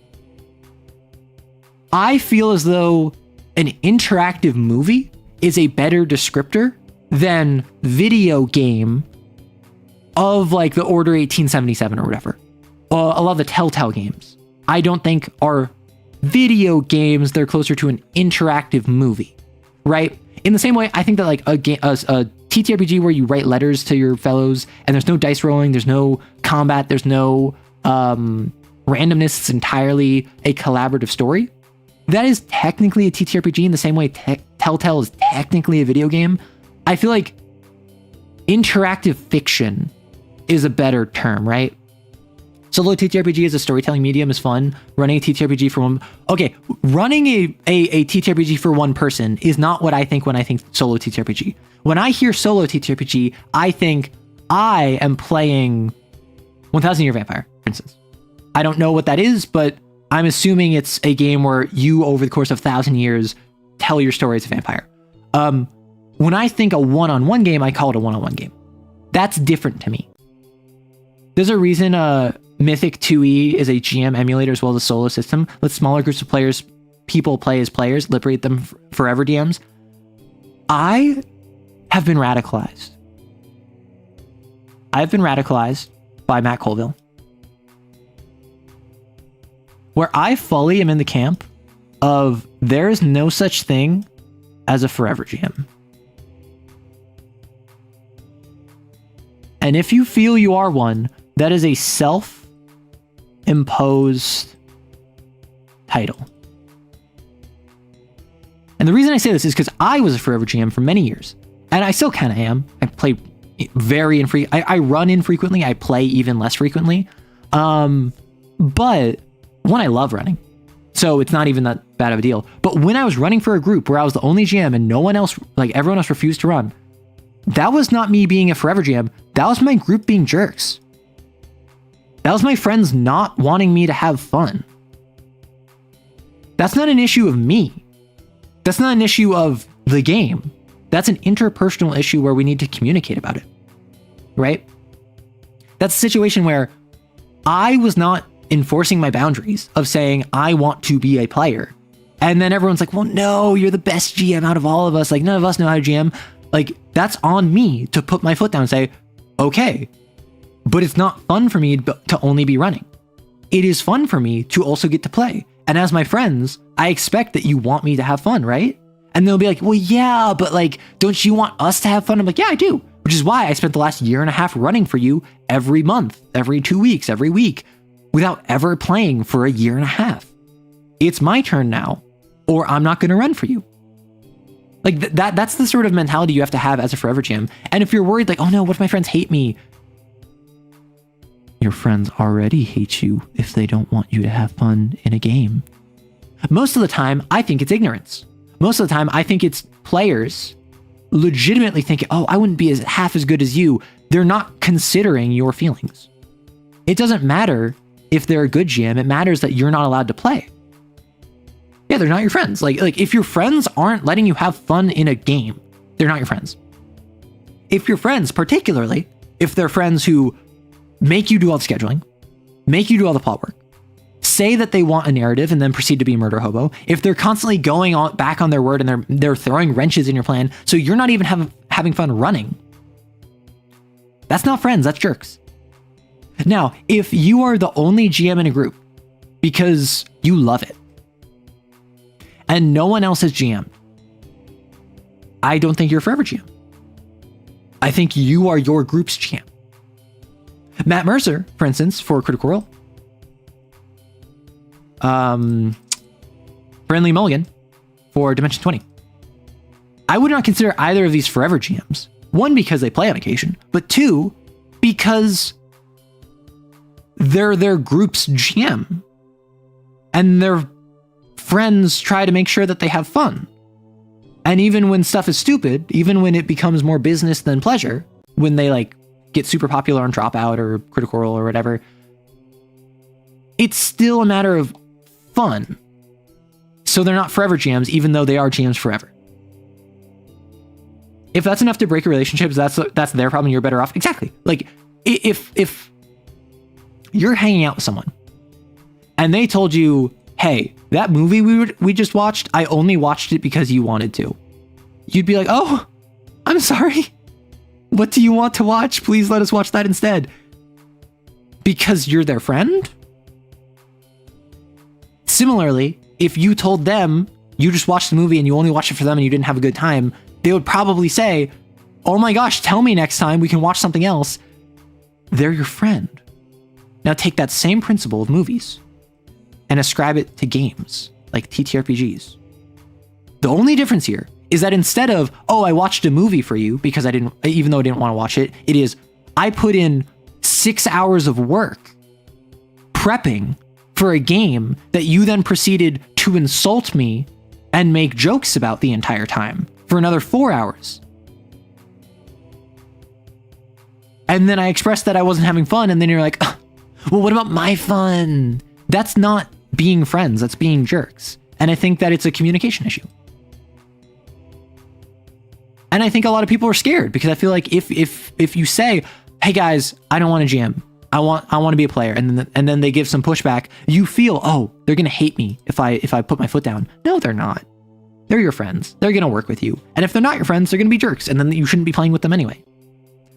I feel as though an interactive movie is a better descriptor than video game of like the Order 1877 or whatever. A lot of the Telltale games, I don't think are video games. They're closer to an interactive movie, right? In the same way, I think that like a TTRPG where you write letters to your fellows and there's no dice rolling, there's no combat, there's no randomness, it's entirely a collaborative story. That is technically a TTRPG in the same way Telltale is technically a video game. I feel like interactive fiction is a better term, right? Solo TTRPG as a storytelling medium is fun. Running a TTRPG for one... Okay, running a TTRPG for one person is not what I think when I think solo TTRPG. When I hear solo TTRPG, I think I am playing 1000 Year Vampire, for instance. I don't know what that is, but I'm assuming it's a game where you, over the course of 1,000 years, tell your story as a vampire. When I think a one-on-one game, I call it a one-on-one game. That's different to me. There's a reason Mythic 2E is a GM emulator as well as a solo system. Let smaller groups of people play as players, liberate them forever DMs. I have been radicalized. I've been radicalized by Matt Colville, where I fully am in the camp of there is no such thing as a forever GM. And if you feel you are one, that is a self-imposed title. And the reason I say this is because I was a forever GM for many years. And I still kind of am. I play very infrequently. I run infrequently. I play even less frequently. But one, I love running. So it's not even that bad of a deal. But when I was running for a group where I was the only GM and no one else, like everyone else refused to run, that was not me being a forever GM. That was my group being jerks. That was my friends not wanting me to have fun. That's not an issue of me. That's not an issue of the game. That's an interpersonal issue where we need to communicate about it, right? That's a situation where I was not enforcing my boundaries of saying, I want to be a player. And then everyone's like, well, no, you're the best GM out of all of us. Like, none of us know how to GM. Like, that's on me to put my foot down and say, okay, but it's not fun for me to only be running. It is fun for me to also get to play. And as my friends, I expect that you want me to have fun, right? And they'll be like, well, yeah, but like, don't you want us to have fun? I'm like, yeah, I do. Which is why I spent the last year and a half running for you every month, every 2 weeks, every week, without ever playing for a year and a half. It's my turn now, or I'm not going to run for you. Like that's the sort of mentality you have to have as a forever GM. And if you're worried like, oh no, what if my friends hate me? Your friends already hate you if they don't want you to have fun in a game. Most of the time, I think it's ignorance. Most of the time, I think it's players legitimately thinking, oh, I wouldn't be half as good as you. They're not considering your feelings. It doesn't matter if they're a good GM. It matters that you're not allowed to play. Yeah, they're not your friends. Like if your friends aren't letting you have fun in a game, they're not your friends. If your friends, particularly, if they're friends who make you do all the scheduling, make you do all the plot work, say that they want a narrative and then proceed to be a murder hobo, if they're constantly going on back on their word and they're throwing wrenches in your plan, so you're not even having fun running, that's not friends, that's jerks. Now, if you are the only GM in a group because you love it and no one else is GM, I don't think you're a forever GM. I think you are your group's GM. Matt Mercer, for instance, for Critical Role, Friendly Mulligan for Dimension 20. I would not consider either of these forever GMs. One, because they play on occasion, but two, because they're their group's GM and their friends try to make sure that they have fun. And even when stuff is stupid, even when it becomes more business than pleasure, when they like get super popular on Dropout or Critical Role or whatever, it's still a matter of fun. So they're not forever GMs, even though they are GMs forever. If that's enough to break a relationship, that's their problem, you're better off. Exactly. Like if you're hanging out with someone and they told you, hey, that movie we just watched, I only watched it because you wanted to, you'd be like, oh, I'm sorry. What do you want to watch? Please let us watch that instead. Because you're their friend? Similarly, if you told them you just watched the movie and you only watched it for them and you didn't have a good time, they would probably say, oh my gosh, tell me next time, we can watch something else. They're your friend. Now take that same principle of movies and ascribe it to games like TTRPGs. The only difference here is that instead of, oh, I watched a movie for you because even though I didn't want to watch it, it is, I put in 6 hours of work prepping for a game that you then proceeded to insult me and make jokes about the entire time for another 4 hours. And then I expressed that I wasn't having fun, and then you're like, well, what about my fun? That's not being friends, that's being jerks. And I think that it's a communication issue. And I think a lot of people are scared because I feel like if you say, hey guys, I don't want a GM, I want to be a player, and then they give some pushback, you feel, oh, they're gonna hate me if I put my foot down. No, they're not. They're your friends. They're gonna work with you. And if they're not your friends, they're gonna be jerks, and then you shouldn't be playing with them anyway.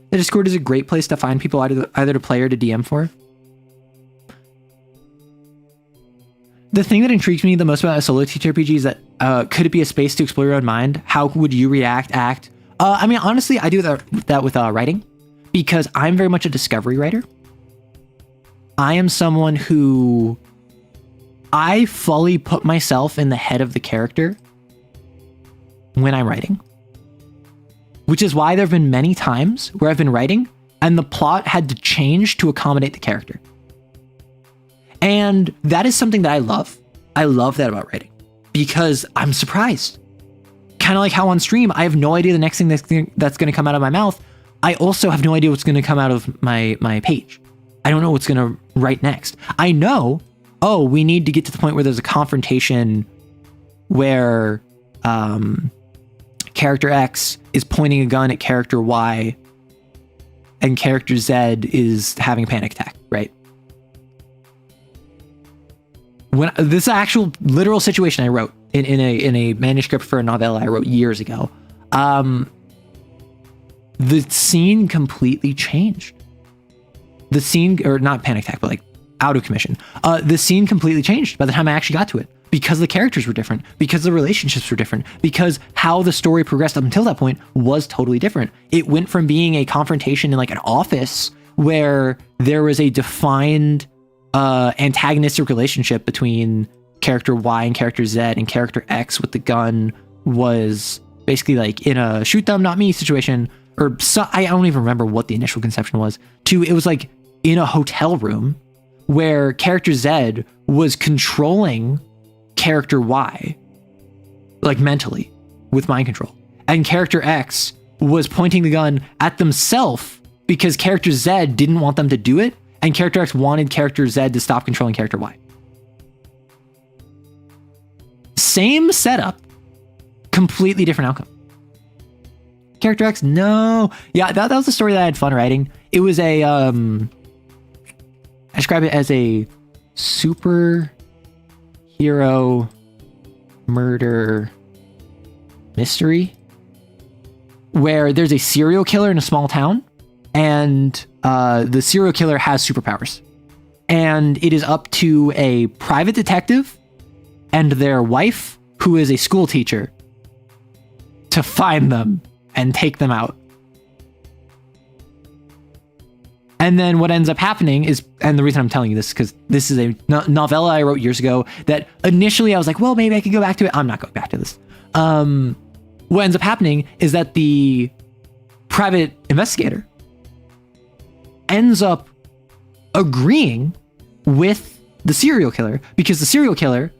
The Discord is a great place to find people either to play or to DM for. The thing that intrigues me the most about a solo TTRPG is that could it be a space to explore your own mind? How would you react, act? I mean, honestly, I do that with writing because I'm very much a discovery writer. I am someone who I fully put myself in the head of the character when I'm writing, which is why there have been many times where I've been writing and the plot had to change to accommodate the character. And that is something that I love. I love that about writing because I'm surprised. Kind of like how on stream, I have no idea the next thing that's going to come out of my mouth. I also have no idea what's going to come out of my page. I don't know what's going to write next. I know, oh, we need to get to the point where there's a confrontation where character X is pointing a gun at character Y and character Z is having a panic attack, right? When this actual literal situation I wrote in a manuscript for a novella I wrote years ago, the scene completely changed. The scene, or not panic attack, but like out of commission. The scene completely changed by the time I actually got to it because the characters were different, because the relationships were different, because how the story progressed up until that point was totally different. It went from being a confrontation in like an office where there was a defined antagonistic relationship between character Y and character Z, and character X with the gun was basically like in a shoot them, not me situation, or I don't even remember what the initial conception was, to it was like in a hotel room where character Z was controlling character Y, like mentally with mind control. And character X was pointing the gun at themselves because character Z didn't want them to do it, and character X wanted character Z to stop controlling character Y. Same setup, completely different outcome. Character X, no. Yeah, that was a story that I had fun writing. It was a, I describe it as a superhero murder mystery where there's a serial killer in a small town, and the serial killer has superpowers. And it is up to a private detective and their wife, who is a school teacher, to find them and take them out. And then what ends up happening is, and the reason I'm telling you this is because this is a novella I wrote years ago that initially I was like, well, maybe I could go back to it. I'm not going back to this. What ends up happening is that the private investigator ends up agreeing with the serial killer because the serial killer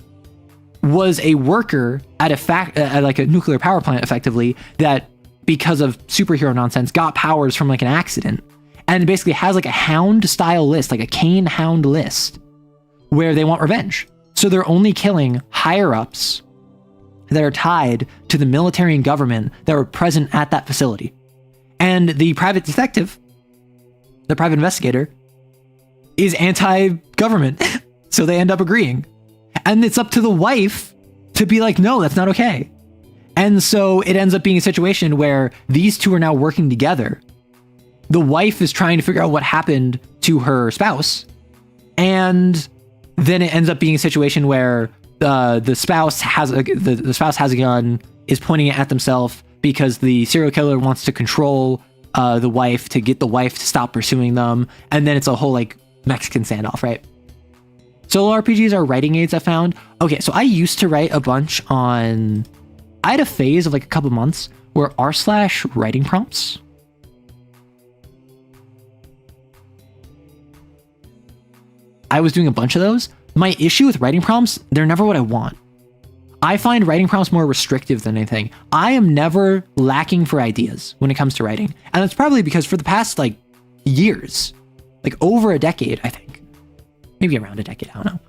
was a worker at at like a nuclear power plant, effectively, that because of superhero nonsense got powers from like an accident, and basically has like a hound style list, like a cane hound list, where they want revenge. So they're only killing higher ups that are tied to the military and government that were present at that facility. And the private detective, the private investigator, is anti-government. So they end up agreeing. And it's up to the wife to be like, no, that's not okay. And so it ends up being a situation where these two are now working together. The wife is trying to figure out what happened to her spouse. And then it ends up being a situation where the spouse has the spouse has a gun, is pointing it at themselves because the serial killer wants to control the wife to get the wife to stop pursuing them. And then it's a whole like Mexican standoff, right? Solo RPGs are writing aids I found. Okay, so I used to write a bunch on... I had a phase of like a couple months where r/writing prompts. I was doing a bunch of those. My issue with writing prompts, they're never what I want. I find writing prompts more restrictive than anything. I am never lacking for ideas when it comes to writing. And that's probably because for the past like years, like over a decade, I think, maybe around a decade, I don't know.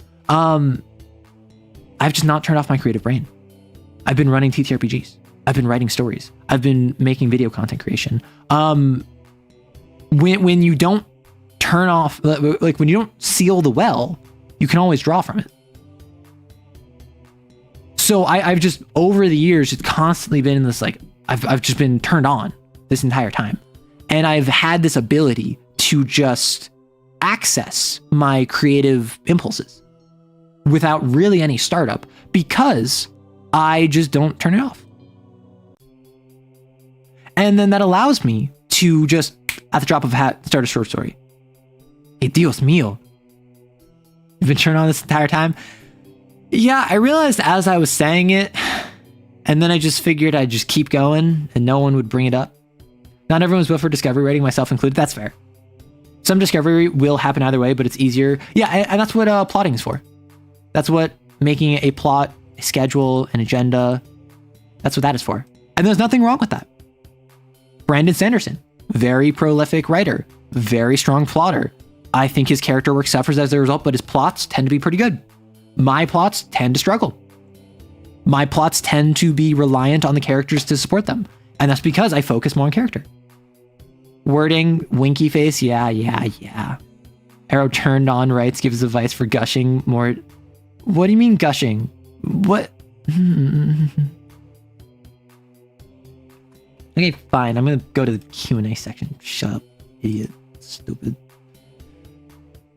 I've just not turned off my creative brain. I've been running TTRPGs. I've been writing stories. I've been making video content creation. When you don't turn off, like when you don't seal the well, you can always draw from it. So I've just, over the years, just constantly been in this, like, I've just been turned on this entire time. And I've had this ability to just access my creative impulses without really any startup because I just don't turn it off. And then that allows me to just, at the drop of a hat, start a short story. Hey, Dios mío. You've been turned on this entire time? Yeah, I realized as I was saying it, and then I just figured I'd just keep going and no one would bring it up. Not everyone's built for discovery writing, myself included. That's fair. Some discovery will happen either way, but it's easier. Yeah, and that's what plotting is for. That's what making a plot, a schedule, an agenda, that's what that is for. And there's nothing wrong with that. Brandon Sanderson, very prolific writer, very strong plotter. I think his character work suffers as a result, but his plots tend to be pretty good. My plots tend to struggle. My plots tend to be reliant on the characters to support them. And that's because I focus more on character. Wording, winky face, yeah. Arrow turned on writes, gives advice for gushing more. What do you mean gushing? What? Okay, fine. I'm going to go to the Q&A section. Shut up, idiot. Stupid.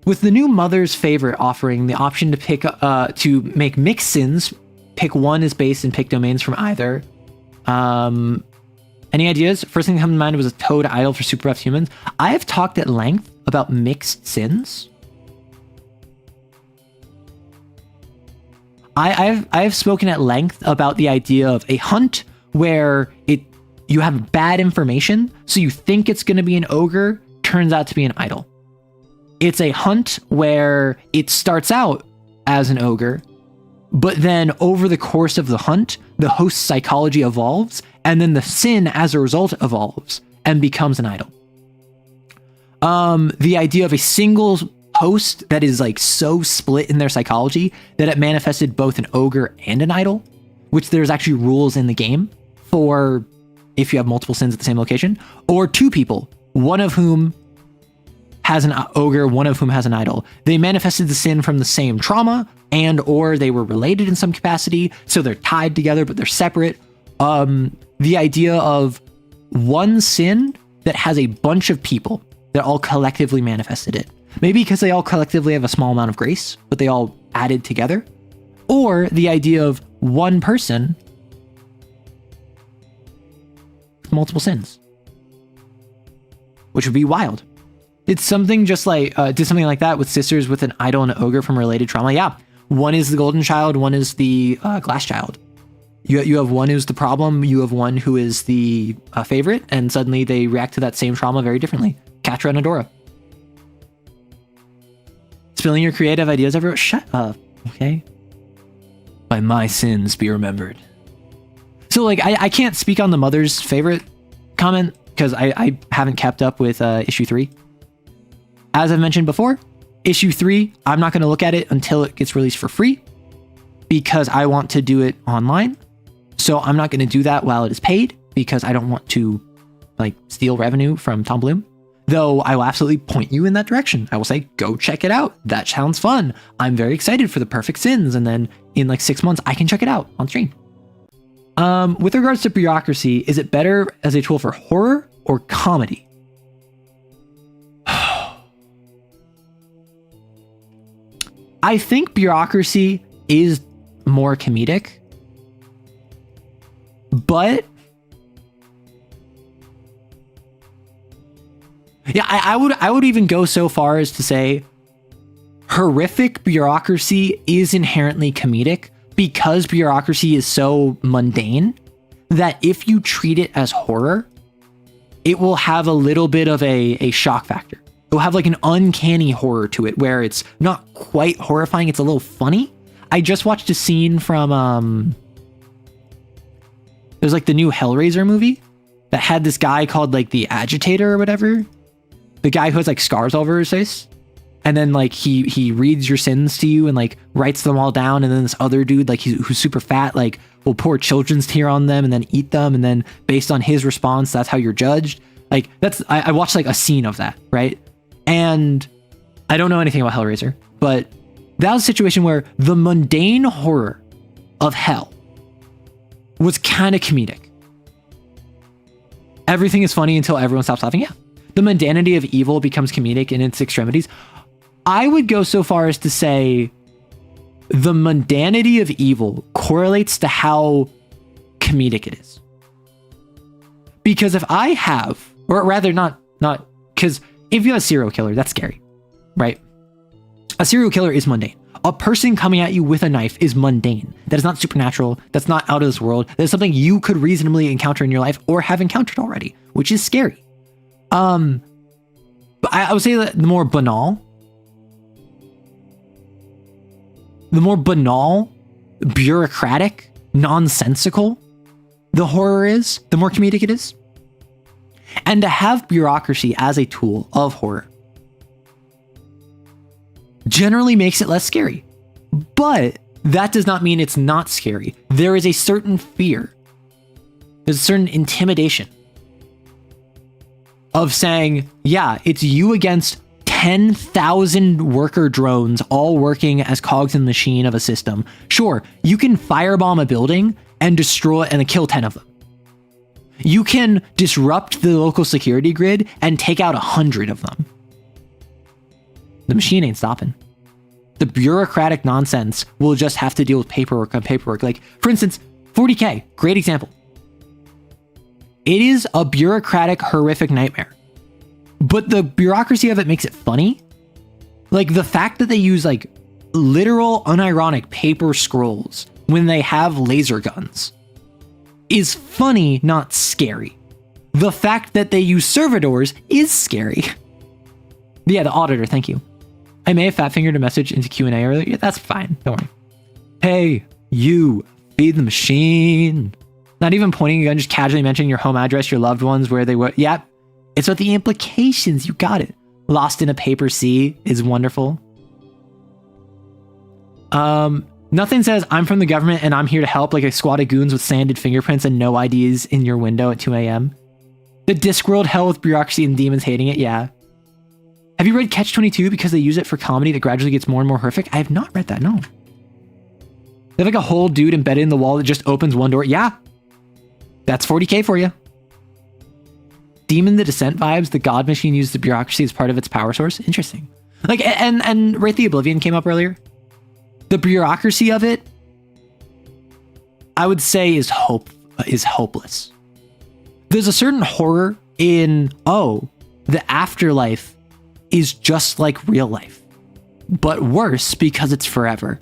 With the new Mother's Favorite offering the option to pick to make mixed sins, pick one as base and pick domains from either. Any ideas? First thing that came to mind was a Toad idol for super rough humans. I have talked at length about mixed sins. I've spoken at length about the idea of a hunt where you have bad information, so you think it's going to be an ogre, turns out to be an idol. It's a hunt where it starts out as an ogre, but then over the course of the hunt, the host's psychology evolves, and then the sin as a result evolves and becomes an idol. The idea of a single host that is like so split in their psychology that it manifested both an ogre and an idol, which there's actually rules in the game for if you have multiple sins at the same location, or two people, one of whom has an ogre, one of whom has an idol. They manifested the sin from the same trauma, and or they were related in some capacity, so they're tied together but they're separate. The idea of one sin that has a bunch of people that all collectively manifested it. Maybe because they all collectively have a small amount of grace, but they all added together. Or the idea of one person with multiple sins, which would be wild. It's something just like, did something like that with sisters with an idol and an ogre from related trauma. Yeah, one is the golden child, one is the glass child. You have one who's the problem, you have one who is the favorite, and suddenly they react to that same trauma very differently. Katra and Adora. Spilling your creative ideas everywhere? Shut up, okay? By my sins be remembered. So like, I can't speak on the mother's favorite comment because I haven't kept up with issue 3. As I've mentioned before, issue 3, I'm not going to look at it until it gets released for free because I want to do it online. So I'm not going to do that while it is paid because I don't want to like steal revenue from Tom Bloom. Though I will absolutely point you in that direction. I will say, go check it out. That sounds fun. I'm very excited for the Perfect Sins. And then in like 6 months, I can check it out on stream. With regards to Bureaucracy, is it better as a tool for horror or comedy? I think Bureaucracy is more comedic, but yeah, I would even go so far as to say horrific Bureaucracy is inherently comedic because Bureaucracy is so mundane that if you treat it as horror, it will have a little bit of a shock factor. It will have like an uncanny horror to it where it's not quite horrifying. It's a little funny. I just watched a scene from, there's like the new Hellraiser movie that had this guy called like the Agitator or whatever. The guy who has like scars all over his face. And then like he reads your sins to you and like writes them all down. And then this other dude, like who's super fat, like will pour children's tear on them and then eat them. And then based on his response, that's how you're judged. Like I watched like a scene of that, right? And I don't know anything about Hellraiser, but that was a situation where the mundane horror of hell was kind of comedic. Everything is funny until everyone stops laughing. Yeah. The mundanity of evil becomes comedic in its extremities. I would go so far as to say the mundanity of evil correlates to how comedic it is. Because if I have, or rather not, because if you have a serial killer, that's scary, right? A serial killer is mundane. A person coming at you with a knife is mundane. That is not supernatural. That's not out of this world. That is something you could reasonably encounter in your life or have encountered already, which is scary. But I would say that the more banal, bureaucratic, nonsensical the horror is, the more comedic it is. And to have Bureaucracy as a tool of horror generally makes it less scary. But that does not mean it's not scary. There is a certain fear. There's a certain intimidation of saying, yeah, it's you against 10,000 worker drones all working as cogs in the machine of a system. Sure, you can firebomb a building and destroy and kill 10 of them. You can disrupt the local security grid and take out 100 of them. The machine ain't stopping. The bureaucratic nonsense will just have to deal with paperwork on paperwork. Like, for instance, 40K, great example. It is a bureaucratic, horrific nightmare. But the bureaucracy of it makes it funny. Like, the fact that they use, like, literal, unironic paper scrolls when they have laser guns is funny, not scary. The fact that they use servitors is scary. Yeah, the auditor, thank you. I may have fat-fingered a message into Q&A earlier. Yeah, that's fine, don't worry. Hey, you, feed the machine. Not even pointing a gun, just casually mentioning your home address, your loved ones, where they were. Yep, it's what the implications, you got it. Lost in a paper sea is wonderful. Nothing says, I'm from the government and I'm here to help, like a squad of goons with sanded fingerprints and no IDs in your window at 2 a.m. The Discworld hell with bureaucracy and demons hating it, yeah. Have you read Catch-22 because they use it for comedy that gradually gets more and more horrific? I have not read that, no. They have like a whole dude embedded in the wall that just opens one door. Yeah, that's 40K for you. Demon the Descent vibes, the God Machine used the bureaucracy as part of its power source. Interesting. Like, and Wraith the Oblivion came up earlier. The bureaucracy of it, I would say, is hopeless. There's a certain horror in, oh, the afterlife is just like real life, but worse because it's forever.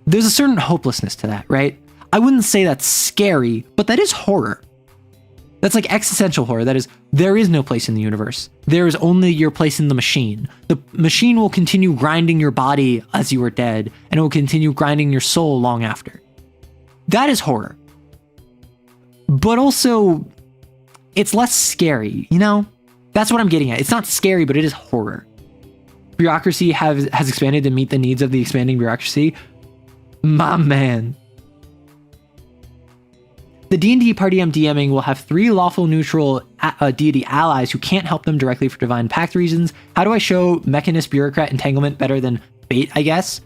There's a certain hopelessness to that, right? I wouldn't say that's scary, but that is horror. That's like existential horror. That is, there is no place in the universe. There is only your place in the machine. The machine will continue grinding your body as you are dead, and it will continue grinding your soul long after. That is horror. But also, it's less scary, you know? That's what I'm getting at. It's not scary, but it is horror. Bureaucracy has expanded to meet the needs of the expanding bureaucracy. My man. The D&D party I'm DMing will have 3 lawful neutral deity allies who can't help them directly for divine pact reasons. How do I show mechanist bureaucrat entanglement better than bait, I guess?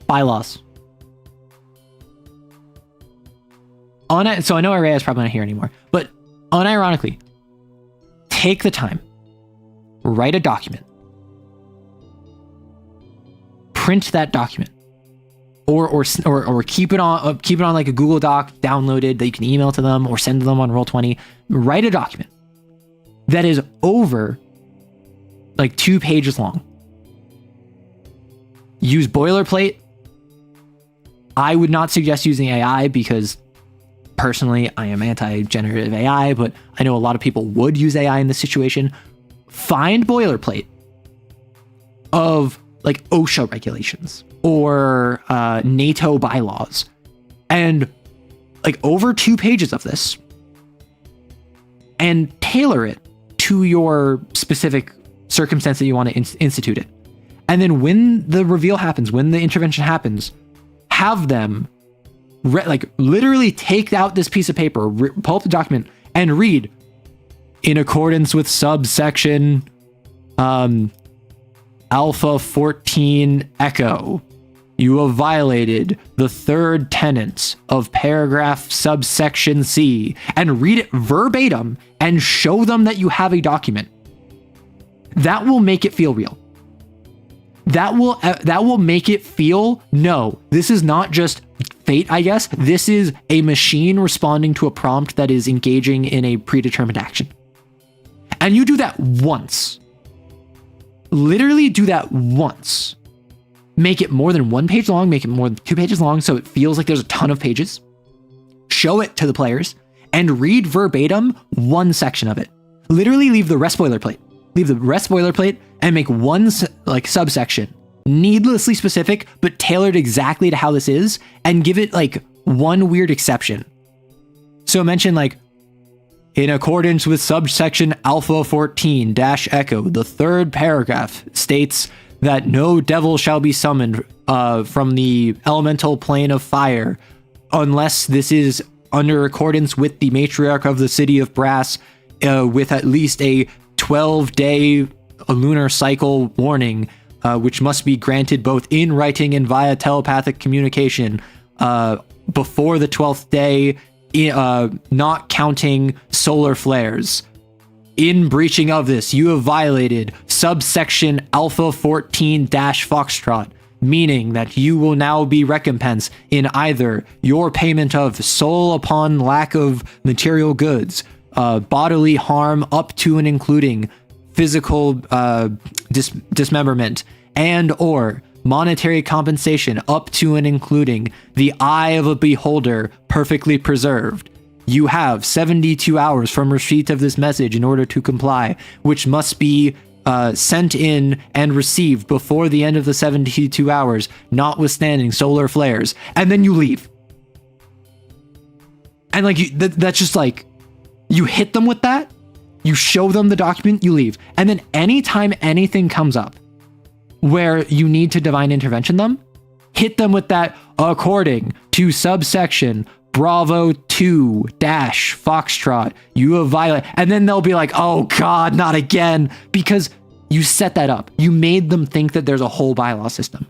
Bylaws. So I know Araya is probably not here anymore, but unironically, take the time, write a document, print that document, or keep it on like a Google Doc downloaded that you can email to them or send to them on Roll20. Write a document that is over like 2 pages long. Use boilerplate. I would not suggest using AI because personally I am anti-generative AI, but I know a lot of people would use AI in this situation. Find boilerplate of like OSHA regulations or NATO bylaws, and like over 2 pages of this, and tailor it to your specific circumstance that you want to institute it. And then when the reveal happens, when the intervention happens, have them literally take out this piece of paper, pull up the document and read, in accordance with subsection Alpha 14 Echo, you have violated the 3rd tenet of paragraph subsection C, and read it verbatim and show them that you have a document. That will make it feel real. That will make it feel, no, this is not just fate, I guess. This is a machine responding to a prompt that is engaging in a predetermined action. And you do that once. Literally do that once. Make it more than 1 page long, make it more than 2 pages long so it feels like there's a ton of pages. Show it to the players and read verbatim 1 section of it. Literally leave the rest boilerplate. Leave the rest boilerplate and make 1 subsection, needlessly specific, but tailored exactly to how this is, and give it like 1 weird exception. So mention like, in accordance with subsection Alpha 14 Echo, the 3rd paragraph states that no devil shall be summoned from the elemental plane of fire unless this is under accordance with the matriarch of the city of Brass with at least a 12-day lunar cycle warning, which must be granted both in writing and via telepathic communication before the 12th day, not counting solar flares. In breaching of this, you have violated subsection Alpha 14 Foxtrot, meaning that you will now be recompensed in either your payment of soul upon lack of material goods, bodily harm up to and including physical dismemberment, and or monetary compensation up to and including the eye of a beholder perfectly preserved. You have 72 hours from receipt of this message in order to comply, which must be sent in and received before the end of the 72 hours, notwithstanding solar flares. And then you leave. And like, that's just like, you hit them with that, you show them the document, you leave. And then anytime anything comes up where you need to divine intervention them, hit them with that according to subsection Bravo 2 dash Foxtrot, you have violated. And then they'll be like, oh God, not again. Because you set that up. You made them think that there's a whole bylaw system.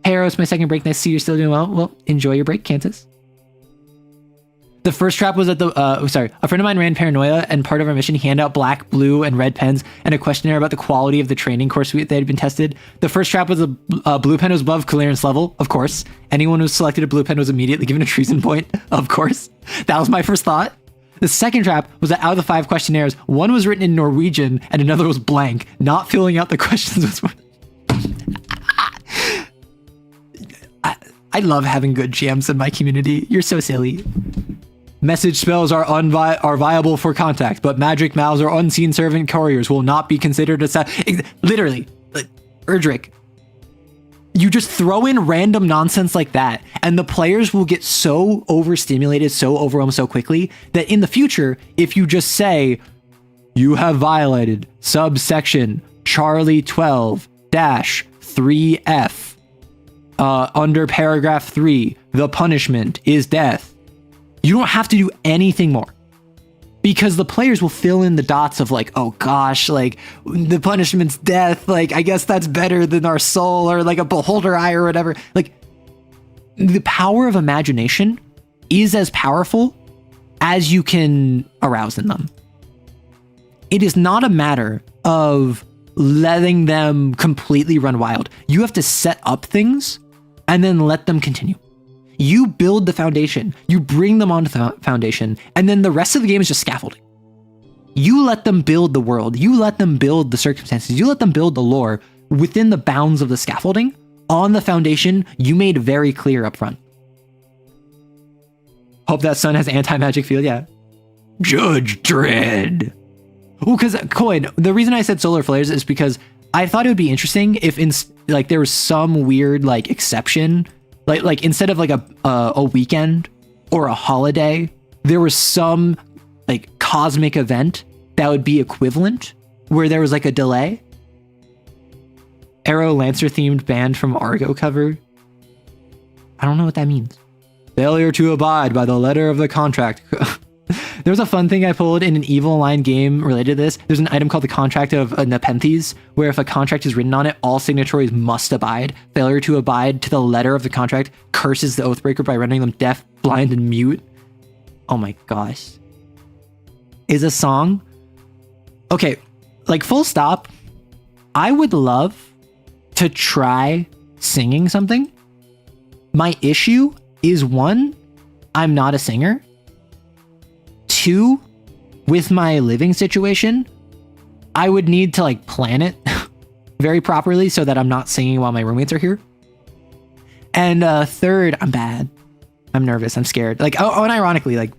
Hey, Arrow, it's my second break. Nice to see you're still doing well. Well, enjoy your break, Kansas. The first trap was at a friend of mine ran paranoia, and part of our mission, he handed out black, blue, and red pens and a questionnaire about the quality of the training course that had been tested. The first trap was a blue pen was above clearance level, of course. Anyone who selected a blue pen was immediately given a treason point, of course. That was my first thought. The second trap was that out of the 5 questionnaires, one was written in Norwegian and another was blank. Not filling out the questions was... I love having good GMs in my community. You're so silly. Message spells are viable for contact, but magic mouths or unseen servant couriers will not be considered a literally, Erdrick, you just throw in random nonsense like that, and the players will get so overstimulated, so overwhelmed so quickly that in the future, if you just say, you have violated subsection Charlie 12-3F, under paragraph 3, the punishment is death. You don't have to do anything more, because the players will fill in the dots of like, oh gosh, like the punishment's death. Like, I guess that's better than our soul, or like a beholder eye or whatever. Like, the power of imagination is as powerful as you can arouse in them. It is not a matter of letting them completely run wild. You have to set up things and then let them continue. You build the foundation, you bring them onto the foundation, and then the rest of the game is just scaffolding. You let them build the world, you let them build the circumstances, you let them build the lore within the bounds of the scaffolding on the foundation you made very clear up front. Hope that sun has anti-magic field, yeah. Judge Dredd. Oh, because Coin, the reason I said solar flares is because I thought it would be interesting if there was some weird like exception. Like instead of like a weekend or a holiday, there was some like cosmic event that would be equivalent where there was like a delay. Arrow Lancer themed band from Argo cover. I don't know what that means. Failure to abide by the letter of the contract. There was a fun thing I pulled in an Evil Line game related to this. There's an item called the Contract of Nepenthes, where if a contract is written on it, all signatories must abide. Failure to abide to the letter of the contract curses the Oathbreaker by rendering them deaf, blind, and mute. Oh my gosh. Is a song? Okay, like full stop. I would love to try singing something. My issue is 1, I'm not a singer. 2, with my living situation, I would need to like plan it very properly so that I'm not singing while my roommates are here. And 3rd, I'm bad. I'm nervous. I'm scared. Like, oh, and ironically, like,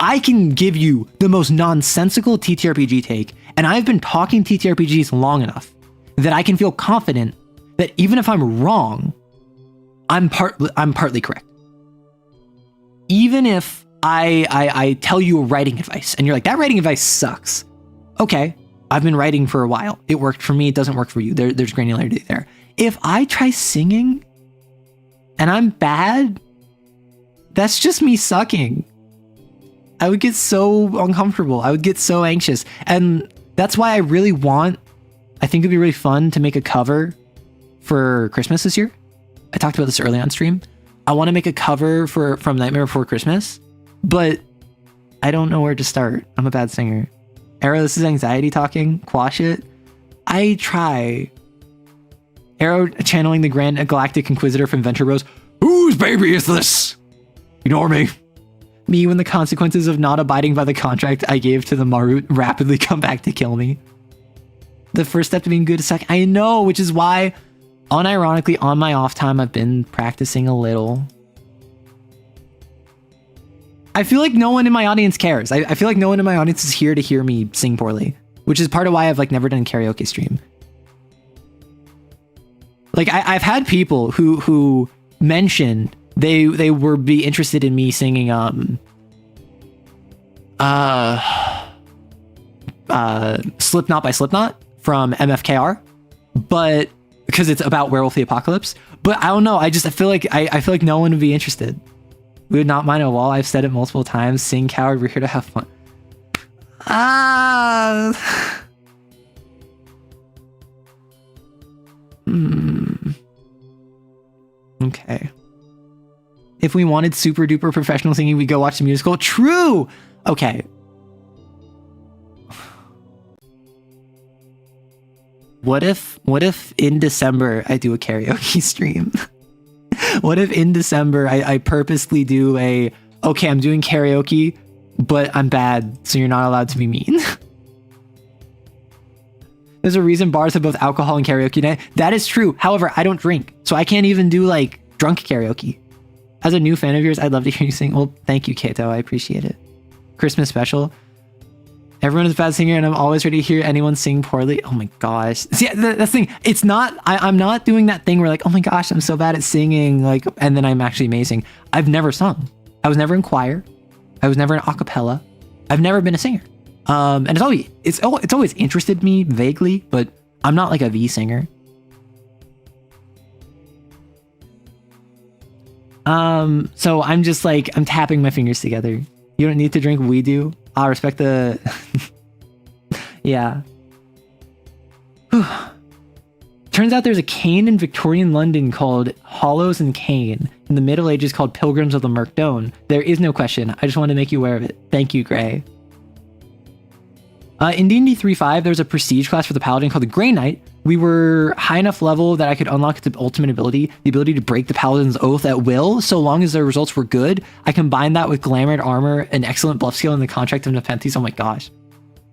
I can give you the most nonsensical TTRPG take, and I've been talking TTRPGs long enough that I can feel confident that even if I'm wrong, I'm partly correct. Even if I tell you writing advice and you're like, that writing advice sucks. Okay, I've been writing for a while. It worked for me. It doesn't work for you. There's granularity there. If I try singing and I'm bad, that's just me sucking. I would get so uncomfortable. I would get so anxious. And that's why I think it'd be really fun to make a cover for Christmas this year. I talked about this early on stream. I want to make a cover from Nightmare Before Christmas, but I don't know where to start. I'm a bad singer. Arrow, this is anxiety talking. Quash it. I try. Arrow channeling the Grand Galactic Inquisitor from Venture Bros. Whose baby is this? Ignore me. Me when the consequences of not abiding by the contract I gave to the Marut rapidly come back to kill me. The first step to being good is suck. I know, which is why Unironically, on my off time, I've been practicing a little. I feel like no one in my audience cares. I feel like no one in my audience is here to hear me sing poorly, which is part of why I've like never done a karaoke stream. Like I've had people who mentioned they were be interested in me singing Slipknot by Slipknot from MFKR, but because it's about Werewolf the Apocalypse. But I don't know, I feel like no one would be interested. We would not mind a wall. I've said it multiple times. Sing, coward, we're here to have fun. Okay. If we wanted super duper professional singing, we'd go watch the musical. True! Okay. What if in December I do a karaoke stream? What if in December I purposely do okay, I'm doing karaoke, but I'm bad, so you're not allowed to be mean. There's a reason bars have both alcohol and karaoke night. That is true. However, I don't drink, so I can't even do like drunk karaoke. As a new fan of yours, I'd love to hear you sing. Well, thank you, Kato. I appreciate it. Christmas special. Everyone is a bad singer, and I'm always ready to hear anyone sing poorly. Oh my gosh. See, that's the thing. It's not, I'm not doing that thing where like, oh my gosh, I'm so bad at singing, like, and then I'm actually amazing. I've never sung. I was never in choir. I was never in a cappella. I've never been a singer. And it's always interested me vaguely, but I'm not like a V singer. So I'm just like, I'm tapping my fingers together. You don't need to drink, we do. I'll respect the... Yeah. Turns out there's a cane in Victorian London called Hollows and Cane. In the Middle Ages called Pilgrims of the Merkdone. There is no question. I just wanted to make you aware of it. Thank you, Gray. In D&D 3.5, there's a prestige class for the Paladin called the Grey Knight. We were high enough level that I could unlock the ultimate ability, the ability to break the Paladin's oath at will, so long as their results were good. I combined that with glamored armor, an excellent bluff skill, and the contract of Nepenthes. Oh my gosh.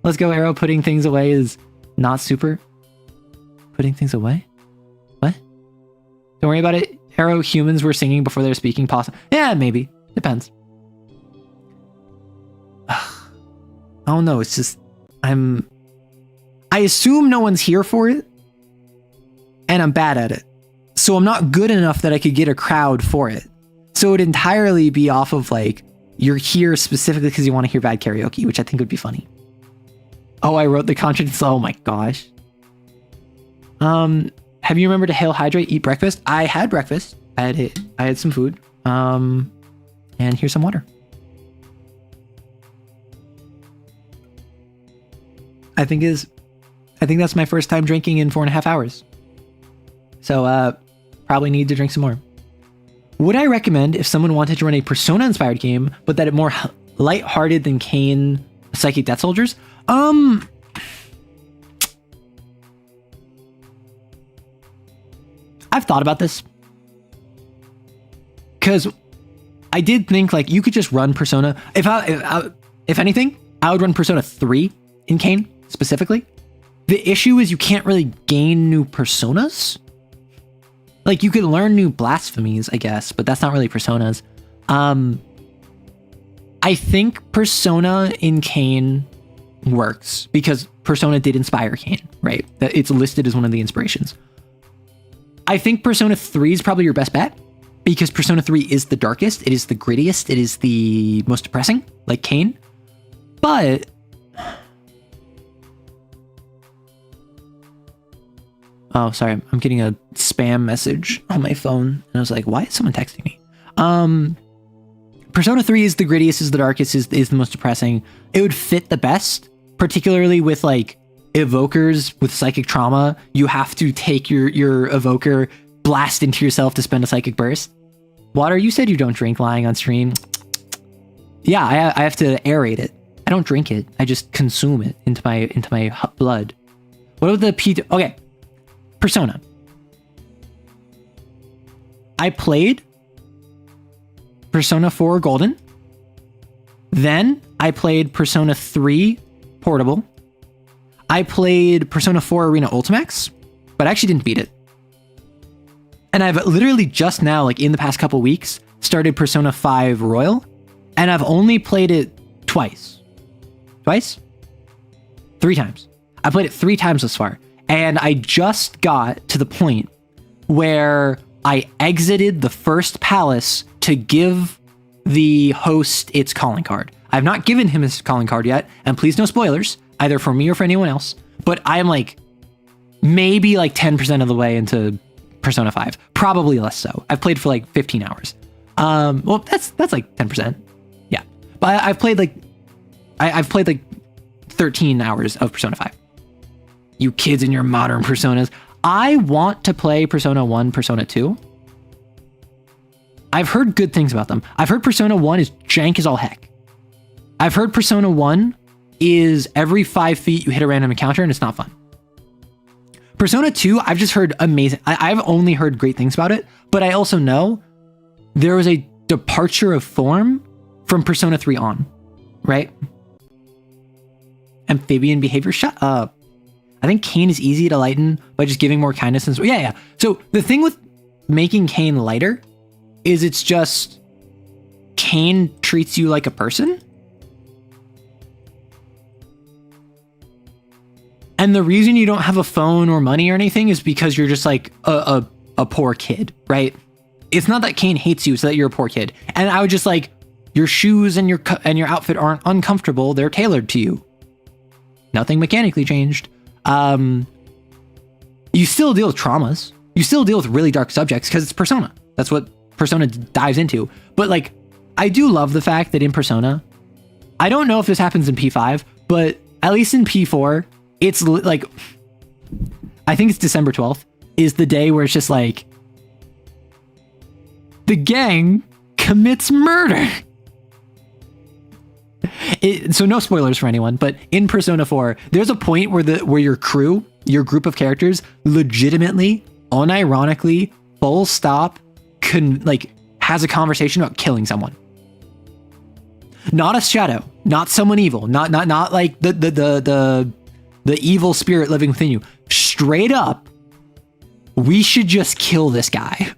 Let's go, Arrow. Putting things away is not super. Putting things away? What? Don't worry about it. Arrow, humans were singing before they were speaking. Possible. Yeah, maybe. Depends. I don't know. It's just... I assume no one's here for it, and I'm bad at it. So I'm not good enough that I could get a crowd for it. So it would entirely be off of like, you're here specifically because you want to hear bad karaoke, which I think would be funny. Oh, I wrote the contract. Oh my gosh. Have you remembered to hail, hydrate, eat breakfast? I had breakfast. I had some food. And here's some water. I think that's my first time drinking in 4.5 hours. So, probably need to drink some more. Would I recommend if someone wanted to run a Persona-inspired game, but that it more lighthearted than Kane Psychic Death Soldiers? I've thought about this. Because I did think, like, you could just run Persona. If anything, I would run Persona 3 in Kane, specifically. The issue is you can't really gain new personas. Like, you could learn new blasphemies, I guess, but that's not really personas. I think Persona in Kane works because Persona did inspire Kane, right? That it's listed as one of the inspirations. I think Persona 3 is probably your best bet because Persona 3 is the darkest, it is the grittiest, it is the most depressing, like Kane. But oh, sorry, I'm getting a spam message on my phone. And I was like, why is someone texting me? Persona 3 is the grittiest, is the darkest, is the most depressing. It would fit the best, particularly with like evokers with psychic trauma. You have to take your evoker, blast into yourself to spend a psychic burst. Water, you said you don't drink lying on stream. Yeah, I have to aerate it. I don't drink it. I just consume it into my blood. What about the P? Okay. Persona. I played Persona 4 Golden. Then I played Persona 3 Portable. I played Persona 4 Arena Ultimax, but I actually didn't beat it. And I've literally just now, like in the past couple weeks, started Persona 5 Royal, and I've only played it twice. 3 times. I played it 3 times thus far. And I just got to the point where I exited the first palace to give the host its calling card. I've not given him his calling card yet, and please no spoilers, either for me or for anyone else, but I'm like maybe like 10% of the way into Persona 5, probably less so. I've played for like 15 hours. Well, that's like 10%. Yeah. But I've played like 13 hours of Persona 5. You kids in your modern Personas. I want to play Persona 1, Persona 2. I've heard good things about them. I've heard Persona 1 is jank as all heck. I've heard Persona 1 is every 5 feet you hit a random encounter and it's not fun. Persona 2, I've just heard amazing. I've only heard great things about it, but I also know there was a departure of form from Persona 3 on, right? Amphibian behavior, shut up. I think Cain is easy to lighten by just giving more kindness. And yeah. So the thing with making Cain lighter is it's just Cain treats you like a person. And the reason you don't have a phone or money or anything is because you're just like a poor kid, right? It's not that Cain hates you, it's that you're a poor kid. And I would just like, your shoes and your outfit aren't uncomfortable. They're tailored to you. Nothing mechanically changed. You still deal with traumas. You still deal with really dark subjects because it's Persona. That's what Persona dives into. But like, I do love the fact that in Persona, I don't know if this happens in P5, but at least in P4, it's like, I think it's December 12th is the day where it's just like, the gang commits murder. So no spoilers for anyone, but in Persona 4, there's a point where your crew, your group of characters, legitimately, unironically, full stop, has a conversation about killing someone. Not a shadow, not someone evil, not like the evil spirit living within you. Straight up, we should just kill this guy.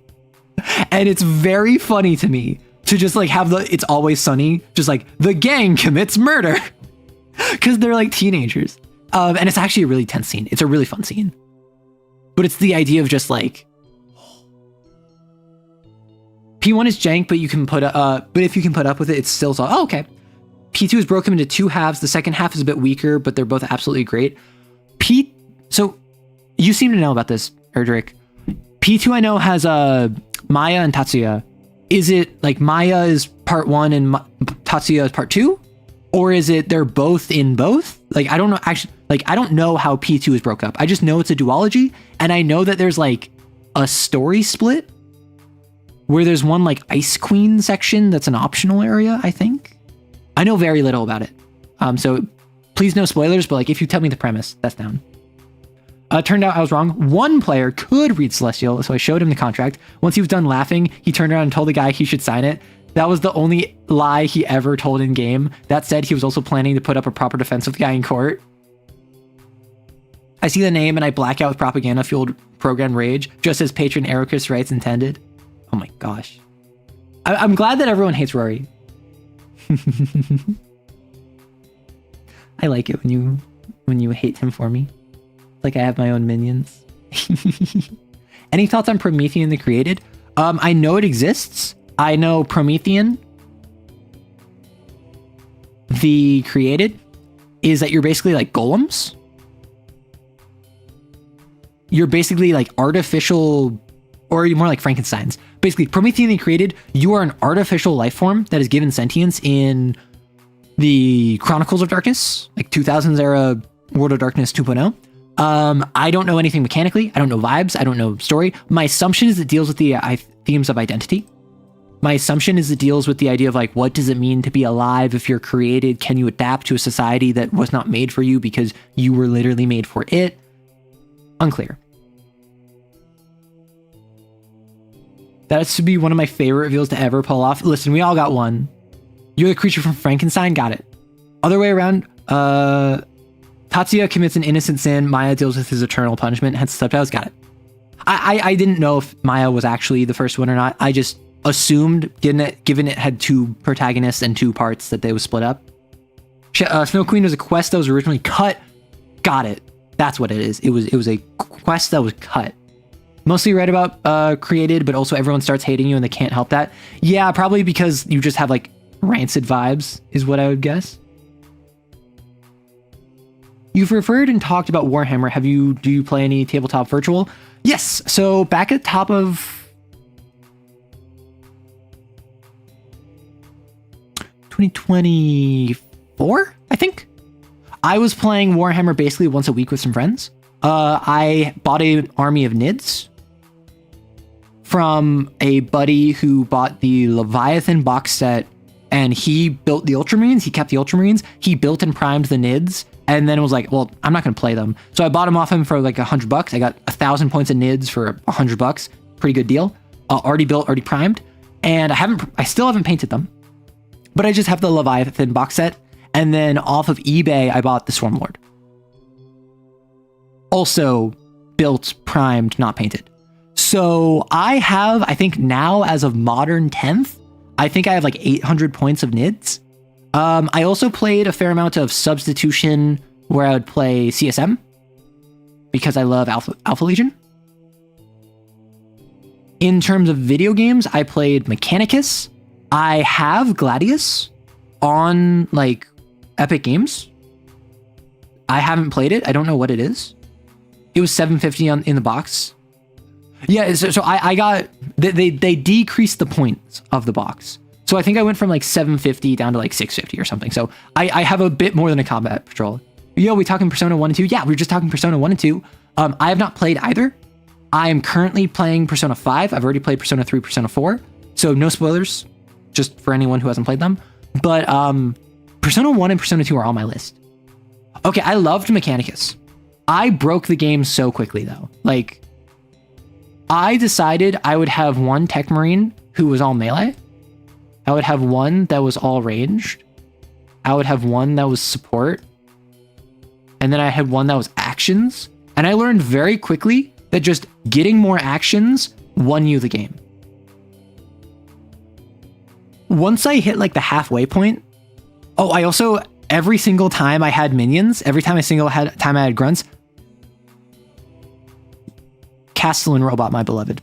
And it's very funny to me to just like have It's Always Sunny, just like the gang commits murder because they're like teenagers. And it's actually a really tense scene. It's a really fun scene, but it's the idea of just like P1 is jank, but you can but if you can put up with it, it's still so, oh, okay. P2 is broken into 2 halves. The second half is a bit weaker, but they're both absolutely great. So you seem to know about this, Erdrick. P2 I know has Maya and Tatsuya. Is it like Maya is part 1 and Tatsuya is part 2? Or is it they're both in both? Like, I don't know. Actually, like, I don't know how P2 is broke up. I just know it's a duology. And I know that there's like a story split where there's one like Ice Queen section that's an optional area, I think. I know very little about it. So please no spoilers, but like if you tell me the premise, that's down. Turned out I was wrong. One player could read Celestial, so I showed him the contract. Once he was done laughing, he turned around and told the guy he should sign it. That was the only lie he ever told in game. That said, he was also planning to put up a proper defense of the guy in court. I see the name and I black out with propaganda-fueled program rage, just as patron Ericus writes intended. Oh my gosh. I'm glad that everyone hates Rory. I like it when you hate him for me. Like I have my own minions. Any thoughts on Promethean the Created? I know it exists. I know Promethean the Created is that you're basically like golems. You're basically like artificial, or you're more like Frankenstein's. Basically, Promethean the Created, you are an artificial life form that is given sentience in the Chronicles of Darkness, like 2000s era World of Darkness 2.0. I don't know anything mechanically. I don't know vibes. I don't know story. My assumption is it deals with the themes of identity. My assumption is it deals with the idea of like, what does it mean to be alive if you're created? Can you adapt to a society that was not made for you because you were literally made for it? Unclear. That has to be one of my favorite reveals to ever pull off. Listen, we all got one. You're the creature from Frankenstein. Got it. Other way around. Tatsuya commits an innocent sin. Maya deals with his eternal punishment. Hence the subtitles. Got it. I didn't know if Maya was actually the first one or not. I just assumed, given it had two protagonists and two parts, that they was split up. Snow Queen was a quest that was originally cut. Got it. That's what it is. It was a quest that was cut. Mostly read about created, but also everyone starts hating you and they can't help that. Yeah, probably because you just have like rancid vibes is what I would guess. You've referred and talked about Warhammer. Do you play any tabletop virtual? Yes. So back at the top of 2024, I think, I was playing Warhammer basically once a week with some friends. I bought an army of Nids from a buddy who bought the Leviathan box set, and he built the Ultramarines. He kept the Ultramarines. He built and primed the Nids, and then was like, well, I'm not going to play them. So I bought them off him for like $100. I got 1,000 points of Nids for $100. Pretty good deal. Already built, already primed. And I still haven't painted them, but I just have the Leviathan box set. And then off of eBay, I bought the Swarmlord. Also built, primed, not painted. So I have, I think now as of modern 10th, I think I have like 800 points of Nids. I also played a fair amount of Substitution where I would play CSM because I love Alpha Legion. In terms of video games, I played Mechanicus. I have Gladius on like Epic Games. I haven't played it. I don't know what it is. It was $750 in the box. Yeah, so I got they decreased the points of the box. So I think I went from like $750 down to like $650 or something. So I have a bit more than a combat patrol. Yo, we talking Persona 1 and 2? Yeah, we were just talking Persona 1 and 2. I have not played either. I am currently playing Persona 5. I've already played Persona 3, Persona 4. So no spoilers, just for anyone who hasn't played them. But Persona 1 and Persona 2 are on my list. Okay, I loved Mechanicus. I broke the game so quickly though. Like, I decided I would have one Tech Marine who was all melee. I would have one that was all ranged. I would have one that was support. And then I had one that was actions. And I learned very quickly that just getting more actions won you the game. Once I hit like the halfway point, I also, every single time I had minions, every time I had grunts, Castellan Robot, my beloved.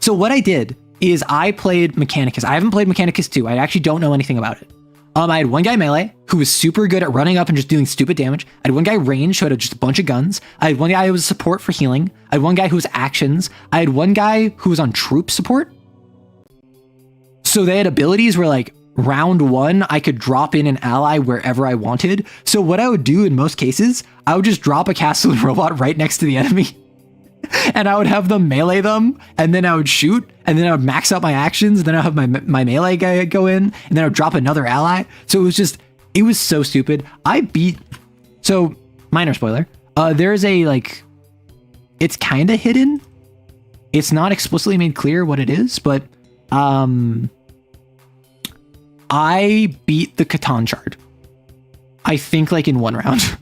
So what I did is I played Mechanicus. I haven't played Mechanicus 2. I actually don't know anything about it. I had one guy melee who was super good at running up and just doing stupid damage. I had one guy range who had just a bunch of guns. I had one guy who was support for healing. I had one guy who was actions. I had one guy who was on troop support. So they had abilities where like round one, I could drop in an ally wherever I wanted. So what I would do in most cases, I would just drop a Castellan Robot right next to the enemy. And I would have them melee them, and then I would shoot, and then I would max out my actions, and then I'll have my melee guy go in, and then I would drop another ally. So it was so stupid. So minor spoiler, there's a like, it's kind of hidden. It's not explicitly made clear what it is, but I beat the Catan Shard. I think like in one round.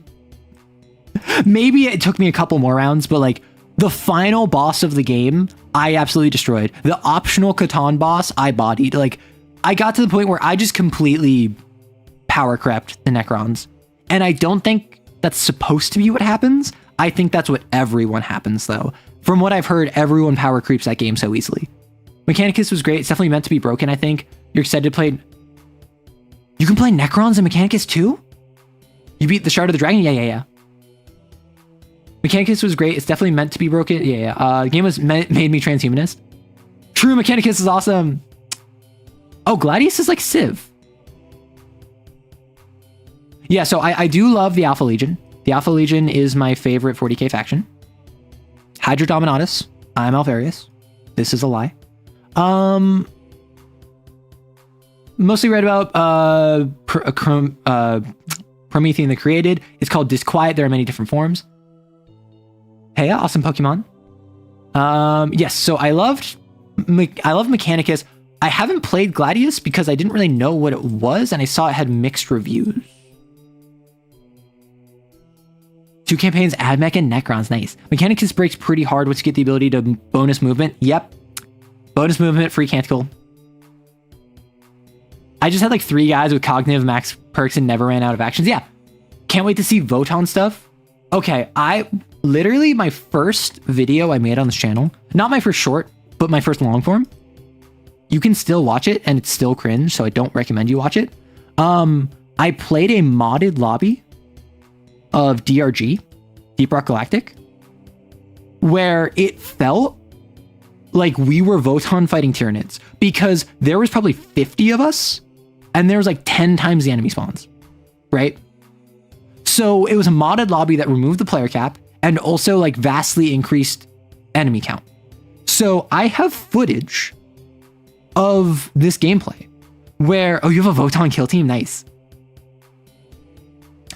Maybe it took me a couple more rounds, but like the final boss of the game, I absolutely destroyed. The optional Catan boss, I bodied. Like, I got to the point where I just completely power crept the Necrons. And I don't think that's supposed to be what happens. I think that's what everyone happens, though. From what I've heard, everyone power creeps that game so easily. Mechanicus was great. It's definitely meant to be broken, I think. You're excited to play... You can play Necrons in Mechanicus too? You beat the Shard of the Dragon? Yeah. Mechanicus was great. It's definitely meant to be broken. Yeah. The game made me transhumanist. True, Mechanicus is awesome. Oh, Gladius is like Civ. Yeah, so I do love the Alpha Legion. The Alpha Legion is my favorite 40k faction. Hydra Dominatus. I'm Alvarius. This is a lie. Mostly read about Promethean the Created. It's called Disquiet. There are many different forms. Hey, awesome Pokemon. Yes, so I love Mechanicus. I haven't played Gladius because I didn't really know what it was, and I saw it had mixed reviews. 2 campaigns, AdMech and Necrons, nice. Mechanicus breaks pretty hard once you get the ability to bonus movement. Yep. Bonus movement, free canticle. I just had like 3 guys with cognitive max perks and never ran out of actions. Yeah. Can't wait to see Voton stuff. Okay, literally my first video I made on this channel, not my first short, but my first long form. You can still watch it and it's still cringe, so I don't recommend you watch it. I played a modded lobby of DRG, Deep Rock Galactic, where it felt like we were Voton fighting Tyranids because there was probably 50 of us and there was like 10 times the enemy spawns, right? So it was a modded lobby that removed the player cap and also like vastly increased enemy count. So I have footage of this gameplay where, oh, you have a Voton kill team? Nice.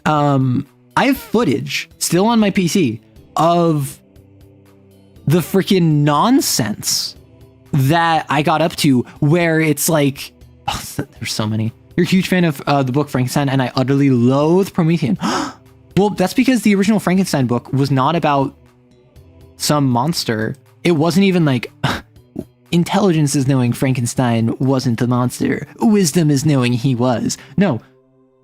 I have footage still on my PC of the freaking nonsense that I got up to where it's like, oh, there's so many. You're a huge fan of the book Frankenstein, and I utterly loathe Promethean. Well, that's because the original Frankenstein book was not about some monster. It wasn't even like, intelligence is knowing Frankenstein wasn't the monster. Wisdom is knowing he was. No,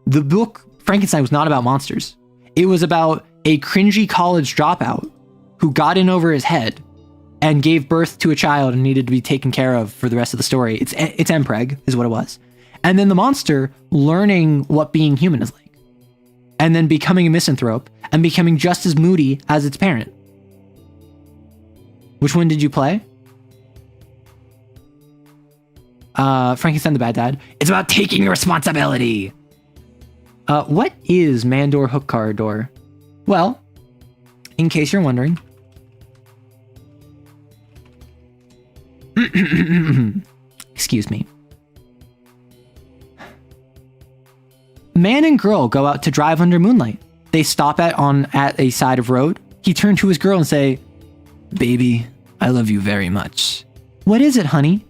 the book Frankenstein was not about monsters. It was about a cringy college dropout who got in over his head and gave birth to a child and needed to be taken care of for the rest of the story. It's Mpreg is what it was. And then the monster learning what being human is like. And then becoming a misanthrope and becoming just as moody as its parent. Which one did you play? Frankenstein the Bad Dad. It's about taking responsibility. What is Mandor Hook Door? Well, in case you're wondering, excuse me. Man and girl go out to drive under moonlight. They stop at a side of road. He turned to his girl and say, "Baby, I love you very much." "What is it, honey?"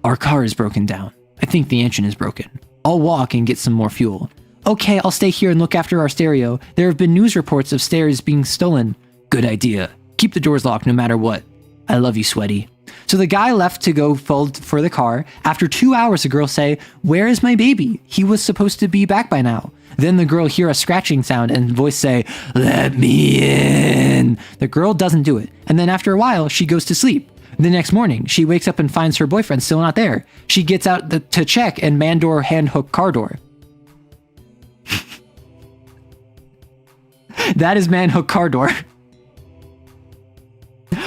"Our car is broken down. I think the engine is broken. I'll walk and get some more fuel." "Okay, I'll stay here and look after our stereo. There have been news reports of stereos being stolen." "Good idea. Keep the doors locked no matter what. I love you, sweaty." So the guy left to go fold for the car. After 2 hours, the girl say, "Where is my baby? He was supposed to be back by now." Then the girl hear a scratching sound and voice say, "Let me in." The girl doesn't do it. And then after a while, she goes to sleep. The next morning, she wakes up and finds her boyfriend still not there. She gets out to check and Mandor hand hook car door. That is man hook car door.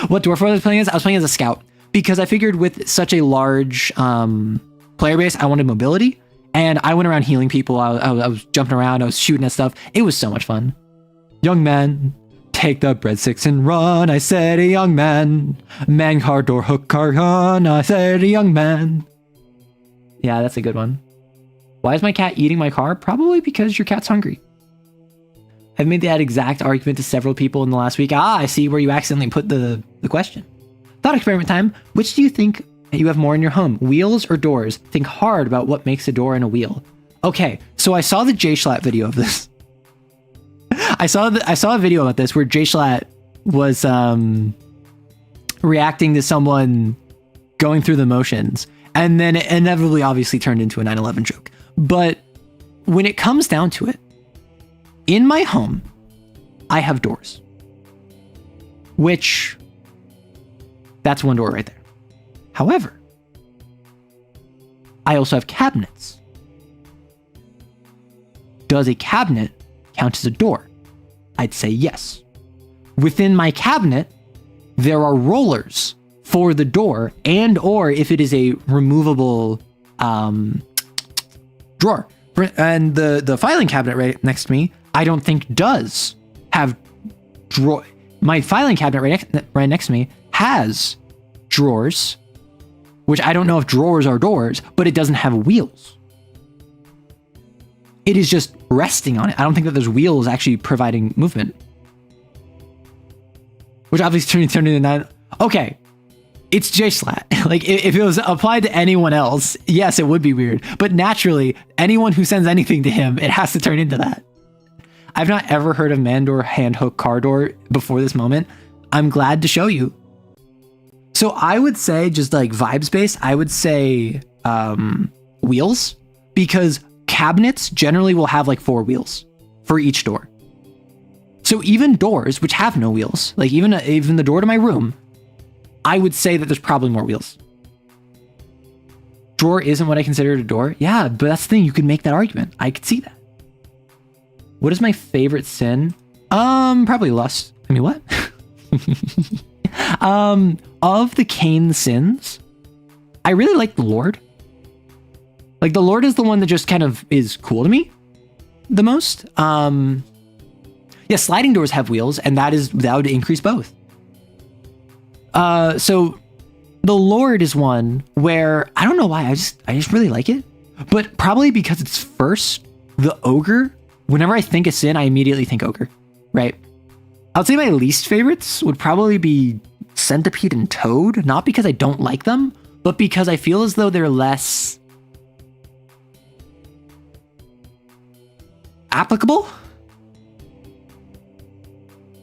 What dwarf was I playing as? I was playing as a scout because I figured with such a large player base, I wanted mobility. And I went around healing people. I was jumping around. I was shooting at stuff. It was so much fun. "Young man, take the breadsticks and run." I said, "A young man." "Man car door hook car gun." I said, "A young man." Yeah, that's a good one. Why is my cat eating my car? Probably because your cat's hungry. I've made that exact argument to several people in the last week. I see where you accidentally put the question. Thought experiment time. Which do you think you have more in your home, wheels or doors? Think hard about what makes a door and a wheel. Okay, so I saw the J-Schlatt video of this. I saw a video about this where J-Schlatt was reacting to someone going through the motions, and then it inevitably obviously turned into a 9/11 joke. But when it comes down to it, in my home, I have doors. Which, that's one door right there. However, I also have cabinets. Does a cabinet count as a door? I'd say yes. Within my cabinet, there are rollers for the door, and or if it is a removable drawer. And the filing cabinet right next to me, I don't think does have drawer. My filing cabinet right next to me has drawers, which I don't know if drawers are doors, but it doesn't have wheels. It is just resting on it. I don't think that there's wheels actually providing movement. Which obviously turned into 9. Okay, it's J-Schlatt. Like, if it was applied to anyone else, yes, it would be weird. But naturally, anyone who sends anything to him, it has to turn into that. I've not ever heard of Mandor Handhook Car Door before this moment. I'm glad to show you. So I would say, just like vibes based, I would say wheels, because cabinets generally will have like 4 wheels for each door. So even doors which have no wheels, like even the door to my room, I would say that there's probably more wheels. Drawer isn't what I consider a door. Yeah, but that's the thing. You could make that argument. I could see that. What is my favorite sin? Probably lust. I mean, what? Of the Cain sins, I really like the Lord. Like the Lord is the one that just kind of is cool to me the most. Yeah, sliding doors have wheels, and that would increase both. So the Lord is one where I don't know why, I just really like it, but probably because it's first. The ogre, whenever I think of sin, I immediately think ogre, right? I'd say my least favorites would probably be centipede and toad, not because I don't like them, but because I feel as though they're less applicable.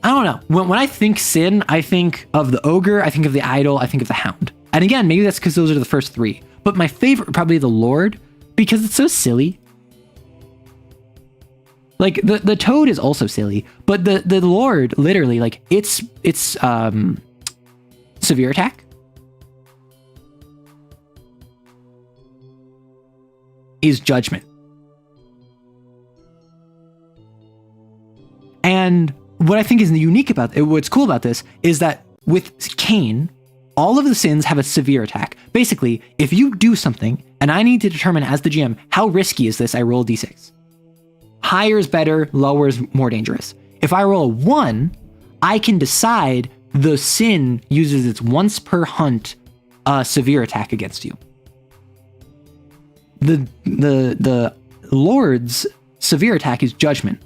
I don't know. When I think sin, I think of the ogre, I think of the idol, I think of the hound. And again, maybe that's because those are the first 3. But my favorite, probably the Lord, because it's so silly. Like the toad is also silly, but the Lord, literally, like it's severe attack is judgment. And what I think is unique about it, what's cool about this, is that with Cain, all of the sins have a severe attack. Basically, if you do something and I need to determine as the GM, how risky is this, I roll a d6. Higher is better, lower is more dangerous. If I roll a 1, I can decide the sin uses its once per hunt severe attack against you. The Lord's severe attack is judgment.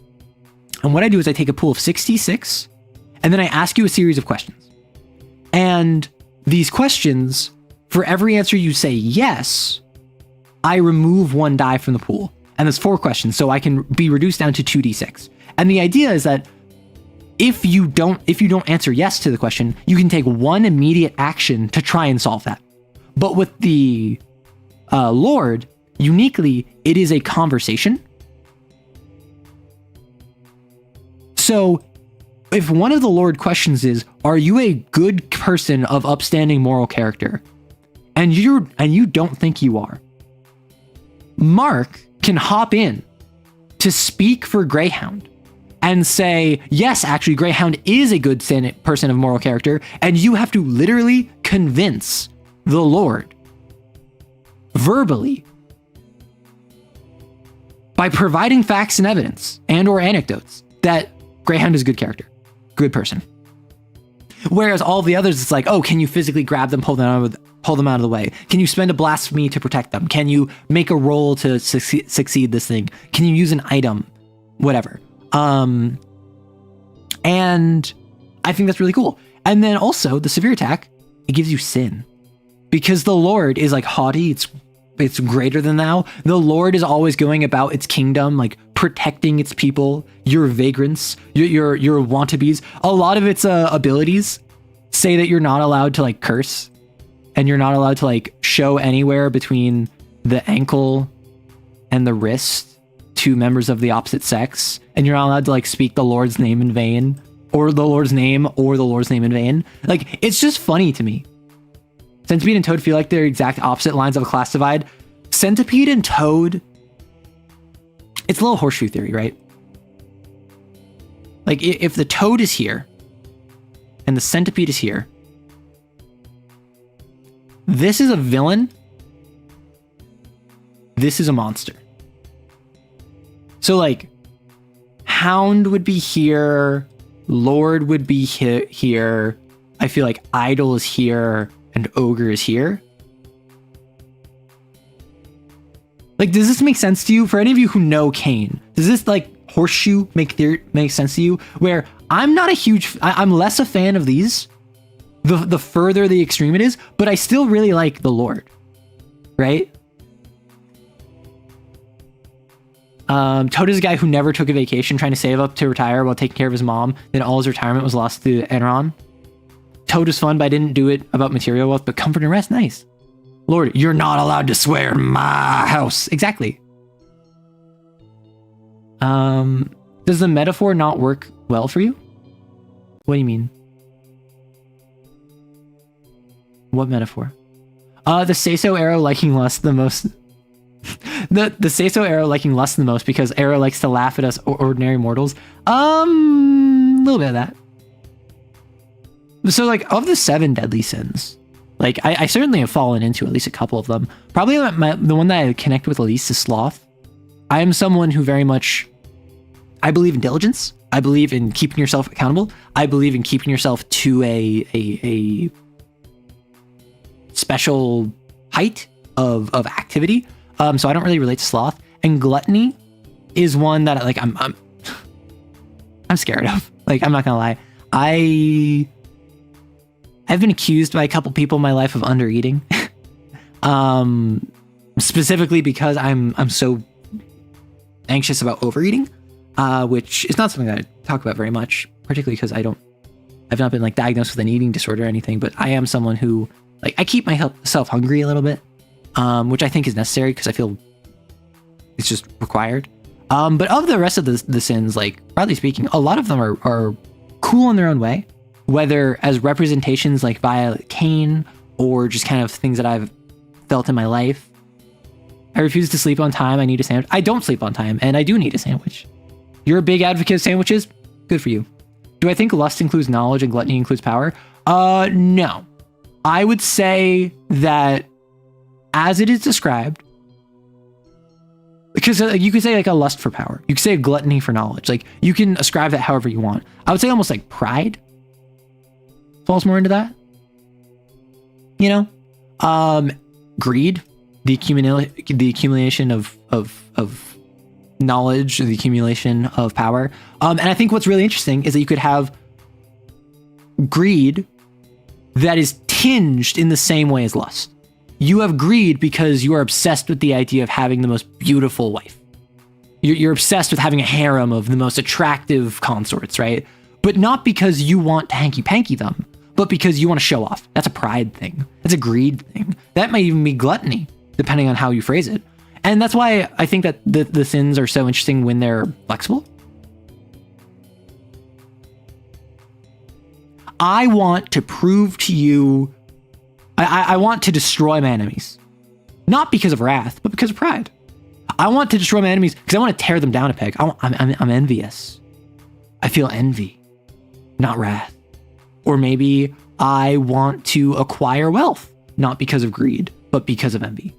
And what I do is I take a pool of 66, and then I ask you a series of questions. And these questions, for every answer you say yes, I remove 1 die from the pool. And there's 4 questions, so I can be reduced down to 2d6. And the idea is that if you don't answer yes to the question, you can take 1 immediate action to try and solve that. But with the Lord, uniquely, it is a conversation. So if one of the Lord questions is, are you a good person of upstanding moral character? And you don't think you are, Mark can hop in to speak for Greyhound and say, yes, actually, Greyhound is a good person of moral character, and you have to literally convince the Lord verbally by providing facts and evidence and or anecdotes that Greyhound is a good character, good person. Whereas all the others, it's like, oh, can you physically grab them, pull them out of the way? Can you spend a blasphemy to protect them? Can you make a roll to succeed this thing? Can you use an item? Whatever. And I think that's really cool. And then also the severe attack, it gives you sin, because the Lord is like haughty. It's greater than thou. The Lord is always going about its kingdom, like protecting its people, your vagrants, your wannabes. A lot of its abilities say that you're not allowed to like curse, and you're not allowed to like show anywhere between the ankle and the wrist to members of the opposite sex, and you're not allowed to like speak the Lord's name in vain, or the Lord's name in vain. Like, it's just funny to me. Centipede and Toad feel like they're exact opposite lines of a class divide. Centipede and Toad, it's a little horseshoe theory, right? Like, if the Toad is here and the Centipede is here, this is a villain, this is a monster. So like, Hound would be here, Lord would be here, I feel like Idol is here, and Ogre is here. Like, does this make sense to you? For any of you who know Cain, does this like horseshoe make sense to you? Where I'm not a huge, I'm less a fan of these, the further the extreme it is, but I still really like the Lord, right? Toad is a guy who never took a vacation, trying to save up to retire while taking care of his mom. Then all his retirement was lost to Enron. Toad is fun, but I didn't do it about material wealth, but comfort and rest, nice. Lord, you're not allowed to swear in my house. Exactly. Does the metaphor not work well for you? What do you mean? What metaphor? The say-so arrow liking lust the most. the say-so arrow liking lust the most because arrow likes to laugh at us ordinary mortals. A little bit of that. So like of the 7 deadly sins, like I certainly have fallen into at least a couple of them. Probably the one that I connect with the least is sloth. I am someone who very much, I believe in diligence. I believe in keeping yourself accountable. I believe in keeping yourself to a special height of activity. So I don't really relate to sloth. And gluttony is one that like I'm scared of. Like I'm not gonna lie. I've been accused by a couple people in my life of undereating. Specifically because I'm so anxious about overeating, which is not something that I talk about very much, particularly because I've not been like diagnosed with an eating disorder or anything, but I am someone who like I keep myself hungry a little bit, which I think is necessary because I feel it's just required. But of the rest of the sins, like broadly speaking, a lot of them are cool in their own way, whether as representations like via Cain or just kind of things that I've felt in my life. I refuse to sleep on time. I need a sandwich. I don't sleep on time, and I do need a sandwich. You're a big advocate of sandwiches? Good for you. Do I think lust includes knowledge and gluttony includes power? No. I would say that as it is described, because you could say like a lust for power. You could say a gluttony for knowledge. Like you can ascribe that however you want. I would say almost like pride falls more into that. You know? Greed, the accumulation of knowledge, the accumulation of power. And I think what's really interesting is that you could have greed that is tinged in the same way as lust. You have greed because you are obsessed with the idea of having the most beautiful wife. You're obsessed with having a harem of the most attractive consorts, right? But not because you want to hanky-panky them, but because you want to show off. That's a pride thing. That's a greed thing. That might even be gluttony, depending on how you phrase it. And that's why I think that the sins are so interesting when they're flexible. I want to prove to you, I want to destroy my enemies. Not because of wrath, but because of pride. I want to destroy my enemies because I want to tear them down a peg. I'm envious. I feel envy, not wrath. Or maybe I want to acquire wealth, not because of greed, but because of envy.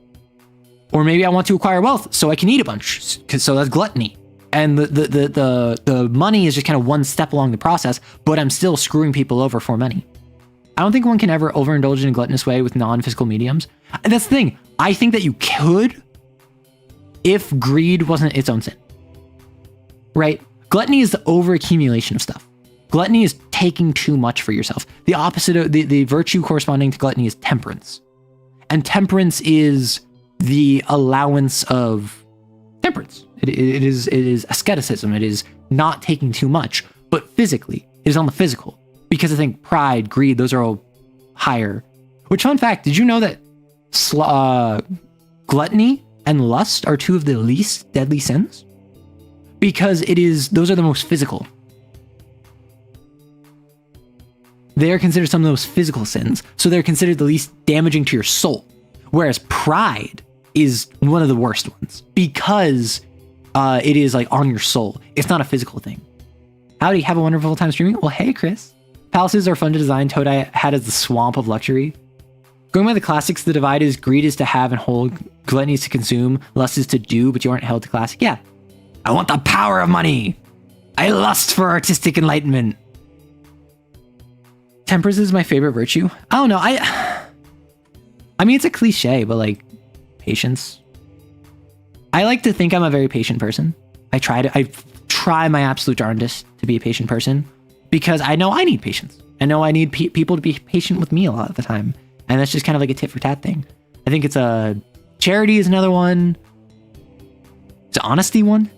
Or maybe I want to acquire wealth so I can eat a bunch, so that's gluttony. And the money is just kind of one step along the process, but I'm still screwing people over for money. I don't think one can ever overindulge in a gluttonous way with non-physical mediums. And that's the thing. I think that you could if greed wasn't its own sin. Right? Gluttony is the overaccumulation of stuff. Gluttony is taking too much for yourself. The opposite of the virtue corresponding to gluttony is temperance. And temperance is the allowance of temperance. It is asceticism. It is not taking too much, but physically. It is on the physical. Because I think pride, greed, those are all higher. Which, fun fact, did you know that gluttony and lust are two of the least deadly sins? Because those are the most physical. They are considered some of the most physical sins, so they're considered the least damaging to your soul. Whereas pride is one of the worst ones because it is like on your soul. It's not a physical thing. Howdy, have a wonderful time streaming. Well, hey, Chris. Palaces are fun to design. Toad I had as the swamp of luxury. Going by the classics, the divide is greed is to have and hold, gluttony is to consume, lust is to do, but you aren't held to classic. Yeah. I want the power of money. I lust for artistic enlightenment. Temperance is my favorite virtue. I don't know. I mean, it's a cliche, but like patience. I like to think I'm a very patient person. I try my absolute darndest to be a patient person because I know I need patience. I know I need people to be patient with me a lot of the time. And that's just kind of like a tit for tat thing. I think it's charity is another one. It's an honesty one.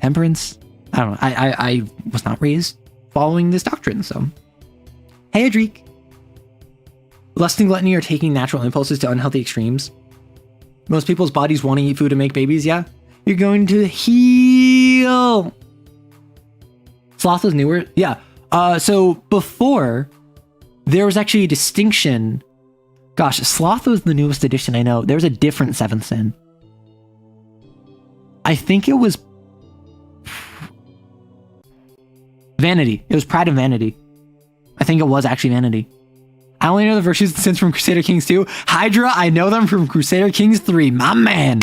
temperance. I don't know. I was not raised following this doctrine, so. Hey, Adrique. Lust and gluttony are taking natural impulses to unhealthy extremes. Most people's bodies want to eat food and make babies, yeah? You're going to heal. Sloth was newer? Yeah. So before, there was actually a distinction. Gosh, Sloth was the newest edition, I know. There was a different seventh sin. I think it was Vanity. It was Pride and Vanity. I think it was actually Vanity. I only know the virtues and sins from Crusader Kings 2. Hydra, I know them from Crusader Kings 3. My man.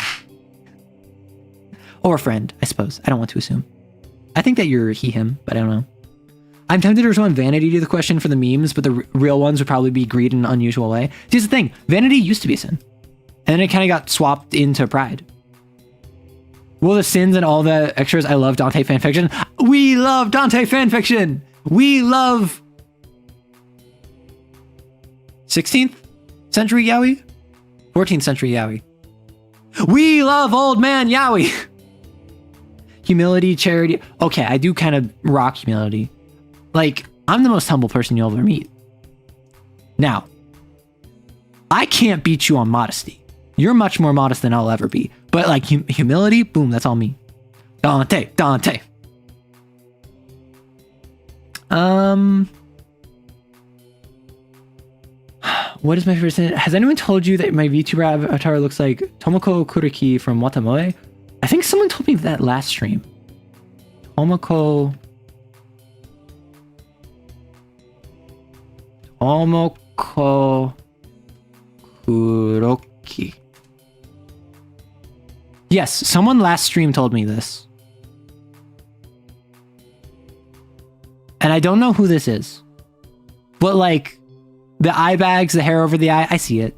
Or a friend, I suppose. I don't want to assume. I think that you're he, him, but I don't know. I'm tempted to respond vanity to the question for the memes, but the real ones would probably be greed in an unusual way. Here's the thing. Vanity used to be a sin. And then it kind of got swapped into pride. Will the sins and all the extras, I love Dante fanfiction. We love Dante fanfiction. We love 16th century Yaoi? 14th century Yaoi. We love old man Yaoi. Humility, charity. Okay, I do kind of rock humility. Like, I'm the most humble person you'll ever meet. Now, I can't beat you on modesty. You're much more modest than I'll ever be. But like humility, boom, that's all me. Dante. What is my first sin? Has anyone told you that my VTuber avatar looks like Tomoko Kuriki from Watamoe? I think someone told me that last stream. Tomoko Kuroki. Yes, someone last stream told me this. And I don't know who this is. But like, the eye bags, the hair over the eye, I see it.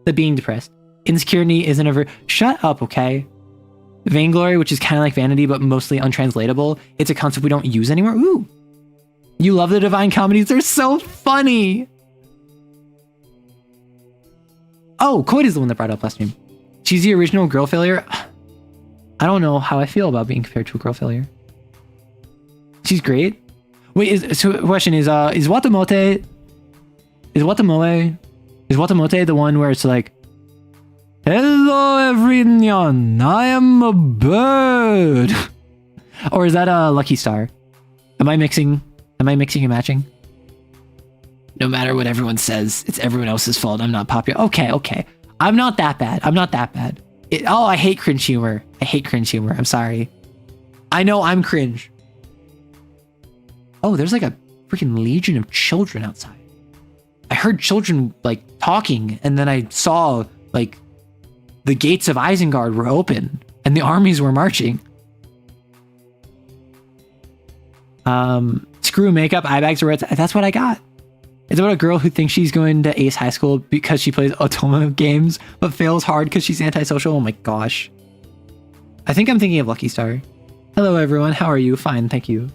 The being depressed. Insecurity isn't ever... Shut up, okay? Vainglory, which is kind of like vanity, but mostly untranslatable. It's a concept we don't use anymore. Ooh. You love the Divine Comedies. They're so funny. Oh, Coit is the one that brought up last stream. She's the original girl failure. I don't know how I feel about being compared to a girl failure. She's great. Wait, so the question is Watamote the one where it's like, hello everyone, I am a bird? Or is that a Lucky Star? Am I mixing and matching? No matter what everyone says, it's everyone else's fault. I'm not popular. Okay. I'm not that bad. I hate cringe humor. I'm sorry. I know I'm cringe. Oh, there's like a freaking legion of children outside. I heard children like talking, and then I saw like the gates of Isengard were open and the armies were marching. Screw makeup, eye bags, or red. That's what I got. It's about a girl who thinks she's going to ace high school because she plays Otoma games, but fails hard because she's antisocial. Oh my gosh. I think I'm thinking of Lucky Star. Hello everyone, how are you? Fine, thank you.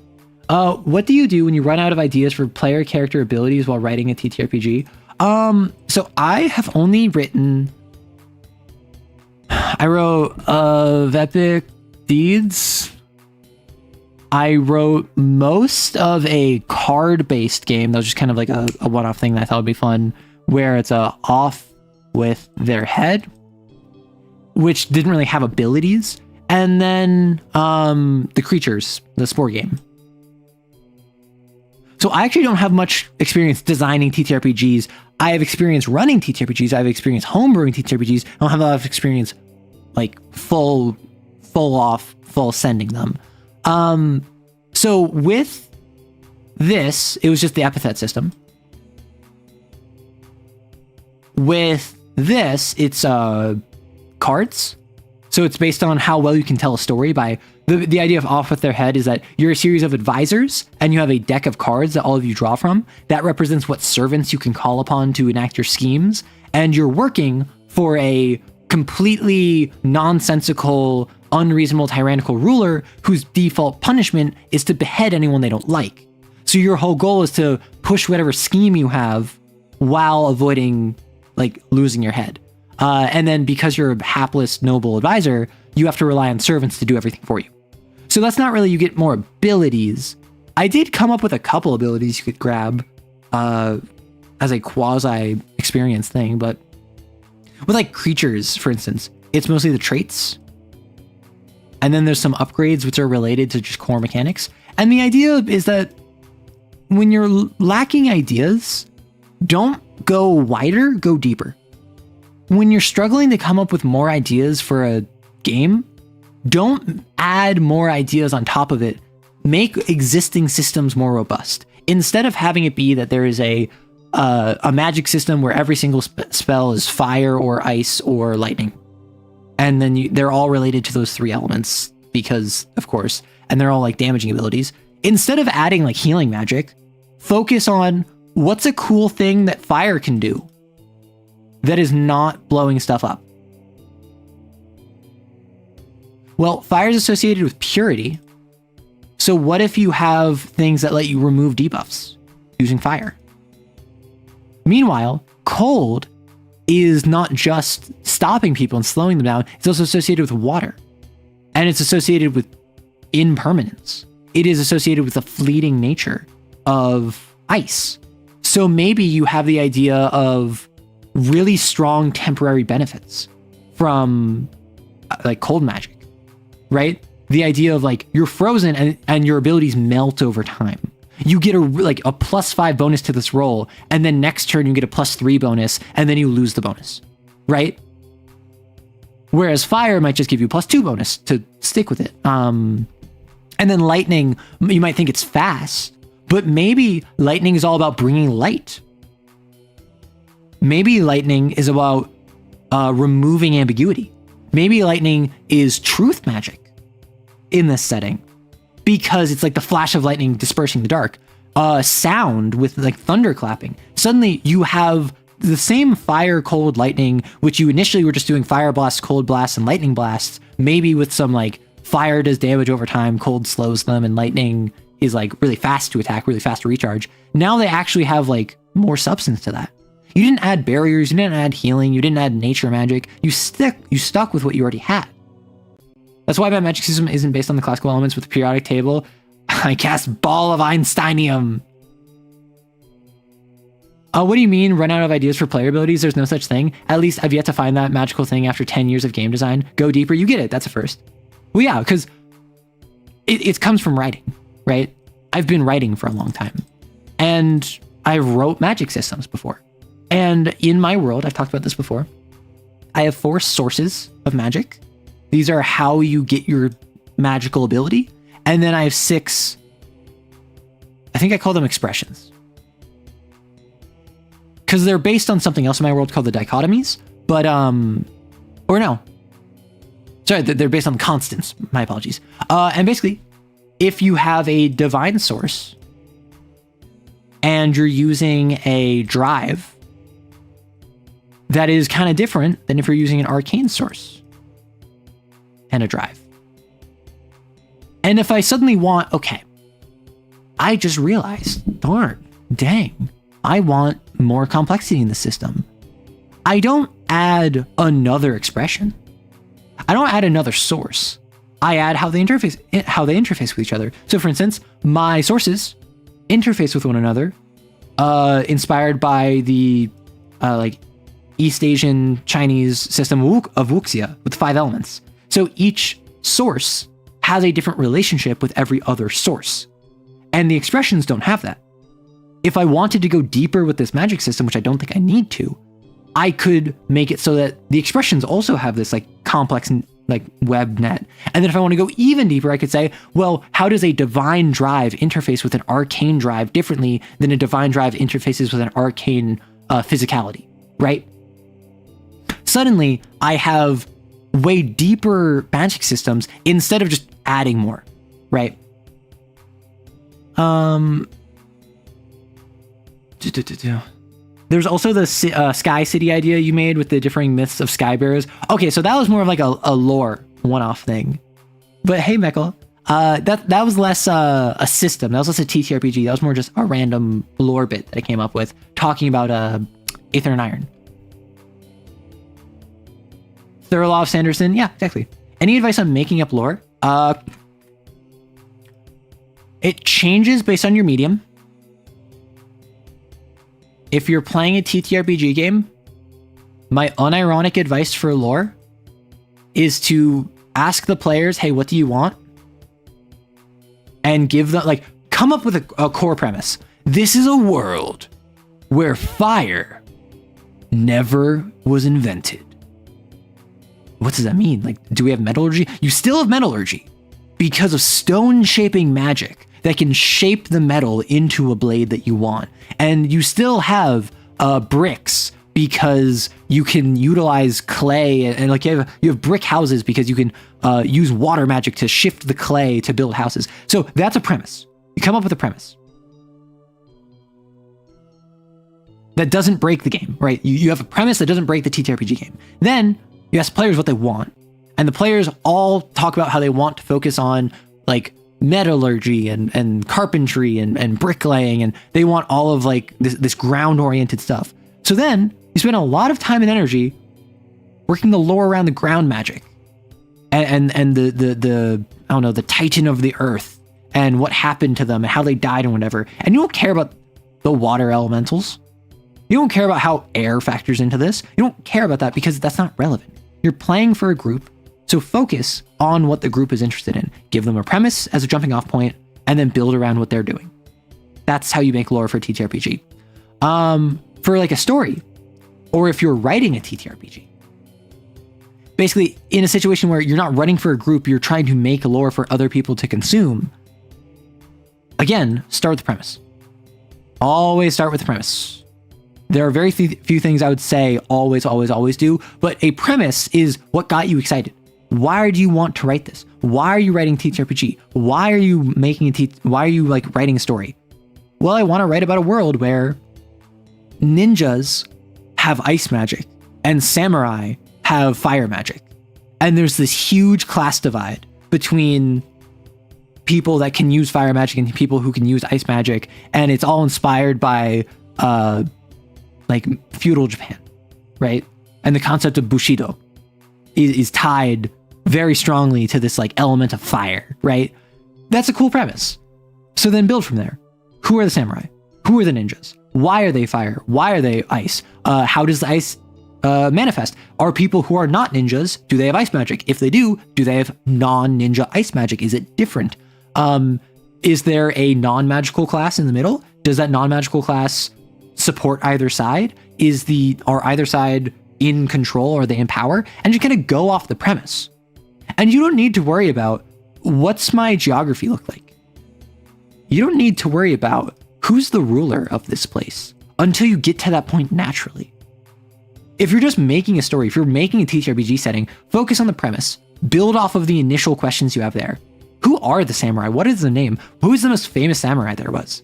What do you do when you run out of ideas for player character abilities while writing a TTRPG? So I have only written... I wrote of Epic Deeds. I wrote most of a card-based game that was just kind of like a one-off thing that I thought would be fun, where it's off with their head, which didn't really have abilities, and then the creatures, the spore game. So I actually don't have much experience designing TTRPGs. I have experience running TTRPGs. I have experience homebrewing TTRPGs. I don't have a lot of experience like full sending them. So with this, it was just the epithet system. With this, it's cards. So it's based on how well you can tell a story by the idea of off with their head is that you're a series of advisors and you have a deck of cards that all of you draw from. That represents what servants you can call upon to enact your schemes. And you're working for a completely nonsensical, unreasonable, tyrannical ruler whose default punishment is to behead anyone they don't like. So your whole goal is to push whatever scheme you have while avoiding like losing your head. And then because you're a hapless, noble advisor, you have to rely on servants to do everything for you. So that's not really you get more abilities. I did come up with a couple abilities you could grab as a quasi experience thing, but with like creatures, for instance, it's mostly the traits. And then there's some upgrades which are related to just core mechanics. And the idea is that when you're lacking ideas, don't go wider, go deeper. When you're struggling to come up with more ideas for a game, don't add more ideas on top of it. Make existing systems more robust. Instead of having it be that there is a magic system where every single spell is fire or ice or lightning. And then they're all related to those 3 elements because, of course, and they're all like damaging abilities. Instead of adding like healing magic, focus on what's a cool thing that fire can do that is not blowing stuff up. Well, fire is associated with purity. So what if you have things that let you remove debuffs using fire? Meanwhile, cold is not just stopping people and slowing them down, it's also associated with water. And it's associated with impermanence. It is associated with the fleeting nature of ice. So maybe you have the idea of really strong temporary benefits from like cold magic, right? The idea of like you're frozen and your abilities melt over time. You get a +5 bonus to this roll, and then next turn you get a +3 bonus, and then you lose the bonus, right? Whereas fire might just give you a +2 bonus to stick with it. And then lightning, you might think it's fast, but maybe lightning is all about bringing light. Maybe lightning is about removing ambiguity. Maybe lightning is truth magic in this setting, because it's like the flash of lightning dispersing the dark. Sound with like thunder clapping. Suddenly you have the same fire, cold, lightning, which you initially were just doing fire blasts, cold blasts, and lightning blasts, maybe with some like fire does damage over time, cold slows them, and lightning is like really fast to attack, really fast to recharge. Now they actually have like more substance to that. You didn't add barriers, you didn't add healing, you didn't add nature magic, you stuck with what you already had. That's why my magic system isn't based on the classical elements with the periodic table. I cast Ball of Einsteinium. What do you mean, run out of ideas for player abilities? There's no such thing. At least I've yet to find that magical thing after 10 years of game design. Go deeper, you get it. That's a first. Well, yeah, because it comes from writing, right? I've been writing for a long time. And I wrote magic systems before. And in my world, I've talked about this before, I have 4 sources of magic. These are how you get your magical ability. And then I have 6, I think I call them expressions. Because they're based on something else in my world called the dichotomies. But, or no. Sorry, they're based on constants. My apologies. And basically, if you have a divine source and you're using a drive, that is kind of different than if you're using an arcane source and a drive. And if I suddenly want, okay, I just realized, dang, I want more complexity in the system. I don't add another expression. I don't add another source. I add how they interface with each other. So for instance, my sources interface with one another, inspired by the like East Asian Chinese system of wuxia with 5 elements. So each source has a different relationship with every other source. And the expressions don't have that. If I wanted to go deeper with this magic system, which I don't think I need to, I could make it so that the expressions also have this like complex like web net. And then if I want to go even deeper, I could say, well, how does a divine drive interface with an arcane drive differently than a divine drive interfaces with an arcane physicality, right? Suddenly, I have way deeper magic systems instead of just adding more, right? There's also the Sky City idea you made with the differing myths of Skybearers. Okay, so that was more of like a lore one-off thing. But hey, Meckel, that was less a system. That was less a TTRPG. That was more just a random lore bit that I came up with, talking about Aether and Iron. Thurlov Sanderson, yeah, exactly. Any advice on making up lore? It changes based on your medium. If you're playing a TTRPG game, my unironic advice for lore is to ask the players, hey, what do you want? And give them, like, come up with a core premise. This is a world where fire never was invented. What does that mean? Like, do we have metallurgy? You still have metallurgy because of stone shaping magic that can shape the metal into a blade that you want. And you still have bricks because you can utilize clay and like you have brick houses because you can use water magic to shift the clay to build houses. So that's a premise. You come up with a premise that doesn't break the game, right? You have a premise that doesn't break the TTRPG game. Then you ask players what they want, and the players all talk about how they want to focus on like metallurgy and carpentry and bricklaying, and they want all of like this ground-oriented stuff. So then you spend a lot of time and energy working the lore around the ground magic and the I don't know, the titan of the earth and what happened to them and how they died and whatever. And you don't care about the water elementals. You don't care about how air factors into this. You don't care about that because that's not relevant. You're playing for a group, so focus on what the group is interested in. Give them a premise as a jumping off point, and then build around what they're doing. That's how you make lore for TTRPG. For like a story, or if you're writing a TTRPG, basically in a situation where you're not running for a group, you're trying to make lore for other people to consume. Again, start with the premise. Always start with the premise. There are very few things I would say always do, but a premise is what got you excited. Why do you want to write this? Why are you writing TTRPG? Why are you why are you like writing a story? Well, I want to write about a world where ninjas have ice magic and samurai have fire magic. And there's this huge class divide between people that can use fire magic and people who can use ice magic. And it's all inspired by like feudal Japan, right? And the concept of Bushido is tied very strongly to this like element of fire, right? That's a cool premise. So then build from there. Who are the samurai? Who are the ninjas? Why are they fire? Why are they ice? How does the ice manifest? Are people who are not ninjas, do they have ice magic? If they do they have non-ninja ice magic? Is it different? Is there a non-magical class in the middle? Does that non-magical class support either side? Are either side in control? Are they in power? And you kind of go off the premise. And you don't need to worry about what's my geography look like. You don't need to worry about who's the ruler of this place until you get to that point naturally. If you're just making a story, if you're making a TTRPG setting, focus on the premise, build off of the initial questions you have there. Who are the samurai? What is the name? Who is the most famous samurai there was?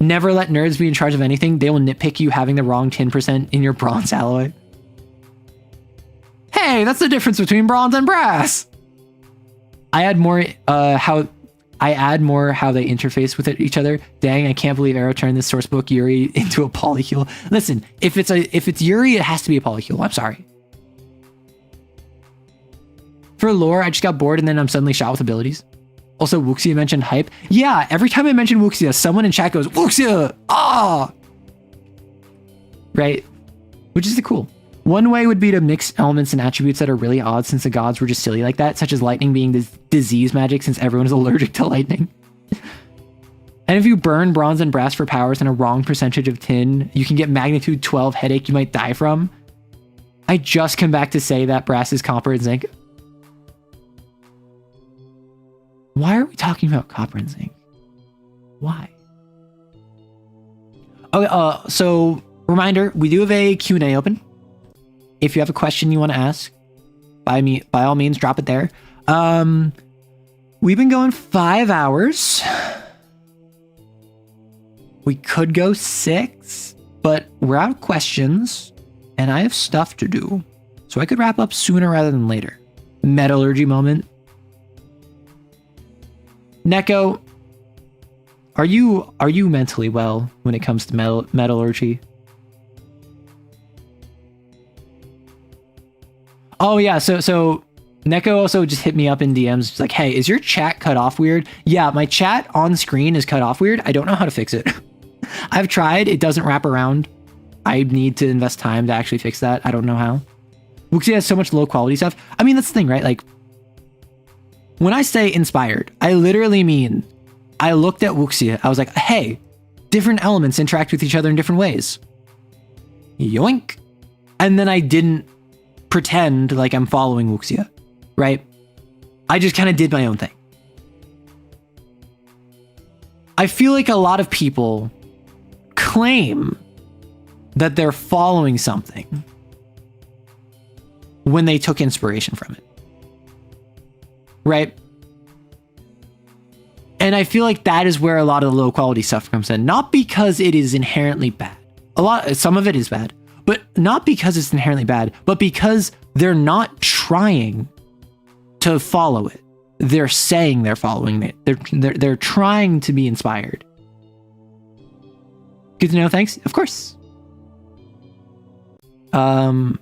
Never let nerds be in charge of anything. They will nitpick you having the wrong 10% in your bronze alloy. Hey, that's the difference between bronze and brass. I add more how they interface with each other. Dang, I can't believe Arrow turned this sourcebook Yuri into a polycule. Listen, if it's Yuri, it has to be a polycule. I'm sorry. For lore, I just got bored and then I'm suddenly shot with abilities. Also, Wuxia mentioned hype. Yeah, every time I mention Wuxia, someone in chat goes, Wuxia! Ah! Right? Which is cool. One way would be to mix elements and attributes that are really odd since the gods were just silly like that, such as lightning being this disease magic since everyone is allergic to lightning. And if you burn bronze and brass for powers and a wrong percentage of tin, you can get magnitude 12 headache you might die from. I just come back to say that brass is copper and zinc. Why are we talking about copper and zinc? Why? Okay, so reminder, we do have a Q&A open. If you have a question you want to ask, by all means, drop it there. We've been going 5 hours. We could go 6, but we're out of questions, and I have stuff to do. So I could wrap up sooner rather than later. Metallurgy moment. Neko, are you mentally well when it comes to metallurgy? Oh yeah, so Neko also just hit me up in DMs. She's like, hey, is your chat cut off weird? Yeah, my chat on screen is cut off weird. I don't know how to fix it. I've tried. It doesn't wrap around. I need to invest time to actually fix that. I don't know how. Wuxia has so much low quality stuff. I mean, that's the thing, right? Like, when I say inspired, I literally mean I looked at Wuxia. I was like, hey, different elements interact with each other in different ways. Yoink. And then I didn't pretend like I'm following Wuxia, right? I just kind of did my own thing. I feel like a lot of people claim that they're following something when they took inspiration from it, right? And I feel like that is where a lot of the low quality stuff comes in. Not because it is inherently bad. Some of it is bad, but not because it's inherently bad, but because they're not trying to follow it. They're saying they're following it. They're trying to be inspired. Good to know. Thanks. Of course. Oh,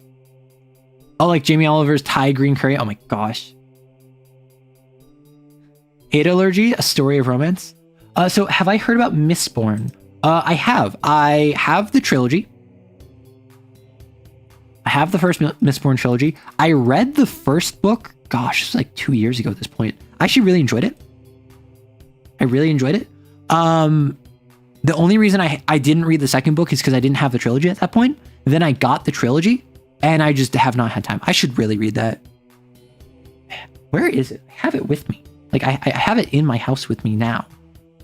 like Jamie Oliver's Thai green curry. Oh my gosh. Hate Allergy, A Story of Romance. So have I heard about Mistborn? I have. I have the trilogy. I have the first Mistborn trilogy. I read the first book. Gosh, it was like 2 years ago at this point. I actually really enjoyed it. I really enjoyed it. The only reason I didn't read the second book is because I didn't have the trilogy at that point. Then I got the trilogy, and I just have not had time. I should really read that. Where is it? I have it with me. Like, I have it in my house with me now.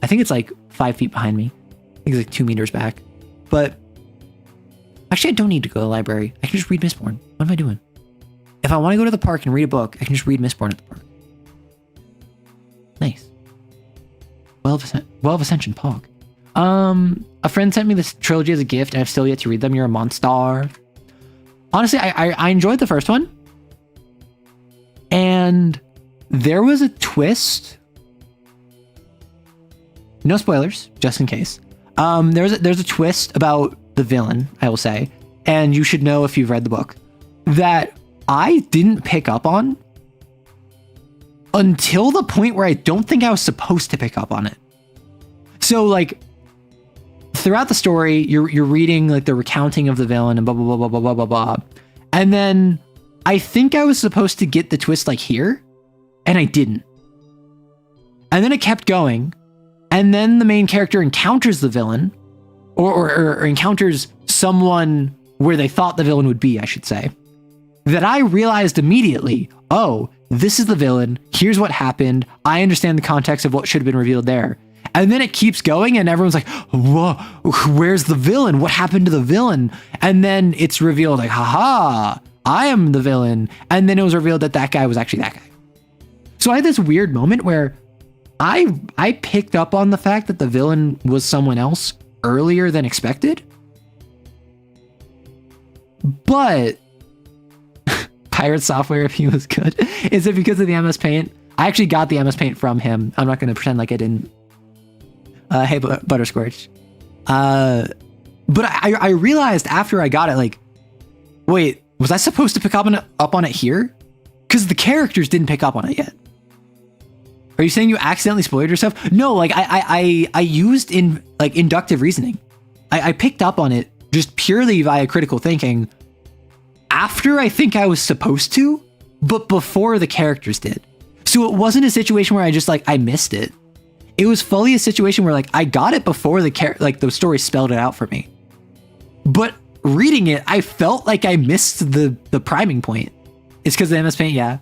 I think it's like 5 feet behind me. I think it's like 2 meters back. But actually, I don't need to go to the library. I can just read Mistborn. What am I doing? If I want to go to the park and read a book, I can just read Mistborn at the park. Nice. Well of Ascension, Pog. A friend sent me this trilogy as a gift, and I've still yet to read them. You're a monster. Honestly, I enjoyed the first one. And there was a twist. No spoilers, just in case. There's a twist about the villain, I will say, and you should know if you've read the book, that I didn't pick up on until the point where I don't think I was supposed to pick up on it. So, like, throughout the story, you're reading like the recounting of the villain and blah blah blah blah blah blah blah, and then I think I was supposed to get the twist like here, and I didn't. And then it kept going, and then the main character encounters the villain, or encounters someone where they thought the villain would be, I should say. That I realized immediately, oh, this is the villain. Here's what happened. I understand the context of what should have been revealed there. And then it keeps going, and everyone's like, whoa, where's the villain? What happened to the villain? And then it's revealed, like, haha, I am the villain. And then it was revealed that that guy was actually that guy. So I had this weird moment where I picked up on the fact that the villain was someone else earlier than expected. But Pirate Software, if he was good, is it because of the MS Paint? I actually got the MS Paint from him. I'm not going to pretend like I didn't. Hey, Butterscorch. But I realized after I got it, like, wait, was I supposed to pick up on it here? Because the characters didn't pick up on it yet. Are you saying you accidentally spoiled yourself? No, like I used inductive reasoning. I picked up on it just purely via critical thinking after I think I was supposed to, but before the characters did. So it wasn't a situation where I missed it. It was fully a situation where I got it before the story spelled it out for me. But reading it, I felt like I missed the priming point. It's because of the MS Paint, yeah.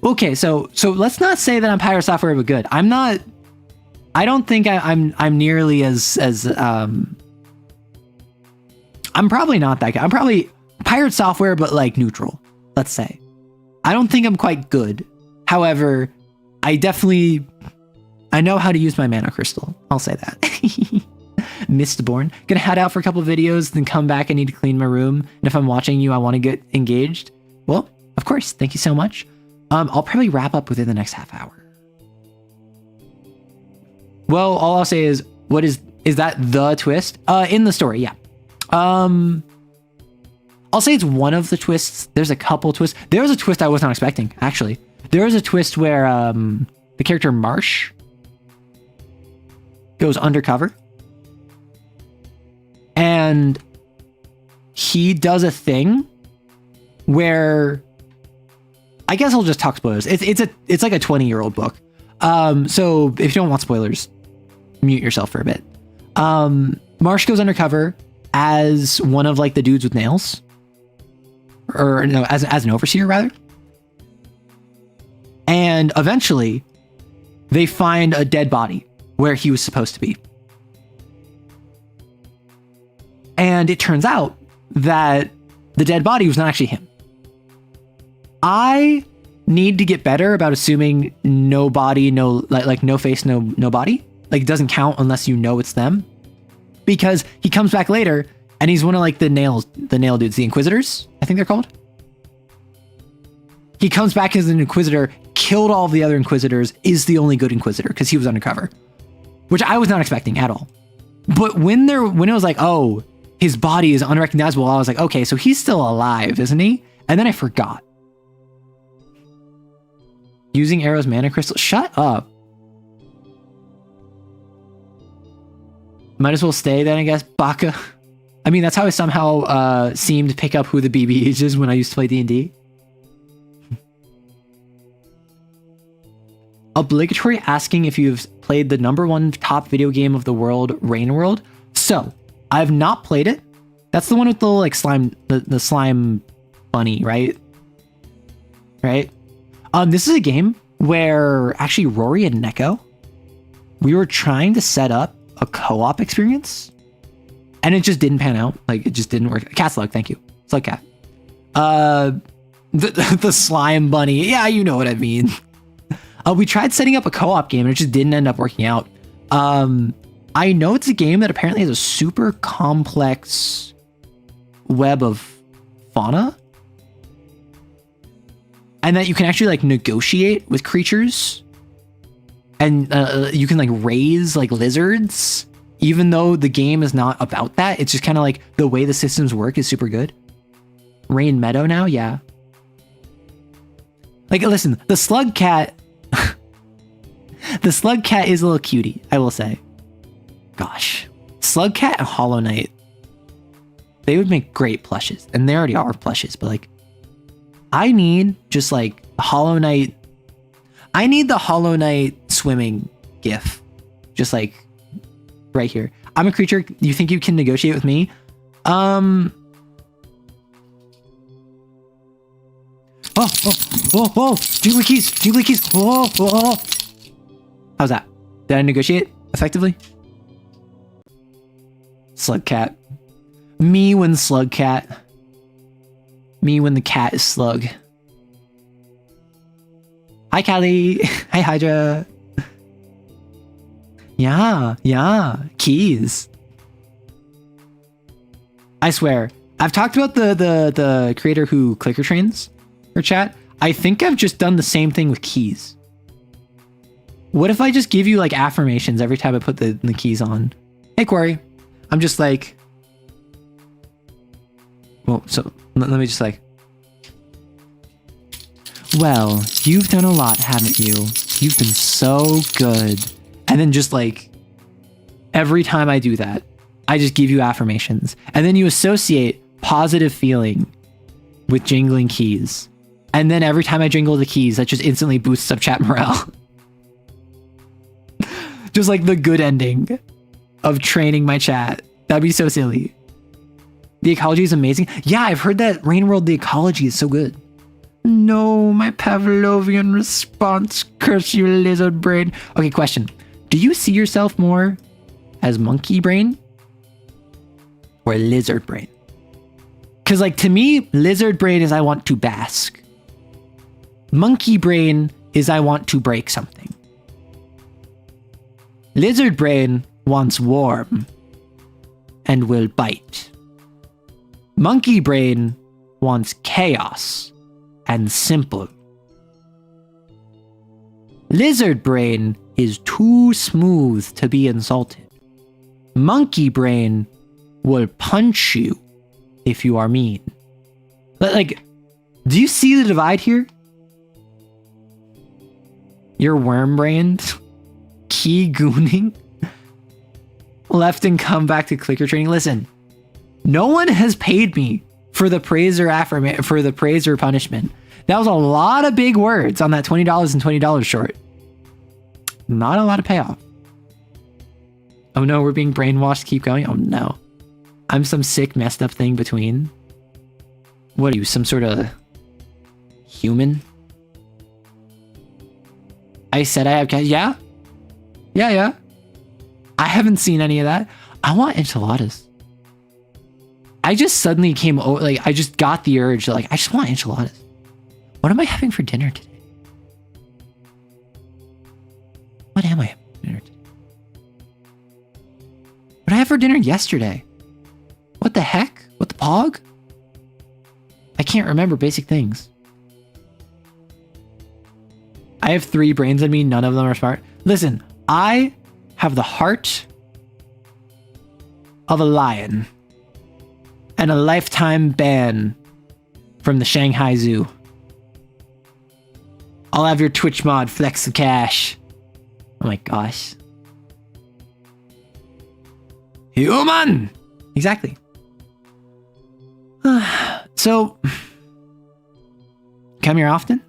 Okay, so let's not say that I'm Pirate Software but good. I'm not. I don't think I'm nearly as I'm probably not that guy. I'm probably Pirate Software but neutral, let's say. I don't think I'm quite good. However, I know how to use my mana crystal. I'll say that. Mistborn. Gonna head out for a couple of videos, then come back. I need to clean my room. And if I'm watching you, I want to get engaged. Well, of course. Thank you so much. I'll probably wrap up within the next half hour. Well, all I'll say is, is that the twist? In the story, yeah. I'll say it's one of the twists. There's a couple twists. There was a twist I was not expecting, actually. There was a twist where the character Marsh goes undercover. And he does a thing where, I guess I'll just talk spoilers. It's like a 20-year-old book. So if you don't want spoilers, mute yourself for a bit. Marsh goes undercover as one of like the dudes with nails, or no, as an overseer rather. And eventually they find a dead body where he was supposed to be. And it turns out that the dead body was not actually him. I need to get better about assuming no body, no like no face, no body. Like it doesn't count unless you know it's them. Because he comes back later and he's one of like the nail dudes, the Inquisitors, I think they're called. He comes back as an Inquisitor, killed all of the other Inquisitors, is the only good Inquisitor because he was undercover, which I was not expecting at all. But when it was like, oh, his body is unrecognizable, I was like, okay, so he's still alive, isn't he? And then I forgot. Using Arrow's mana crystal. Shut up. Might as well stay then, I guess. Baka. I mean, that's how I somehow seemed to pick up who the BBH is when I used to play D&D. Obligatory asking if you've played the #1 top video game of the world, Rain World. So, I've not played it. That's the one with the like slime, the slime bunny, right? Right? This is a game where actually Rory and Neko, we were trying to set up a co-op experience and it just didn't pan out. Like it just didn't work. Cat slug, thank you. Slug cat. The slime bunny. Yeah, you know what I mean. We tried setting up a co-op game and it just didn't end up working out. I know it's a game that apparently has a super complex web of fauna. And that you can actually like negotiate with creatures. And you can like raise like lizards. Even though the game is not about that. It's just kind of like the way the systems work is super good. Rain Meadow now, yeah. Like listen, the slug cat... the slug cat is a little cutie, I will say. Gosh. Slug cat and Hollow Knight. They would make great plushes. And they already are plushes, but like... I need just like Hollow Knight. I need the Hollow Knight swimming gif. Just like right here. I'm a creature. You think you can negotiate with me? Oh. Jiggly keys. Oh. How's that? Did I negotiate effectively? Slug cat. Me when slug cat. Me when the cat is slug. Hi, Callie. Hi, Hydra. Yeah. Keys. I swear. I've talked about the creator who clicker trains her chat. I think I've just done the same thing with keys. What if I just give you like affirmations every time I put the keys on? Hey, Quarry. I'm just like... Well, so let me just like... Well, you've done a lot, haven't you? You've been so good. And then just like, every time I do that, I just give you affirmations. And then you associate positive feeling with jingling keys. And then every time I jingle the keys, that just instantly boosts up chat morale. Just like the good ending of training my chat. That'd be so silly. The ecology is amazing. Yeah, I've heard that Rain World, the ecology is so good. No, my Pavlovian response. Curse you, lizard brain. Okay, question. Do you see yourself more as monkey brain or lizard brain? Because like to me, lizard brain is I want to bask. Monkey brain is I want to break something. Lizard brain wants warm and will bite. Monkey brain wants chaos and simple. Lizard brain is too smooth to be insulted. Monkey brain will punch you if you are mean. Like, do you see the divide here? You're worm-brained, key gooning, left and come back to clicker training. Listen, no one has paid me for the praise or punishment. That was a lot of big words on that $20 and $20 short. Not a lot of payoff. Oh no, we're being brainwashed. Keep going. Oh no. I'm some sick, messed up thing between. What are you, some sort of human? I said I have cats. Yeah? Yeah. I haven't seen any of that. I want enchiladas. I just suddenly came over, like, I just got the urge, like, I just want enchiladas. What am I having for dinner today? What am I having for dinner today? What did I have for dinner yesterday? What the heck? What the pog? I can't remember basic things. I have 3 brains in me. None of them are smart. Listen, I have the heart of a lion and a lifetime ban from the Shanghai Zoo. I'll have your Twitch mod flex the cash. Oh my gosh. Human! Exactly. So, come here often?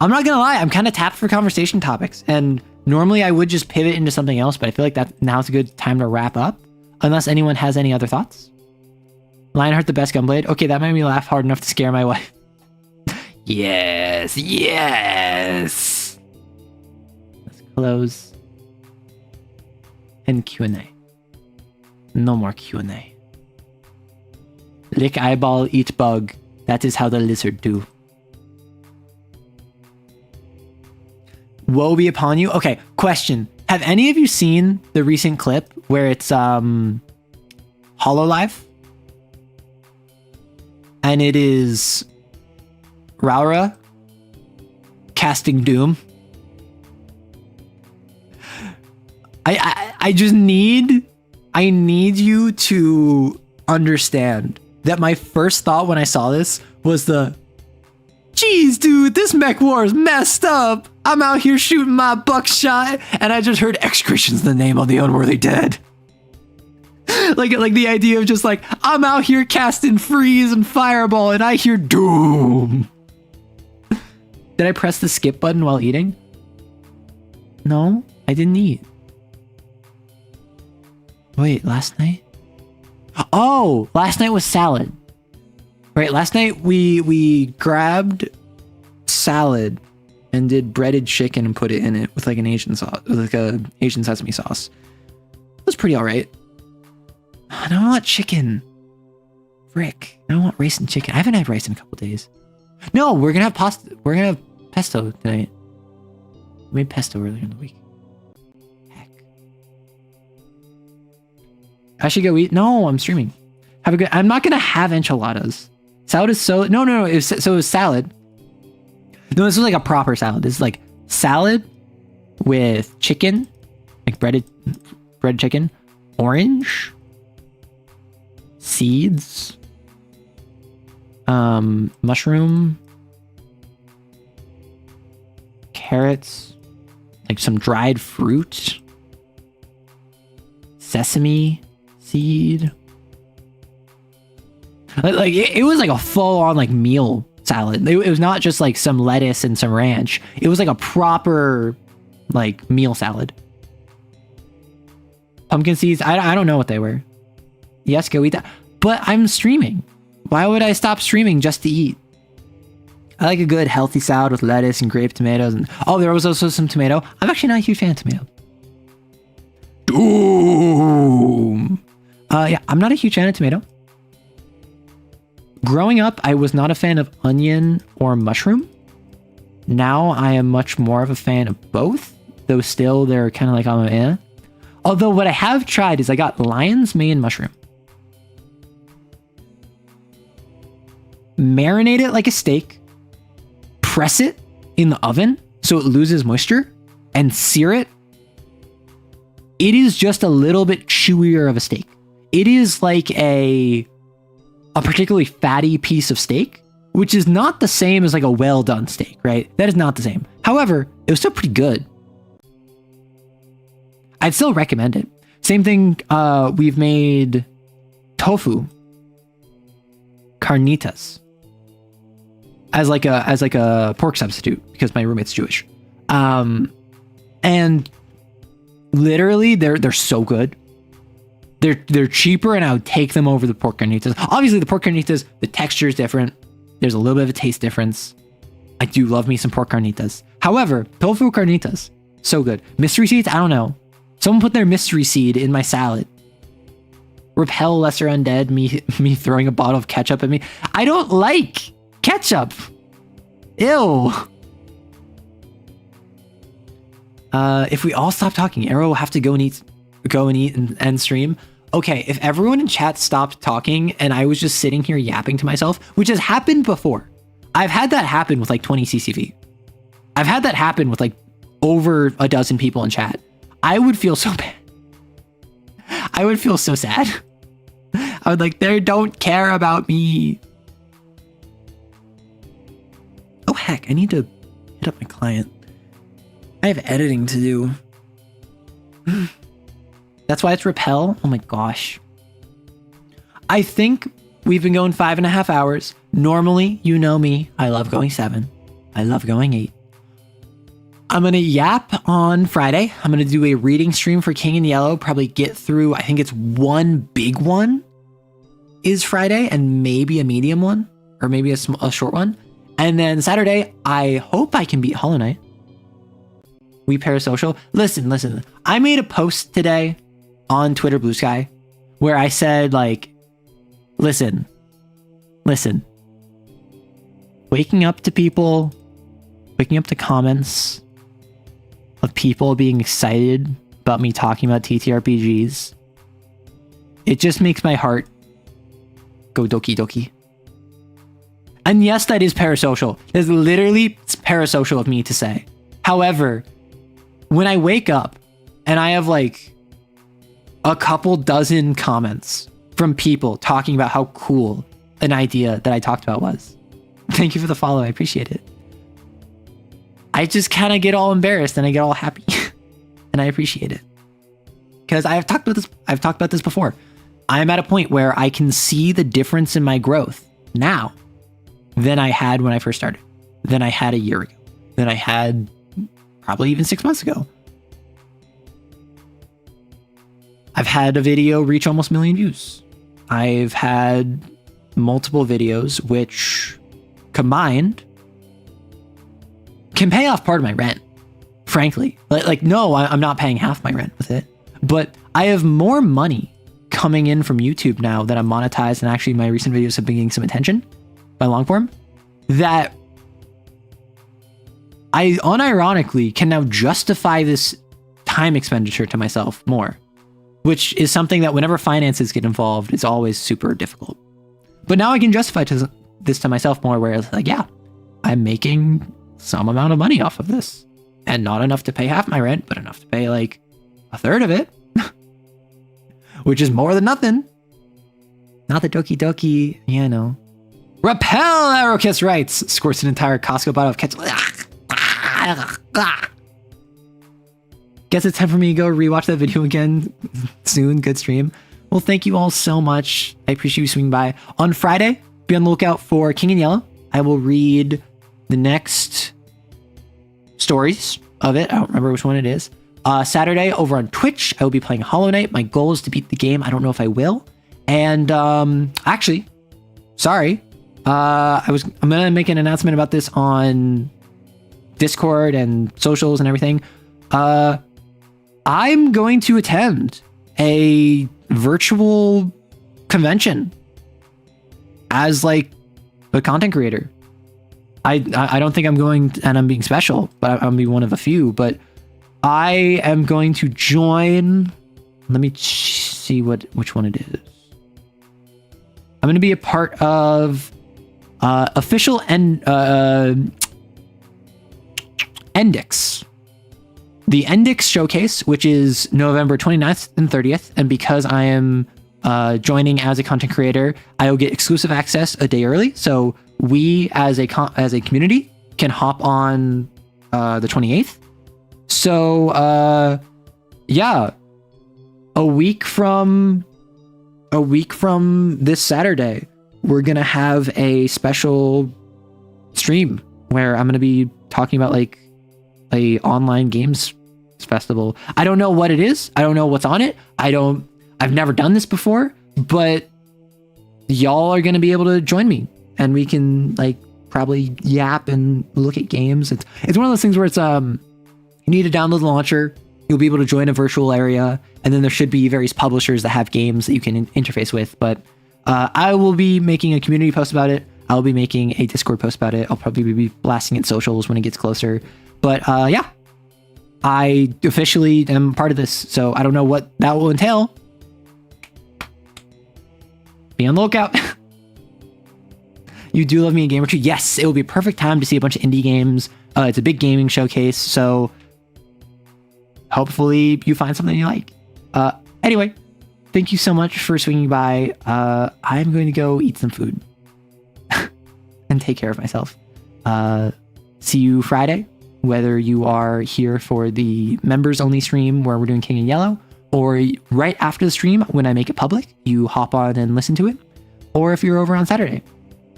I'm not gonna lie, I'm kind of tapped for conversation topics, and normally I would just pivot into something else, but I feel like that now's a good time to wrap up, unless anyone has any other thoughts. Lionheart the best gunblade. Okay, that made me laugh hard enough to scare my wife. Yes. Let's close. And Q&A. No more Q&A. Lick eyeball, eat bug. That is how the lizard do. Woe be upon you. Okay, question. Have any of you seen the recent clip where it's HoloLive? And it is Raura casting Doom. I just need you to understand that my first thought when I saw this was geez, dude, this mech war is messed up. I'm out here shooting my buckshot, and I just heard execration's the name of the unworthy dead. like the idea of just like, I'm out here casting freeze and fireball, and I hear doom. Did I press the skip button while eating? No, I didn't eat. Wait, last night? Oh, last night was salad. Right, last night we grabbed salad and did breaded chicken and put it in it with like an Asian sauce, like a Asian sesame sauce. It was pretty alright. I don't want chicken. Frick. I don't want rice and chicken. I haven't had rice in a couple days. No, we're gonna have pasta. We're gonna have pesto tonight. We made pesto earlier in the week. Heck. I should go eat. No, I'm streaming. Have a good. I'm not gonna have enchiladas. Salad is so. No. It was salad. No, this was like a proper salad. This is like salad with chicken, like breaded chicken, orange, seeds, mushroom, carrots, like some dried fruit, sesame seed. Like it was like a full-on like meal salad. It was not just like some lettuce and some ranch. It was like a proper like meal salad. Pumpkin seeds. I don't know what they were. Yes, go eat that. But I'm streaming. Why would I stop streaming just to eat? I like a good healthy salad with lettuce and grape tomatoes. And oh, there was also some tomato. I'm actually not a huge fan of tomato. Doom. Yeah, I'm not a huge fan of tomato. Growing up, I was not a fan of onion or mushroom. Now I am much more of a fan of both, though still they're kind of like on my Although what I have tried is I got lion's mane mushroom. Marinate it like a steak, press it in the oven so it loses moisture, and sear it. It is just a little bit chewier of a steak. It is like a a particularly fatty piece of steak, which is not the same as like a well done steak, right? That is not the same. However, it was still pretty good. I'd still recommend it. Same thing, we've made tofu carnitas as like a pork substitute because my roommate's Jewish. And literally they're so good. They're cheaper, and I would take them over the pork carnitas. Obviously, the pork carnitas, the texture is different. There's a little bit of a taste difference. I do love me some pork carnitas. However, tofu carnitas, so good. Mystery seeds, I don't know. Someone put their mystery seed in my salad. Repel lesser undead, me throwing a bottle of ketchup at me. I don't like ketchup. Ew. If we all stop talking, Arrow will have to go and eat and stream. Okay, if everyone in chat stopped talking and I was just sitting here yapping to myself, which has happened before. I've had that happen with like 20 CCV. I've had that happen with like over a dozen people in chat. I would feel so bad. I would feel so sad. I would like, they don't care about me. Oh heck, I need to hit up my client. I have editing to do. That's why it's repel. Oh my gosh. I think we've been going 5.5 hours. Normally, you know me. I love going 7. I love going 8. I'm going to yap on Friday. I'm going to do a reading stream for King in Yellow. Probably get through, I think it's one big one is Friday and maybe a medium one or maybe a short one. And then Saturday, I hope I can beat Hollow Knight. We Parasocial. Listen. I made a post today on Twitter Blue Sky where I said like, listen, waking up to comments of people being excited about me talking about TTRPGs, it just makes my heart go doki doki. And yes, that is parasocial. It's literally parasocial of me to say. However, when I wake up and I have like a couple dozen comments from people talking about how cool an idea that I talked about was. Thank you for the follow. I appreciate it. I just kind of get all embarrassed and I get all happy and I appreciate it because I've talked about this before. I'm at a point where I can see the difference in my growth now than I had when I first started, than I had a year ago, than I had probably even 6 months ago. I've had a video reach almost 1 million views. I've had multiple videos which combined can pay off part of my rent, frankly. Like no, I'm not paying half my rent with it, but I have more money coming in from YouTube now that I'm monetized, and actually my recent videos have been getting some attention by long form, that I unironically can now justify this time expenditure to myself more, which is something that whenever finances get involved is always super difficult. But now I can justify this to myself more, where it's like, yeah, I'm making some amount of money off of this, and not enough to pay half my rent, but enough to pay like a third of it, which is more than nothing. Not the doki doki, yeah, no. Repel, Arrowkiss writes, squirts an entire Costco bottle of ketchup. Guess it's time for me to go rewatch that video again soon. Good stream. Well, thank you all so much. I appreciate you swinging by. On Friday, be on the lookout for King in Yellow. I will read the next stories of it. I don't remember which one it is. Saturday over on Twitch, I will be playing Hollow Knight. My goal is to beat the game. I don't know if I will. And actually, sorry. I'm gonna make an announcement about this on Discord and socials and everything. I'm going to attend a virtual convention as like a content creator. I don't think I'm going, and I'm being special, but I'm gonna be one of a few, but I am going to join. Let me see which one it is. I'm going to be a part of official Endix. The Endix showcase, which is November 29th and 30th. And because I am joining as a content creator, I will get exclusive access a day early. So we as a community can hop on the 28th. So yeah, a week from this Saturday, we're gonna have a special stream where I'm gonna be talking about like a online games festival. I don't know what it is. I don't know what's on it. I've never done this before, but y'all are gonna be able to join me, and we can like probably yap and look at games. It's one of those things where it's you need to download the launcher. You'll be able to join a virtual area, and then there should be various publishers that have games that you can interface with. But I will be making a community post about it. I'll be making a Discord post about it. I'll probably be blasting it socials when it gets closer. But yeah, I officially am part of this, so I don't know what that will entail. Be on the lookout. You do love me in Gamertree? Yes, it will be a perfect time to see a bunch of indie games. It's a big gaming showcase, so hopefully you find something you like. Anyway, thank you so much for swinging by. I'm going to go eat some food and take care of myself. See you Friday, whether you are here for the members only stream where we're doing King and Yellow, or right after the stream when I make it public, you hop on and listen to it, or if you're over on Saturday.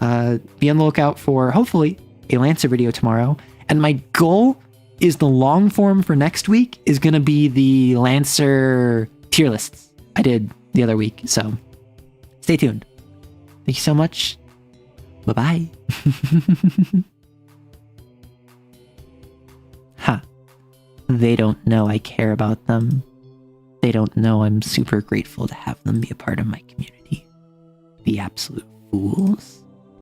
Be on the lookout for hopefully a Lancer video tomorrow. And my goal is the long form for next week is going to be the Lancer tier lists I did the other week. So stay tuned. Thank you so much. Bye-bye. Ha. They don't know I care about them. They don't know I'm super grateful to have them be a part of my community. The absolute fools.